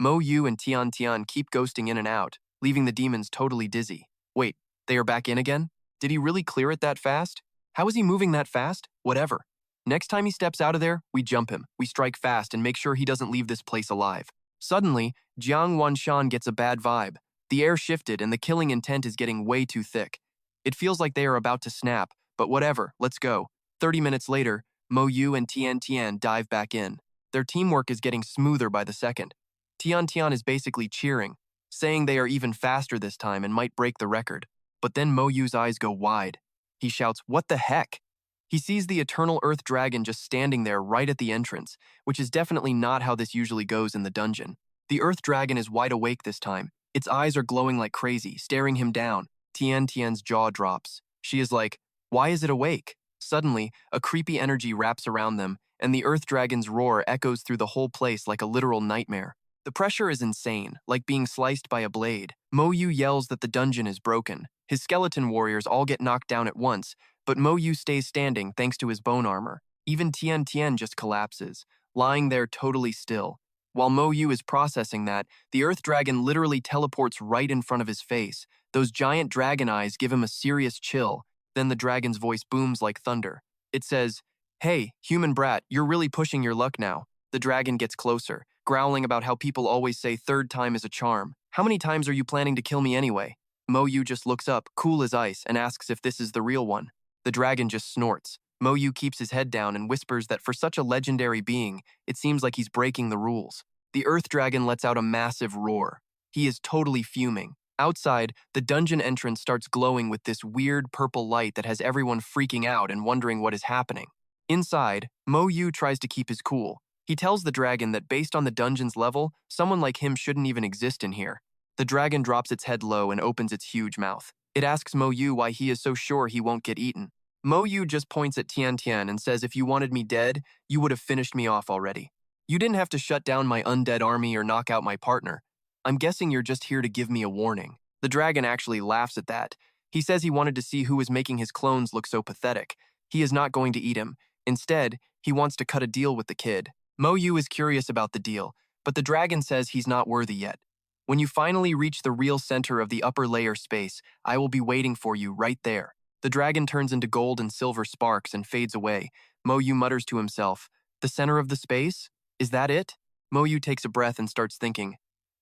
Mo Yu and Tian keep ghosting in and out, leaving the demons totally dizzy. Wait, they are back in again? Did he really clear it that fast? How is he moving that fast? Whatever. Next time he steps out of there, we jump him, we strike fast and make sure he doesn't leave this place alive. Suddenly, Jiang Wanshan gets a bad vibe. The air shifted and the killing intent is getting way too thick. It feels like they are about to snap, but whatever, let's go. 30 minutes later, Mo Yu and Tian dive back in. Their teamwork is getting smoother by the second. Tian is basically cheering, saying they are even faster this time and might break the record. But then Mo Yu's eyes go wide. He shouts, "What the heck?" He sees the eternal earth dragon just standing there right at the entrance, which is definitely not how this usually goes in the dungeon. The earth dragon is wide awake this time. Its eyes are glowing like crazy, staring him down. Tian's jaw drops. She is like, "Why is it awake?" Suddenly, a creepy energy wraps around them, and the earth dragon's roar echoes through the whole place like a literal nightmare. The pressure is insane, like being sliced by a blade. Mo Yu yells that the dungeon is broken. His skeleton warriors all get knocked down at once, but Mo Yu stays standing thanks to his bone armor. Even Tian just collapses, lying there totally still. While Mo Yu is processing that, the earth dragon literally teleports right in front of his face. Those giant dragon eyes give him a serious chill. Then the dragon's voice booms like thunder. It says, "Hey, human brat, you're really pushing your luck now." The dragon gets closer, growling about how people always say third time is a charm. "How many times are you planning to kill me anyway?" Mo Yu just looks up, cool as ice, and asks if this is the real one. The dragon just snorts. Mo Yu keeps his head down and whispers that for such a legendary being, it seems like he's breaking the rules. The earth dragon lets out a massive roar. He is totally fuming. Outside, the dungeon entrance starts glowing with this weird purple light that has everyone freaking out and wondering what is happening. Inside, Mo Yu tries to keep his cool. He tells the dragon that based on the dungeon's level, someone like him shouldn't even exist in here. The dragon drops its head low and opens its huge mouth. It asks Mo Yu why he is so sure he won't get eaten. Mo Yu just points at Tian and says if you wanted me dead, you would have finished me off already. You didn't have to shut down my undead army or knock out my partner. I'm guessing you're just here to give me a warning. The dragon actually laughs at that. He says he wanted to see who was making his clones look so pathetic. He is not going to eat him. Instead, he wants to cut a deal with the kid. Mo Yu is curious about the deal, but the dragon says he's not worthy yet. When you finally reach the real center of the upper layer space, I will be waiting for you right there. The dragon turns into gold and silver sparks and fades away. Moyu mutters to himself, "The center of the space? Is that it?" Moyu takes a breath and starts thinking,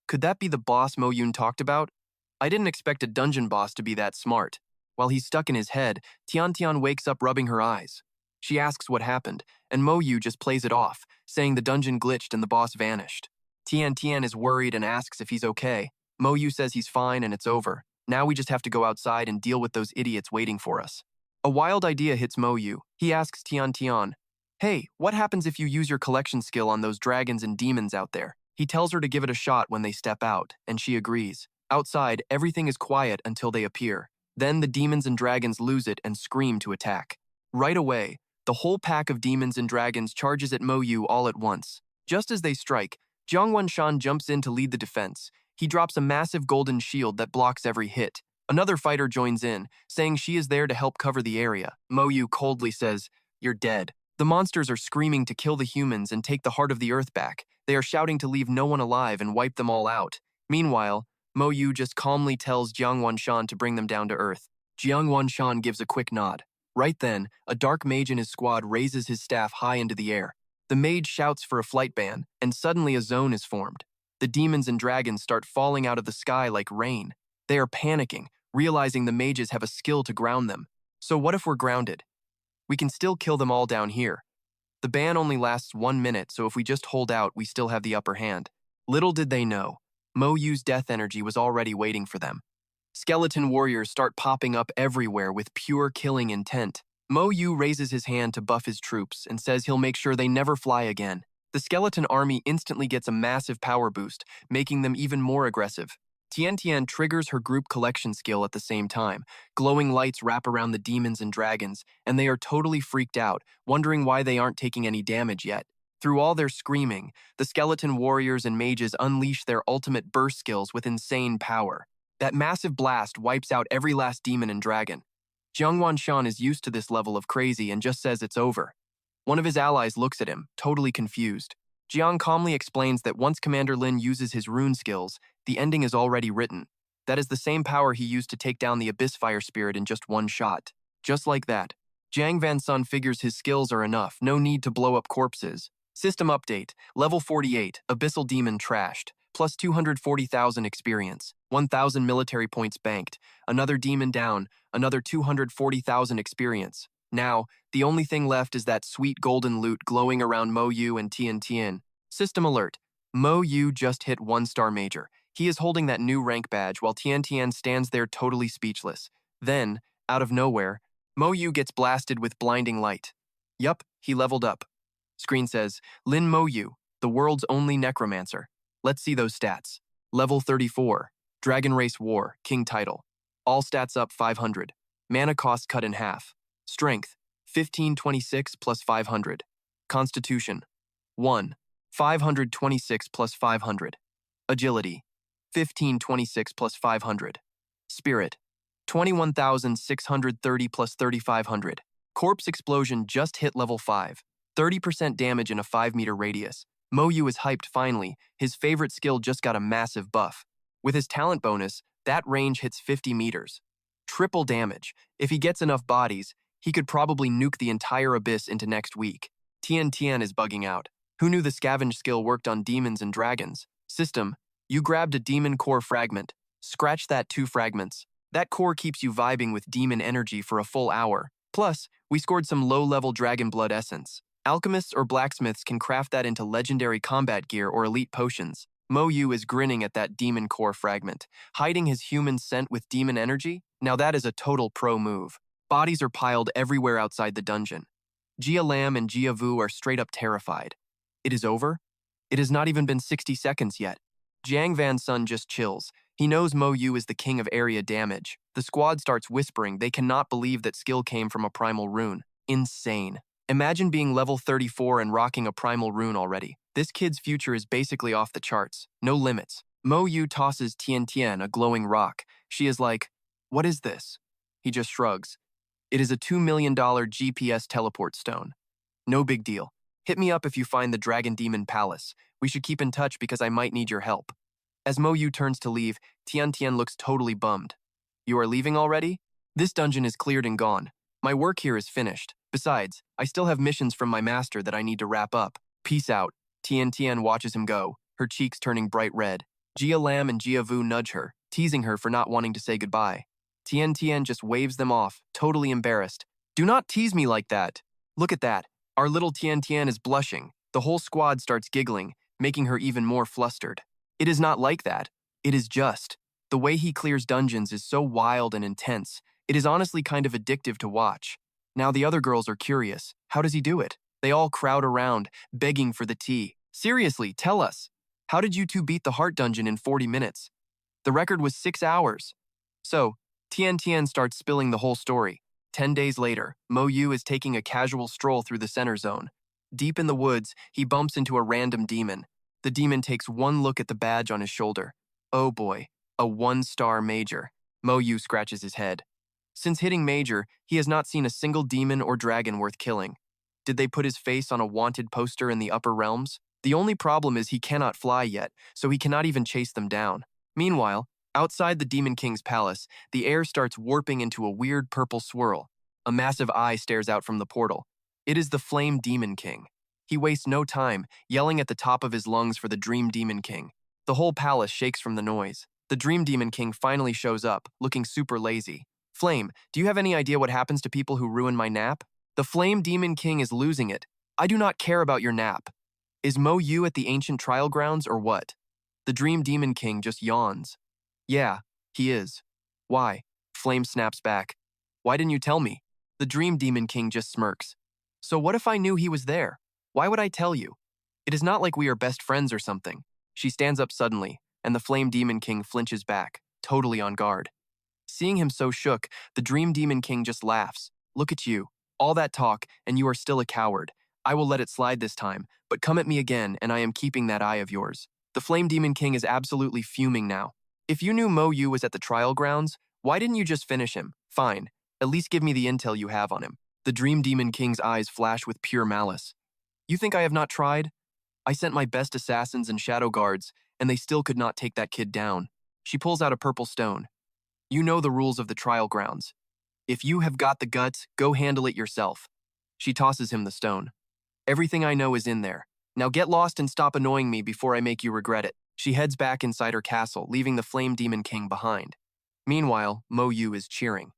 could that be the boss Moyun talked about? I didn't expect a dungeon boss to be that smart. While he's stuck in his head, Tian wakes up rubbing her eyes. She asks what happened, and Moyu just plays it off, saying the dungeon glitched and the boss vanished. Tian is worried and asks if he's okay. Moyu says he's fine and it's over. Now we just have to go outside and deal with those idiots waiting for us. A wild idea hits Moyu. He asks Tian, "Hey, what happens if you use your collection skill on those dragons and demons out there?" He tells her to give it a shot when they step out, and she agrees. Outside, everything is quiet until they appear. Then the demons and dragons lose it and scream to attack. Right away, the whole pack of demons and dragons charges at Moyu all at once. Just as they strike, Jiang Wanshan jumps in to lead the defense. He drops a massive golden shield that blocks every hit. Another fighter joins in, saying she is there to help cover the area. Moyu coldly says, "You're dead." The monsters are screaming to kill the humans and take the heart of the earth back. They are shouting to leave no one alive and wipe them all out. Meanwhile, Moyu just calmly tells Jiang Wanshan to bring them down to earth. Jiang Wanshan gives a quick nod. Right then, a dark mage in his squad raises his staff high into the air. The mage shouts for a flight ban, and suddenly a zone is formed. The demons and dragons start falling out of the sky like rain. They are panicking, realizing the mages have a skill to ground them. So what if we're grounded? We can still kill them all down here. The ban only lasts 1 minute, so if we just hold out, we still have the upper hand. Little did they know, Moyu's death energy was already waiting for them. Skeleton warriors start popping up everywhere with pure killing intent. Moyu raises his hand to buff his troops and says he'll make sure they never fly again. The skeleton army instantly gets a massive power boost, making them even more aggressive. Tian triggers her group collection skill at the same time. Glowing lights wrap around the demons and dragons, and they are totally freaked out, wondering why they aren't taking any damage yet. Through all their screaming, the skeleton warriors and mages unleash their ultimate burst skills with insane power. That massive blast wipes out every last demon and dragon. Jiang Wanshan is used to this level of crazy and just says it's over. One of his allies looks at him, totally confused. Jiang calmly explains that once Commander Lin uses his rune skills, the ending is already written. That is the same power he used to take down the Abyss Fire Spirit in just one shot. Just like that, Jiang Van Sun figures his skills are enough, no need to blow up corpses. System update, level 48, Abyssal Demon trashed, plus 240,000 experience, 1,000 military points banked, another demon down, another 240,000 experience. Now, the only thing left is that sweet golden loot glowing around Moyu and Tian. System alert, Moyu just hit 1-star major. He is holding that new rank badge while Tian stands there totally speechless. Then, out of nowhere, Moyu gets blasted with blinding light. Yup, he leveled up. Screen says, Lin Moyu, the world's only necromancer. Let's see those stats. Level 34, Dragon Race War, King title. All stats up 500. Mana cost cut in half. Strength, 1526 plus 500. Constitution, 1, 526 plus 500. Agility, 1526 plus 500. Spirit, 21,630 plus 3,500. Corpse Explosion just hit level 5. 30% damage in a 5-meter radius. Moyu is hyped finally. His favorite skill just got a massive buff. With his talent bonus, that range hits 50 meters. Triple damage. If he gets enough bodies, he could probably nuke the entire abyss into next week. Tian is bugging out. Who knew the scavenge skill worked on demons and dragons? System, you grabbed a demon core fragment. Scratch that 2 fragments. That core keeps you vibing with demon energy for a full hour. Plus, we scored some low-level dragon blood essence. Alchemists or blacksmiths can craft that into legendary combat gear or elite potions. Moyu is grinning at that demon core fragment. Hiding his human scent with demon energy? Now that is a total pro move. Bodies are piled everywhere outside the dungeon. Jia Lam and Jia Vu are straight up terrified. It is over? It has not even been 60 seconds yet. Jiang Van Sun just chills. He knows Moyu is the king of area damage. The squad starts whispering they cannot believe that skill came from a primal rune. Insane. Imagine being level 34 and rocking a primal rune already. This kid's future is basically off the charts. No limits. Moyu tosses Tian a glowing rock. She is like, "What is this?" He just shrugs. It is a $2 million GPS teleport stone. No big deal. Hit me up if you find the Dragon Demon Palace. We should keep in touch because I might need your help. As Moyu turns to leave, Tian looks totally bummed. You are leaving already? This dungeon is cleared and gone. My work here is finished. Besides, I still have missions from my master that I need to wrap up. Peace out. Tien Tien watches him go, her cheeks turning bright red. Jia Lam and Jia Vu nudge her, teasing her for not wanting to say goodbye. Tien Tien just waves them off, totally embarrassed. Do not tease me like that. Look at that. Our little Tien Tien is blushing. The whole squad starts giggling, making her even more flustered. It is not like that. It is just. The way he clears dungeons is so wild and intense. It is honestly kind of addictive to watch. Now the other girls are curious. How does he do it? They all crowd around, begging for the tea. Seriously, tell us. How did you two beat the heart dungeon in 40 minutes? The record was 6 hours. So, Tien Tien starts spilling the whole story. 10 days later, Moyu is taking a casual stroll through the center zone. Deep in the woods, he bumps into a random demon. The demon takes one look at the badge on his shoulder. Oh boy, a 1-star major. Moyu scratches his head. Since hitting major, he has not seen a single demon or dragon worth killing. Did they put his face on a wanted poster in the upper realms? The only problem is he cannot fly yet, so he cannot even chase them down. Meanwhile, outside the Demon King's palace, the air starts warping into a weird purple swirl. A massive eye stares out from the portal. It is the Flame Demon King. He wastes no time, yelling at the top of his lungs for the Dream Demon King. The whole palace shakes from the noise. The Dream Demon King finally shows up, looking super lazy. Flame, do you have any idea what happens to people who ruin my nap? The Flame Demon King is losing it. I do not care about your nap. Is Moyu at the ancient trial grounds or what? The Dream Demon King just yawns. Yeah, he is. Why? Flame snaps back. Why didn't you tell me? The Dream Demon King just smirks. So what if I knew he was there? Why would I tell you? It is not like we are best friends or something. She stands up suddenly, and the Flame Demon King flinches back, totally on guard. Seeing him so shook, the Dream Demon King just laughs. Look at you. All that talk, and you are still a coward. I will let it slide this time, but come at me again, and I am keeping that eye of yours. The Flame Demon King is absolutely fuming now. If you knew Moyu was at the trial grounds, why didn't you just finish him? Fine. At least give me the intel you have on him. The Dream Demon King's eyes flash with pure malice. You think I have not tried? I sent my best assassins and shadow guards, and they still could not take that kid down. She pulls out a purple stone. You know the rules of the trial grounds. If you have got the guts, go handle it yourself. She tosses him the stone. Everything I know is in there. Now get lost and stop annoying me before I make you regret it. She heads back inside her castle, leaving the Flame Demon King behind. Meanwhile, Moyu is cheering.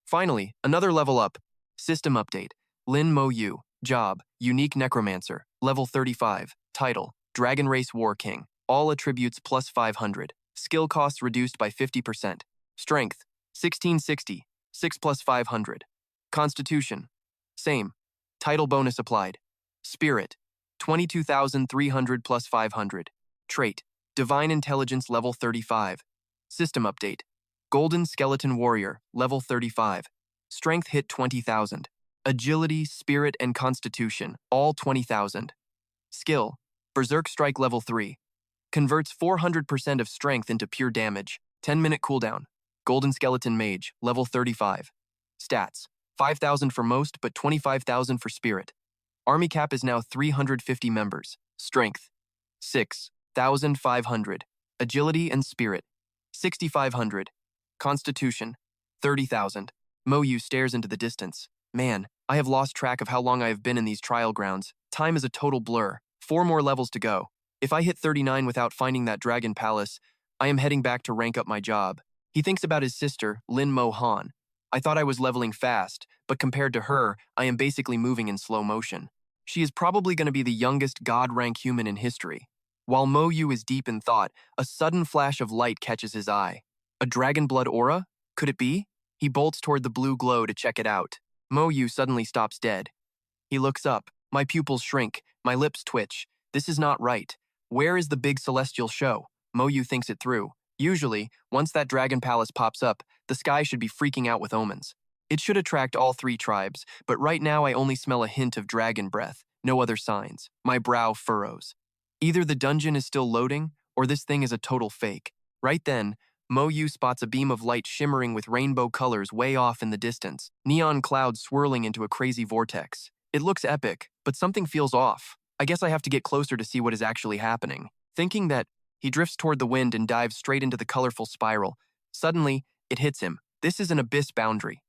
Finally, another level up. System update. Lin Moyu. Job. Unique Necromancer. Level 35. Title. Dragon Race War King. All attributes plus 500. Skill costs reduced by 50%. Strength. 1660. 6 plus 500. Constitution. Same. Title bonus applied. Spirit. 22,300 plus 500. Trait. Divine Intelligence level 35. System update. Golden Skeleton Warrior, level 35. Strength hit 20,000. Agility, Spirit, and Constitution, all 20,000. Skill. Berserk Strike level 3. Converts 400% of strength into pure damage. 10-minute cooldown. Golden Skeleton Mage, level 35. Stats. 5,000 for most, but 25,000 for Spirit. Army cap is now 350 members. Strength. 6,500. Agility and Spirit. 6,500. Constitution. 30,000. Moyu stares into the distance. Man, I have lost track of how long I have been in these trial grounds. Time is a total blur. 4 more levels to go. If I hit 39 without finding that dragon palace, I am heading back to rank up my job. He thinks about his sister, Lin Moyu. I thought I was leveling fast, but compared to her, I am basically moving in slow motion. She is probably going to be the youngest god-rank human in history. While Moyu is deep in thought, a sudden flash of light catches his eye. A dragon blood aura? Could it be? He bolts toward the blue glow to check it out. Moyu suddenly stops dead. He looks up. My pupils shrink. My lips twitch. This is not right. Where is the big celestial show? Moyu thinks it through. Usually, once that dragon palace pops up, the sky should be freaking out with omens. It should attract all 3 tribes, but right now I only smell a hint of dragon breath, no other signs. My brow furrows. Either the dungeon is still loading, or this thing is a total fake. Right then, Moyu spots a beam of light shimmering with rainbow colors way off in the distance, neon clouds swirling into a crazy vortex. It looks epic, but something feels off. I guess I have to get closer to see what is actually happening. Thinking that, he drifts toward the wind and dives straight into the colorful spiral. Suddenly, it hits him. This is an abyss boundary.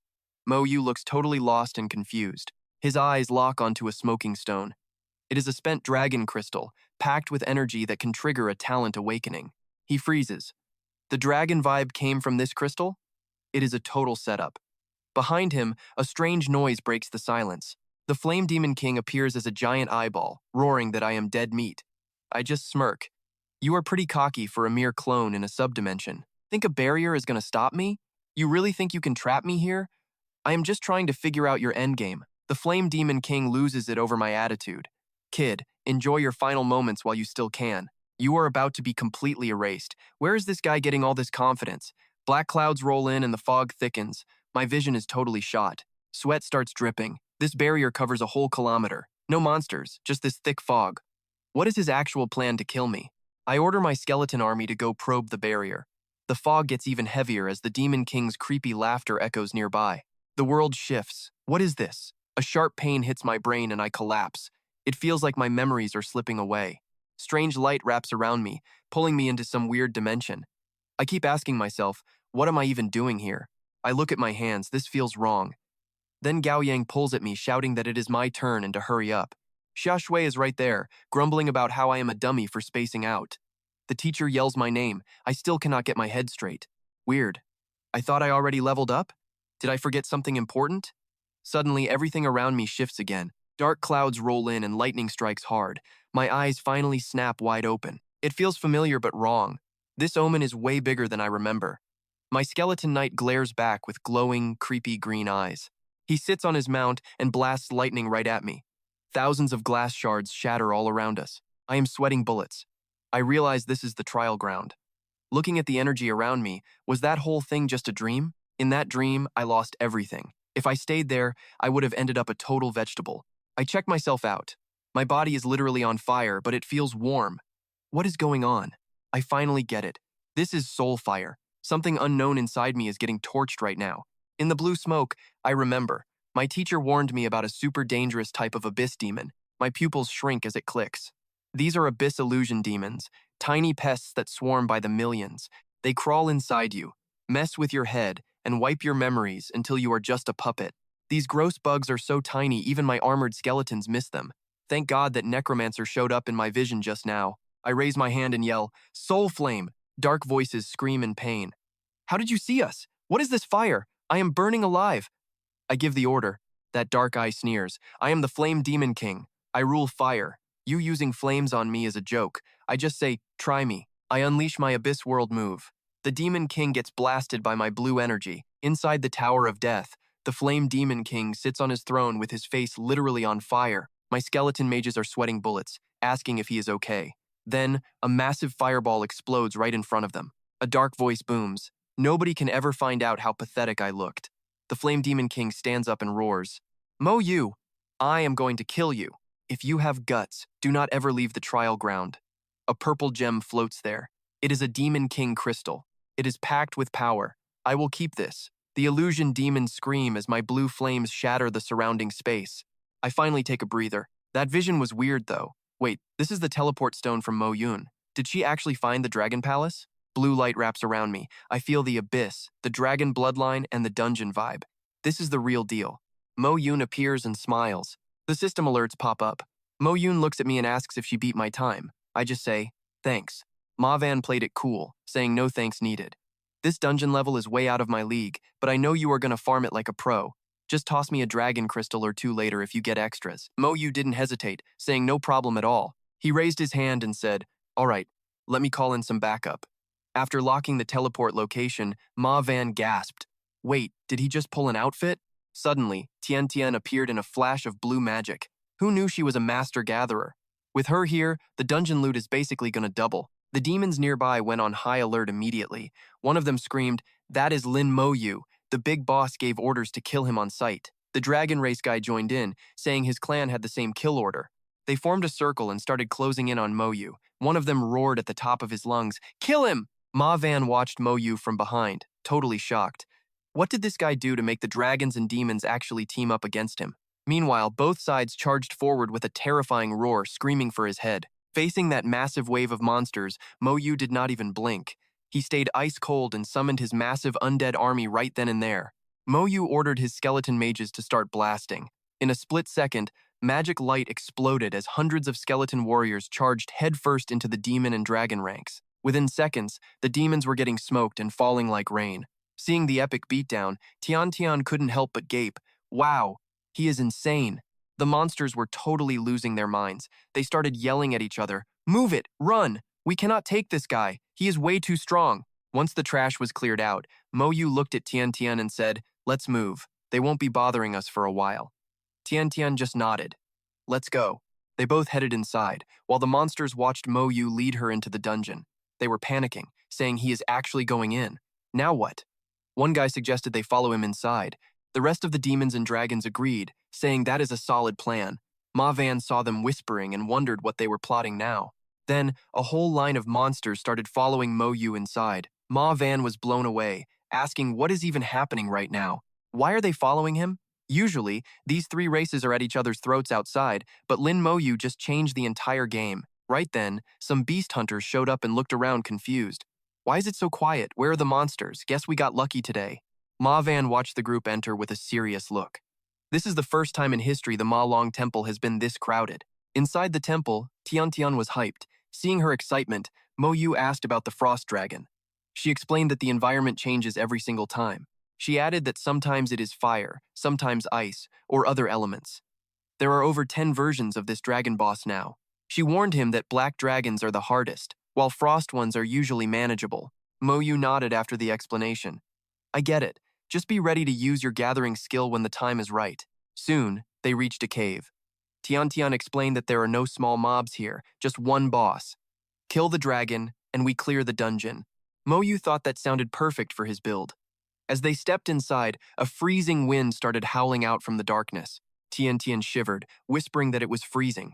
Moyu looks totally lost and confused. His eyes lock onto a smoking stone. It is a spent dragon crystal, packed with energy that can trigger a talent awakening. He freezes. The dragon vibe came from this crystal? It is a total setup. Behind him, a strange noise breaks the silence. The Flame Demon King appears as a giant eyeball, roaring that I am dead meat. I just smirk. You are pretty cocky for a mere clone in a subdimension. Think a barrier is gonna stop me? You really think you can trap me here? I am just trying to figure out your endgame. The Flame Demon King loses it over my attitude. Kid, enjoy your final moments while you still can. You are about to be completely erased. Where is this guy getting all this confidence? Black clouds roll in and the fog thickens. My vision is totally shot. Sweat starts dripping. This barrier covers a whole kilometer. No monsters, just this thick fog. What is his actual plan to kill me? I order my skeleton army to go probe the barrier. The fog gets even heavier as the Demon King's creepy laughter echoes nearby. The world shifts. What is this? A sharp pain hits my brain and I collapse. It feels like my memories are slipping away. Strange light wraps around me, pulling me into some weird dimension. I keep asking myself, what am I even doing here? I look at my hands, this feels wrong. Then Gao Yang pulls at me, shouting that it is my turn and to hurry up. Xia Shui is right there, grumbling about how I am a dummy for spacing out. The teacher yells my name. I still cannot get my head straight. Weird. I thought I already leveled up? Did I forget something important? Suddenly, everything around me shifts again. Dark clouds roll in and lightning strikes hard. My eyes finally snap wide open. It feels familiar but wrong. This omen is way bigger than I remember. My skeleton knight glares back with glowing, creepy green eyes. He sits on his mount and blasts lightning right at me. Thousands of glass shards shatter all around us. I am sweating bullets. I realize this is the trial ground. Looking at the energy around me, was that whole thing just a dream? In that dream, I lost everything. If I stayed there, I would have ended up a total vegetable. I check myself out. My body is literally on fire, but it feels warm. What is going on? I finally get it. This is soul fire. Something unknown inside me is getting torched right now. In the blue smoke, I remember. My teacher warned me about a super dangerous type of abyss demon. My pupils shrink as it clicks. These are abyss illusion demons, tiny pests that swarm by the millions. They crawl inside you, mess with your head, and wipe your memories until you are just a puppet. These gross bugs are so tiny even my armored skeletons miss them. Thank God that Necromancer showed up in my vision just now. I raise my hand and yell, "Soul Flame!" Dark voices scream in pain. How did you see us? What is this fire? I am burning alive. I give the order. That dark eye sneers. I am the Flame Demon King. I rule fire. You using flames on me is a joke. I just say, try me. I unleash my Abyss World move. The Demon King gets blasted by my blue energy. Inside the Tower of Death, the Flame Demon King sits on his throne with his face literally on fire. My skeleton mages are sweating bullets, asking if he is okay. Then, a massive fireball explodes right in front of them. A dark voice booms. Nobody can ever find out how pathetic I looked. The Flame Demon King stands up and roars, "Moyu, I am going to kill you. If you have guts, do not ever leave the trial ground." A purple gem floats there. It is a Demon King crystal. It is packed with power. I will keep this. The illusion demons scream as my blue flames shatter the surrounding space. I finally take a breather. That vision was weird, though. Wait, this is the teleport stone from Mo Yun. Did she actually find the Dragon Palace? Blue light wraps around me. I feel the abyss, the dragon bloodline, and the dungeon vibe. This is the real deal. Mo Yun appears and smiles. The system alerts pop up. Mo Yun looks at me and asks if she beat my time. I just say, thanks. Ma Van played it cool, saying no thanks needed. This dungeon level is way out of my league, but I know you are gonna farm it like a pro. Just toss me a dragon crystal or two later if you get extras. Mo Yu didn't hesitate, saying no problem at all. He raised his hand and said, all right, let me call in some backup. After locking the teleport location, Ma Van gasped. Wait, did he just pull an outfit? Suddenly, Tian Tian appeared in a flash of blue magic. Who knew she was a master gatherer? With her here, the dungeon loot is basically gonna double. The demons nearby went on high alert immediately. One of them screamed, that is Lin Moyu. The big boss gave orders to kill him on sight. The dragon race guy joined in, saying his clan had the same kill order. They formed a circle and started closing in on Moyu. One of them roared at the top of his lungs, kill him! Ma Van watched Moyu from behind, totally shocked. What did this guy do to make the dragons and demons actually team up against him? Meanwhile, both sides charged forward with a terrifying roar, screaming for his head. Facing that massive wave of monsters, Moyu did not even blink. He stayed ice cold and summoned his massive undead army right then and there. Moyu ordered his skeleton mages to start blasting. In a split second, magic light exploded as hundreds of skeleton warriors charged headfirst into the demon and dragon ranks. Within seconds, the demons were getting smoked and falling like rain. Seeing the epic beatdown, Tian couldn't help but gape. Wow, he is insane. The monsters were totally losing their minds. They started yelling at each other. Move it! Run! We cannot take this guy. He is way too strong. Once the trash was cleared out, Moyu looked at Tian and said, let's move. They won't be bothering us for a while. Tian just nodded. Let's go. They both headed inside, while the monsters watched Moyu lead her into the dungeon. They were panicking, saying he is actually going in. Now what? One guy suggested they follow him inside. The rest of the demons and dragons agreed, saying that is a solid plan. Ma Van saw them whispering and wondered what they were plotting now. Then, a whole line of monsters started following Moyu inside. Ma Van was blown away, asking what is even happening right now. Why are they following him? Usually, these three races are at each other's throats outside, but Lin Moyu just changed the entire game. Right then, some beast hunters showed up and looked around confused. Why is it so quiet? Where are the monsters? Guess we got lucky today. Ma Van watched the group enter with a serious look. This is the first time in history the Ma Long Temple has been this crowded. Inside the temple, Tian was hyped. Seeing her excitement, Moyu asked about the frost dragon. She explained that the environment changes every single time. She added that sometimes it is fire, sometimes ice, or other elements. There are over 10 versions of this dragon boss now. She warned him that black dragons are the hardest, while frost ones are usually manageable. Moyu nodded after the explanation. I get it. Just be ready to use your gathering skill when the time is right. Soon, they reached a cave. Tian explained that there are no small mobs here, just one boss. Kill the dragon, and we clear the dungeon. Moyu thought that sounded perfect for his build. As they stepped inside, a freezing wind started howling out from the darkness. Tian shivered, whispering that it was freezing.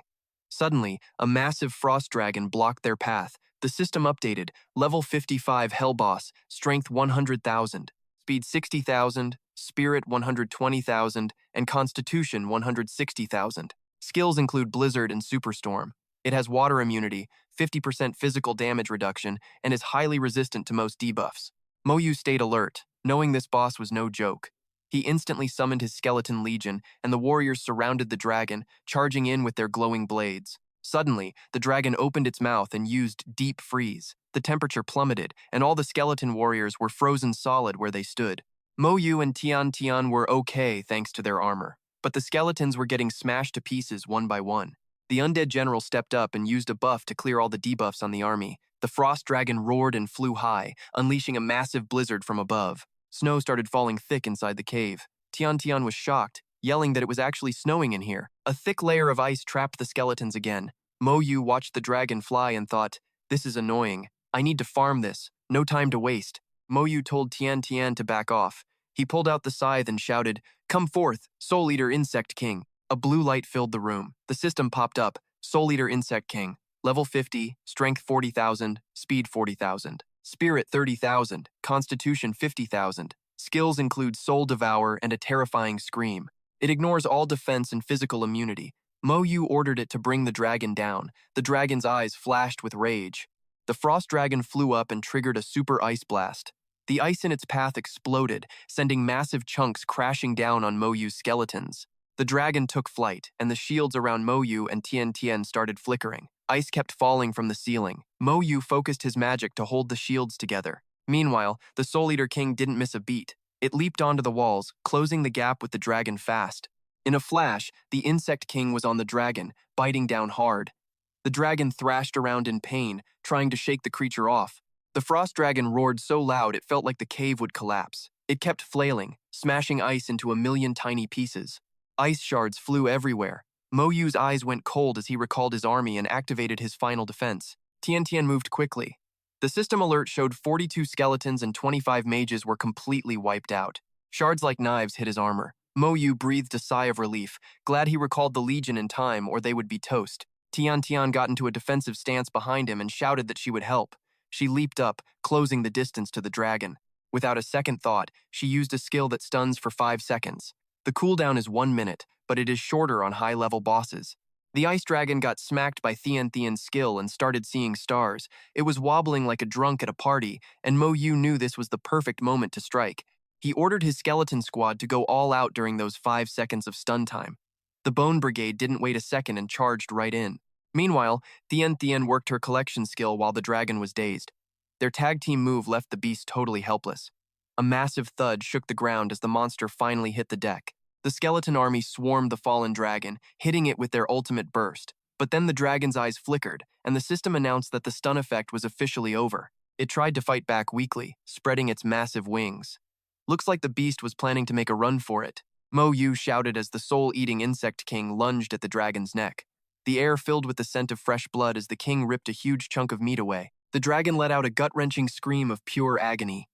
Suddenly, a massive frost dragon blocked their path. The system updated, level 55 Hell Boss, strength 100,000, speed 60,000, spirit 120,000, and constitution 160,000. Skills include Blizzard and Superstorm. It has water immunity, 50% physical damage reduction, and is highly resistant to most debuffs. Moyu stayed alert, knowing this boss was no joke. He instantly summoned his skeleton legion, and the warriors surrounded the dragon, charging in with their glowing blades. Suddenly, the dragon opened its mouth and used deep freeze. The temperature plummeted, and all the skeleton warriors were frozen solid where they stood. Moyu and Tian were okay thanks to their armor, but the skeletons were getting smashed to pieces one by one. The undead general stepped up and used a buff to clear all the debuffs on the army. The frost dragon roared and flew high, unleashing a massive blizzard from above. Snow started falling thick inside the cave. Tian was shocked, yelling that it was actually snowing in here. A thick layer of ice trapped the skeletons again. Moyu watched the dragon fly and thought, this is annoying. I need to farm this. No time to waste. Moyu told Tian to back off. He pulled out the scythe and shouted, come forth, Soul Eater Insect King. A blue light filled the room. The system popped up, Soul Eater Insect King. Level 50, strength 40,000, speed 40,000. Spirit 30,000, Constitution 50,000. Skills include Soul Devour and a terrifying scream. It ignores all defense and physical immunity. Moyu ordered it to bring the dragon down. The dragon's eyes flashed with rage. The frost dragon flew up and triggered a super ice blast. The ice in its path exploded, sending massive chunks crashing down on Moyu's skeletons. The dragon took flight, and the shields around Moyu and Tian started flickering. Ice kept falling from the ceiling. Moyu focused his magic to hold the shields together. Meanwhile, the Soul Eater King didn't miss a beat. It leaped onto the walls, closing the gap with the dragon fast. In a flash, the Insect King was on the dragon, biting down hard. The dragon thrashed around in pain, trying to shake the creature off. The frost dragon roared so loud it felt like the cave would collapse. It kept flailing, smashing ice into a million tiny pieces. Ice shards flew everywhere. Moyu's eyes went cold as he recalled his army and activated his final defense. Tian moved quickly. The system alert showed 42 skeletons and 25 mages were completely wiped out. Shards like knives hit his armor. Moyu breathed a sigh of relief, glad he recalled the Legion in time or they would be toast. Tian got into a defensive stance behind him and shouted that she would help. She leaped up, closing the distance to the dragon. Without a second thought, she used a skill that stuns for 5 seconds. The cooldown is 1 minute, but it is shorter on high-level bosses. The ice dragon got smacked by Tian's skill and started seeing stars. It was wobbling like a drunk at a party, and Moyu knew this was the perfect moment to strike. He ordered his skeleton squad to go all out during those 5 seconds of stun time. The Bone Brigade didn't wait a second and charged right in. Meanwhile, Thien worked her collection skill while the dragon was dazed. Their tag team move left the beast totally helpless. A massive thud shook the ground as the monster finally hit the deck. The skeleton army swarmed the fallen dragon, hitting it with their ultimate burst. But then the dragon's eyes flickered, and the system announced that the stun effect was officially over. It tried to fight back weakly, spreading its massive wings. Looks like the beast was planning to make a run for it. Moyu shouted as the soul-eating insect king lunged at the dragon's neck. The air filled with the scent of fresh blood as the king ripped a huge chunk of meat away. The dragon let out a gut-wrenching scream of pure agony.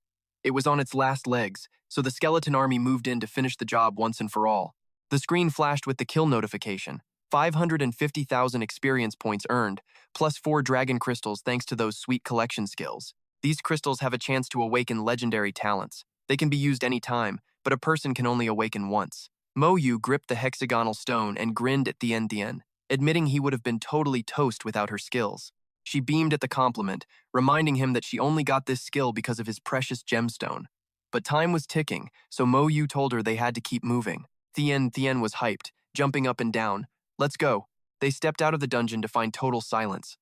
It was on its last legs, so the skeleton army moved in to finish the job once and for all. The screen flashed with the kill notification. 550,000 experience points earned, plus 4 dragon crystals thanks to those sweet collection skills. These crystals have a chance to awaken legendary talents. They can be used any time, but a person can only awaken once. Moyu gripped the hexagonal stone and grinned at Thien, admitting he would have been totally toast without her skills. She beamed at the compliment, reminding him that she only got this skill because of his precious gemstone. But time was ticking, so Moyu told her they had to keep moving. Thien was hyped, jumping up and down. Let's go. They stepped out of the dungeon to find total silence.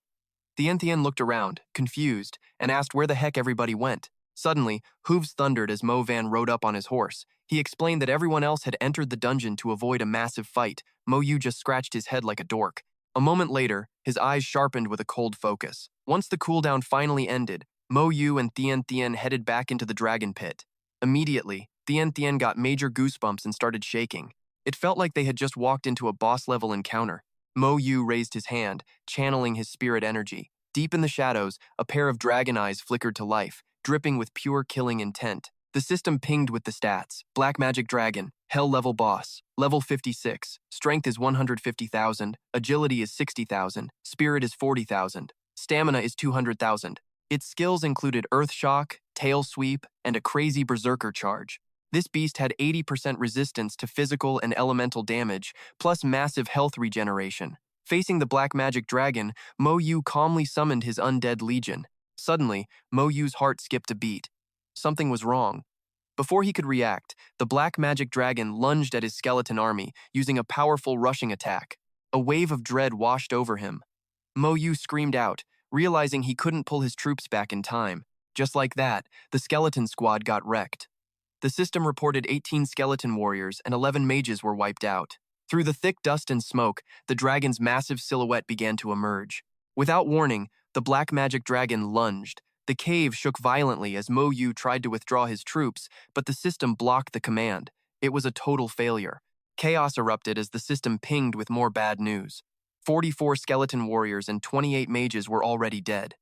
Thien looked around, confused, and asked where the heck everybody went. Suddenly, hooves thundered as Mo Van rode up on his horse. He explained that everyone else had entered the dungeon to avoid a massive fight. Moyu just scratched his head like a dork. A moment later, his eyes sharpened with a cold focus. Once the cooldown finally ended, Moyu and Thien headed back into the dragon pit. Immediately, Thien got major goosebumps and started shaking. It felt like they had just walked into a boss-level encounter. Moyu raised his hand, channeling his spirit energy. Deep in the shadows, a pair of dragon eyes flickered to life, dripping with pure killing intent. The system pinged with the stats. Black Magic Dragon, Hell Level Boss, Level 56, Strength is 150,000, Agility is 60,000, Spirit is 40,000, Stamina is 200,000. Its skills included Earth Shock, Tail Sweep, and a crazy Berserker charge. This beast had 80% resistance to physical and elemental damage, plus massive health regeneration. Facing the Black Magic Dragon, Moyu calmly summoned his undead legion. Suddenly, Moyu's heart skipped a beat. Something was wrong. Before he could react, the Black Magic Dragon lunged at his skeleton army, using a powerful rushing attack. A wave of dread washed over him. Moyu screamed out, realizing he couldn't pull his troops back in time. Just like that, the skeleton squad got wrecked. The system reported 18 skeleton warriors and 11 mages were wiped out. Through the thick dust and smoke, the dragon's massive silhouette began to emerge. Without warning, the Black Magic Dragon lunged. The cave shook violently as Moyu tried to withdraw his troops, but the system blocked the command. It was a total failure. Chaos erupted as the system pinged with more bad news. 44 skeleton warriors and 28 mages were already dead.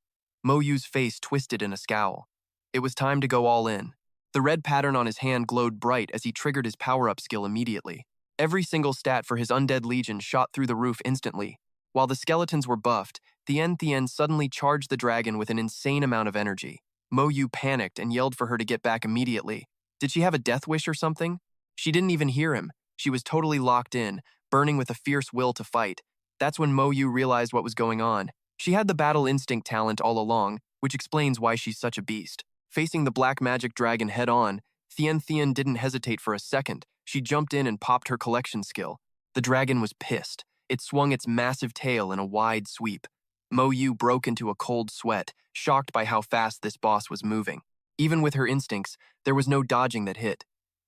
Moyu's face twisted in a scowl. It was time to go all in. The red pattern on his hand glowed bright as he triggered his power-up skill immediately. Every single stat for his undead legion shot through the roof instantly. While the skeletons were buffed, Thien suddenly charged the dragon with an insane amount of energy. Moyu panicked and yelled for her to get back immediately. Did she have a death wish or something? She didn't even hear him. She was totally locked in, burning with a fierce will to fight. That's when Moyu realized what was going on. She had the battle instinct talent all along, which explains why she's such a beast. Facing the Black Magic Dragon head-on, Thien didn't hesitate for a second. She jumped in and popped her collection skill. The dragon was pissed. It swung its massive tail in a wide sweep. Moyu broke into a cold sweat, shocked by how fast this boss was moving. Even with her instincts, there was no dodging that hit.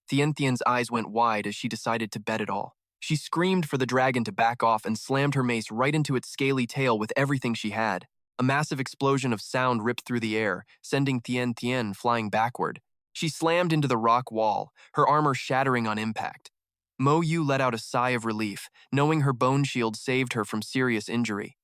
Thien's eyes went wide as she decided to bet it all. She screamed for the dragon to back off and slammed her mace right into its scaly tail with everything she had. A massive explosion of sound ripped through the air, sending Thien flying backward. She slammed into the rock wall, her armor shattering on impact. Moyu let out a sigh of relief, knowing her bone shield saved her from serious injury.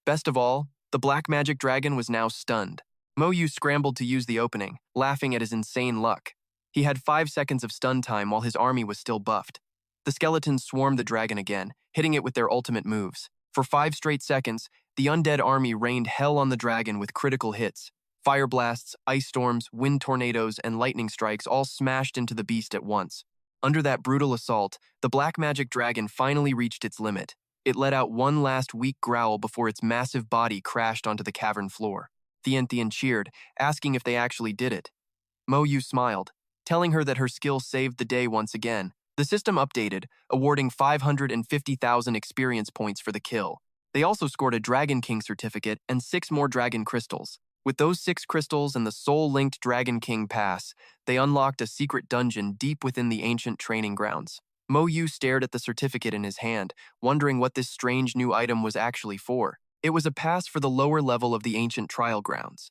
Best of all, the Black Magic Dragon was now stunned. Moyu scrambled to use the opening, laughing at his insane luck. He had 5 seconds of stun time while his army was still buffed. The skeletons swarmed the dragon again, hitting it with their ultimate moves. For 5 straight seconds, the undead army rained hell on the dragon with critical hits. Fire blasts, ice storms, wind tornadoes, and lightning strikes all smashed into the beast at once. Under that brutal assault, the Black Magic Dragon finally reached its limit. It let out one last weak growl before its massive body crashed onto the cavern floor. Thien cheered, asking if they actually did it. Moyu smiled. telling her that her skill saved the day once again. The system updated, awarding 550,000 experience points for the kill. They also scored a Dragon King certificate and 6 more Dragon Crystals. With those 6 crystals and the soul-linked Dragon King pass, they unlocked a secret dungeon deep within the ancient training grounds. Moyu stared at the certificate in his hand, wondering what this strange new item was actually for. It was a pass for the lower level of the ancient trial grounds.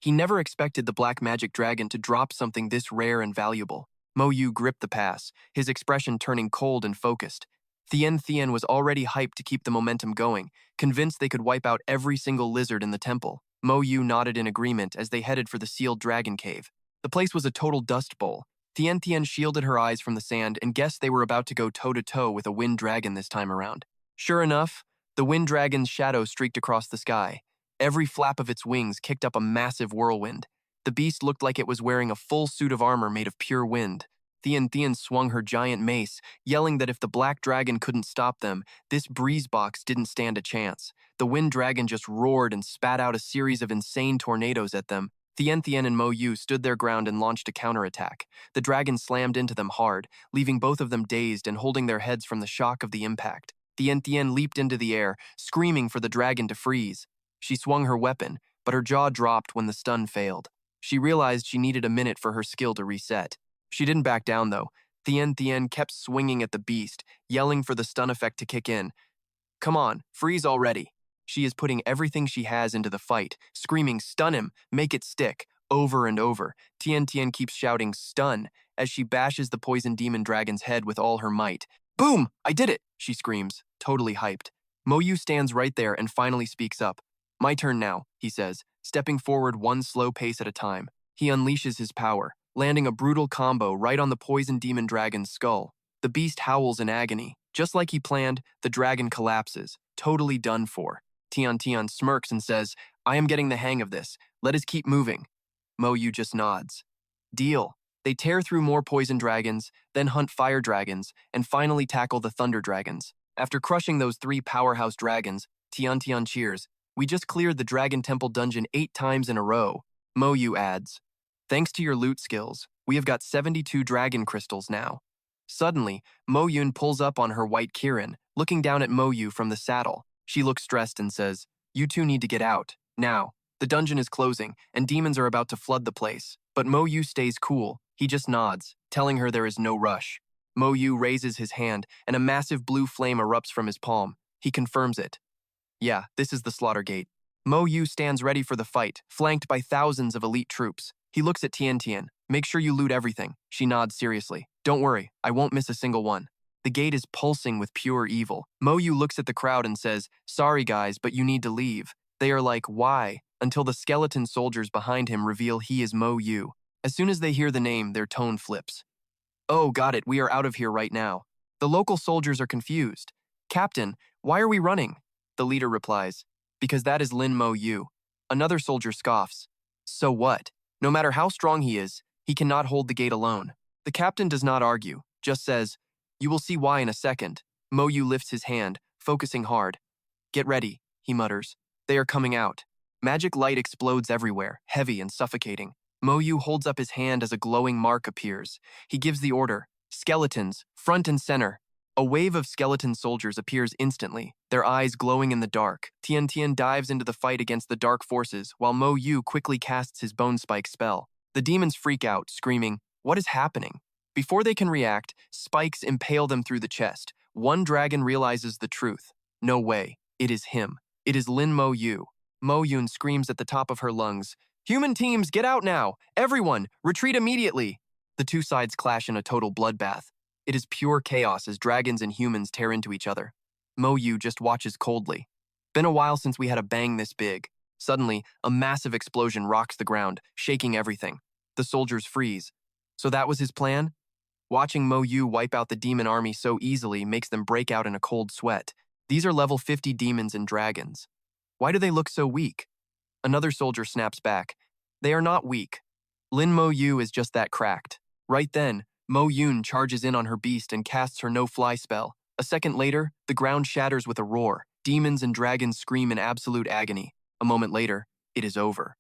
He never expected the black magic dragon to drop something this rare and valuable. Moyu gripped the pass, his expression turning cold and focused. Thien was already hyped to keep the momentum going, convinced they could wipe out every single lizard in the temple. Moyu nodded in agreement as they headed for the sealed dragon cave. The place was a total dust bowl. Thien shielded her eyes from the sand and guessed they were about to go toe-to-toe with a wind dragon this time around. Sure enough, the wind dragon's shadow streaked across the sky. Every flap of its wings kicked up a massive whirlwind. The beast looked like it was wearing a full suit of armor made of pure wind. Thien swung her giant mace, yelling that if the black dragon couldn't stop them, this breeze box didn't stand a chance. The wind dragon just roared and spat out a series of insane tornadoes at them. Thien and Moyu stood their ground and launched a counterattack. The dragon slammed into them hard, leaving both of them dazed and holding their heads from the shock of the impact. Thien leaped into the air, screaming for the dragon to freeze. She swung her weapon, but her jaw dropped when the stun failed. She realized she needed a minute for her skill to reset. She didn't back down, though. Thien kept swinging at the beast, yelling for the stun effect to kick in. "Come on, freeze already." She is putting everything she has into the fight, screaming, "Stun him, make it stick," over and over. Thien keeps shouting, "Stun," as she bashes the poison demon dragon's head with all her might. "Boom! I did it!" she screams, totally hyped. Moyu stands right there and finally speaks up. "My turn now," he says, stepping forward one slow pace at a time. He unleashes his power, landing a brutal combo right on the poison demon dragon's skull. The beast howls in agony. Just like he planned, the dragon collapses, totally done for. Thien smirks and says, "I am getting the hang of this. Let us keep moving." Moyu just nods. Deal. They tear through more poison dragons, then hunt fire dragons, and finally tackle the thunder dragons. After crushing those 3 powerhouse dragons, Thien cheers. "We just cleared the Dragon Temple dungeon 8 times in a row." Moyu adds, "Thanks to your loot skills, we have got 72 dragon crystals now." Suddenly, Moyun pulls up on her white Kirin, looking down at Moyu from the saddle. She looks stressed and says, "You two need to get out, now. The dungeon is closing, and demons are about to flood the place." But Moyu stays cool. He just nods, telling her there is no rush. Moyu raises his hand, and a massive blue flame erupts from his palm. He confirms it. "Yeah, this is the slaughter gate." Moyu stands ready for the fight, flanked by thousands of elite troops. He looks at Thien. "Make sure you loot everything." She nods seriously. "Don't worry, I won't miss a single one." The gate is pulsing with pure evil. Moyu looks at the crowd and says, "Sorry guys, but you need to leave." They are like, "Why?" until the skeleton soldiers behind him reveal he is Moyu. As soon as they hear the name, their tone flips. "Oh, got it, we are out of here right now." The local soldiers are confused. "Captain, why are we running?" The leader replies, "Because that is Lin Moyu." Another soldier scoffs. "So what? No matter how strong he is, he cannot hold the gate alone." The captain does not argue, just says, "You will see why in a second." Moyu lifts his hand, focusing hard. "Get ready," he mutters. They are coming out. Magic light explodes everywhere, heavy and suffocating. Moyu holds up his hand as a glowing mark appears. He gives the order, "Skeletons, front and center." A wave of skeleton soldiers appears instantly, their eyes glowing in the dark. Thien dives into the fight against the dark forces, while Moyu quickly casts his bone spike spell. The demons freak out, screaming, "What is happening?" Before they can react, spikes impale them through the chest. One dragon realizes the truth. No way, it is him. It is Lin Moyu. Moyun screams at the top of her lungs, "Human teams, get out now! Everyone, retreat immediately!" The two sides clash in a total bloodbath. It is pure chaos as dragons and humans tear into each other. Moyu just watches coldly. Been a while since we had a bang this big. Suddenly, a massive explosion rocks the ground, shaking everything. The soldiers freeze. So that was his plan? Watching Moyu wipe out the demon army so easily makes them break out in a cold sweat. These are level 50 demons and dragons. Why do they look so weak? Another soldier snaps back. They are not weak. Lin Moyu is just that cracked. Right then, Moyun charges in on her beast and casts her no-fly spell. A second later, the ground shatters with a roar. Demons and dragons scream in absolute agony. A moment later, it is over.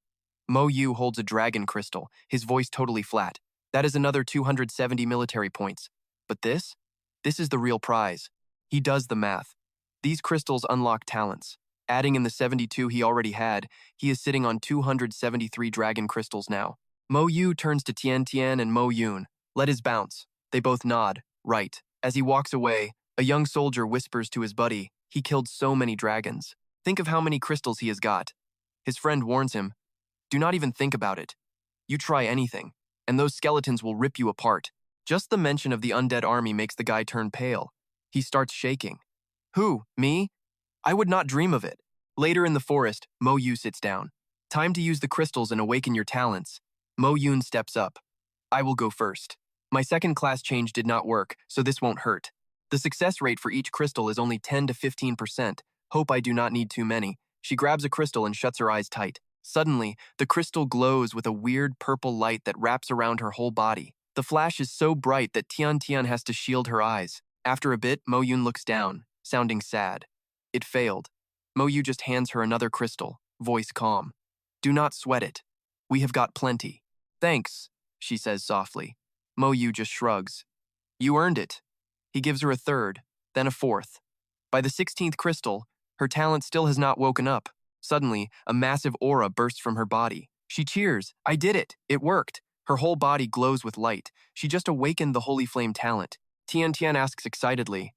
Moyu holds a dragon crystal, his voice totally flat. That is another 270 military points. But this? This is the real prize. He does the math. These crystals unlock talents. Adding in the 72 he already had, he is sitting on 273 dragon crystals now. Mo Yu turns to Tian Tian and Mo Yun. Let his bounce. They both nod. Right. As he walks away, a young soldier whispers to his buddy, he killed so many dragons. Think of how many crystals he has got. His friend warns him, do not even think about it. You try anything, and those skeletons will rip you apart. Just the mention of the undead army makes the guy turn pale. He starts shaking. Who, me? I would not dream of it. Later in the forest, Mo Yu sits down. Time to use the crystals and awaken your talents. Mo Yun steps up. I will go first. My second class change did not work, so this won't hurt. The success rate for each crystal is only 10 to 15%. Hope I do not need too many. She grabs a crystal and shuts her eyes tight. Suddenly, the crystal glows with a weird purple light that wraps around her whole body. The flash is so bright that Tian Tian has to shield her eyes. After a bit, Mo Yun looks down, sounding sad. It failed. Mo Yu just hands her another crystal, voice calm. Do not sweat it. We have got plenty. Thanks, she says softly. Mo Yu just shrugs. You earned it. He gives her a third, then a fourth. By the 16th crystal, her talent still has not woken up. Suddenly, a massive aura bursts from her body. She cheers. I did it. It worked. Her whole body glows with light. She just awakened the Holy Flame talent. Tian Tian asks excitedly,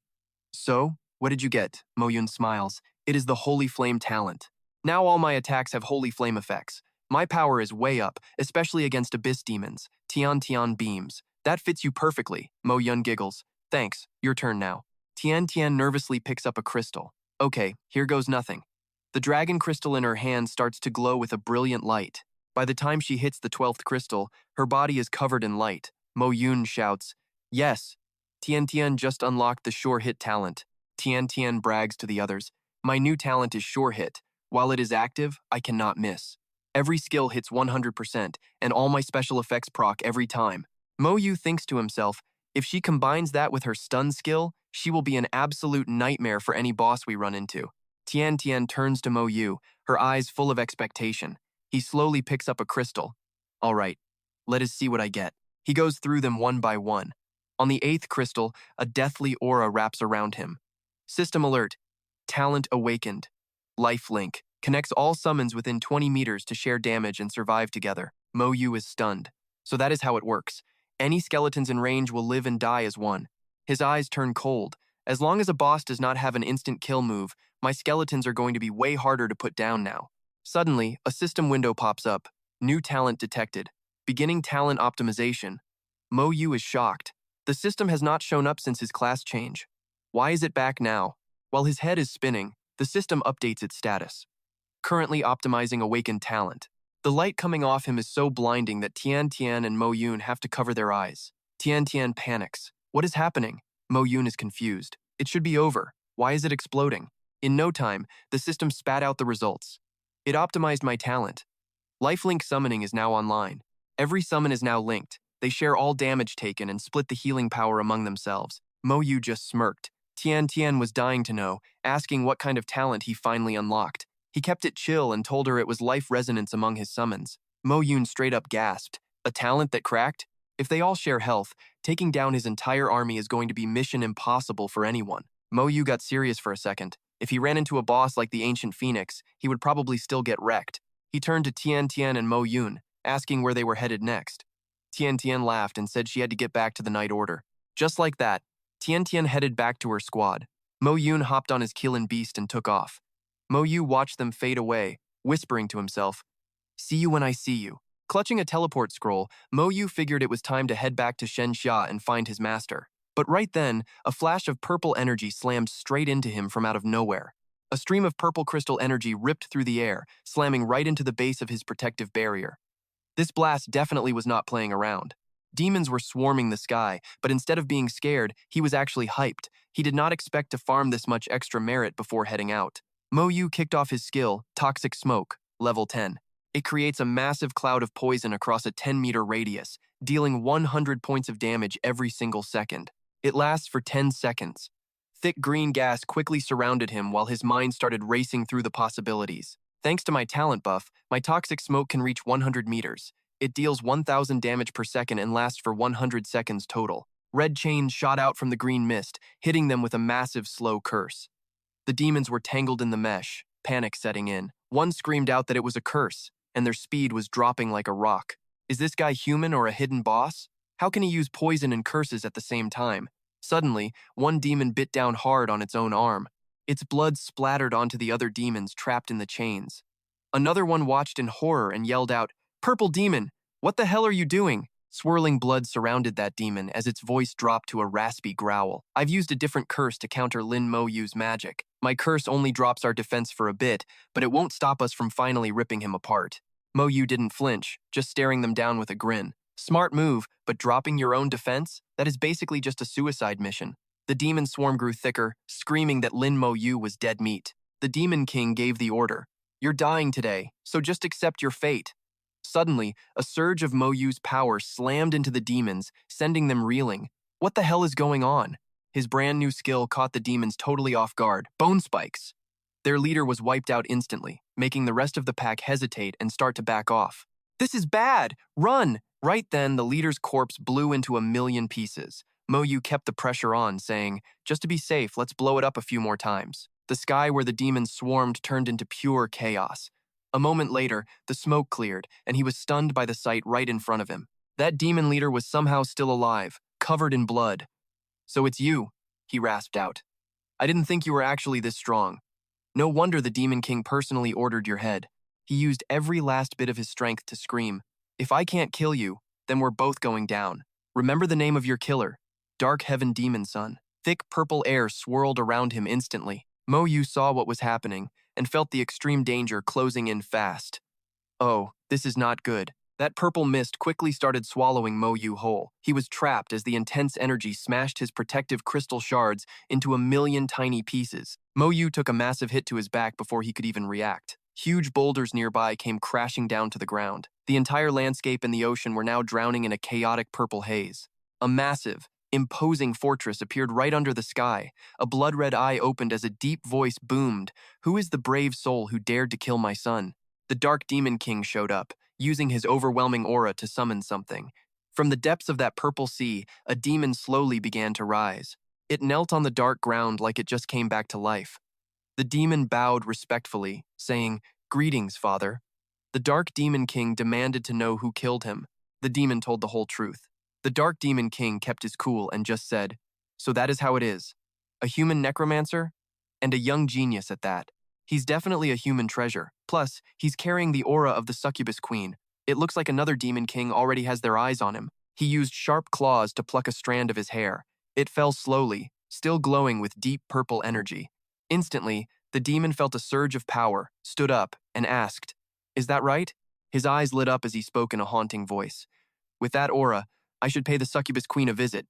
So, what did you get? Mo Yun smiles. It is the Holy Flame talent. Now all my attacks have Holy Flame effects. My power is way up, especially against abyss demons. Tian Tian beams. That fits you perfectly. Mo Yun giggles. Thanks. Your turn now. Tian Tian nervously picks up a crystal. Okay, here goes nothing. The dragon crystal in her hand starts to glow with a brilliant light. By the time she hits the 12th crystal, her body is covered in light. Mo Yun shouts, Yes! Tian Tian just unlocked the Sure Hit talent. Tian Tian brags to the others, My new talent is Sure Hit. While it is active, I cannot miss. Every skill hits 100%, and all my special effects proc every time. Mo Yu thinks to himself, if she combines that with her stun skill, she will be an absolute nightmare for any boss we run into. Tian Tian turns to Mo Yu, her eyes full of expectation. He slowly picks up a crystal. All right, let us see what I get. He goes through them one by one. On the 8th crystal, a deathly aura wraps around him. System alert. Talent awakened. Life link. Connects all summons within 20 meters to share damage and survive together. Mo Yu is stunned. So that is how it works. Any skeletons in range will live and die as one. His eyes turn cold. As long as a boss does not have an instant kill move, my skeletons are going to be way harder to put down now. Suddenly, a system window pops up. New talent detected. Beginning talent optimization. Mo Yu is shocked. The system has not shown up since his class change. Why is it back now? While his head is spinning, the system updates its status. Currently optimizing awakened talent. The light coming off him is so blinding that Tian Tian and Mo Yun have to cover their eyes. Tian Tian panics. What is happening? Mo Yun is confused. It should be over. Why is it exploding? In no time, the system spat out the results. It optimized my talent. Lifelink summoning is now online. Every summon is now linked. They share all damage taken and split the healing power among themselves. Mo Yu just smirked. Tian Tian was dying to know, asking what kind of talent he finally unlocked. He kept it chill and told her it was life resonance among his summons. Mo Yun straight up gasped. A talent that cracked? If they all share health, taking down his entire army is going to be mission impossible for anyone. Mo Yu got serious for a second. If he ran into a boss like the Ancient Phoenix, he would probably still get wrecked. He turned to Tian Tian and Mo Yun, asking where they were headed next. Tian Tian laughed and said she had to get back to the Night Order. Just like that, Tian Tian headed back to her squad. Mo Yun hopped on his Killing Beast and took off. Mo Yu watched them fade away, whispering to himself, See you when I see you. Clutching a teleport scroll, Mo Yu figured it was time to head back to Shenxia and find his master. But right then, a flash of purple energy slammed straight into him from out of nowhere. A stream of purple crystal energy ripped through the air, slamming right into the base of his protective barrier. This blast definitely was not playing around. Demons were swarming the sky, but instead of being scared, he was actually hyped. He did not expect to farm this much extra merit before heading out. Mo Yu kicked off his skill, Toxic Smoke, level 10. It creates a massive cloud of poison across a 10-meter radius, dealing 100 points of damage every single second. It lasts for 10 seconds. Thick green gas quickly surrounded him while his mind started racing through the possibilities. Thanks to my talent buff, my Toxic Smoke can reach 100 meters. It deals 1,000 damage per second and lasts for 100 seconds total. Red chains shot out from the green mist, hitting them with a massive slow curse. The demons were tangled in the mesh, panic setting in. One screamed out that it was a curse, and their speed was dropping like a rock. Is this guy human or a hidden boss? How can he use poison and curses at the same time? Suddenly, one demon bit down hard on its own arm. Its blood splattered onto the other demons trapped in the chains. Another one watched in horror and yelled out, "Purple demon, what the hell are you doing?" Swirling blood surrounded that demon as its voice dropped to a raspy growl. I've used a different curse to counter Lin Moyu's magic. My curse only drops our defense for a bit, but it won't stop us from finally ripping him apart. Moyu didn't flinch, just staring them down with a grin. Smart move, but dropping your own defense? That is basically just a suicide mission. The demon swarm grew thicker, screaming that Lin Moyu was dead meat. The Demon King gave the order. You're dying today, so just accept your fate. Suddenly, a surge of Moyu's power slammed into the demons, sending them reeling. What the hell is going on? His brand new skill caught the demons totally off guard. Bone spikes! Their leader was wiped out instantly, making the rest of the pack hesitate and start to back off. This is bad! Run! Right then, the leader's corpse blew into a million pieces. Moyu kept the pressure on, saying, "Just to be safe, let's blow it up a few more times." The sky where the demons swarmed turned into pure chaos. A moment later, the smoke cleared, and he was stunned by the sight right in front of him. That demon leader was somehow still alive, covered in blood. "So it's you," he rasped out. "I didn't think you were actually this strong." No wonder the Demon King personally ordered your head. He used every last bit of his strength to scream, "If I can't kill you, then we're both going down. Remember the name of your killer, Dark Heaven Demon Son." Thick purple air swirled around him instantly. Moyu saw what was happening and felt the extreme danger closing in fast. Oh, this is not good. That purple mist quickly started swallowing Moyu whole. He was trapped as the intense energy smashed his protective crystal shards into a million tiny pieces. Moyu took a massive hit to his back before he could even react. Huge boulders nearby came crashing down to the ground. The entire landscape and the ocean were now drowning in a chaotic purple haze. A massive, imposing fortress appeared right under the sky. A blood-red eye opened as a deep voice boomed, "Who is the brave soul who dared to kill my son?" The Dark Demon King showed up, using his overwhelming aura to summon something. From the depths of that purple sea, a demon slowly began to rise. It knelt on the dark ground like it just came back to life. The demon bowed respectfully, saying, "Greetings, Father." The Dark Demon King demanded to know who killed him. The demon told the whole truth. The Dark Demon King kept his cool and just said, "So that is how it is. A human necromancer? And a young genius at that. He's definitely a human treasure. Plus, he's carrying the aura of the succubus queen. It looks like another Demon King already has their eyes on him." He used sharp claws to pluck a strand of his hair. It fell slowly, still glowing with deep purple energy. Instantly, the demon felt a surge of power, stood up, and asked, "Is that right?" His eyes lit up as he spoke in a haunting voice. "With that aura, I should pay the succubus queen a visit."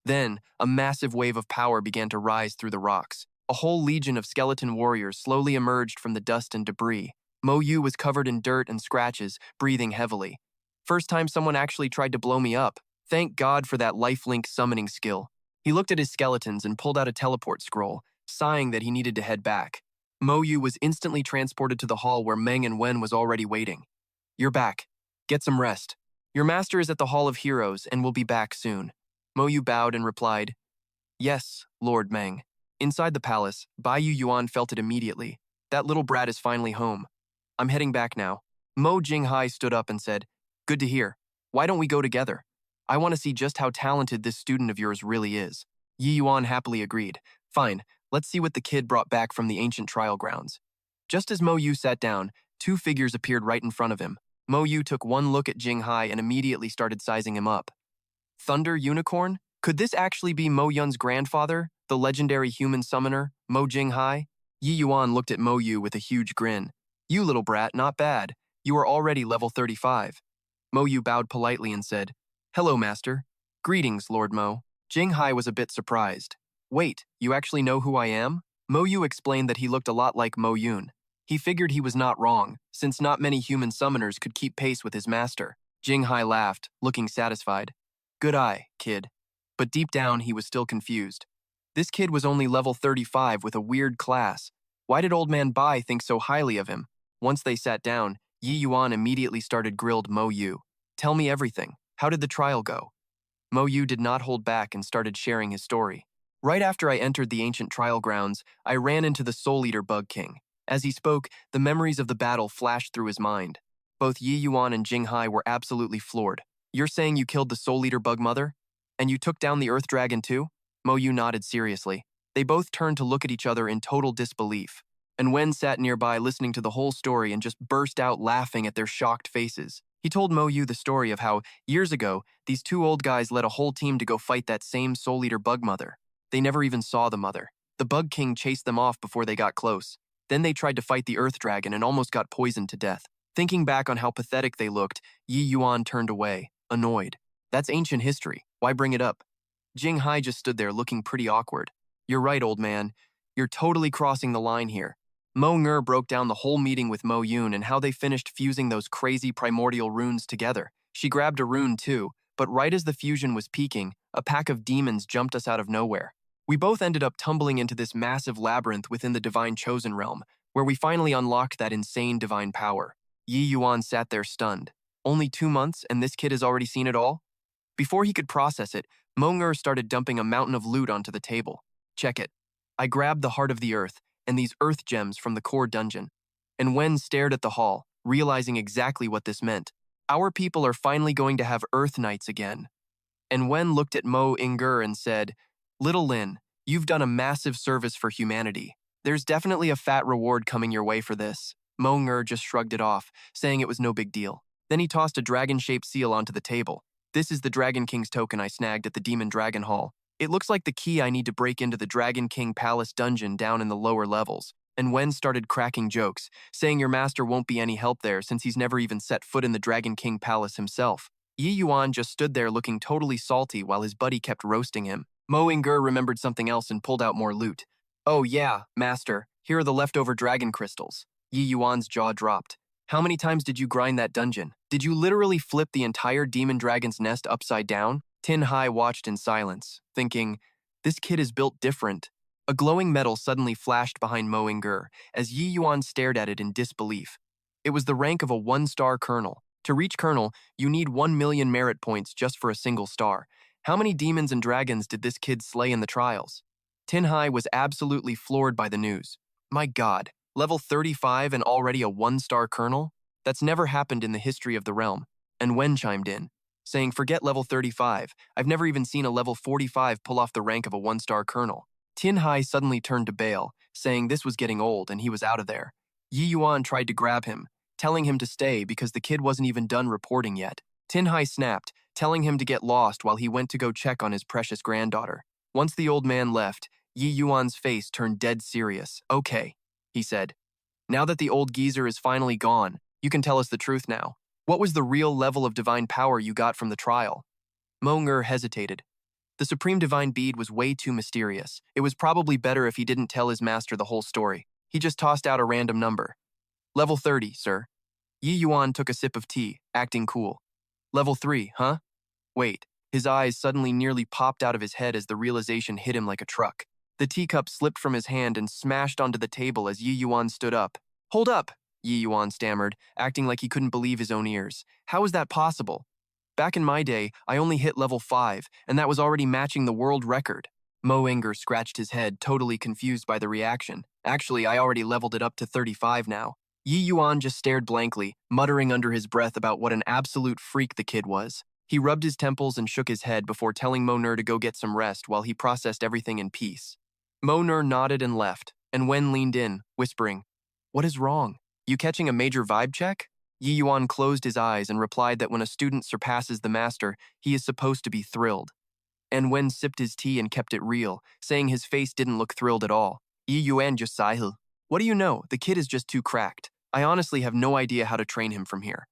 Then, a massive wave of power began to rise through the rocks. A whole legion of skeleton warriors slowly emerged from the dust and debris. Moyu was covered in dirt and scratches, breathing heavily. "First time someone actually tried to blow me up. Thank God for that lifelink summoning skill." He looked at his skeletons and pulled out a teleport scroll, sighing that he needed to head back. Moyu was instantly transported to the hall where Meng and Wen was already waiting. "You're back. Get some rest. Your master is at the Hall of Heroes and will be back soon." Moyu bowed and replied, "Yes, Lord Meng." Inside the palace, Bai Yuan felt it immediately. That little brat is finally home. "I'm heading back now." Mo Jinghai stood up and said, "Good to hear. Why don't we go together? I want to see just how talented this student of yours really is." Yi Yuan happily agreed. "Fine, let's see what the kid brought back from the ancient trial grounds." Just as Mo Yu sat down, two figures appeared right in front of him. Mo Yu took one look at Jinghai and immediately started sizing him up. Thunder Unicorn? Could this actually be Mo Yun's grandfather, the legendary human summoner, Mo Jinghai? Yi Yuan looked at Mo Yu with a huge grin. "You little brat, not bad. You are already level 35. Mo Yu bowed politely and said, "Hello, master." "Greetings, Lord Mo." Jinghai was a bit surprised. "Wait, you actually know who I am?" Mo Yu explained that he looked a lot like Mo Yun. He figured he was not wrong, since not many human summoners could keep pace with his master. Jinghai laughed, looking satisfied. "Good eye, kid." But deep down, he was still confused. This kid was only level 35 with a weird class. Why did old man Bai think so highly of him? Once they sat down, Yi Yuan immediately started grilled Mo Yu. Tell me everything. How did the trial go? Moyu did not hold back and started sharing his story. Right after I entered the ancient trial grounds, I ran into the Soul Eater Bug King. As he spoke, the memories of the battle flashed through his mind. Both Yi Yuan and Jing Hai were absolutely floored. You're saying you killed the Soul Eater Bug Mother? And you took down the Earth Dragon too? Moyu nodded seriously. They both turned to look at each other in total disbelief. And Wen sat nearby listening to the whole story and just burst out laughing at their shocked faces. He told Moyu the story of how, years ago, these two old guys led a whole team to go fight that same Soul Eater Bug Mother. They never even saw the mother. The Bug King chased them off before they got close. Then they tried to fight the Earth Dragon and almost got poisoned to death. Thinking back on how pathetic they looked, Yi Yuan turned away, annoyed. That's ancient history. Why bring it up? Jing Hai just stood there looking pretty awkward. You're right, old man. You're totally crossing the line here. Mo Ngur broke down the whole meeting with Mo Yun and how they finished fusing those crazy primordial runes together. She grabbed a rune too, but right as the fusion was peaking, a pack of demons jumped us out of nowhere. We both ended up tumbling into this massive labyrinth within the Divine Chosen Realm, where we finally unlocked that insane divine power. Yi Yuan sat there stunned. Only 2 months and this kid has already seen it all? Before he could process it, Mo Ngur started dumping a mountain of loot onto the table. Check it. I grabbed the Heart of the Earth and these earth gems from the core dungeon. And Wen stared at the hall, realizing exactly what this meant. Our people are finally going to have Earth Nights again. And Wen looked at Mo Ngur and said, Little Lin, you've done a massive service for humanity. There's definitely a fat reward coming your way for this. Mo Ngur just shrugged it off, saying it was no big deal. Then he tossed a dragon-shaped seal onto the table. This is the Dragon King's token I snagged at the Demon Dragon Hall. It looks like the key I need to break into the Dragon King Palace dungeon down in the lower levels. And Wen started cracking jokes, saying your master won't be any help there since he's never even set foot in the Dragon King Palace himself. Yi Yuan just stood there looking totally salty while his buddy kept roasting him. Mo Ngur remembered something else and pulled out more loot. Oh yeah, master, here are the leftover dragon crystals. Yi Yuan's jaw dropped. How many times did you grind that dungeon? Did you literally flip the entire demon dragon's nest upside down? Tin Hai watched in silence, thinking, this kid is built different. A glowing metal suddenly flashed behind Mo Ngur as Yi Yuan stared at it in disbelief. It was the rank of a 1-star colonel. To reach colonel, you need 1 million merit points just for a single star. How many demons and dragons did this kid slay in the trials? Tin Hai was absolutely floored by the news. My god, level 35 and already a 1-star colonel? That's never happened in the history of the realm. And Wen chimed in, saying, forget level 35, I've never even seen a level 45 pull off the rank of a 1-star colonel. Tin Hai suddenly turned to bail, saying this was getting old and he was out of there. Yi Yuan tried to grab him, telling him to stay because the kid wasn't even done reporting yet. Tin Hai snapped, telling him to get lost while he went to go check on his precious granddaughter. Once the old man left, Yi Yuan's face turned dead serious. Okay, he said. Now that the old geezer is finally gone, you can tell us the truth now. What was the real level of divine power you got from the trial? Mo Ngur hesitated. The supreme divine bead was way too mysterious. It was probably better if he didn't tell his master the whole story. He just tossed out a random number. Level 30, sir. Yi Yuan took a sip of tea, acting cool. Level 3, huh? Wait. His eyes suddenly nearly popped out of his head as the realization hit him like a truck. The teacup slipped from his hand and smashed onto the table as Yi Yuan stood up. Hold up! Yi Yuan stammered, acting like he couldn't believe his own ears. How is that possible? Back in my day, I only hit level 5, and that was already matching the world record. Mo Ngur scratched his head, totally confused by the reaction. Actually, I already leveled it up to 35 now. Yi Yuan just stared blankly, muttering under his breath about what an absolute freak the kid was. He rubbed his temples and shook his head before telling Mo Ngur to go get some rest while he processed everything in peace. Mo Ngur nodded and left, and Wen leaned in, whispering, what is wrong? You catching a major vibe check? Yi Yuan closed his eyes and replied that when a student surpasses the master, he is supposed to be thrilled. And Wen sipped his tea and kept it real, saying his face didn't look thrilled at all. Yi Yuan just sighed. What do you know? The kid is just too cracked. I honestly have no idea how to train him from here.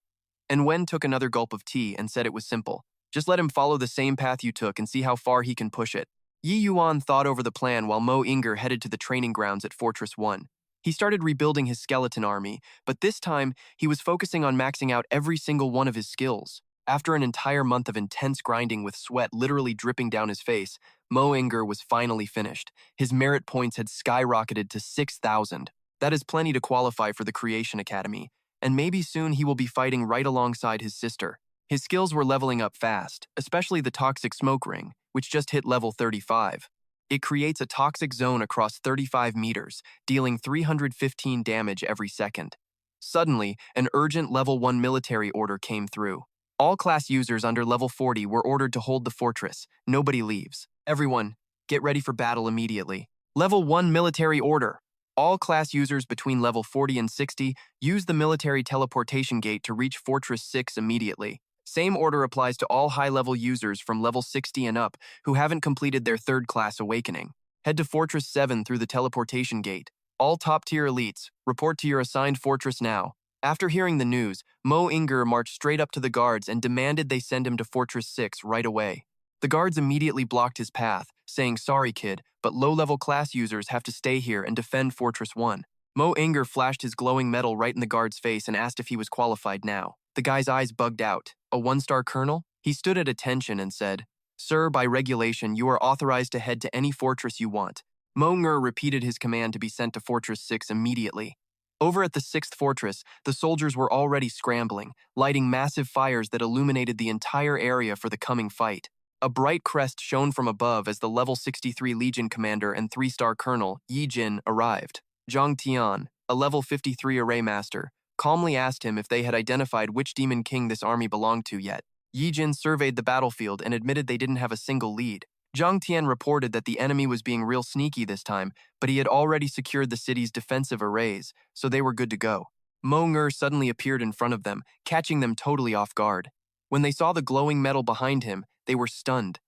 And Wen took another gulp of tea and said it was simple. Just let him follow the same path you took and see how far he can push it. Yi Yuan thought over the plan while Mo Ngur headed to the training grounds at Fortress 1. He started rebuilding his skeleton army, but this time, he was focusing on maxing out every single one of his skills. After an entire month of intense grinding with sweat literally dripping down his face, Mo Ngur was finally finished. His merit points had skyrocketed to 6,000. That is plenty to qualify for the Creation Academy, and maybe soon he will be fighting right alongside his sister. His skills were leveling up fast, especially the toxic smoke ring, which just hit level 35. It creates a toxic zone across 35 meters, dealing 315 damage every second. Suddenly, an urgent level 1 military order came through. All class users under level 40 were ordered to hold the fortress. Nobody leaves. Everyone, get ready for battle immediately. Level 1 military order. All class users between level 40 and 60 use the military teleportation gate to reach Fortress 6 immediately. Same order applies to all high-level users from level 60 and up who haven't completed their third class awakening. Head to Fortress 7 through the teleportation gate. All top-tier elites, report to your assigned fortress now. After hearing the news, Mo Inger marched straight up to the guards and demanded they send him to Fortress 6 right away. The guards immediately blocked his path, saying, "Sorry, kid, but low-level class users have to stay here and defend Fortress 1. Mo Inger flashed his glowing medal right in the guard's face and asked if he was qualified now. The guy's eyes bugged out. A one-star colonel? He stood at attention and said, "Sir, by regulation, you are authorized to head to any fortress you want." Mo Inger repeated his command to be sent to Fortress 6 immediately. Over at the 6th fortress, the soldiers were already scrambling, lighting massive fires that illuminated the entire area for the coming fight. A bright crest shone from above as the level 63 Legion commander and 3-star colonel, Yi Jin, arrived. Zhang Tian, a level 53 array master, calmly asked him if they had identified which demon king this army belonged to yet. Yi Jin surveyed the battlefield and admitted they didn't have a single lead. Zhang Tian reported that the enemy was being real sneaky this time, but he had already secured the city's defensive arrays, so they were good to go. Mo Inger suddenly appeared in front of them, catching them totally off guard. When they saw the glowing metal behind him, they were stunned.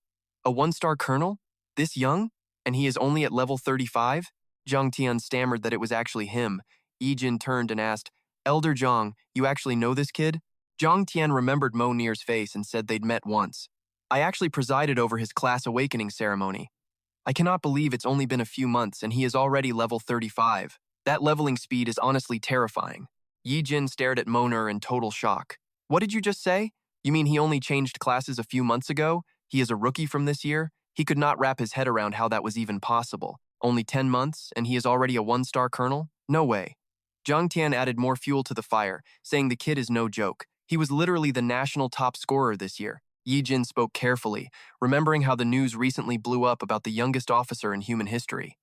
A one-star colonel? This young? And he is only at level 35? Zhang Tian stammered that it was actually him. Yi Jin turned and asked, "Elder Zhang, you actually know this kid?" Zhang Tian remembered Mo Nier's face and said they'd met once. "I actually presided over his class awakening ceremony. I cannot believe it's only been a few months and he is already level 35. That leveling speed is honestly terrifying." Yi Jin stared at Mo Nier in total shock. "What did you just say? You mean he only changed classes a few months ago? He is a rookie from this year?" He could not wrap his head around how that was even possible. Only 10 months, and he is already a one-star colonel? No way. Zhang Tian added more fuel to the fire, saying the kid is no joke. He was literally the national top scorer this year. Yi Jin spoke carefully, remembering how the news recently blew up about the youngest officer in human history.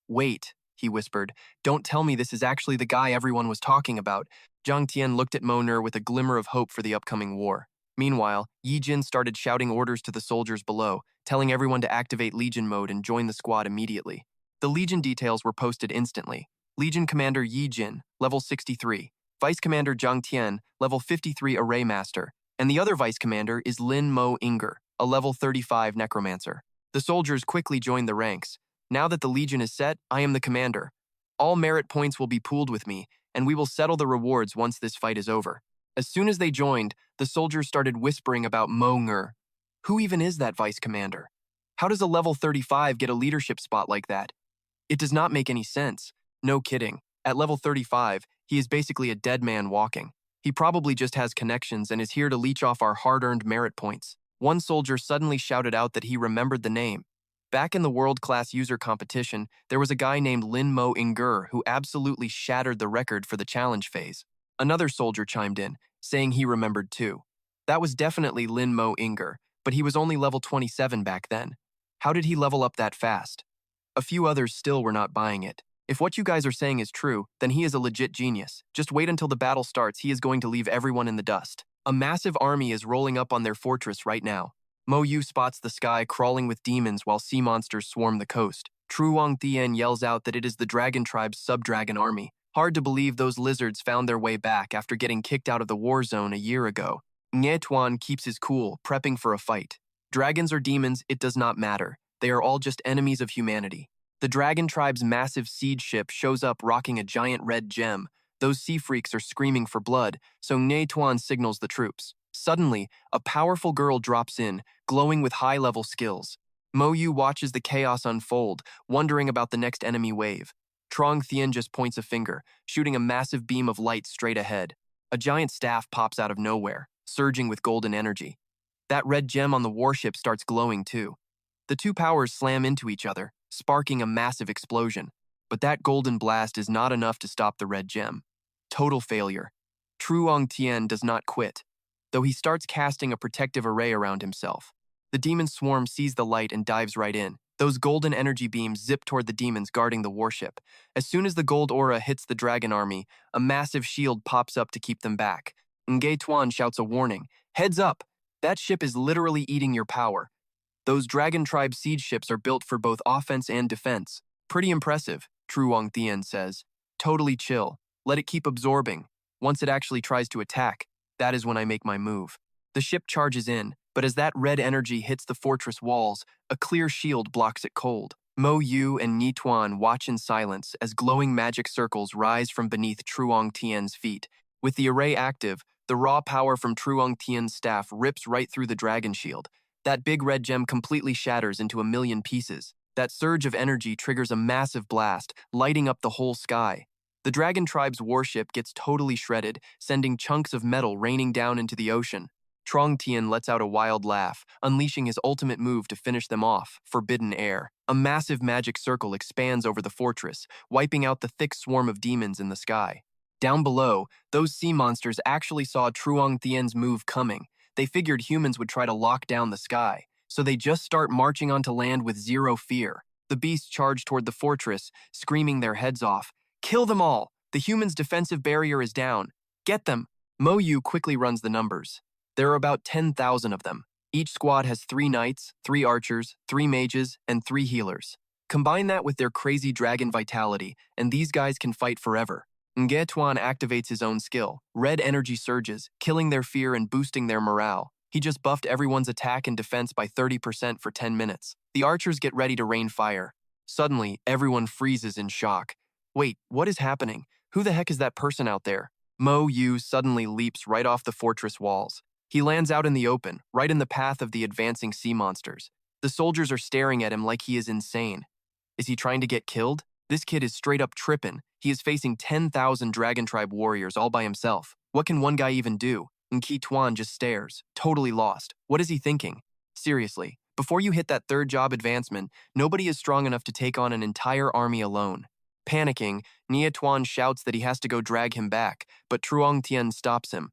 "Wait," he whispered, "don't tell me this is actually the guy everyone was talking about." Zhang Tian looked at Mo Nier with a glimmer of hope for the upcoming war. Meanwhile, Yi Jin started shouting orders to the soldiers below, telling everyone to activate Legion mode and join the squad immediately. The Legion details were posted instantly. Legion Commander Yi Jin, level 63. Vice Commander Zhang Tian, level 53 Array Master. And the other Vice Commander is Lin Moyu, a level 35 Necromancer. The soldiers quickly joined the ranks. "Now that the Legion is set, I am the commander. All merit points will be pooled with me, and we will settle the rewards once this fight is over." As soon as they joined, the soldiers started whispering about Mo Inger. Who even is that Vice Commander? How does a level 35 get a leadership spot like that? It does not make any sense. No kidding. At level 35, he is basically a dead man walking. He probably just has connections and is here to leech off our hard-earned merit points. One soldier suddenly shouted out that he remembered the name. Back in the world-class user competition, there was a guy named Lin Moyu who absolutely shattered the record for the challenge phase. Another soldier chimed in, saying he remembered too. That was definitely Lin Moyu, but he was only level 27 back then. How did he level up that fast? A few others still were not buying it. If what you guys are saying is true, then he is a legit genius. Just wait until the battle starts, he is going to leave everyone in the dust. A massive army is rolling up on their fortress right now. Mo Yu spots the sky crawling with demons while sea monsters swarm the coast. Truong Thien yells out that it is the Dragon Tribe's sub-dragon army. Hard to believe those lizards found their way back after getting kicked out of the war zone a year ago. Nye Tuan keeps his cool, prepping for a fight. Dragons or demons, it does not matter. They are all just enemies of humanity. The Dragon Tribe's massive siege ship shows up rocking a giant red gem. Those sea freaks are screaming for blood, so Nye Tuan signals the troops. Suddenly, a powerful girl drops in, glowing with high-level skills. Mo Yu watches the chaos unfold, wondering about the next enemy wave. Trong Thien just points a finger, shooting a massive beam of light straight ahead. A giant staff pops out of nowhere, surging with golden energy. That red gem on the warship starts glowing too. The two powers slam into each other, sparking a massive explosion. But that golden blast is not enough to stop the red gem. Total failure. Truong Tien does not quit. though he starts casting a protective array around himself. The demon swarm sees the light and dives right in. Those golden energy beams zip toward the demons guarding the warship. As soon as the gold aura hits the dragon army, a massive shield pops up to keep them back. Nge Tuan shouts a warning. Heads up! That ship is literally eating your power. Those Dragon Tribe siege ships are built for both offense and defense. Pretty impressive, Tru Wang Thien says. Totally chill. Let it keep absorbing. Once it actually tries to attack, that is when I make my move. The ship charges in, but as that red energy hits the fortress walls, a clear shield blocks it cold. Mo Yu and Ni Tuan watch in silence as glowing magic circles rise from beneath Truong Tian's feet. With the array active, the raw power from Truong Tian's staff rips right through the dragon shield. That big red gem completely shatters into a million pieces. That surge of energy triggers a massive blast, lighting up the whole sky. The Dragon Tribe's warship gets totally shredded, sending chunks of metal raining down into the ocean. Trong Tien lets out a wild laugh, unleashing his ultimate move to finish them off, Forbidden Air. A massive magic circle expands over the fortress, wiping out the thick swarm of demons in the sky. Down below, those sea monsters actually saw Truong Tien's move coming. They figured humans would try to lock down the sky, so they just start marching onto land with zero fear. The beasts charge toward the fortress, screaming their heads off. Kill them all! The humans' defensive barrier is down. Get them! Mo Yu quickly runs the numbers. There are about 10,000 of them. Each squad has 3 knights, 3 archers, 3 mages, and 3 healers. Combine that with their crazy dragon vitality, and these guys can fight forever. Nge Tuan activates his own skill. Red energy surges, killing their fear and boosting their morale. He just buffed everyone's attack and defense by 30% for 10 minutes. The archers get ready to rain fire. Suddenly, everyone freezes in shock. Wait, what is happening? Who the heck is that person out there? Mo Yu suddenly leaps right off the fortress walls. He lands out in the open, right in the path of the advancing sea monsters. The soldiers are staring at him like he is insane. Is he trying to get killed? This kid is straight up trippin'. He is facing 10,000 Dragon Tribe warriors all by himself. What can one guy even do? And Ki Tuan just stares, totally lost. What is he thinking? Seriously, before you hit that 3rd job advancement, nobody is strong enough to take on an entire army alone. Panicking, Nia Tuan shouts that he has to go drag him back, but Truong Tian stops him.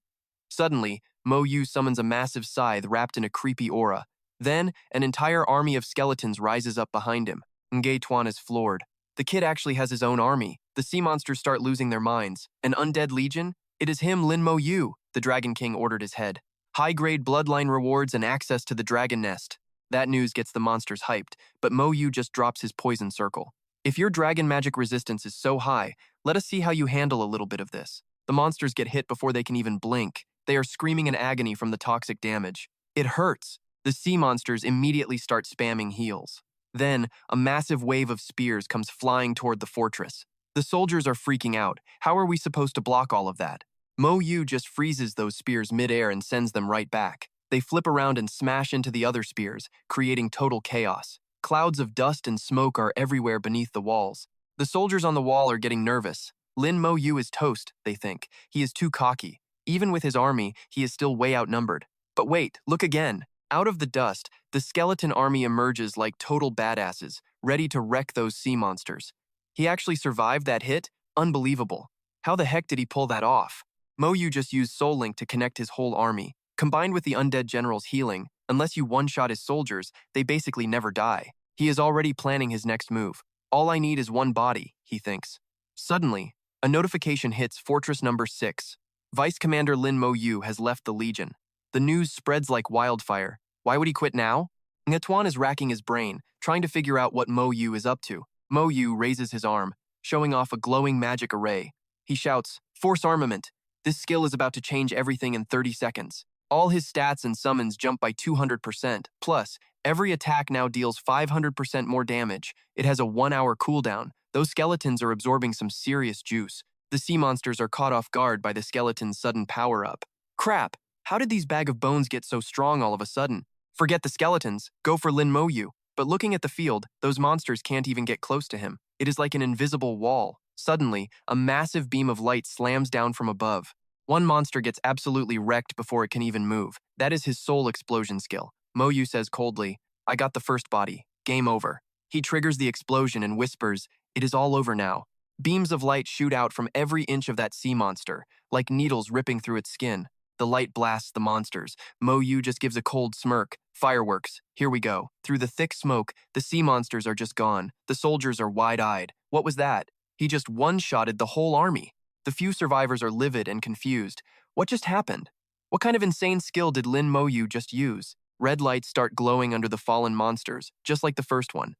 Suddenly, Mo Yu summons a massive scythe wrapped in a creepy aura. Then, an entire army of skeletons rises up behind him. Nge Tuan is floored. The kid actually has his own army. The sea monsters start losing their minds. An undead legion? It is him, Lin Moyu, the Dragon King ordered his head. High-grade bloodline rewards and access to the dragon nest. That news gets the monsters hyped, but Mo Yu just drops his poison circle. If your dragon magic resistance is so high, let us see how you handle a little bit of this. The monsters get hit before they can even blink. They are screaming in agony from the toxic damage. It hurts. The sea monsters immediately start spamming heals. Then, a massive wave of spears comes flying toward the fortress. The soldiers are freaking out. How are we supposed to block all of that? Mo Yu just freezes those spears mid-air and sends them right back. They flip around and smash into the other spears, creating total chaos. Clouds of dust and smoke are everywhere beneath the walls. The soldiers on the wall are getting nervous. Lin Moyu is toast, they think. He is too cocky. Even with his army, he is still way outnumbered. But wait, look again. Out of the dust, the skeleton army emerges like total badasses, ready to wreck those sea monsters. He actually survived that hit? Unbelievable. How the heck did he pull that off? Mo Yu just used Soul Link to connect his whole army. Combined with the undead general's healing, unless you one-shot his soldiers, they basically never die. He is already planning his next move. All I need is one body, he thinks. Suddenly, a notification hits Fortress Number 6. Vice Commander Lin Moyu has left the Legion. The news spreads like wildfire. Why would he quit now? Ngatuan is racking his brain, trying to figure out what Mo Yu is up to. Mo Yu raises his arm, showing off a glowing magic array. He shouts, "Force armament! This skill is about to change everything in 30 seconds. All his stats and summons jump by 200%. Plus, every attack now deals 500% more damage. It has a 1-hour cooldown. Those skeletons are absorbing some serious juice. The sea monsters are caught off guard by the skeleton's sudden power-up. Crap! How did these bag of bones get so strong all of a sudden? Forget the skeletons. Go for Lin Moyu. But looking at the field, those monsters can't even get close to him. It is like an invisible wall. Suddenly, a massive beam of light slams down from above. One monster gets absolutely wrecked before it can even move. That is his soul explosion skill. Moyu says coldly, "I got the first body. Game over." He triggers the explosion and whispers, "It is all over now." Beams of light shoot out from every inch of that sea monster, like needles ripping through its skin. The light blasts the monsters. Moyu just gives a cold smirk. Fireworks. Here we go. Through the thick smoke, the sea monsters are just gone. The soldiers are wide-eyed. What was that? He just one-shotted the whole army. The few survivors are livid and confused. What just happened? What kind of insane skill did Lin Moyu just use? Red lights start glowing under the fallen monsters, just like the first one.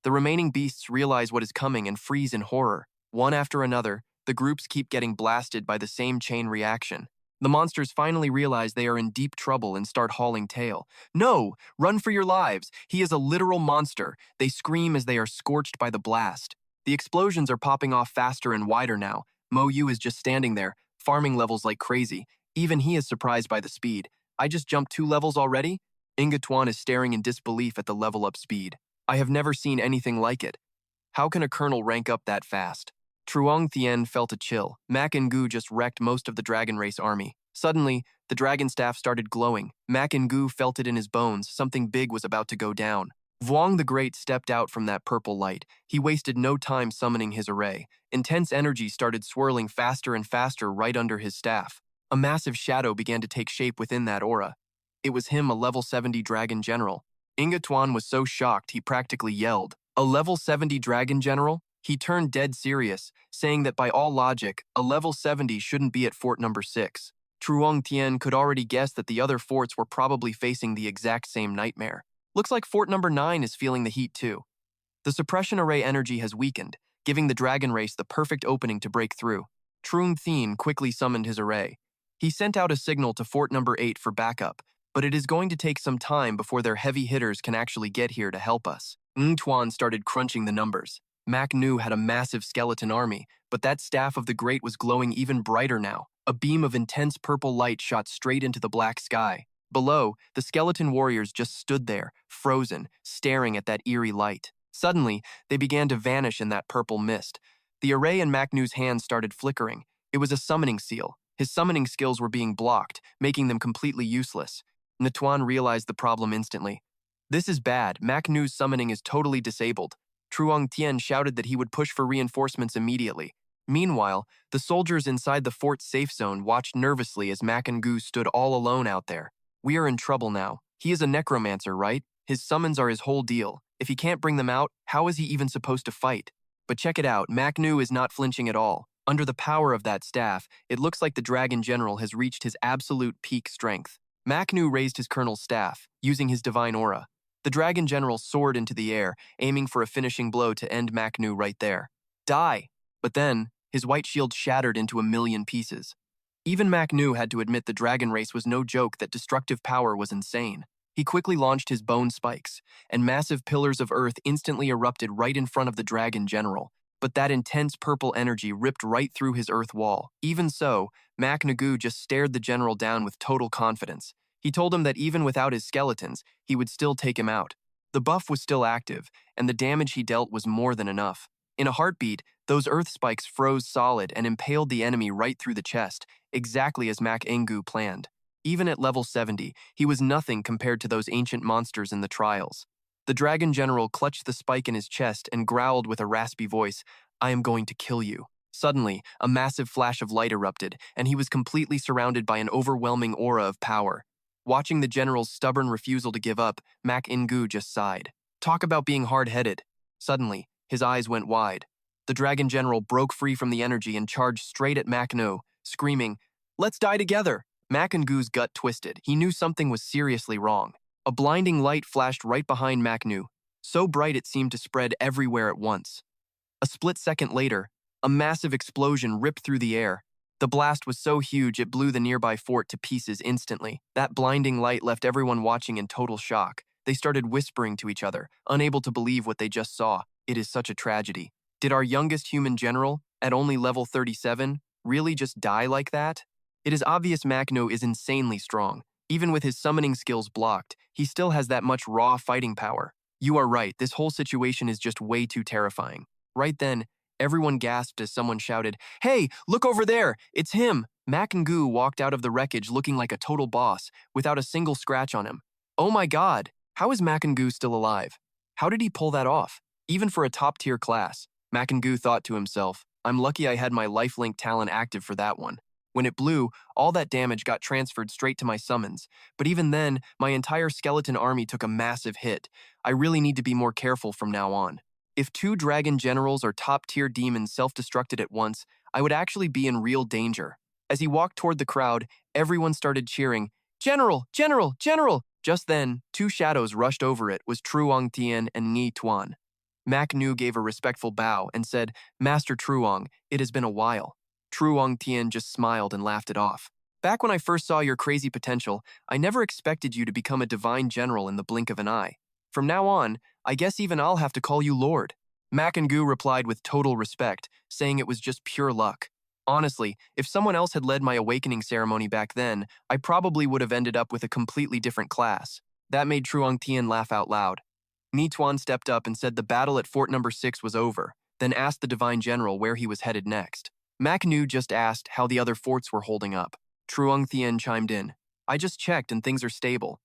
The remaining beasts realize what is coming and freeze in horror. One after another, the groups keep getting blasted by the same chain reaction. The monsters finally realize they are in deep trouble and start hauling tail. No! Run for your lives! He is a literal monster. They scream as they are scorched by the blast. The explosions are popping off faster and wider now. Moyu is just standing there, farming levels like crazy. Even he is surprised by the speed. I just jumped 2 levels already? Tuan is staring in disbelief at the level-up speed. I have never seen anything like it. How can a colonel rank up that fast? Truong Thien felt a chill. Mak and Gu just wrecked most of the dragon race army. Suddenly, the dragon staff started glowing. Mak and Gu felt it in his bones. Something big was about to go down. Vuong the Great stepped out from that purple light. He wasted no time summoning his array. Intense energy started swirling faster and faster right under his staff. A massive shadow began to take shape within that aura. It was him, a level 70 dragon general. Tuan was so shocked he practically yelled. A level 70 dragon general? He turned dead serious, saying that by all logic, a level 70 shouldn't be at fort number 6. Truong Thien could already guess that the other forts were probably facing the exact same nightmare. Looks like fort number 9 is feeling the heat too. The suppression array energy has weakened, giving the dragon race the perfect opening to break through. Truong Thien quickly summoned his array. He sent out a signal to fort number 8 for backup, but it is going to take some time before their heavy hitters can actually get here to help us. Tuan started crunching the numbers. Mak Nu had a massive skeleton army, but that staff of the Great was glowing even brighter now. A beam of intense purple light shot straight into the black sky. Below, the skeleton warriors just stood there, frozen, staring at that eerie light. Suddenly, they began to vanish in that purple mist. The array in Mak Nu's hands started flickering. It was a summoning seal. His summoning skills were being blocked, making them completely useless. Tuan realized the problem instantly. This is bad. Mak Nu's summoning is totally disabled. Truong Thien shouted that he would push for reinforcements immediately. Meanwhile, the soldiers inside the fort's safe zone watched nervously as Mak and Gu stood all alone out there. We are in trouble now. He is a necromancer, right? His summons are his whole deal. If he can't bring them out, how is he even supposed to fight? But check it out, Mak Nu is not flinching at all. Under the power of that staff, it looks like the Dragon General has reached his absolute peak strength. Mak Nu raised his colonel's staff, using his divine aura. The Dragon General soared into the air, aiming for a finishing blow to end Mak Nu right there. Die! But then, his white shield shattered into a million pieces. Even Mak Nu had to admit the dragon race was no joke, that destructive power was insane. He quickly launched his bone spikes, and massive pillars of earth instantly erupted right in front of the Dragon General. But that intense purple energy ripped right through his earth wall. Even so, Mak Nagu just stared the general down with total confidence. He told him that even without his skeletons, he would still take him out. The buff was still active, and the damage he dealt was more than enough. In a heartbeat, those earth spikes froze solid and impaled the enemy right through the chest, exactly as Mak Engu planned. Even at level 70, he was nothing compared to those ancient monsters in the trials. The Dragon General clutched the spike in his chest and growled with a raspy voice, "I am going to kill you." Suddenly, a massive flash of light erupted, and he was completely surrounded by an overwhelming aura of power. Watching the general's stubborn refusal to give up, Mak Engu just sighed. Talk about being hard-headed. Suddenly, his eyes went wide. The Dragon General broke free from the energy and charged straight at Mak Nu, screaming, "Let's die together!" Mak Ngu's gut twisted. He knew something was seriously wrong. A blinding light flashed right behind Mak Nu, so bright it seemed to spread everywhere at once. A split second later, a massive explosion ripped through the air. The blast was so huge it blew the nearby fort to pieces instantly. That blinding light left everyone watching in total shock. They started whispering to each other, unable to believe what they just saw. It is such a tragedy. Did our youngest human general, at only level 37, really just die like that? It is obvious Mak Nu is insanely strong. Even with his summoning skills blocked, he still has that much raw fighting power. You are right, this whole situation is just way too terrifying. Right then, everyone gasped as someone shouted, "Hey, look over there! It's him!" Mak Ngu walked out of the wreckage looking like a total boss, without a single scratch on him. Oh my god, how is Mak Ngu still alive? How did he pull that off? Even for a top-tier class, Mak Ngu thought to himself, I'm lucky I had my lifelink talent active for that one. When it blew, all that damage got transferred straight to my summons. But even then, my entire skeleton army took a massive hit. I really need to be more careful from now on. If 2 dragon generals or top-tier demons self-destructed at once, I would actually be in real danger. As he walked toward the crowd, everyone started cheering, "General! General! General!" Just then, 2 shadows rushed over. It was Truong Tien and Ni Tuan. Mac Nu gave a respectful bow and said, "Master Truong, it has been a while." Truong Tien just smiled and laughed it off. "Back when I first saw your crazy potential, I never expected you to become a divine general in the blink of an eye. From now on, I guess even I'll have to call you Lord." Mac and Gu replied with total respect, saying it was just pure luck. Honestly, if someone else had led my awakening ceremony back then, I probably would have ended up with a completely different class. That made Truong Tien laugh out loud. Ni Tuan stepped up and said the battle at Fort Number 6 was over, then asked the Divine General where he was headed next. Mac Nu just asked how the other forts were holding up. Truong Tien chimed in, "I just checked and things are stable.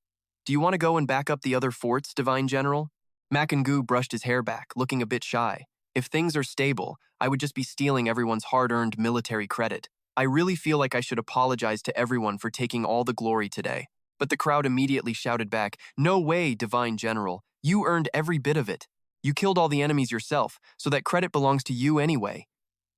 Do you want to go and back up the other forts, Divine General?" Mac and Gu brushed his hair back, looking a bit shy. If things are stable, I would just be stealing everyone's hard-earned military credit. I really feel like I should apologize to everyone for taking all the glory today. But the crowd immediately shouted back, "No way, Divine General. You earned every bit of it. You killed all the enemies yourself, so that credit belongs to you anyway."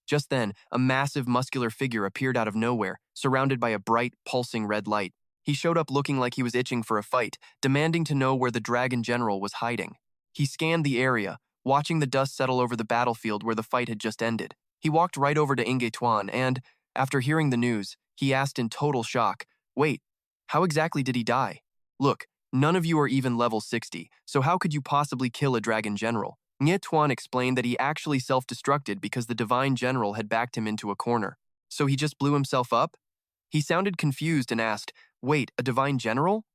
Just then, a massive muscular figure appeared out of nowhere, surrounded by a bright, pulsing red light. He showed up looking like he was itching for a fight, demanding to know where the Dragon General was hiding. He scanned the area, watching the dust settle over the battlefield where the fight had just ended. He walked right over to Inge Tuan and, after hearing the news, he asked in total shock, "Wait, how exactly did he die? Look, none of you are even level 60, so how could you possibly kill a Dragon General?" Nye Tuan explained that he actually self-destructed because the Divine General had backed him into a corner. So he just blew himself up? He sounded confused and asked, "Wait, a Divine General?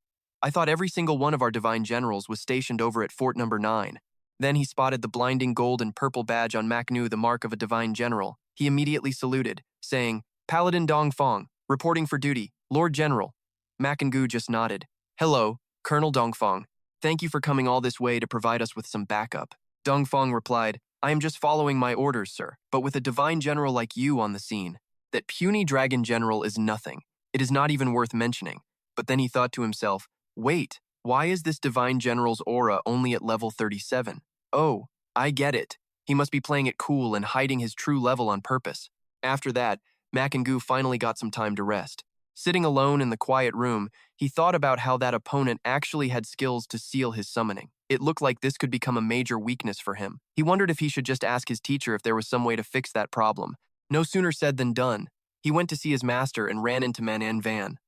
I thought every single one of our Divine Generals was stationed over at Fort Number 9. Then he spotted the blinding gold and purple badge on Mac Nu, the mark of a Divine General. He immediately saluted, saying, "Paladin Dong Fong, reporting for duty, Lord General." Mac and Gu just nodded. "Hello, Colonel Dongfong. Thank you for coming all this way to provide us with some backup." Dongfong replied, "I am just following my orders, sir, but with a divine general like you on the scene. That puny dragon general is nothing. It is not even worth mentioning." But then he thought to himself, "Wait, why is this divine general's aura only at level 37? Oh, I get it. He must be playing it cool and hiding his true level on purpose." After that, Mac and Gu finally got some time to rest. Sitting alone in the quiet room, he thought about how that opponent actually had skills to seal his summoning. It looked like this could become a major weakness for him. He wondered if he should just ask his teacher if there was some way to fix that problem. No sooner said than done. He went to see his master and ran into Manan Van.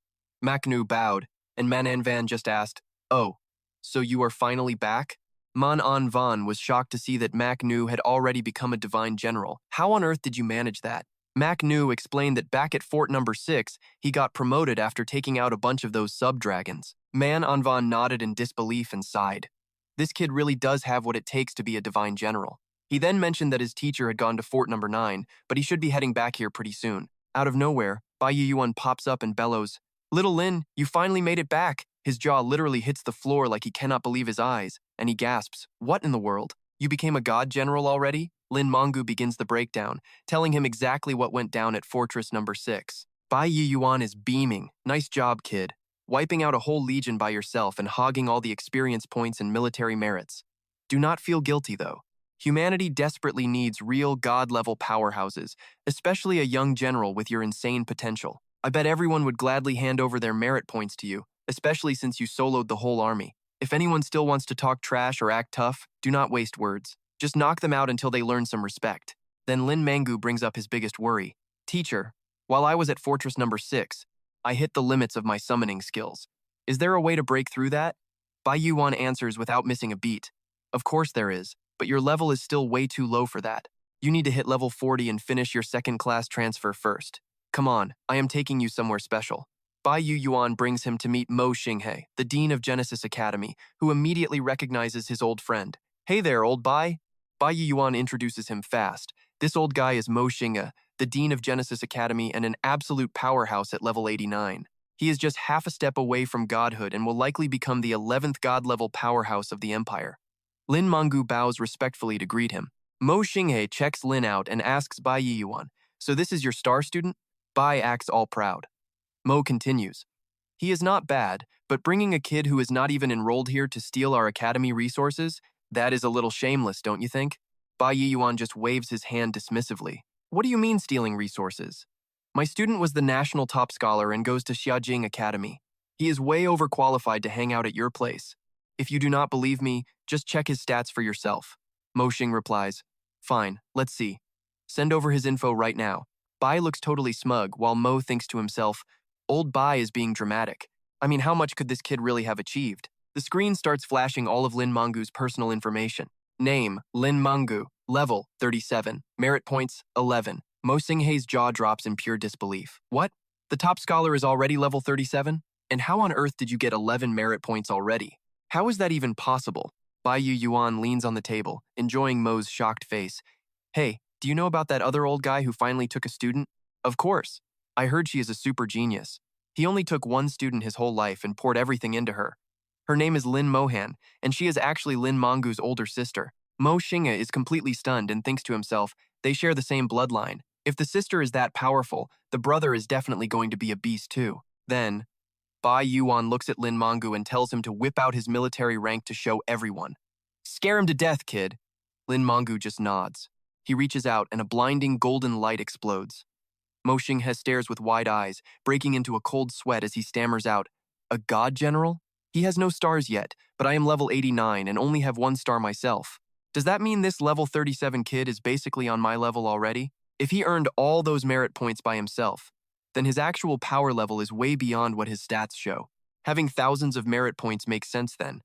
Mac Nu bowed, and Manan Van just asked, "Oh, so you are finally back?" Manan Van was shocked to see that Mac Nu had already become a divine general. "How on earth did you manage that?" Mac Nu explained that back at Fort Number 6, he got promoted after taking out a bunch of those sub-dragons. Man Anvan nodded in disbelief and sighed. This kid really does have what it takes to be a divine general. He then mentioned that his teacher had gone to Fort Number 9, but he should be heading back here pretty soon. Out of nowhere, Bai Yuan pops up and bellows, "Little Lin, you finally made it back." His jaw literally hits the floor like he cannot believe his eyes, and he gasps, "What in the world? You became a god general already?" Lin Moyu begins the breakdown, telling him exactly what went down at Fortress Number 6. Bai Yuan is beaming. "Nice job, kid. Wiping out a whole legion by yourself and hogging all the experience points and military merits. Do not feel guilty, though. Humanity desperately needs real god-level powerhouses, especially a young general with your insane potential. I bet everyone would gladly hand over their merit points to you, especially since you soloed the whole army. If anyone still wants to talk trash or act tough, do not waste words. Just knock them out until they learn some respect." Then Lin Mangu brings up his biggest worry. "Teacher, while I was at Fortress Number 6, I hit the limits of my summoning skills. Is there a way to break through that?" Bai Yuan answers without missing a beat. "Of course there is, but your level is still way too low for that. You need to hit level 40 and finish your second-class transfer first. Come on, I am taking you somewhere special." Bai Yuan brings him to meet Mo Xinghe, the Dean of Genesis Academy, who immediately recognizes his old friend. "Hey there, old Bai." Bai Yuan introduces him fast. This old guy is Mo Xinghe, the Dean of Genesis Academy and an absolute powerhouse at level 89. He is just half a step away from godhood and will likely become the 11th god-level powerhouse of the Empire. Lin Mangu bows respectfully to greet him. Mo Xinghe checks Lin out and asks Bai Yuan, "So this is your star student?" Bai acts all proud. Mo continues. He is not bad, but bringing a kid who is not even enrolled here to steal our academy resources, that is a little shameless, don't you think? Bai Yiyuan just waves his hand dismissively. What do you mean stealing resources? My student was the national top scholar and goes to Xiajing Academy. He is way overqualified to hang out at your place. If you do not believe me, just check his stats for yourself. Mo Xing replies, Fine, let's see. Send over his info right now. Bai looks totally smug, while Mo thinks to himself, Old Bai is being dramatic. I mean, how much could this kid really have achieved? The screen starts flashing all of Lin Moyu's personal information. Name, Lin Moyu. Level, 37. Merit points, 11. Mo Xinghei's jaw drops in pure disbelief. What? The top scholar is already level 37? And how on earth did you get 11 merit points already? How is that even possible? Bai Yuan leans on the table, enjoying Mo's shocked face. Hey, do you know about that other old guy who finally took a student? Of course. I heard she is a super genius. He only took one student his whole life and poured everything into her. Her name is Lin Mohan, and she is actually Lin Moyu's older sister. Mo Xinghe is completely stunned and thinks to himself, they share the same bloodline. If the sister is that powerful, the brother is definitely going to be a beast too. Then, Bai Yuan looks at Lin Moyu and tells him to whip out his military rank to show everyone. Scare him to death, kid. Lin Moyu just nods. He reaches out and a blinding golden light explodes. Mo Xinghe stares with wide eyes, breaking into a cold sweat as he stammers out, A god general? He has no stars yet, but I am level 89 and only have 1 star myself. Does that mean this level 37 kid is basically on my level already? If he earned all those merit points by himself, then his actual power level is way beyond what his stats show. Having thousands of merit points makes sense then.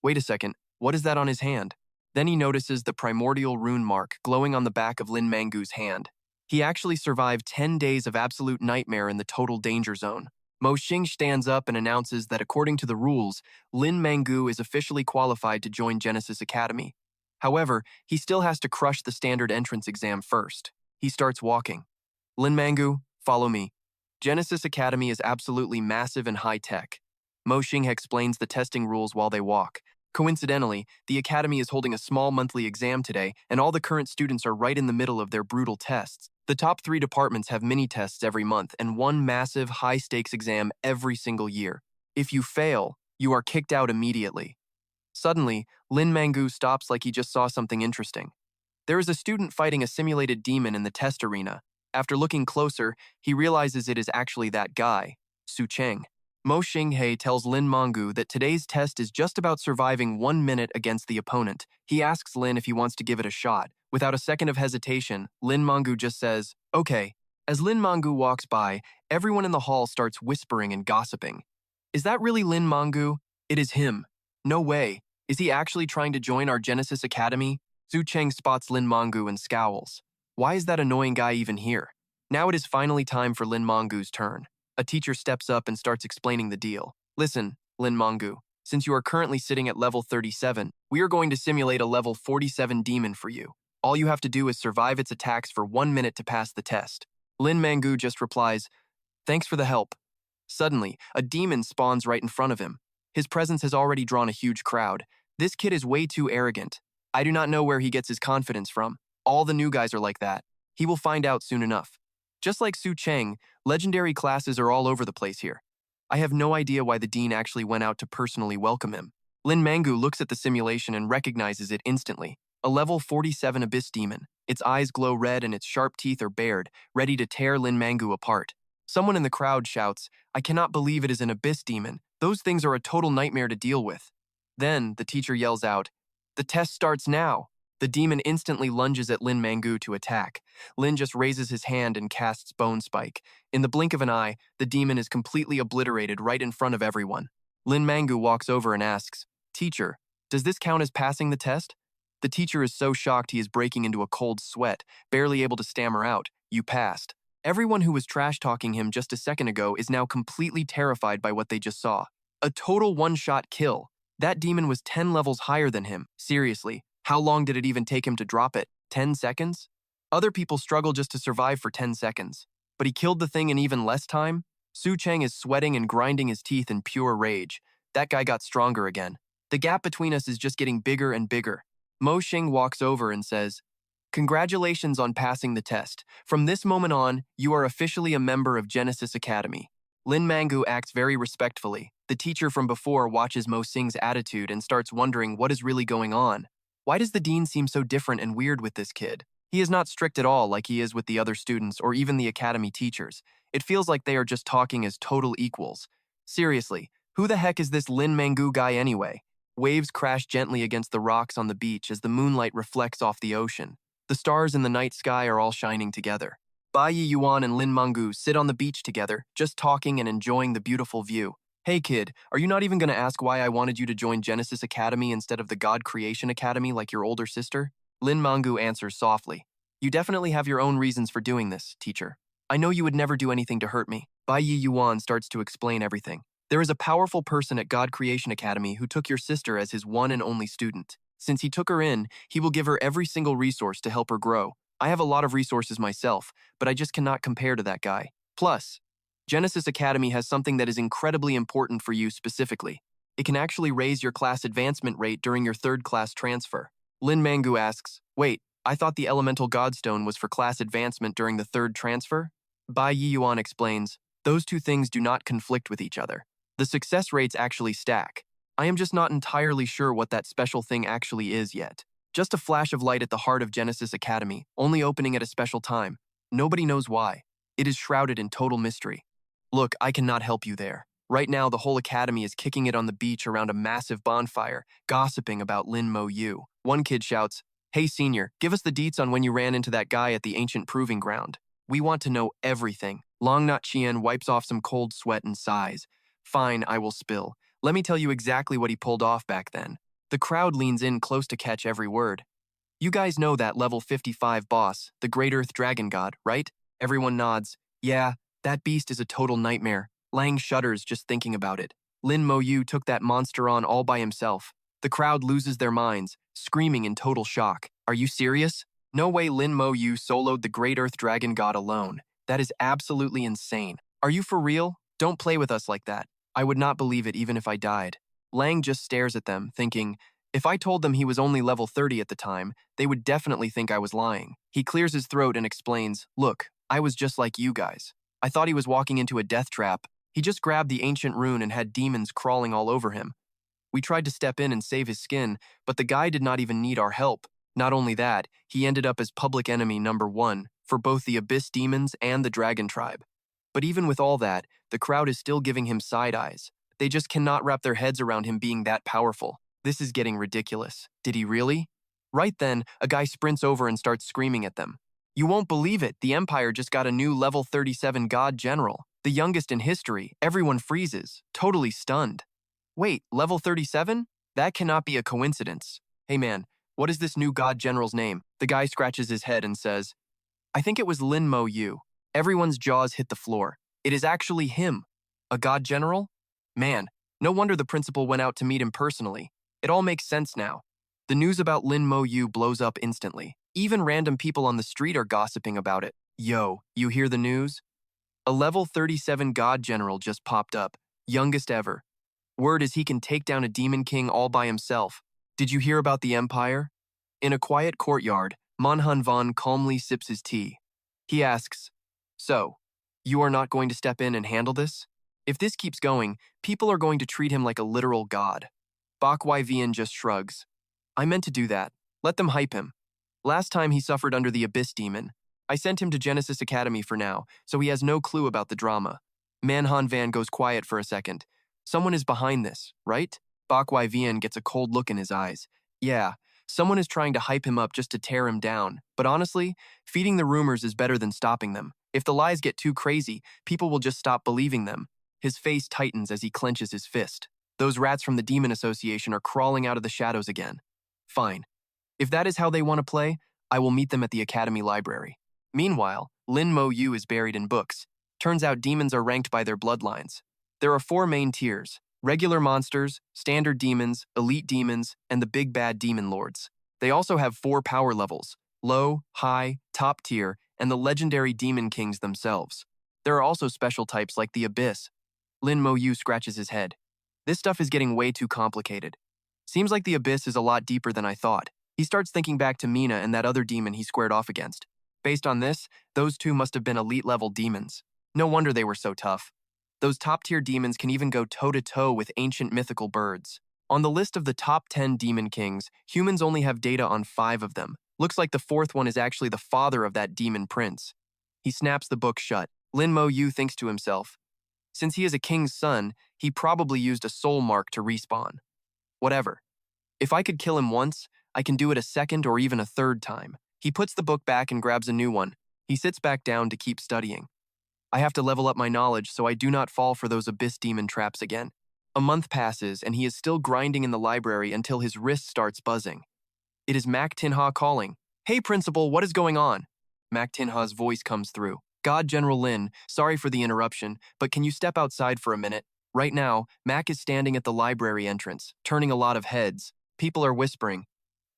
Wait a second, what is that on his hand? Then he notices the primordial rune mark glowing on the back of Lin Moyu's hand. He actually survived 10 days of absolute nightmare in the total danger zone. Mo Xing stands up and announces that according to the rules, Lin Moyu is officially qualified to join Genesis Academy. However, he still has to crush the standard entrance exam first. He starts walking. Lin Moyu, follow me. Genesis Academy is absolutely massive and high-tech. Mo Xing explains the testing rules while they walk. Coincidentally, the Academy is holding a small monthly exam today, and all the current students are right in the middle of their brutal tests. The top 3 departments have mini-tests every month and one massive, high-stakes exam every single year. If you fail, you are kicked out immediately. Suddenly, Lin Moyu stops like he just saw something interesting. There is a student fighting a simulated demon in the test arena. After looking closer, he realizes it is actually that guy, Su Cheng. Mo Xinghe tells Lin Moyu that today's test is just about surviving 1 minute against the opponent. He asks Lin if he wants to give it a shot. Without a second of hesitation, Lin Moyu just says, Okay. As Lin Moyu walks by, everyone in the hall starts whispering and gossiping. Is that really Lin Moyu? It is him. No way. Is he actually trying to join our Genesis Academy? Su Cheng spots Lin Moyu and scowls. Why is that annoying guy even here? Now it is finally time for Lin Moyu's turn. A teacher steps up and starts explaining the deal. Listen, Lin Moyu, since you are currently sitting at level 37, we are going to simulate a level 47 demon for you. All you have to do is survive its attacks for 1 minute to pass the test. Lin Moyu just replies, Thanks for the help. Suddenly, a demon spawns right in front of him. His presence has already drawn a huge crowd. This kid is way too arrogant. I do not know where he gets his confidence from. All the new guys are like that. He will find out soon enough. Just like Su Cheng, legendary classes are all over the place here. I have no idea why the dean actually went out to personally welcome him. Lin Moyu looks at the simulation and recognizes it instantly. A level 47 abyss demon. Its eyes glow red and its sharp teeth are bared, ready to tear Lin Moyu apart. Someone in the crowd shouts, I cannot believe it is an abyss demon. Those things are a total nightmare to deal with. Then, the teacher yells out, The test starts now. The demon instantly lunges at Lin Moyu to attack. Lin just raises his hand and casts Bone Spike. In the blink of an eye, the demon is completely obliterated right in front of everyone. Lin Moyu walks over and asks, Teacher, does this count as passing the test? The teacher is so shocked he is breaking into a cold sweat, barely able to stammer out, You passed. Everyone who was trash-talking him just a second ago is now completely terrified by what they just saw. A total one-shot kill. That demon was 10 levels higher than him. Seriously. How long did it even take him to drop it? 10 seconds? Other people struggle just to survive for 10 seconds. But he killed the thing in even less time? Su Cheng is sweating and grinding his teeth in pure rage. That guy got stronger again. The gap between us is just getting bigger and bigger. Mo Xing walks over and says, Congratulations on passing the test. From this moment on, you are officially a member of Genesis Academy. Lin Moyu acts very respectfully. The teacher from before watches Mo Sing's attitude and starts wondering what is really going on. Why does the dean seem so different and weird with this kid? He is not strict at all like he is with the other students or even the academy teachers. It feels like they are just talking as total equals. Seriously, who the heck is this Lin Moyu guy anyway? Waves crash gently against the rocks on the beach as the moonlight reflects off the ocean. The stars in the night sky are all shining together. Bai Yuan and Lin Moyu sit on the beach together, just talking and enjoying the beautiful view. Hey kid, are you not even going to ask why I wanted you to join Genesis Academy instead of the God Creation Academy like your older sister? Lin Moyu answers softly. You definitely have your own reasons for doing this, teacher. I know you would never do anything to hurt me. Bai Yuan starts to explain everything. There is a powerful person at God Creation Academy who took your sister as his one and only student. Since he took her in, he will give her every single resource to help her grow. I have a lot of resources myself, but I just cannot compare to that guy. Plus, Genesis Academy has something that is incredibly important for you specifically. It can actually raise your class advancement rate during your third class transfer. Lin Moyu asks, wait, I thought the elemental godstone was for class advancement during the third transfer? Bai Yuan explains, those two things do not conflict with each other. The success rates actually stack. I am just not entirely sure what that special thing actually is yet. Just a flash of light at the heart of Genesis Academy, only opening at a special time. Nobody knows why. It is shrouded in total mystery. Look, I cannot help you there. Right now, the whole academy is kicking it on the beach around a massive bonfire, gossiping about Lin Moyu. One kid shouts, hey senior, give us the deets on when you ran into that guy at the ancient proving ground. We want to know everything. Long Not Chien wipes off some cold sweat and sighs. Fine, I will spill. Let me tell you exactly what he pulled off back then. The crowd leans in close to catch every word. You guys know that level 55 boss, the Great Earth Dragon God, right? Everyone nods. Yeah, that beast is a total nightmare. Lang shudders just thinking about it. Lin Moyu took that monster on all by himself. The crowd loses their minds, screaming in total shock. Are you serious? No way Lin Moyu soloed the Great Earth Dragon God alone. That is absolutely insane. Are you for real? Don't play with us like that. I would not believe it even if I died. Lang just stares at them, thinking, if I told them he was only level 30 at the time, they would definitely think I was lying. He clears his throat and explains, look, I was just like you guys. I thought he was walking into a death trap. He just grabbed the ancient rune and had demons crawling all over him. We tried to step in and save his skin, but the guy did not even need our help. Not only that, he ended up as public enemy number 1 for both the Abyss demons and the Dragon Tribe. But even with all that, the crowd is still giving him side eyes. They just cannot wrap their heads around him being that powerful. This is getting ridiculous. Did he really? Right then, a guy sprints over and starts screaming at them. You won't believe it, the Empire just got a new level 37 God General, the youngest in history. Everyone freezes, totally stunned. Wait, level 37? That cannot be a coincidence. Hey man, what is this new God General's name? The guy scratches his head and says, I think it was Lin Moyu. Everyone's jaws hit the floor. It is actually him. A God General? Man, no wonder the principal went out to meet him personally. It all makes sense now. The news about Lin Moyu blows up instantly. Even random people on the street are gossiping about it. Yo, you hear the news? A level 37 God General just popped up, youngest ever. Word is he can take down a Demon King all by himself. Did you hear about the Empire? In a quiet courtyard, ManhwaRecap calmly sips his tea. He asks, so, you are not going to step in and handle this? If this keeps going, people are going to treat him like a literal god. Bak Vian just shrugs. I meant to do that. Let them hype him. Last time he suffered under the Abyss Demon. I sent him to Genesis Academy for now, so he has no clue about the drama. ManhwaRecap goes quiet for a second. Someone is behind this, right? Bak Vian gets a cold look in his eyes. Yeah, someone is trying to hype him up just to tear him down. But honestly, feeding the rumors is better than stopping them. If the lies get too crazy, people will just stop believing them. His face tightens as he clenches his fist. Those rats from the Demon Association are crawling out of the shadows again. Fine. If that is how they want to play, I will meet them at the Academy Library. Meanwhile, Lin Moyu is buried in books. Turns out demons are ranked by their bloodlines. There are 4 main tiers: regular monsters, standard demons, elite demons, and the big bad demon lords. They also have 4 power levels: low, high, top tier, and the legendary demon kings themselves. There are also special types like the Abyss. Lin Moyu scratches his head. This stuff is getting way too complicated. Seems like the Abyss is a lot deeper than I thought. He starts thinking back to Mina and that other demon he squared off against. Based on this, those two must have been elite-level demons. No wonder they were so tough. Those top-tier demons can even go toe-to-toe with ancient mythical birds. On the list of the top 10 demon kings, humans only have data on 5 of them. Looks like the 4th one is actually the father of that demon prince. He snaps the book shut. Lin Moyu thinks to himself, since he is a king's son, he probably used a soul mark to respawn. Whatever. If I could kill him once, I can do it a second or even a third time. He puts the book back and grabs a new one. He sits back down to keep studying. I have to level up my knowledge so I do not fall for those abyss demon traps again. A month passes and he is still grinding in the library until his wrist starts buzzing. It is Mac Tinha calling. Hey principal, what is going on? Mac Tinha's voice comes through. God, General Lin, sorry for the interruption, but can you step outside for a minute? Right now, Mac is standing at the library entrance, turning a lot of heads. People are whispering.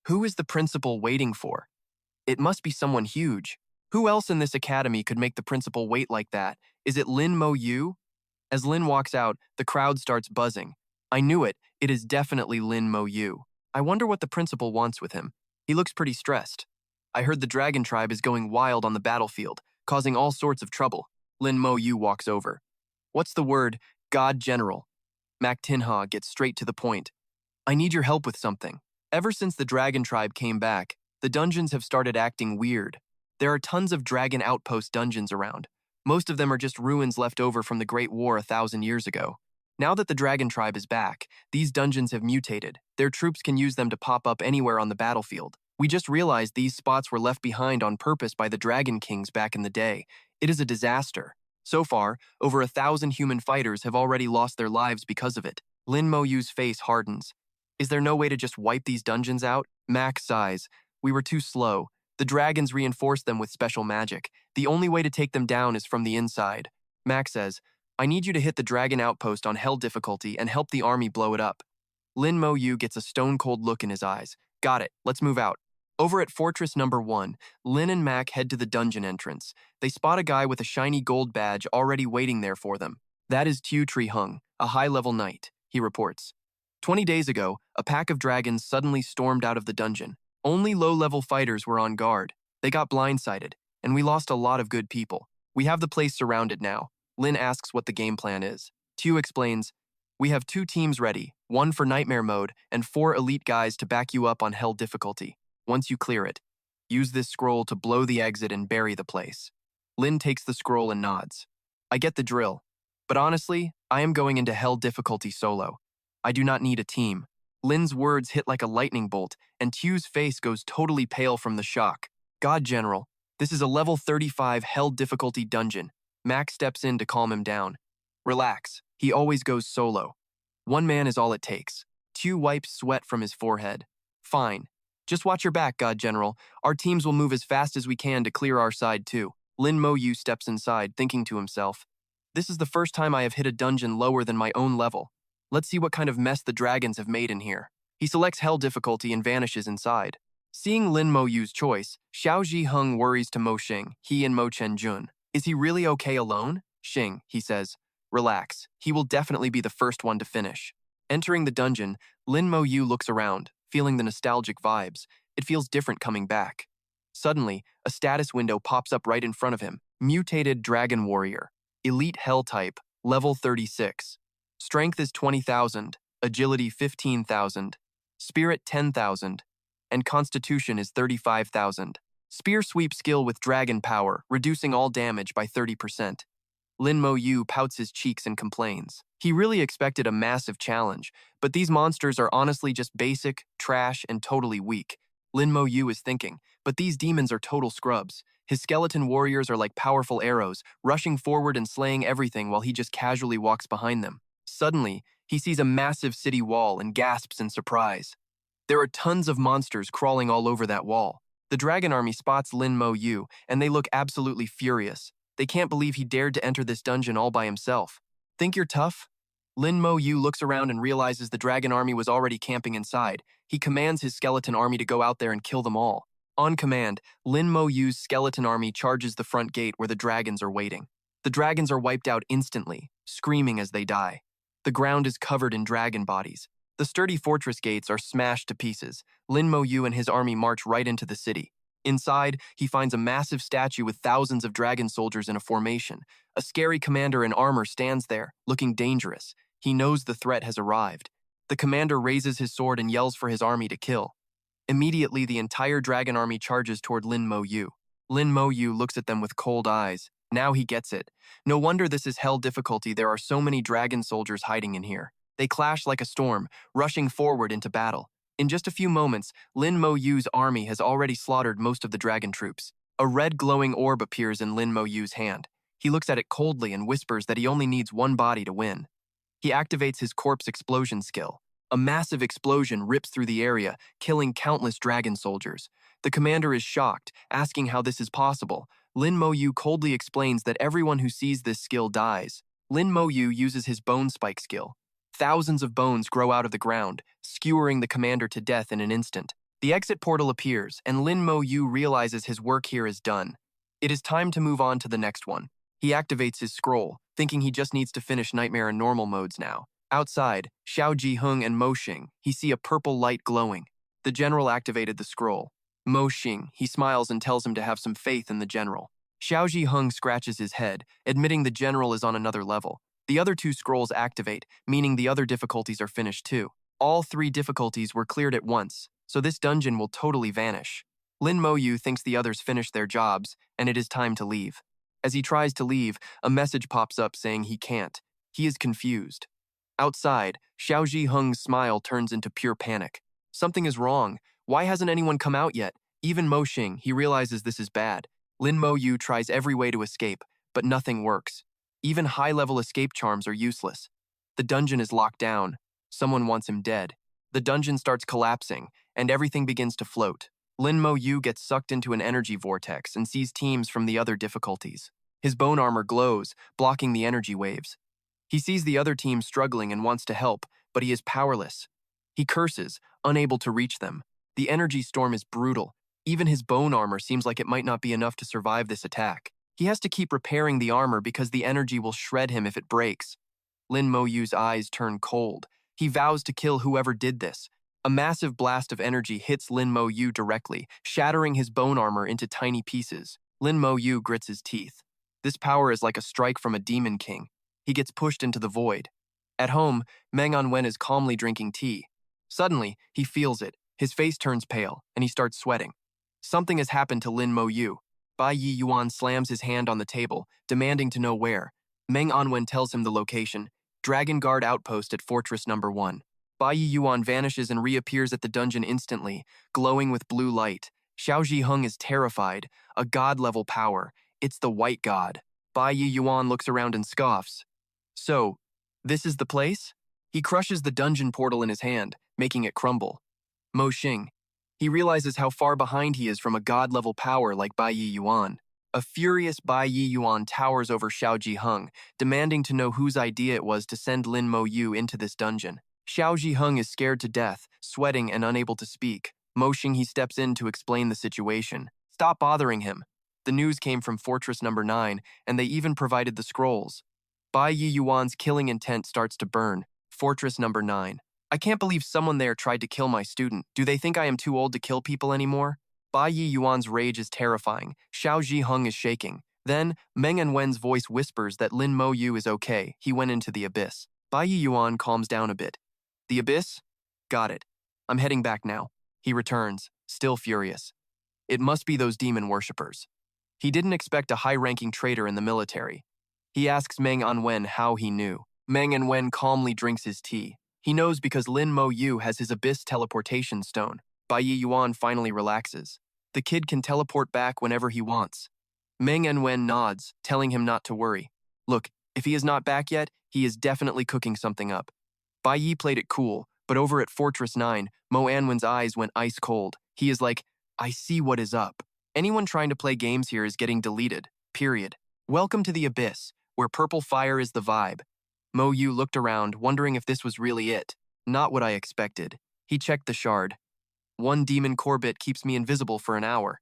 Who is the principal waiting for? It must be someone huge. Who else in this academy could make the principal wait like that? Is it Lin Moyu? As Lin walks out, the crowd starts buzzing. I knew it. It is definitely Lin Moyu. I wonder what the principal wants with him. He looks pretty stressed. I heard the dragon tribe is going wild on the battlefield, causing all sorts of trouble. Lin Moyu walks over. What's the word? God General. Mac Tinha gets straight to the point. I need your help with something. Ever since the dragon tribe came back, the dungeons have started acting weird. There are tons of dragon outpost dungeons around. Most of them are just ruins left over from the Great War 1,000 years ago. Now that the dragon tribe is back, these dungeons have mutated. Their troops can use them to pop up anywhere on the battlefield. We just realized these spots were left behind on purpose by the dragon kings back in the day. It is a disaster. So far, over 1,000 human fighters have already lost their lives because of it. Lin Moyu's face hardens. Is there no way to just wipe these dungeons out? Mac sighs. We were too slow. The dragons reinforced them with special magic. The only way to take them down is from the inside. Mac says, I need you to hit the dragon outpost on hell difficulty and help the army blow it up. Lin Moyu gets a stone-cold look in his eyes. Got it, let's move out. Over at Fortress Number 1, Lin and Mac head to the dungeon entrance. They spot a guy with a shiny gold badge already waiting there for them. That is Tu Tri Hung, a high-level knight, he reports. 20 days ago, a pack of dragons suddenly stormed out of the dungeon. Only low-level fighters were on guard. They got blindsided, and we lost a lot of good people. We have the place surrounded now. Lin asks what the game plan is. Tu explains, we have 2 teams ready, 1 for nightmare mode and 4 elite guys to back you up on hell difficulty. Once you clear it, use this scroll to blow the exit and bury the place. Lin takes the scroll and nods. I get the drill, but honestly, I am going into hell difficulty solo. I do not need a team. Lin's words hit like a lightning bolt, and Tu's face goes totally pale from the shock. God, General, this is a level 35 hell difficulty dungeon. Mac steps in to calm him down. Relax, he always goes solo. 1 man is all it takes. Tu wipes sweat from his forehead. Fine. Just watch your back, God General. Our teams will move as fast as we can to clear our side too. Lin Moyu steps inside, thinking to himself, this is the first time I have hit a dungeon lower than my own level. Let's see what kind of mess the dragons have made in here. He selects hell difficulty and vanishes inside. Seeing Lin Moyu's choice, Xiao Zhiheng worries to Mo Xing, he and Mo Chenjun. Is he really okay alone? Xing, he says. Relax, he will definitely be the first one to finish. Entering the dungeon, Lin Moyu looks around, feeling the nostalgic vibes. It feels different coming back. Suddenly, a status window pops up right in front of him. Mutated Dragon Warrior. Elite Hell type, level 36. Strength is 20,000, Agility 15,000, Spirit 10,000, and Constitution is 35,000. Spear sweep skill with dragon power, reducing all damage by 30%. Lin Moyu pouts his cheeks and complains. He really expected a massive challenge, but these monsters are honestly just basic, trash, and totally weak. Lin Moyu is thinking, but these demons are total scrubs. His skeleton warriors are like powerful arrows, rushing forward and slaying everything while he just casually walks behind them. Suddenly, he sees a massive city wall and gasps in surprise. There are tons of monsters crawling all over that wall. The dragon army spots Lin Moyu, and they look absolutely furious. They can't believe he dared to enter this dungeon all by himself. Think you're tough? Lin Moyu looks around and realizes the dragon army was already camping inside. He commands his skeleton army to go out there and kill them all. On command, Lin Moyu's skeleton army charges the front gate where the dragons are waiting. The dragons are wiped out instantly, screaming as they die. The ground is covered in dragon bodies. The sturdy fortress gates are smashed to pieces. Lin Moyu and his army march right into the city. Inside, he finds a massive statue with thousands of dragon soldiers in a formation. A scary commander in armor stands there, looking dangerous. He knows the threat has arrived. The commander raises his sword and yells for his army to kill. Immediately, the entire dragon army charges toward Lin Moyu. Lin Moyu looks at them with cold eyes. Now he gets it. No wonder this is hell difficulty. There are so many dragon soldiers hiding in here. They clash like a storm, rushing forward into battle. In just a few moments, Lin Moyu's army has already slaughtered most of the dragon troops. A red glowing orb appears in Lin Moyu's hand. He looks at it coldly and whispers that he only needs one body to win. He activates his corpse explosion skill. A massive explosion rips through the area, killing countless dragon soldiers. The commander is shocked, asking how this is possible. Lin Moyu coldly explains that everyone who sees this skill dies. Lin Moyu uses his bone spike skill. Thousands of bones grow out of the ground, skewering the commander to death in an instant. The exit portal appears, and Lin Moyu realizes his work here is done. It is time to move on to the next one. He activates his scroll, thinking he just needs to finish Nightmare and Normal modes now. Outside, Xiao Jiheng and Mo Xing, he see a purple light glowing. The general activated the scroll. Mo Xing, he smiles and tells him to have some faith in the general. Xiao Jiheng scratches his head, admitting the general is on another level. The other two scrolls activate, meaning the other difficulties are finished too. All 3 difficulties were cleared at once, so this dungeon will totally vanish. Lin Moyu thinks the others finished their jobs, and it is time to leave. As he tries to leave, a message pops up saying he can't. He is confused. Outside, Xiao Jiheng's smile turns into pure panic. Something is wrong. Why hasn't anyone come out yet? Even Mo Xing, he realizes this is bad. Lin Moyu tries every way to escape, but nothing works. Even high-level escape charms are useless. The dungeon is locked down. Someone wants him dead. The dungeon starts collapsing, and everything begins to float. Lin Moyu gets sucked into an energy vortex and sees teams from the other difficulties. His bone armor glows, blocking the energy waves. He sees the other team struggling and wants to help, but he is powerless. He curses, unable to reach them. The energy storm is brutal. Even his bone armor seems like it might not be enough to survive this attack. He has to keep repairing the armor because the energy will shred him if it breaks. Lin Moyu's eyes turn cold. He vows to kill whoever did this. A massive blast of energy hits Lin Moyu directly, shattering his bone armor into tiny pieces. Lin Moyu grits his teeth. This power is like a strike from a demon king. He gets pushed into the void. At home, ManhwaRecap is calmly drinking tea. Suddenly, he feels it. His face turns pale, and he starts sweating. Something has happened to Lin Moyu. Bai Yi Yuan slams his hand on the table, demanding to know where. ManhwaRecap tells him the location, Dragon Guard Outpost at Fortress Number 1. Bai Yi Yuan vanishes and reappears at the dungeon instantly, glowing with blue light. Xiao Jiheng is terrified. A god-level power. It's the White God. Bai Yi Yuan looks around and scoffs. So, this is the place? He crushes the dungeon portal in his hand, making it crumble. Mo Xing. He realizes how far behind he is from a god-level power like Bai Yi Yuan. A furious Bai Yi Yuan towers over Xiao Jiheng, demanding to know whose idea it was to send Lin Moyu into this dungeon. Xiao Jiheng is scared to death, sweating and unable to speak. Mo Xing he steps in to explain the situation. Stop bothering him. The news came from Fortress Number 9, and they even provided the scrolls. Bai Yi Yuan's killing intent starts to burn. Fortress Number 9. I can't believe someone there tried to kill my student. Do they think I am too old to kill people anymore? Bai Yi Yuan's rage is terrifying. Xiao Jiheng is shaking. Then, ManhwaRecap's voice whispers that Lin Moyu is okay. He went into the abyss. Bai Yi Yuan calms down a bit. The abyss? Got it. I'm heading back now. He returns, still furious. It must be those demon worshippers. He didn't expect a high-ranking traitor in the military. He asks ManhwaRecap how he knew. ManhwaRecap calmly drinks his tea. He knows because Lin Moyu has his abyss teleportation stone. Bai Yi Yuan finally relaxes. The kid can teleport back whenever he wants. ManhwaRecap nods, telling him not to worry. Look, if he is not back yet, he is definitely cooking something up. Bai Yi played it cool, but over at Fortress 9, ManhwaRecap's eyes went ice cold. He is like, I see what is up. Anyone trying to play games here is getting deleted, period. Welcome to the abyss, where purple fire is the vibe. Moyu looked around, wondering if this was really it. Not what I expected. He checked the shard. 1 demon core bit keeps me invisible for an hour.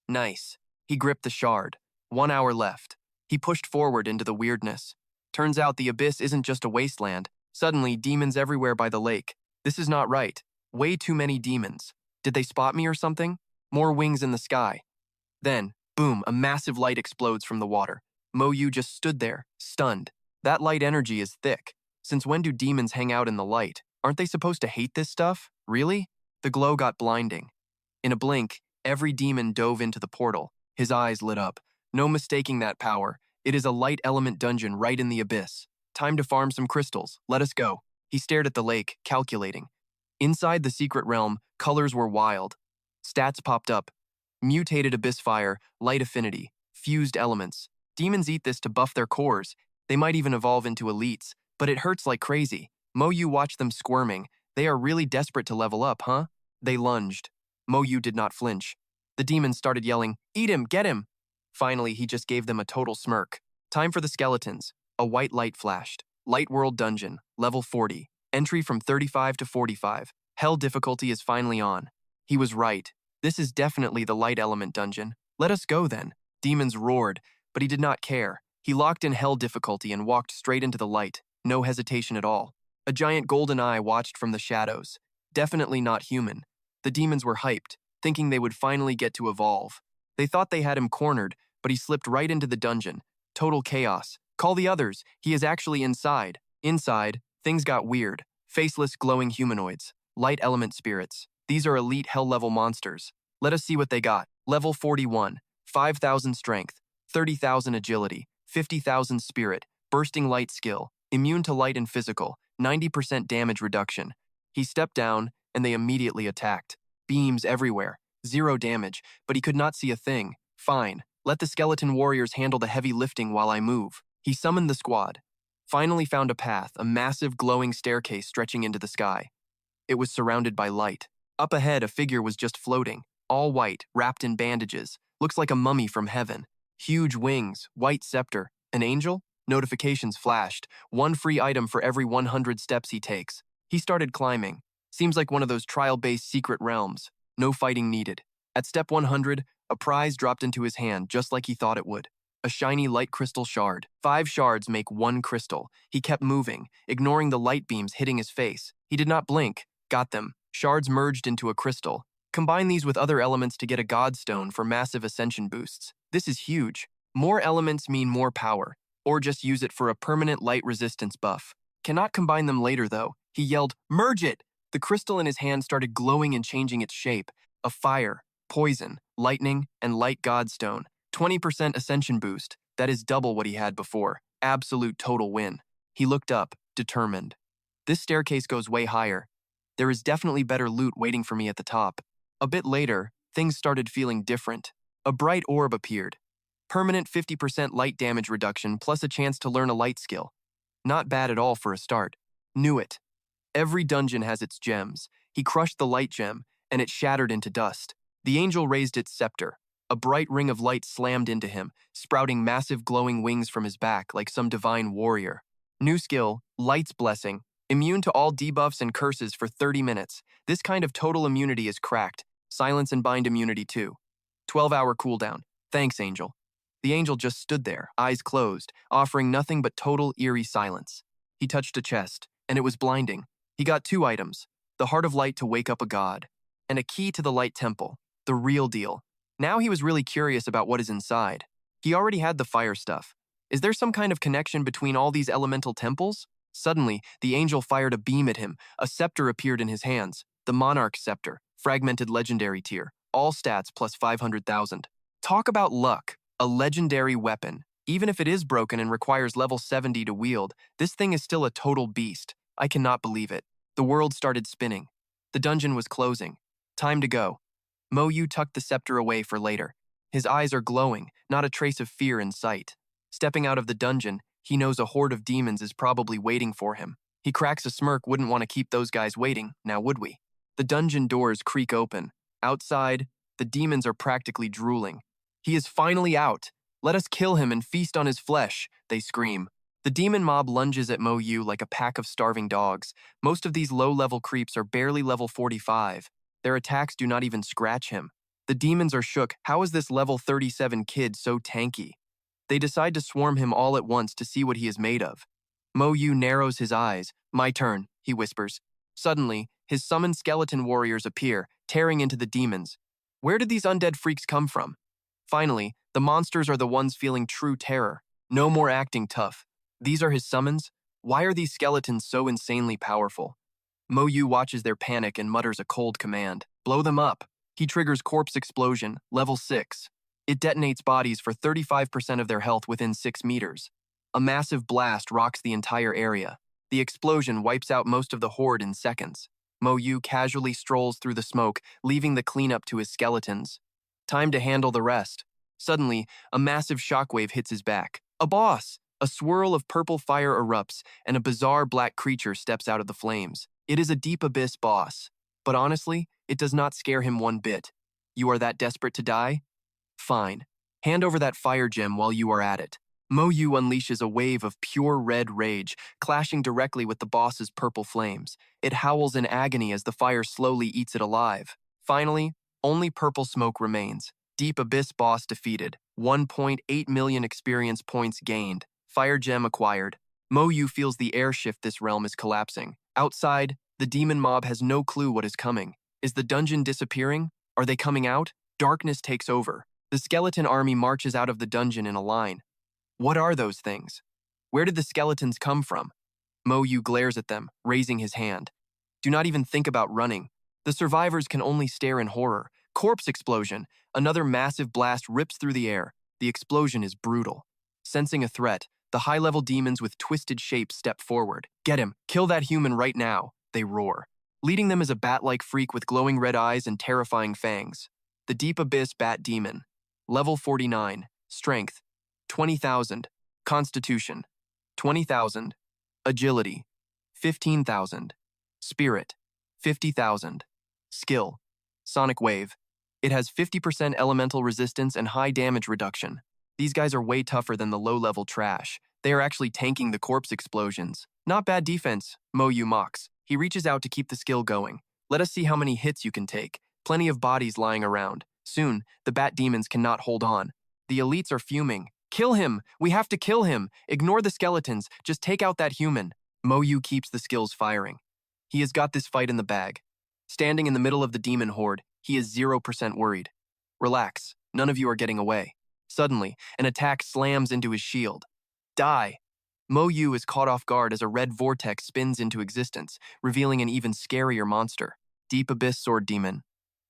Nice. He gripped the shard. 1 hour left. He pushed forward into the weirdness. Turns out the abyss isn't just a wasteland. Suddenly, demons everywhere by the lake. This is not right. Way too many demons. Did they spot me or something? More wings in the sky. Then, boom, a massive light explodes from the water. Moyu just stood there, stunned. That light energy is thick. Since when do demons hang out in the light? Aren't they supposed to hate this stuff? Really? The glow got blinding. In a blink, every demon dove into the portal. His eyes lit up. No mistaking that power. It is a light element dungeon right in the abyss. Time to farm some crystals. Let us go. He stared at the lake, calculating. Inside the secret realm, colors were wild. Stats popped up. Mutated abyss fire, light affinity, fused elements. Demons eat this to buff their cores. They might even evolve into elites, but it hurts like crazy. Moyu watched them squirming. They are really desperate to level up, huh? They lunged. Moyu did not flinch. The demons started yelling, "Eat him, get him!" Finally, he just gave them a total smirk. Time for the skeletons. A white light flashed. Light World Dungeon, level 40. Entry from 35 to 45. Hell difficulty is finally on. He was right. This is definitely the light element dungeon. Let us go then. Demons roared, but he did not care. He locked in hell difficulty and walked straight into the light. No hesitation at all. A giant golden eye watched from the shadows. Definitely not human. The demons were hyped, thinking they would finally get to evolve. They thought they had him cornered, but he slipped right into the dungeon. Total chaos. Call the others. He is actually inside. Inside, things got weird. Faceless, glowing humanoids. Light element spirits. These are elite hell-level monsters. Let us see what they got. Level 41. 5,000 strength. 30,000 agility. 50,000 spirit. Bursting light skill. Immune to light and physical. 90% damage reduction. He stepped down, and they immediately attacked. Beams everywhere. 0 damage, but he could not see a thing. Fine. Let the skeleton warriors handle the heavy lifting while I move. He summoned the squad. Finally found a path, a massive glowing staircase stretching into the sky. It was surrounded by light. Up ahead, a figure was just floating. All white, wrapped in bandages. Looks like a mummy from heaven. Huge wings, white scepter. An angel? Notifications flashed. 1 free item for every 100 steps he takes. He started climbing. Seems like one of those trial-based secret realms. No fighting needed. At step 100, a prize dropped into his hand just like he thought it would. A shiny light crystal shard. 5 shards make 1 crystal. He kept moving, ignoring the light beams hitting his face. He did not blink. Got them. Shards merged into a crystal. Combine these with other elements to get a godstone for massive ascension boosts. This is huge. More elements mean more power, or just use it for a permanent light resistance buff. Cannot combine them later though. He yelled, "Merge it!" The crystal in his hand started glowing and changing its shape. A fire, poison, lightning, and light godstone. 20% ascension boost. That is double what he had before. Absolute total win. He looked up, determined. This staircase goes way higher. There is definitely better loot waiting for me at the top. A bit later, things started feeling different. A bright orb appeared. Permanent 50% light damage reduction plus a chance to learn a light skill. Not bad at all for a start. Knew it. Every dungeon has its gems. He crushed the light gem, and it shattered into dust. The angel raised its scepter. A bright ring of light slammed into him, sprouting massive glowing wings from his back like some divine warrior. New skill, Light's Blessing. Immune to all debuffs and curses for 30 minutes. This kind of total immunity is cracked. Silence and bind immunity too. 12-hour cooldown. Thanks, angel. The angel just stood there, eyes closed, offering nothing but total eerie silence. He touched a chest, and it was blinding. He got 2 items, the Heart of Light to wake up a god, and a key to the Light Temple, the real deal. Now he was really curious about what is inside. He already had the fire stuff. Is there some kind of connection between all these elemental temples? Suddenly, the angel fired a beam at him. A scepter appeared in his hands. The Monarch Scepter, fragmented legendary tier. All stats plus 500,000. Talk about luck. A legendary weapon. Even if it is broken and requires level 70 to wield, this thing is still a total beast. I cannot believe it. The world started spinning. The dungeon was closing. Time to go. Moyu tucked the scepter away for later. His eyes are glowing, not a trace of fear in sight. Stepping out of the dungeon, he knows a horde of demons is probably waiting for him. He cracks a smirk. Wouldn't want to keep those guys waiting, now would we? The dungeon doors creak open. Outside, the demons are practically drooling. He is finally out. Let us kill him and feast on his flesh, they scream. The demon mob lunges at Moyu like a pack of starving dogs. Most of these low-level creeps are barely level 45. Their attacks do not even scratch him. The demons are shook. How is this level 37 kid so tanky? They decide to swarm him all at once to see what he is made of. Moyu narrows his eyes. My turn, he whispers. Suddenly, his summoned skeleton warriors appear, tearing into the demons. Where did these undead freaks come from? Finally, the monsters are the ones feeling true terror. No more acting tough. These are his summons? Why are these skeletons so insanely powerful? Moyu watches their panic and mutters a cold command. Blow them up. He triggers Corpse Explosion, level 6. It detonates bodies for 35% of their health within 6 meters. A massive blast rocks the entire area. The explosion wipes out most of the horde in seconds. Moyu casually strolls through the smoke, leaving the cleanup to his skeletons. Time to handle the rest. Suddenly, a massive shockwave hits his back. A boss! A swirl of purple fire erupts, and a bizarre black creature steps out of the flames. It is a deep abyss boss. But honestly, it does not scare him one bit. You are that desperate to die? Fine. Hand over that fire gem while you are at it. Moyu unleashes a wave of pure red rage, clashing directly with the boss's purple flames. It howls in agony as the fire slowly eats it alive. Finally, only purple smoke remains. Deep Abyss boss defeated. 1.8 million experience points gained. Fire gem acquired. Moyu feels the air shift this realm is collapsing. Outside, the demon mob has no clue what is coming. Is the dungeon disappearing? Are they coming out? Darkness takes over. The skeleton army marches out of the dungeon in a line. What are those things? Where did the skeletons come from? Moyu glares at them, raising his hand. Do not even think about running. The survivors can only stare in horror. Corpse explosion. Another massive blast rips through the air. The explosion is brutal. Sensing a threat, the high-level demons with twisted shapes step forward. Get him! Kill that human right now! They roar. Leading them is a bat-like freak with glowing red eyes and terrifying fangs. The Deep Abyss Bat Demon. Level 49. Strength. 20,000. Constitution. 20,000. Agility. 15,000. Spirit. 50,000. Skill. Sonic Wave. It has 50% elemental resistance and high damage reduction. These guys are way tougher than the low-level trash. They are actually tanking the corpse explosions. Not bad defense, Moyu mocks. He reaches out to keep the skill going. Let us see how many hits you can take. Plenty of bodies lying around. Soon, the bat demons cannot hold on. The elites are fuming. Kill him! We have to kill him! Ignore the skeletons. Just take out that human. Moyu keeps the skills firing. He has got this fight in the bag. Standing in the middle of the demon horde, he is 0% worried. Relax. None of you are getting away. Suddenly, an attack slams into his shield. Die! Moyu is caught off guard as a red vortex spins into existence, revealing an even scarier monster. Deep Abyss Sword Demon.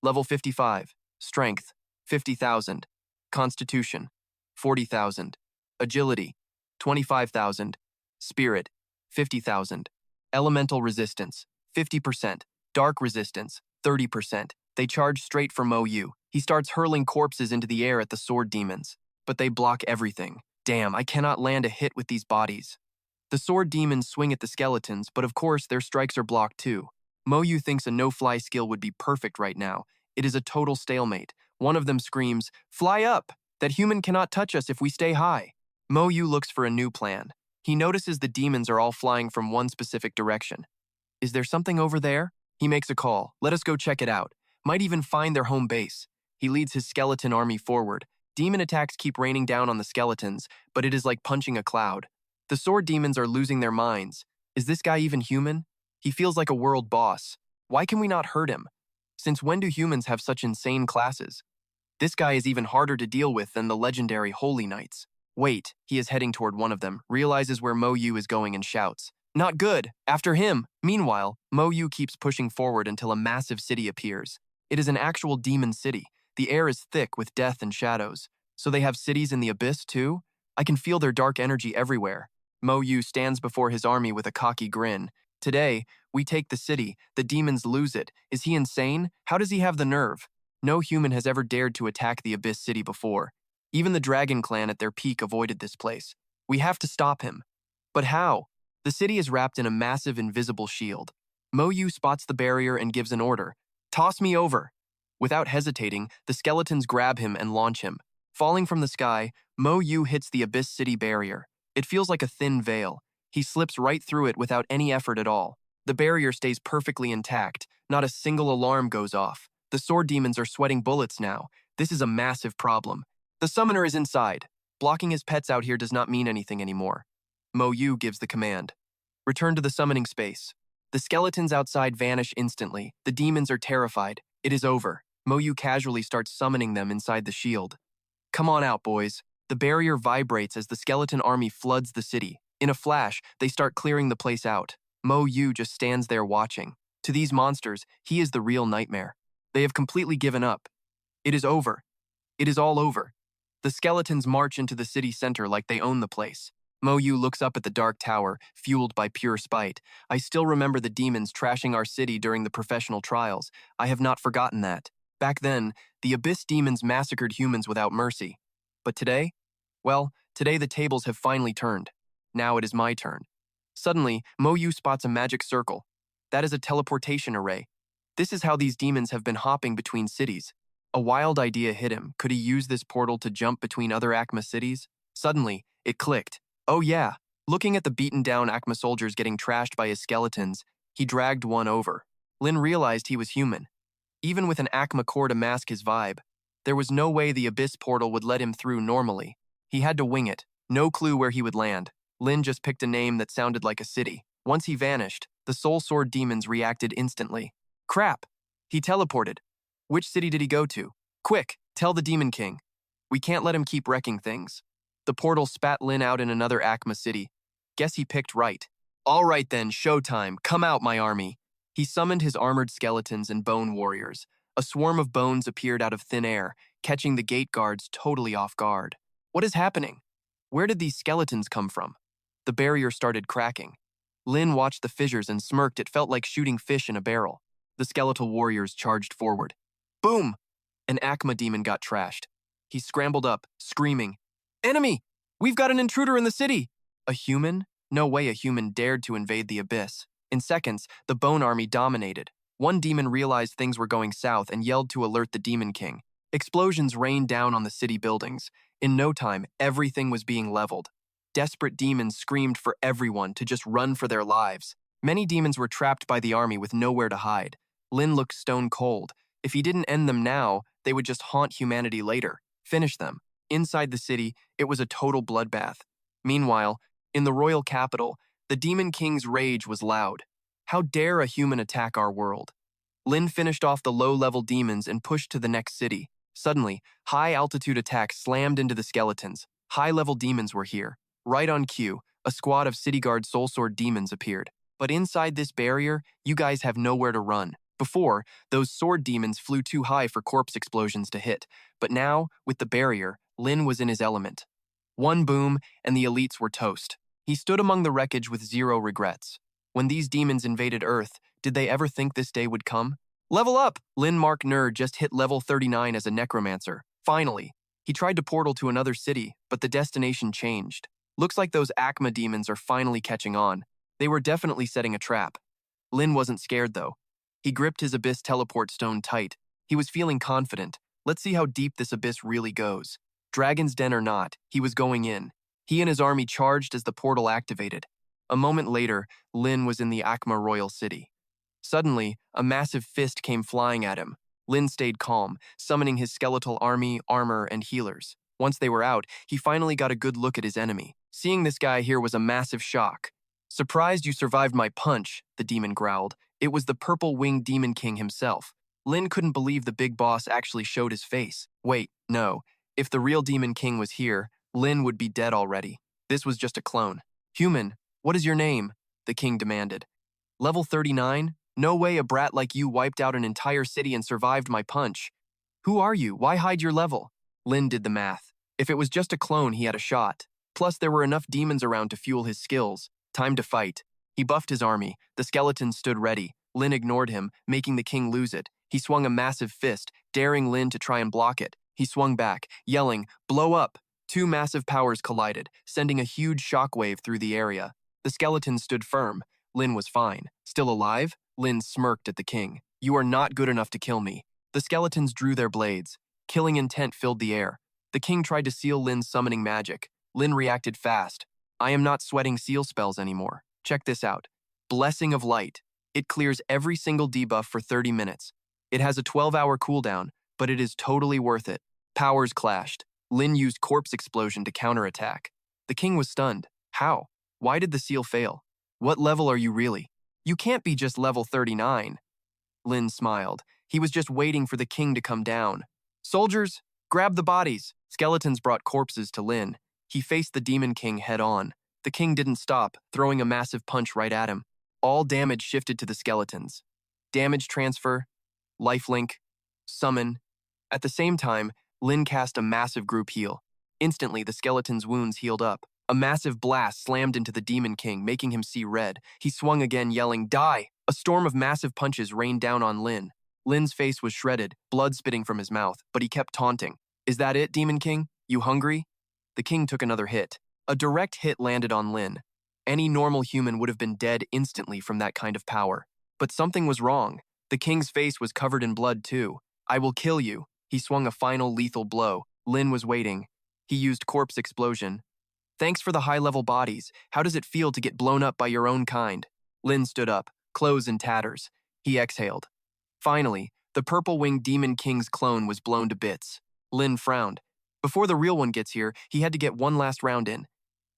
Level 55. Strength. 50,000. Constitution. 40,000. Agility. 25,000. Spirit. 50,000. Elemental resistance. 50%. Dark resistance. 30%. They charge straight for Moyu. He starts hurling corpses into the air at the sword demons. But they block everything. Damn, I cannot land a hit with these bodies. The sword demons swing at the skeletons, but of course their strikes are blocked too. Moyu thinks a no-fly skill would be perfect right now. It is a total stalemate. One of them screams, "Fly up! That human cannot touch us if we stay high." Moyu looks for a new plan. He notices the demons are all flying from one specific direction. Is there something over there? He makes a call. Let us go check it out. Might even find their home base. He leads his skeleton army forward. Demon attacks keep raining down on the skeletons, but it is like punching a cloud. The sword demons are losing their minds. Is this guy even human? He feels like a world boss. Why can we not hurt him? Since when do humans have such insane classes? This guy is even harder to deal with than the legendary Holy Knights. Wait, he is heading toward one of them, realizes where Moyu is going and shouts, "Not good! After him!" Meanwhile, Moyu keeps pushing forward until a massive city appears. It is an actual demon city. The air is thick with death and shadows. So they have cities in the abyss too? I can feel their dark energy everywhere. Moyu stands before his army with a cocky grin. Today, we take the city. The demons lose it. Is he insane? How does he have the nerve? No human has ever dared to attack the abyss city before. Even the dragon clan at their peak avoided this place. We have to stop him. But how? The city is wrapped in a massive invisible shield. Moyu spots the barrier and gives an order. Toss me over. Without hesitating, the skeletons grab him and launch him. Falling from the sky, Moyu hits the Abyss City barrier. It feels like a thin veil. He slips right through it without any effort at all. The barrier stays perfectly intact. Not a single alarm goes off. The sword demons are sweating bullets now. This is a massive problem. The summoner is inside. Blocking his pets out here does not mean anything anymore. Moyu gives the command. Return to the summoning space. The skeletons outside vanish instantly. The demons are terrified. It is over. Moyu casually starts summoning them inside the shield. Come on out, boys. The barrier vibrates as the skeleton army floods the city. In a flash, they start clearing the place out. Moyu just stands there watching. To these monsters, he is the real nightmare. They have completely given up. It is over. It is all over. The skeletons march into the city center like they own the place. Moyu looks up at the dark tower, fueled by pure spite. I still remember the demons trashing our city during the professional trials. I have not forgotten that. Back then, the Abyss demons massacred humans without mercy. But today? Well, today the tables have finally turned. Now it is my turn. Suddenly, Moyu spots a magic circle. That is a teleportation array. This is how these demons have been hopping between cities. A wild idea hit him. Could he use this portal to jump between other Acma cities? Suddenly, it clicked. Oh yeah, looking at the beaten-down Acma soldiers getting trashed by his skeletons, he dragged one over. Lin realized he was human. Even with an Acma core to mask his vibe, there was no way the Abyss portal would let him through normally. He had to wing it. No clue where he would land. Lin just picked a name that sounded like a city. Once he vanished, the Soul Sword demons reacted instantly. Crap! He teleported. Which city did he go to? Quick, tell the Demon King. We can't let him keep wrecking things. The portal spat Lin out in another Acma city. Guess he picked right. All right then, showtime. Come out, my army. He summoned his armored skeletons and bone warriors. A swarm of bones appeared out of thin air, catching the gate guards totally off guard. What is happening? Where did these skeletons come from? The barrier started cracking. Lin watched the fissures and smirked. It felt like shooting fish in a barrel. The skeletal warriors charged forward. Boom! An Acma demon got trashed. He scrambled up, screaming, Enemy! We've got an intruder in the city! A human? No way a human dared to invade the Abyss. In seconds, the Bone Army dominated. One demon realized things were going south and yelled to alert the Demon King. Explosions rained down on the city buildings. In no time, everything was being leveled. Desperate demons screamed for everyone to just run for their lives. Many demons were trapped by the army with nowhere to hide. Lin looked stone cold. If he didn't end them now, they would just haunt humanity later. Finish them. Inside the city, it was a total bloodbath. Meanwhile, in the royal capital, the Demon King's rage was loud. How dare a human attack our world? Lin finished off the low-level demons and pushed to the next city. Suddenly, high-altitude attacks slammed into the skeletons. High-level demons were here. Right on cue, a squad of City Guard Soul Sword demons appeared. But inside this barrier, you guys have nowhere to run. Before, those sword demons flew too high for corpse explosions to hit. But now, with the barrier, Lin was in his element. One boom, and the elites were toast. He stood among the wreckage with zero regrets. When these demons invaded Earth, did they ever think this day would come? Level up! Lin Mark Nerd just hit level 39 as a Necromancer. Finally. He tried to portal to another city, but the destination changed. Looks like those Acma demons are finally catching on. They were definitely setting a trap. Lin wasn't scared, though. He gripped his Abyss teleport stone tight. He was feeling confident. Let's see how deep this Abyss really goes. Dragon's Den or not, he was going in. He and his army charged as the portal activated. A moment later, Lin was in the Acma Royal City. Suddenly, a massive fist came flying at him. Lin stayed calm, summoning his skeletal army, armor, and healers. Once they were out, he finally got a good look at his enemy. Seeing this guy here was a massive shock. Surprised you survived my punch, the demon growled. It was the purple-winged Demon King himself. Lin couldn't believe the big boss actually showed his face. Wait, no. If the real Demon King was here, Lin would be dead already. This was just a clone. Human, what is your name? The king demanded. Level 39? No way a brat like you wiped out an entire city and survived my punch. Who are you? Why hide your level? Lin did the math. If it was just a clone, he had a shot. Plus, there were enough demons around to fuel his skills. Time to fight. He buffed his army. The skeletons stood ready. Lin ignored him, making the king lose it. He swung a massive fist, daring Lin to try and block it. He swung back, yelling, "Blow up!" Two massive powers collided, sending a huge shockwave through the area. The skeletons stood firm. Lin was fine. Still alive? Lin smirked at the king. You are not good enough to kill me. The skeletons drew their blades. Killing intent filled the air. The king tried to seal Lin's summoning magic. Lin reacted fast. I am not sweating seal spells anymore. Check this out. Blessing of Light. It clears every single debuff for 30 minutes. It has a 12-hour cooldown, but it is totally worth it. Powers clashed. Lin used Corpse Explosion to counterattack. The king was stunned. How? Why did the seal fail? What level are you really? You can't be just level 39. Lin smiled. He was just waiting for the king to come down. Soldiers, grab the bodies. Skeletons brought corpses to Lin. He faced the Demon King head on. The king didn't stop, throwing a massive punch right at him. All damage shifted to the skeletons. Damage transfer, lifelink, summon. At the same time, Lin cast a massive group heal. Instantly, the skeleton's wounds healed up. A massive blast slammed into the Demon King, making him see red. He swung again, yelling, "Die!" A storm of massive punches rained down on Lin. Lin's face was shredded, blood spitting from his mouth, but he kept taunting. "Is that it, Demon King? You hungry?" The king took another hit. A direct hit landed on Lin. Any normal human would have been dead instantly from that kind of power. But something was wrong. The king's face was covered in blood too. "I will kill you." He swung a final lethal blow. Lin was waiting. He used corpse explosion. "Thanks for the high-level bodies. How does it feel to get blown up by your own kind?" Lin stood up, clothes in tatters. He exhaled. Finally, the purple-winged Demon King's clone was blown to bits. Lin frowned. Before the real one gets here, he had to get one last round in.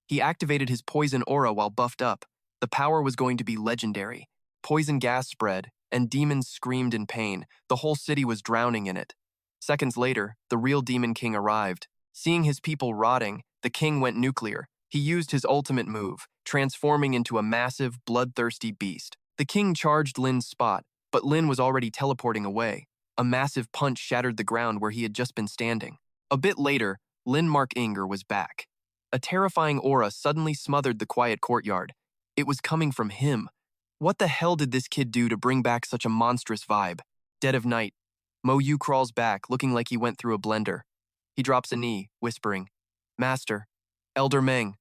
He activated his poison aura while buffed up. The power was going to be legendary. Poison gas spread, and demons screamed in pain. The whole city was drowning in it. Seconds later, the real Demon King arrived. Seeing his people rotting, the king went nuclear. He used his ultimate move, transforming into a massive, bloodthirsty beast. The king charged Lin's spot, but Lin was already teleporting away. A massive punch shattered the ground where he had just been standing. A bit later, Lin Inger was back. A terrifying aura suddenly smothered the quiet courtyard. It was coming from him. What the hell did this kid do to bring back such a monstrous vibe? Dead of night. Moyu crawls back, looking like he went through a blender. He drops a knee, whispering, "Master, Elder Meng,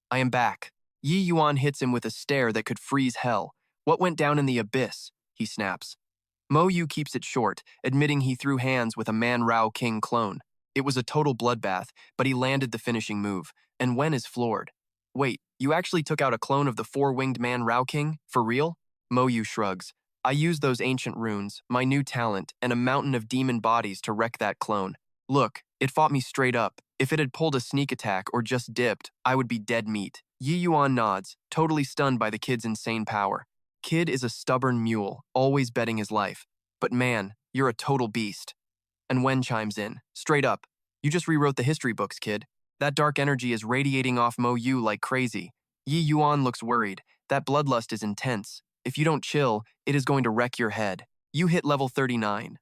I am back." Yi Yuan hits him with a stare that could freeze hell. "What went down in the abyss?" he snaps. Moyu keeps it short, admitting he threw hands with a Man-Rao King clone. It was a total bloodbath, but he landed the finishing move, and Wen is floored. "Wait, you actually took out a clone of the four-winged Man-Rao King? For real?" Moyu shrugs. "I used those ancient runes, my new talent, and a mountain of demon bodies to wreck that clone. Look, it fought me straight up. If it had pulled a sneak attack or just dipped, I would be dead meat." Yi Yuan nods, totally stunned by the kid's insane power. Kid is a stubborn mule, always betting his life. "But man, you're a total beast." And Wen chimes in, "Straight up, you just rewrote the history books, kid. That dark energy is radiating off Mo Yu like crazy." Yi Yuan looks worried. "That bloodlust is intense. If you don't chill, it is going to wreck your head. You hit level 39.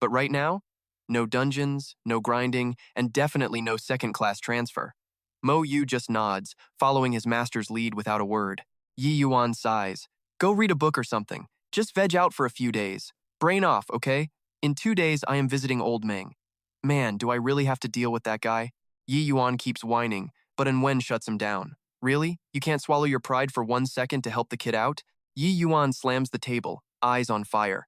But right now, no dungeons, no grinding, and definitely no second-class transfer." Mo Yu just nods, following his master's lead without a word. Yi Yuan sighs. "Go read a book or something. Just veg out for a few days. Brain off, okay? In 2 days, I am visiting Old Ming." "Man, do I really have to deal with that guy?" Yi Yuan keeps whining, but Wen shuts him down. "Really? You can't swallow your pride for 1 second to help the kid out?" Yi Yuan slams the table, eyes on fire.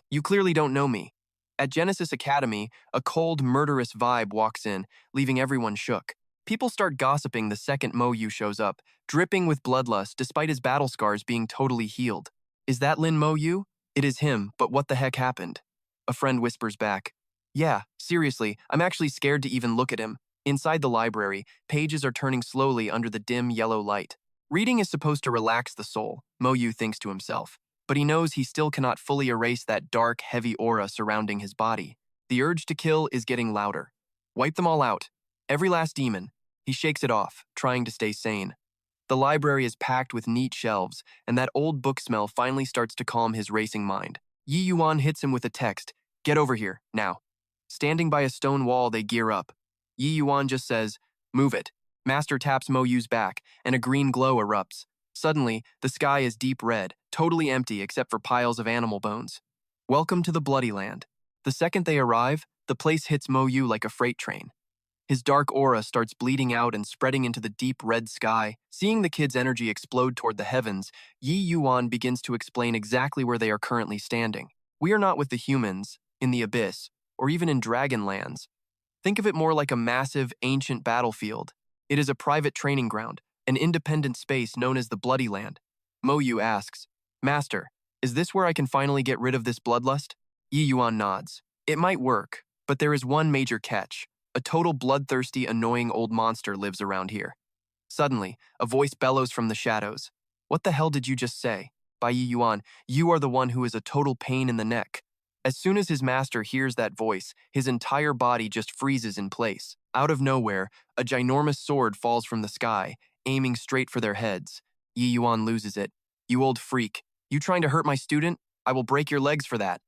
"You clearly don't know me." At Genesis Academy, a cold, murderous vibe walks in, leaving everyone shook. People start gossiping the second Mo Yu shows up, dripping with bloodlust despite his battle scars being totally healed. "Is that Lin Moyu?" "It is him, but what the heck happened?" A friend whispers back. "Yeah, seriously, I'm actually scared to even look at him." Inside the library, pages are turning slowly under the dim yellow light. Reading is supposed to relax the soul, Moyu thinks to himself, but he knows he still cannot fully erase that dark, heavy aura surrounding his body. The urge to kill is getting louder. Wipe them all out. Every last demon. He shakes it off, trying to stay sane. The library is packed with neat shelves, and that old book smell finally starts to calm his racing mind. Yi Yuan hits him with a text, "Get over here, now." Standing by a stone wall, they gear up. Yi Yuan just says, "Move it." Master taps Mo Yu's back, and a green glow erupts. Suddenly, the sky is deep red, totally empty except for piles of animal bones. Welcome to the Bloody Land. The second they arrive, the place hits Mo Yu like a freight train. His dark aura starts bleeding out and spreading into the deep red sky. Seeing the kid's energy explode toward the heavens, Yi Yuan begins to explain exactly where they are currently standing. "We are not with the humans, in the abyss, or even in Dragonlands. Think of it more like a massive, ancient battlefield. It is a private training ground, an independent space known as the Bloody Land." Mo Yu asks, "Master, is this where I can finally get rid of this bloodlust?" Yi Yuan nods. "It might work, but there is one major catch. A total bloodthirsty, annoying old monster lives around here." Suddenly, a voice bellows from the shadows. "What the hell did you just say?" by Yi Yuan, you are the one who is a total pain in the neck. As soon as his master hears that voice, his entire body just freezes in place. Out of nowhere, a ginormous sword falls from the sky, aiming straight for their heads. Yi Yuan loses it. You old freak. You trying to hurt my student? I will break your legs for that.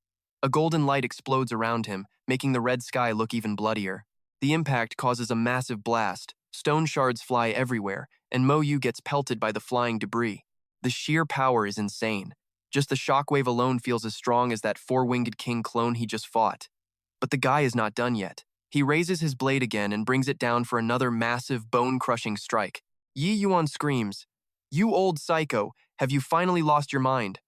A golden light explodes around him, making the red sky look even bloodier. The impact causes a massive blast. Stone shards fly everywhere, and Moyu gets pelted by the flying debris. The sheer power is insane. Just the shockwave alone feels as strong as that four-winged king clone he just fought. But the guy is not done yet. He raises his blade again and brings it down for another massive, bone-crushing strike. Yi Yuan screams, "You old psycho, have you finally lost your mind?"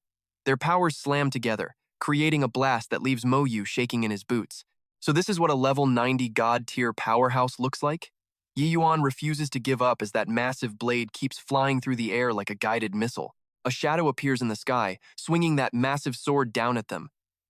Their powers slam together, creating a blast that leaves Moyu shaking in his boots. So this is what a level 90 god-tier powerhouse looks like? Yi Yuan refuses to give up as that massive blade keeps flying through the air like a guided missile. A shadow appears in the sky, swinging that massive sword down at them.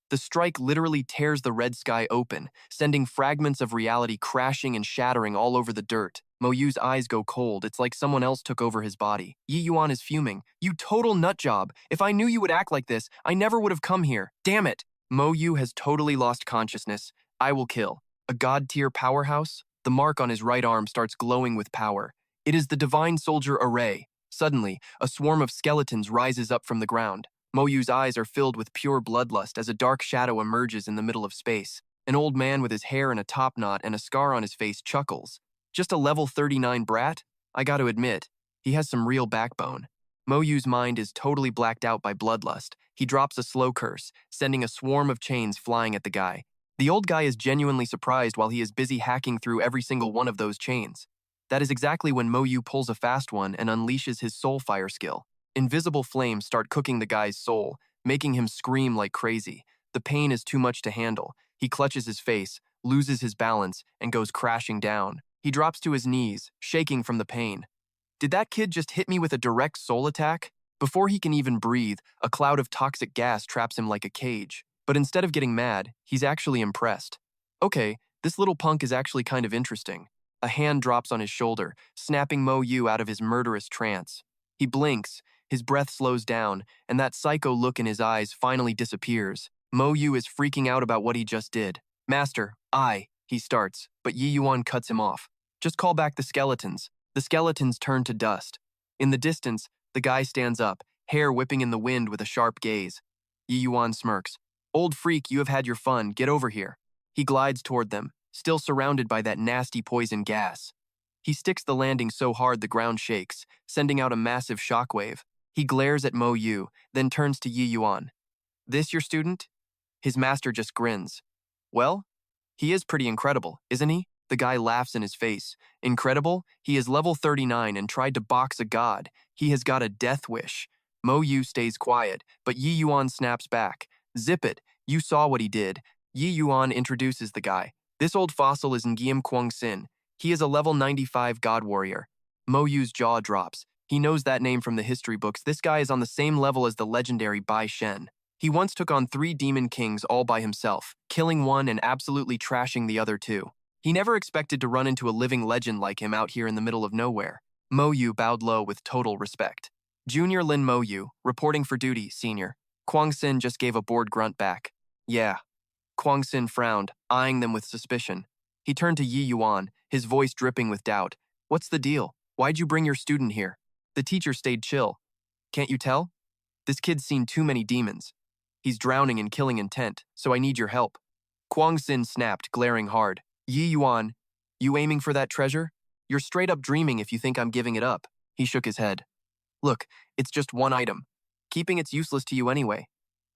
The strike literally tears the red sky open, sending fragments of reality crashing and shattering all over the dirt. Moyu's eyes go cold. It's like someone else took over his body. Yi Yuan is fuming. "You total nutjob. If I knew you would act like this, I never would have come here. Damn it." Moyu has totally lost consciousness. I will kill. A god-tier powerhouse? The mark on his right arm starts glowing with power. It is the divine soldier array. Suddenly, a swarm of skeletons rises up from the ground. Moyu's eyes are filled with pure bloodlust as a dark shadow emerges in the middle of space. An old man with his hair in a topknot and a scar on his face chuckles. Just a level 39 brat? I gotta admit, he has some real backbone. Moyu's mind is totally blacked out by bloodlust. He drops a slow curse, sending a swarm of chains flying at the guy. The old guy is genuinely surprised while he is busy hacking through every single one of those chains. That is exactly when Moyu pulls a fast one and unleashes his soul fire skill. Invisible flames start cooking the guy's soul, making him scream like crazy. The pain is too much to handle. He clutches his face, loses his balance, and goes crashing down. He drops to his knees, shaking from the pain. Did that kid just hit me with a direct soul attack? Before he can even breathe, a cloud of toxic gas traps him like a cage. But instead of getting mad, he's actually impressed. Okay, this little punk is actually kind of interesting. A hand drops on his shoulder, snapping Moyu out of his murderous trance. He blinks, his breath slows down, and that psycho look in his eyes finally disappears. Moyu is freaking out about what he just did. "Master, he starts, but Yi Yuan cuts him off. "Just call back the skeletons." The skeletons turn to dust. In the distance, the guy stands up, hair whipping in the wind with a sharp gaze. Yi Yuan smirks. "Old freak, you have had your fun, get over here." He glides toward them, still surrounded by that nasty poison gas. He sticks the landing so hard the ground shakes, sending out a massive shockwave. He glares at Moyu, then turns to Yi Yuan. "This your student?" His master just grins. "Well, he is pretty incredible, isn't he?" The guy laughs in his face. "Incredible? He is level 39 and tried to box a god. He has got a death wish." Moyu stays quiet, but Yi Yuan snaps back. "Zip it, you saw what he did." Yi Yuan introduces the guy. "This old fossil is Nguyen Kwang Sin. He is a level 95 god warrior." Moyu's jaw drops. He knows that name from the history books. This guy is on the same level as the legendary Bai Shen. He once took on 3 demon kings all by himself, killing one and absolutely trashing the other 2. He never expected to run into a living legend like him out here in the middle of nowhere. Moyu bowed low with total respect. "Junior Lin Moyu, reporting for duty, senior." Kwang Sin just gave a bored grunt back. "Yeah." Kwang Sin frowned, eyeing them with suspicion. He turned to Yi Yuan, his voice dripping with doubt. "What's the deal? Why'd you bring your student here?" The teacher stayed chill. "Can't you tell? This kid's seen too many demons. He's drowning in killing intent, so I need your help." Kwang Sin snapped, glaring hard. "Yi Yuan, you aiming for that treasure? You're straight up dreaming if you think I'm giving it up." He shook his head. "Look, it's just one item. Keeping it's useless to you anyway.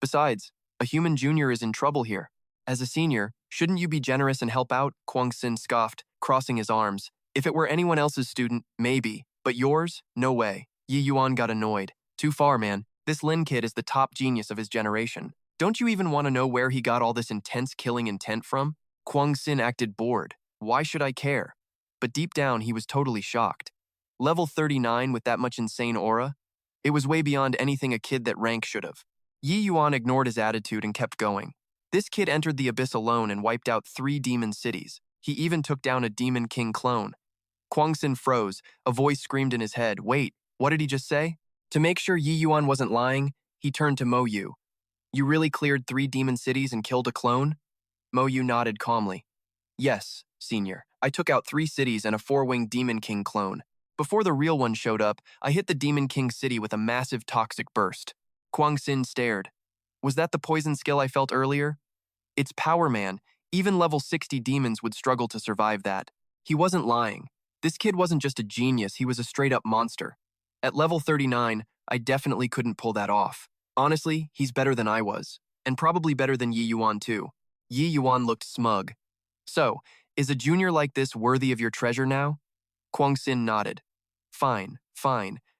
Besides, a human junior is in trouble here. As a senior, shouldn't you be generous and help out?" Kwang Sin scoffed, crossing his arms. "If it were anyone else's student, maybe. But yours? No way." Yi Yuan got annoyed. "Too far, man. This Lin kid is the top genius of his generation. Don't you even want to know where he got all this intense killing intent from?" Kwang Sin acted bored. "Why should I care?" But deep down, he was totally shocked. Level 39 with that much insane aura? It was way beyond anything a kid that rank should have. Yi Yuan ignored his attitude and kept going. This kid entered the abyss alone and wiped out 3 demon cities. He even took down a demon king clone. Kwang Sin froze. A voice screamed in his head, "Wait, what did he just say?" To make sure Yi Yuan wasn't lying, He turned to Moyu. You really cleared 3 demon cities and killed a clone? Moyu nodded calmly. Yes, senior. I took out 3 cities and a 4-winged Demon King clone. Before the real one showed up, I hit the Demon King city with a massive toxic burst. Kwang Sin stared. Was that the poison skill I felt earlier? It's power, man. Even level 60 demons would struggle to survive that. He wasn't lying. This kid wasn't just a genius, he was a straight-up monster. At level 39, I definitely couldn't pull that off. Honestly, he's better than I was. And probably better than Yi Yuan too. Yi Yuan looked smug. So, is a junior like this worthy of your treasure now? Kwang Sin nodded. Fine,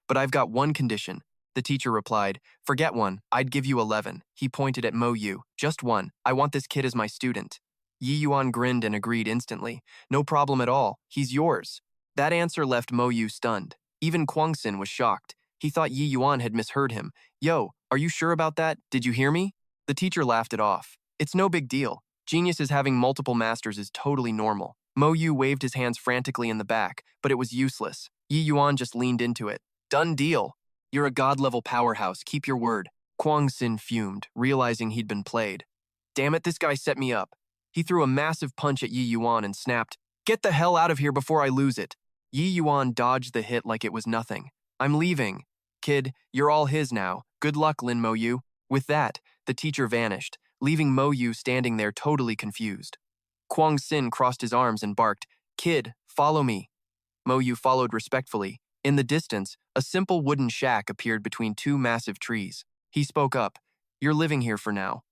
but I've got one condition. The teacher replied, forget one, I'd give you 11. He pointed at Moyu. Just one, I want this kid as my student. Yi Yuan grinned and agreed instantly. No problem at all, he's yours. That answer left Moyu stunned. Even Kwang Sin was shocked. He thought Yi Yuan had misheard him. Yo, are you sure about that? Did you hear me? The teacher laughed it off. It's no big deal. Geniuses having multiple masters is totally normal. Moyu waved his hands frantically in the back, but it was useless. Yi Yuan just leaned into it. Done deal. You're a god-level powerhouse, keep your word. Kwang Sin fumed, realizing he'd been played. Damn it, this guy set me up. He threw a massive punch at Yi Yuan and snapped, get the hell out of here before I lose it. Yi Yuan dodged the hit like it was nothing. I'm leaving. Kid, you're all his now. Good luck, Lin Moyu. With that, the teacher vanished, leaving Moyu standing there totally confused. Kwang Sin crossed his arms and barked, Kid, follow me. Moyu followed respectfully. In the distance, a simple wooden shack appeared between 2 massive trees. He spoke up, You're living here for now.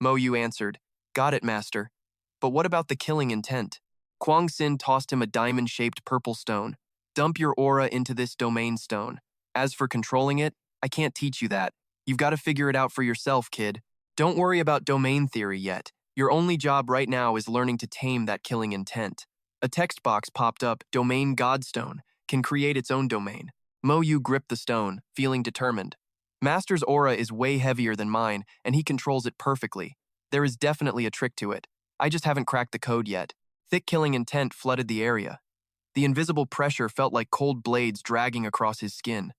Moyu answered, Got it, master. But what about the killing intent? Kwang Sin tossed him a diamond-shaped purple stone. Dump your aura into this domain stone. As for controlling it, I can't teach you that. You've got to figure it out for yourself, kid. Don't worry about domain theory yet. Your only job right now is learning to tame that killing intent. A text box popped up, Domain Godstone, can create its own domain. Moyu gripped the stone, feeling determined. Master's aura is way heavier than mine, and he controls it perfectly. There is definitely a trick to it. I just haven't cracked the code yet. Thick killing intent flooded the area. The invisible pressure felt like cold blades dragging across his skin.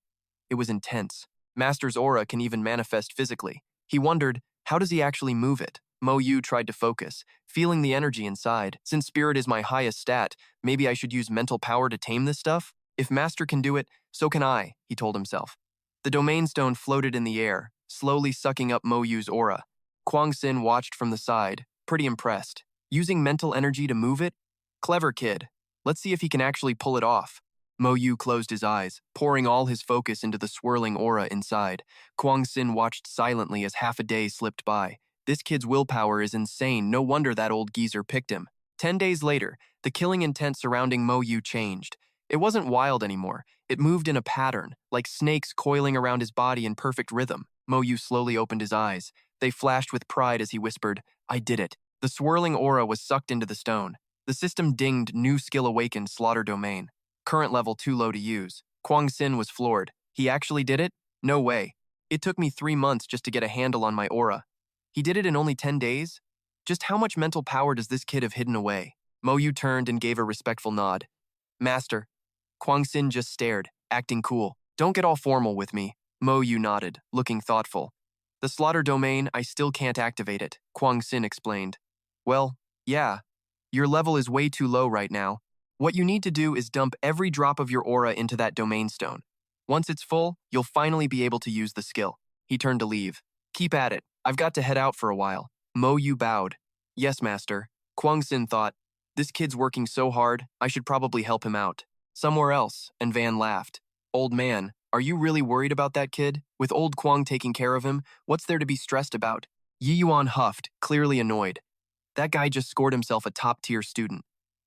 It was intense. Master's aura can even manifest physically. He wondered, how does he actually move it? Moyu tried to focus, feeling the energy inside. Since spirit is my highest stat, maybe I should use mental power to tame this stuff? If Master can do it, so can I, he told himself. The domain stone floated in the air, slowly sucking up Moyu's aura. Kwang Sin watched from the side, pretty impressed. Using mental energy to move it? Clever kid. Let's see if he can actually pull it off. Moyu closed his eyes, pouring all his focus into the swirling aura inside. Kwang Sin watched silently as half a day slipped by. This kid's willpower is insane, no wonder that old geezer picked him. 10 days later, the killing intent surrounding Moyu changed. It wasn't wild anymore. It moved in a pattern, like snakes coiling around his body in perfect rhythm. Moyu slowly opened his eyes. They flashed with pride as he whispered, I did it. The swirling aura was sucked into the stone. The system dinged new skill awakened slaughter domain. Current level too low to use. Kwang Sin was floored. He actually did it? No way. It took me 3 months just to get a handle on my aura. He did it in only 10 days? Just how much mental power does this kid have hidden away? Moyu turned and gave a respectful nod. Master. Kwang Sin just stared, acting cool. Don't get all formal with me. Moyu nodded, looking thoughtful. The slaughter domain, I still can't activate it, Kwang Sin explained. Well, yeah. Your level is way too low right now. What you need to do is dump every drop of your aura into that domain stone. Once it's full, you'll finally be able to use the skill. He turned to leave. Keep at it. I've got to head out for a while. Moyu bowed. Yes, master. Kwang Sin thought, this kid's working so hard, I should probably help him out. Somewhere else, and Van laughed. Old man, are you really worried about that kid? With old Kwang taking care of him, what's there to be stressed about? Yi Yuan huffed, clearly annoyed. That guy just scored himself a top-tier student.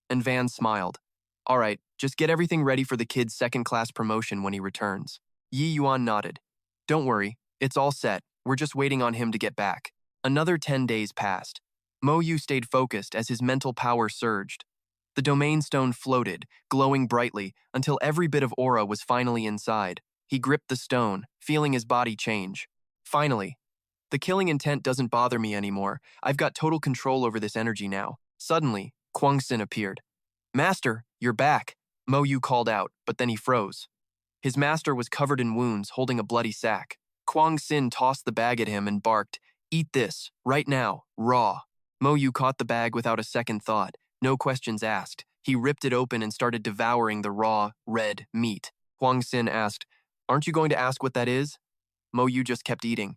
And Van smiled. All right, just get everything ready for the kid's second-class promotion when he returns. Yi Yuan nodded. Don't worry, it's all set. We're just waiting on him to get back. Another 10 days passed. Moyu stayed focused as his mental power surged. The domain stone floated, glowing brightly, until every bit of aura was finally inside. He gripped the stone, feeling his body change. Finally, the killing intent doesn't bother me anymore. I've got total control over this energy now. Suddenly, Kwang Sin appeared. Master, you're back, Moyu called out, but then he froze. His master was covered in wounds, holding a bloody sack. Kwang Sin tossed the bag at him and barked, "Eat this, right now, raw." Moyu caught the bag without a second thought, no questions asked. He ripped it open and started devouring the raw, red meat. Kwang Sin asked, "Aren't you going to ask what that is?" Moyu just kept eating.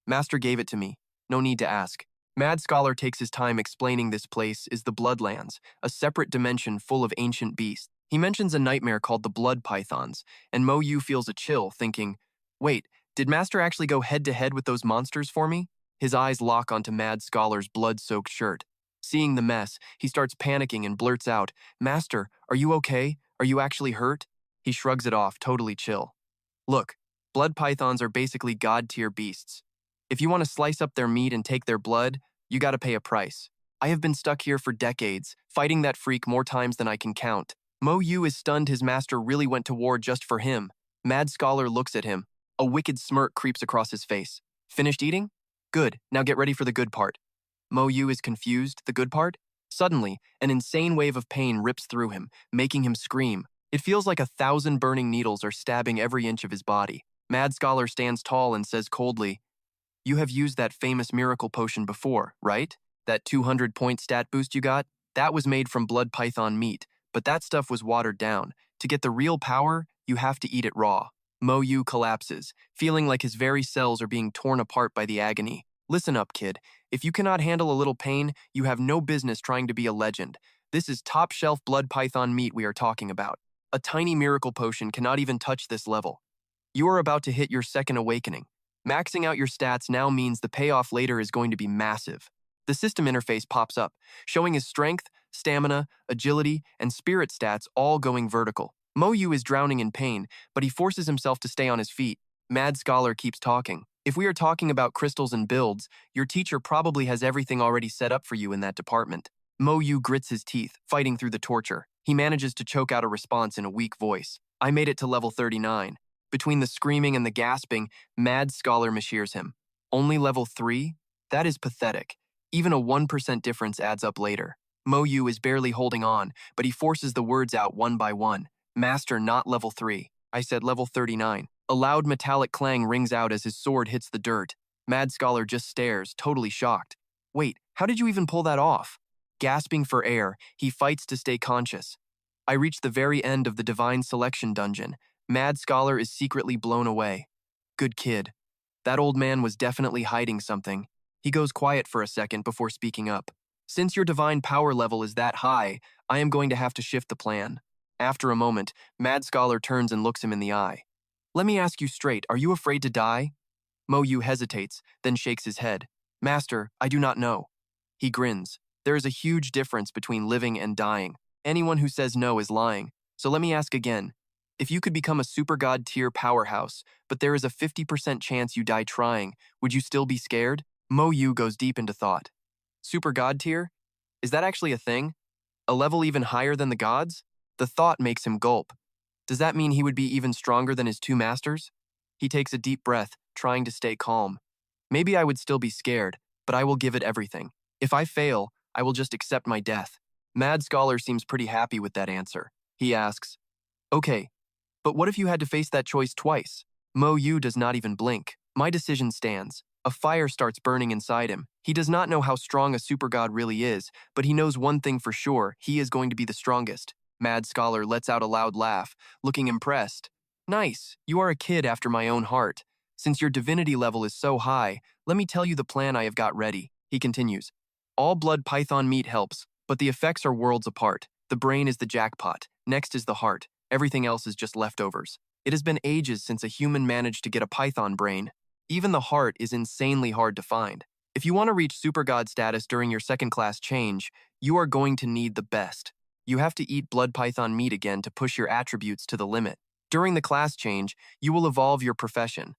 "Master gave it to me. No need to ask." Mad Scholar takes his time explaining this place is the Bloodlands, a separate dimension full of ancient beasts. He mentions a nightmare called the Blood Pythons, and Moyu feels a chill, thinking, "Wait, did Master actually go head-to-head with those monsters for me?" His eyes lock onto Mad Scholar's blood-soaked shirt. Seeing the mess, he starts panicking and blurts out, "Master, are you okay? Are you actually hurt?" He shrugs it off, totally chill. "Look, blood pythons are basically god-tier beasts. If you want to slice up their meat and take their blood, you gotta pay a price. I have been stuck here for decades, fighting that freak more times than I can count." Mo Yu is stunned his master really went to war just for him. Mad Scholar looks at him. A wicked smirk creeps across his face. "Finished eating? Good, now get ready for the good part." Mo Yu is confused, the good part? Suddenly, an insane wave of pain rips through him, making him scream. It feels like 1,000 burning needles are stabbing every inch of his body. Mad Scholar stands tall and says coldly, "You have used that famous miracle potion before, right? That 200-point stat boost you got? That was made from blood python meat, but that stuff was watered down. To get the real power, you have to eat it raw." Mo Yu collapses, feeling like his very cells are being torn apart by the agony. "Listen up, kid. If you cannot handle a little pain, you have no business trying to be a legend. This is top-shelf blood python meat we are talking about. A tiny miracle potion cannot even touch this level. You are about to hit your second awakening. Maxing out your stats now means the payoff later is going to be massive." The system interface pops up, showing his strength, stamina, agility, and spirit stats all going vertical. Mo Yu is drowning in pain, but he forces himself to stay on his feet. Mad Scholar keeps talking. "If we are talking about crystals and builds, your teacher probably has everything already set up for you in that department." Mo Yu grits his teeth, fighting through the torture. He manages to choke out a response in a weak voice. "I made it to level 39. Between the screaming and the gasping, Mad Scholar mishears him. "Only level 3? That is pathetic. Even a 1% difference adds up later." Mo Yu is barely holding on, but he forces the words out one by one. "Master, not level 3. I said level 39. A loud metallic clang rings out as his sword hits the dirt. Mad Scholar just stares, totally shocked. "Wait, how did you even pull that off?" Gasping for air, he fights to stay conscious. "I reached the very end of the Divine Selection dungeon. Mad Scholar is secretly blown away. Good kid. That old man was definitely hiding something." He goes quiet for a second before speaking up. "Since your divine power level is that high, I am going to have to shift the plan." After a moment, Mad Scholar turns and looks him in the eye. "Let me ask you straight, are you afraid to die?" Mo Yu hesitates, then shakes his head. "Master, I do not know." He grins. "There is a huge difference between living and dying. Anyone who says no is lying. So let me ask again. If you could become a super god tier powerhouse, but there is a 50% chance you die trying, would you still be scared?" Mo Yu goes deep into thought. Super god tier? Is that actually a thing? A level even higher than the gods? The thought makes him gulp. Does that mean he would be even stronger than his two masters? He takes a deep breath, trying to stay calm. "Maybe I would still be scared, but I will give it everything. If I fail, I will just accept my death." Mad Scholar seems pretty happy with that answer. He asks, "Okay, but what if you had to face that choice twice?" Mo Yu does not even blink. "My decision stands." A fire starts burning inside him. He does not know how strong a super god really is, but he knows one thing for sure, he is going to be the strongest. Mad Scholar lets out a loud laugh, looking impressed. "Nice, you are a kid after my own heart. Since your divinity level is so high, let me tell you the plan I have got ready." He continues, "All blood python meat helps, but the effects are worlds apart. The brain is the jackpot, next is the heart. Everything else is just leftovers. It has been ages since a human managed to get a python brain. Even the heart is insanely hard to find. If you want to reach super god status during your second class change, you are going to need the best. You have to eat blood python meat again to push your attributes to the limit. During the class change, you will evolve your profession.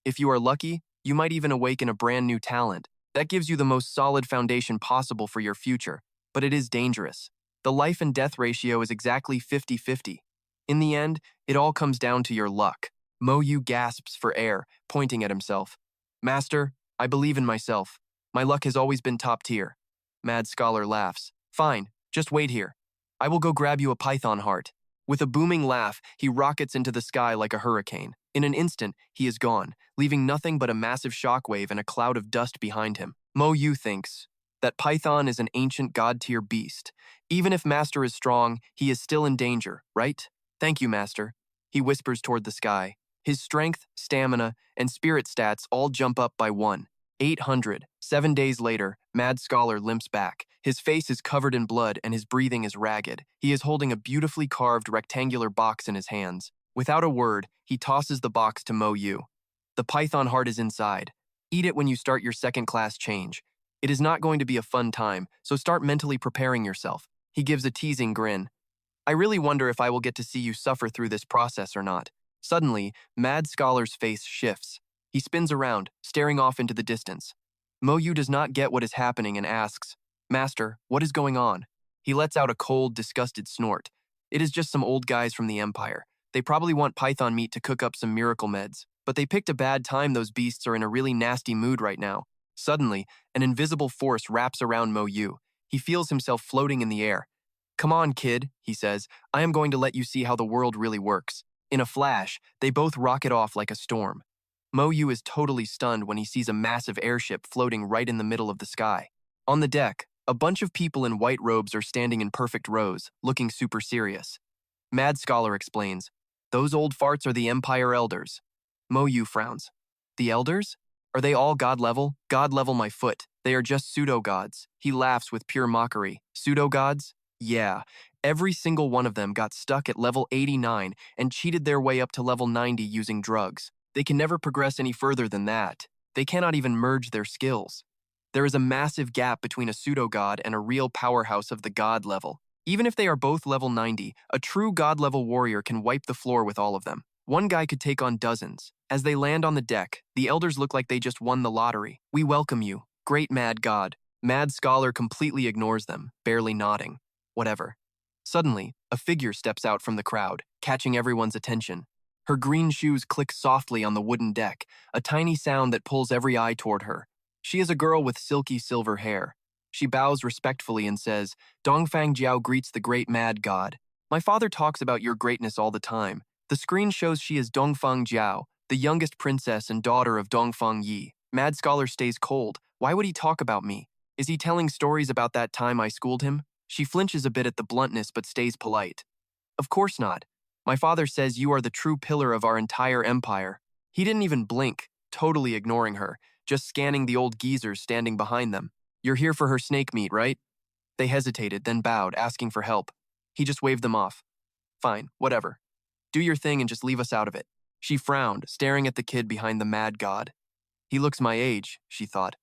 If you are lucky, you might even awaken a brand new talent. That gives you the most solid foundation possible for your future, but it is dangerous. The life and death ratio is exactly 50-50. In the end, it all comes down to your luck." Mo Yu gasps for air, pointing at himself. "Master, I believe in myself. My luck has always been top tier." Mad Scholar laughs. "Fine, just wait here. I will go grab you a python heart." With a booming laugh, he rockets into the sky like a hurricane. In an instant, he is gone, leaving nothing but a massive shockwave and a cloud of dust behind him. Moyu thinks that Python is an ancient god-tier beast. Even if Master is strong, he is still in danger, right? Thank you, Master. He whispers toward the sky. His strength, stamina, and spirit stats all jump up by 1,800. 7 days later, Mad Scholar limps back. His face is covered in blood and his breathing is ragged. He is holding a beautifully carved rectangular box in his hands. Without a word, he tosses the box to Moyu. The python heart is inside. Eat it when you start your second-class change. It is not going to be a fun time, so start mentally preparing yourself. He gives a teasing grin. I really wonder if I will get to see you suffer through this process or not. Suddenly, Mad Scholar's face shifts. He spins around, staring off into the distance. Moyu does not get what is happening and asks, Master, what is going on? He lets out a cold, disgusted snort. It is just some old guys from the Empire. They probably want python meat to cook up some miracle meds, but they picked a bad time. Those beasts are in a really nasty mood right now. Suddenly, an invisible force wraps around Moyu. He feels himself floating in the air. Come on, kid, he says. I am going to let you see how the world really works. In a flash, they both rocket off like a storm. Moyu is totally stunned when he sees a massive airship floating right in the middle of the sky. On the deck, a bunch of people in white robes are standing in perfect rows, looking super serious. Mad Scholar explains, those old farts are the Empire Elders. Moyu frowns. The Elders? Are they all god level? God level my foot. They are just pseudo-gods. He laughs with pure mockery. Pseudo-gods? Yeah. Every single one of them got stuck at level 89 and cheated their way up to level 90 using drugs. They can never progress any further than that. They cannot even merge their skills. There is a massive gap between a pseudo-god and a real powerhouse of the god level. Even if they are both level 90, a true god-level warrior can wipe the floor with all of them. One guy could take on dozens. As they land on the deck, the elders look like they just won the lottery. We welcome you, great mad god. Mad Scholar completely ignores them, barely nodding. Whatever. Suddenly, a figure steps out from the crowd, catching everyone's attention. Her green shoes click softly on the wooden deck, a tiny sound that pulls every eye toward her. She is a girl with silky silver hair. She bows respectfully and says, Dongfang Jiao greets the great mad god. My father talks about your greatness all the time. The screen shows she is Dongfang Jiao, the youngest princess and daughter of Dongfang Yi. Mad Scholar stays cold. Why would he talk about me? Is he telling stories about that time I schooled him? She flinches a bit at the bluntness but stays polite. Of course not. My father says you are the true pillar of our entire empire. He didn't even blink, totally ignoring her, just scanning the old geezers standing behind them. You're here for her snake meat, right? They hesitated, then bowed, asking for help. He just waved them off. Fine, whatever. Do your thing and just leave us out of it. She frowned, staring at the kid behind the mad god. He looks my age, she thought.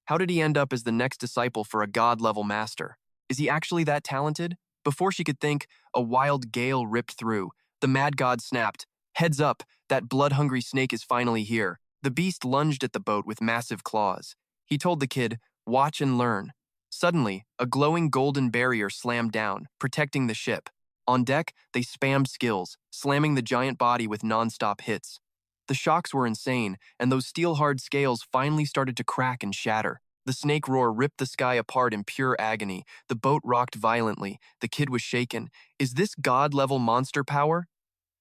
How did he end up as the next disciple for a god-level master? Is he actually that talented? Before she could think, a wild gale ripped through. The mad god snapped. Heads up, that blood-hungry snake is finally here. The beast lunged at the boat with massive claws. He told the kid, watch and learn. Suddenly, a glowing golden barrier slammed down, protecting the ship. On deck, they spammed skills, slamming the giant body with non-stop hits. The shocks were insane, and those steel-hard scales finally started to crack and shatter. The snake roar ripped the sky apart in pure agony. The boat rocked violently. The kid was shaken. Is this god-level monster power?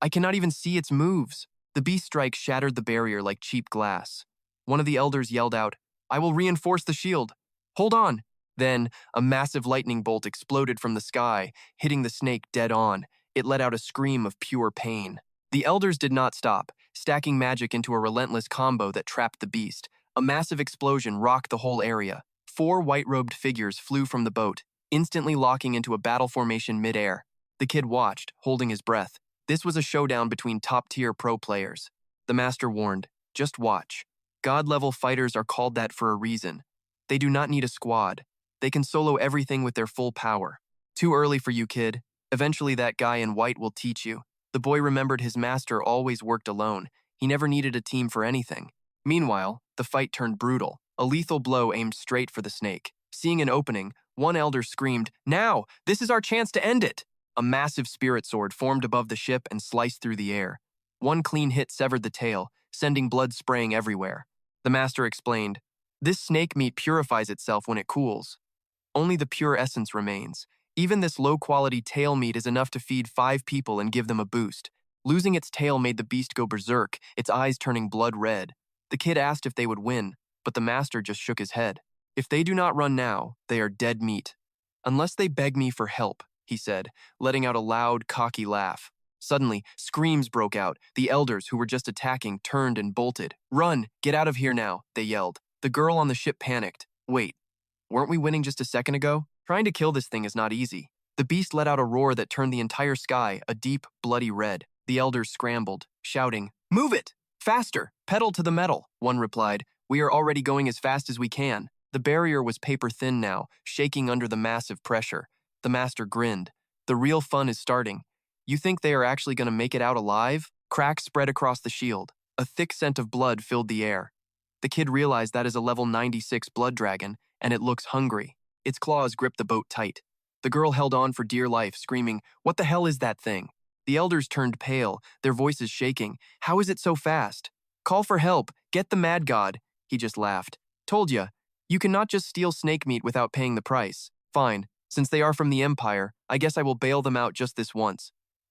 I cannot even see its moves. The beast strike shattered the barrier like cheap glass. One of the elders yelled out, I will reinforce the shield. Hold on. Then, a massive lightning bolt exploded from the sky, hitting the snake dead on. It let out a scream of pure pain. The elders did not stop, stacking magic into a relentless combo that trapped the beast. A massive explosion rocked the whole area. 4 white-robed figures flew from the boat, instantly locking into a battle formation mid-air. The kid watched, holding his breath. This was a showdown between top-tier pro players. The master warned, just watch. God-level fighters are called that for a reason. They do not need a squad. They can solo everything with their full power. Too early for you, kid. Eventually that guy in white will teach you. The boy remembered his master always worked alone. He never needed a team for anything. Meanwhile, the fight turned brutal. A lethal blow aimed straight for the snake. Seeing an opening, one elder screamed, Now! This is our chance to end it! A massive spirit sword formed above the ship and sliced through the air. One clean hit severed the tail, sending blood spraying everywhere. The master explained, This snake meat purifies itself when it cools. Only the pure essence remains. Even this low-quality tail meat is enough to feed 5 people and give them a boost. Losing its tail made the beast go berserk, its eyes turning blood red. The kid asked if they would win, but the master just shook his head. If they do not run now, they are dead meat. Unless they beg me for help, he said, letting out a loud, cocky laugh. Suddenly, screams broke out. The elders who were just attacking turned and bolted. Run! Get out of here now, they yelled. The girl on the ship panicked. Wait, weren't we winning just a second ago? Trying to kill this thing is not easy. The beast let out a roar that turned the entire sky a deep, bloody red. The elders scrambled, shouting, Move it! Faster! Pedal to the metal, one replied. We are already going as fast as we can. The barrier was paper thin now, shaking under the massive pressure. The master grinned. The real fun is starting. You think they are actually going to make it out alive? Cracks spread across the shield. A thick scent of blood filled the air. The kid realized that is a level 96 blood dragon, and it looks hungry. Its claws gripped the boat tight. The girl held on for dear life, screaming, What the hell is that thing? The elders turned pale, their voices shaking. How is it so fast? Call for help. Get the mad god. He just laughed. Told ya. You cannot just steal snake meat without paying the price. Fine. Since they are from the Empire, I guess I will bail them out just this once.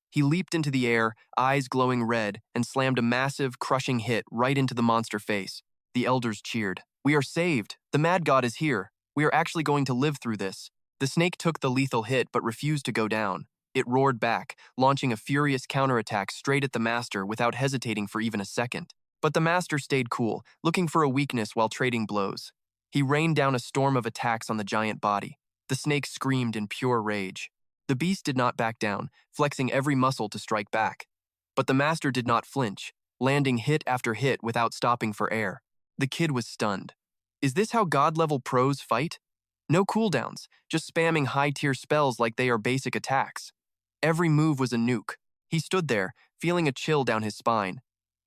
He leaped into the air, eyes glowing red, and slammed a massive, crushing hit right into the monster face. The elders cheered. We are saved. The mad god is here. We are actually going to live through this. The snake took the lethal hit but refused to go down. It roared back, launching a furious counterattack straight at the master without hesitating for even a second. But the master stayed cool, looking for a weakness while trading blows. He rained down a storm of attacks on the giant body. The snake screamed in pure rage. The beast did not back down, flexing every muscle to strike back. But the master did not flinch, landing hit after hit without stopping for air. The kid was stunned. Is this how god-level pros fight? No cooldowns, just spamming high-tier spells like they are basic attacks. Every move was a nuke. He stood there, feeling a chill down his spine.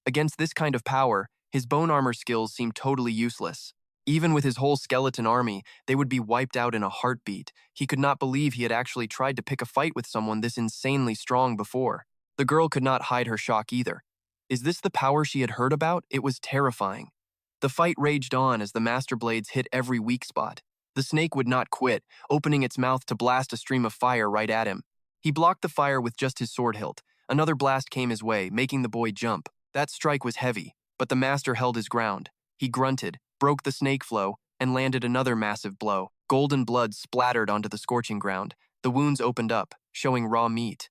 Against this kind of power, his bone armor skills seemed totally useless. Even with his whole skeleton army, they would be wiped out in a heartbeat. He could not believe he had actually tried to pick a fight with someone this insanely strong before. The girl could not hide her shock either. Is this the power she had heard about? It was terrifying. The fight raged on as the master blades hit every weak spot. The snake would not quit, opening its mouth to blast a stream of fire right at him. He blocked the fire with just his sword hilt. Another blast came his way, making the boy jump. That strike was heavy, but the master held his ground. He grunted, broke the snake flow, and landed another massive blow. Golden blood splattered onto the scorching ground. The wounds opened up, showing raw meat.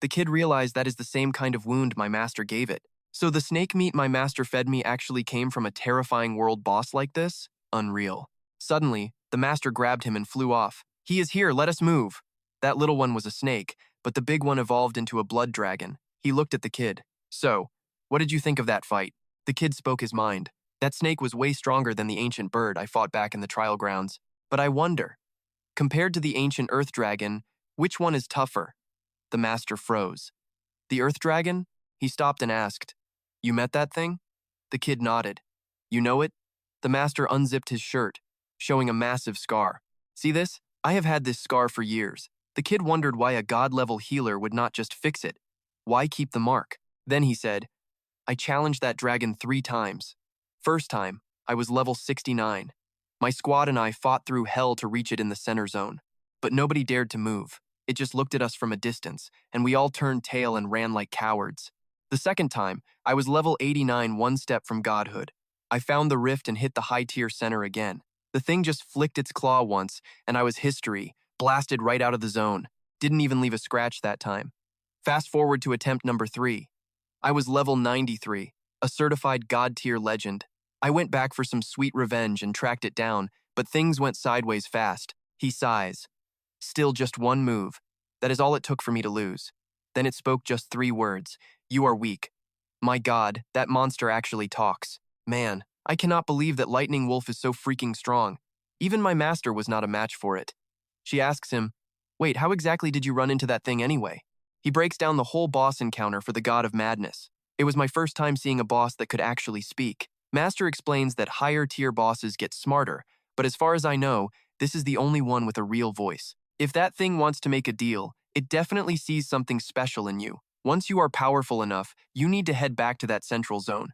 The kid realized that is the same kind of wound my master gave it. So the snake meat my master fed me actually came from a terrifying world boss like this? Unreal. Suddenly, the master grabbed him and flew off. He is here, let us move. That little one was a snake, but the big one evolved into a blood dragon. He looked at the kid. So, what did you think of that fight? The kid spoke his mind. That snake was way stronger than the ancient bird I fought back in the trial grounds. But I wonder, compared to the ancient earth dragon, which one is tougher? The master froze. The earth dragon? He stopped and asked, You met that thing? The kid nodded. You know it? The master unzipped his shirt, showing a massive scar. See this? I have had this scar for years. The kid wondered why a god-level healer would not just fix it. Why keep the mark? Then he said, I challenged that dragon 3 times. First time, I was level 69. My squad and I fought through hell to reach it in the center zone. But nobody dared to move. It just looked at us from a distance, and we all turned tail and ran like cowards. The second time, I was level 89 one step from godhood. I found the rift and hit the high-tier center again. The thing just flicked its claw once, and I was history, blasted right out of the zone. Didn't even leave a scratch that time. Fast forward to attempt number 3. I was level 93, a certified god-tier legend. I went back for some sweet revenge and tracked it down, but things went sideways fast. He sighs. Still just one move. That is all it took for me to lose. Then it spoke just 3 words. You are weak. My god, that monster actually talks. Man, I cannot believe that Lightning Wolf is so freaking strong. Even my master was not a match for it. She asks him, Wait, how exactly did you run into that thing anyway? He breaks down the whole boss encounter for the god of madness. It was my first time seeing a boss that could actually speak. Master explains that higher tier bosses get smarter, but as far as I know, this is the only one with a real voice. If that thing wants to make a deal, it definitely sees something special in you. Once you are powerful enough, you need to head back to that central zone.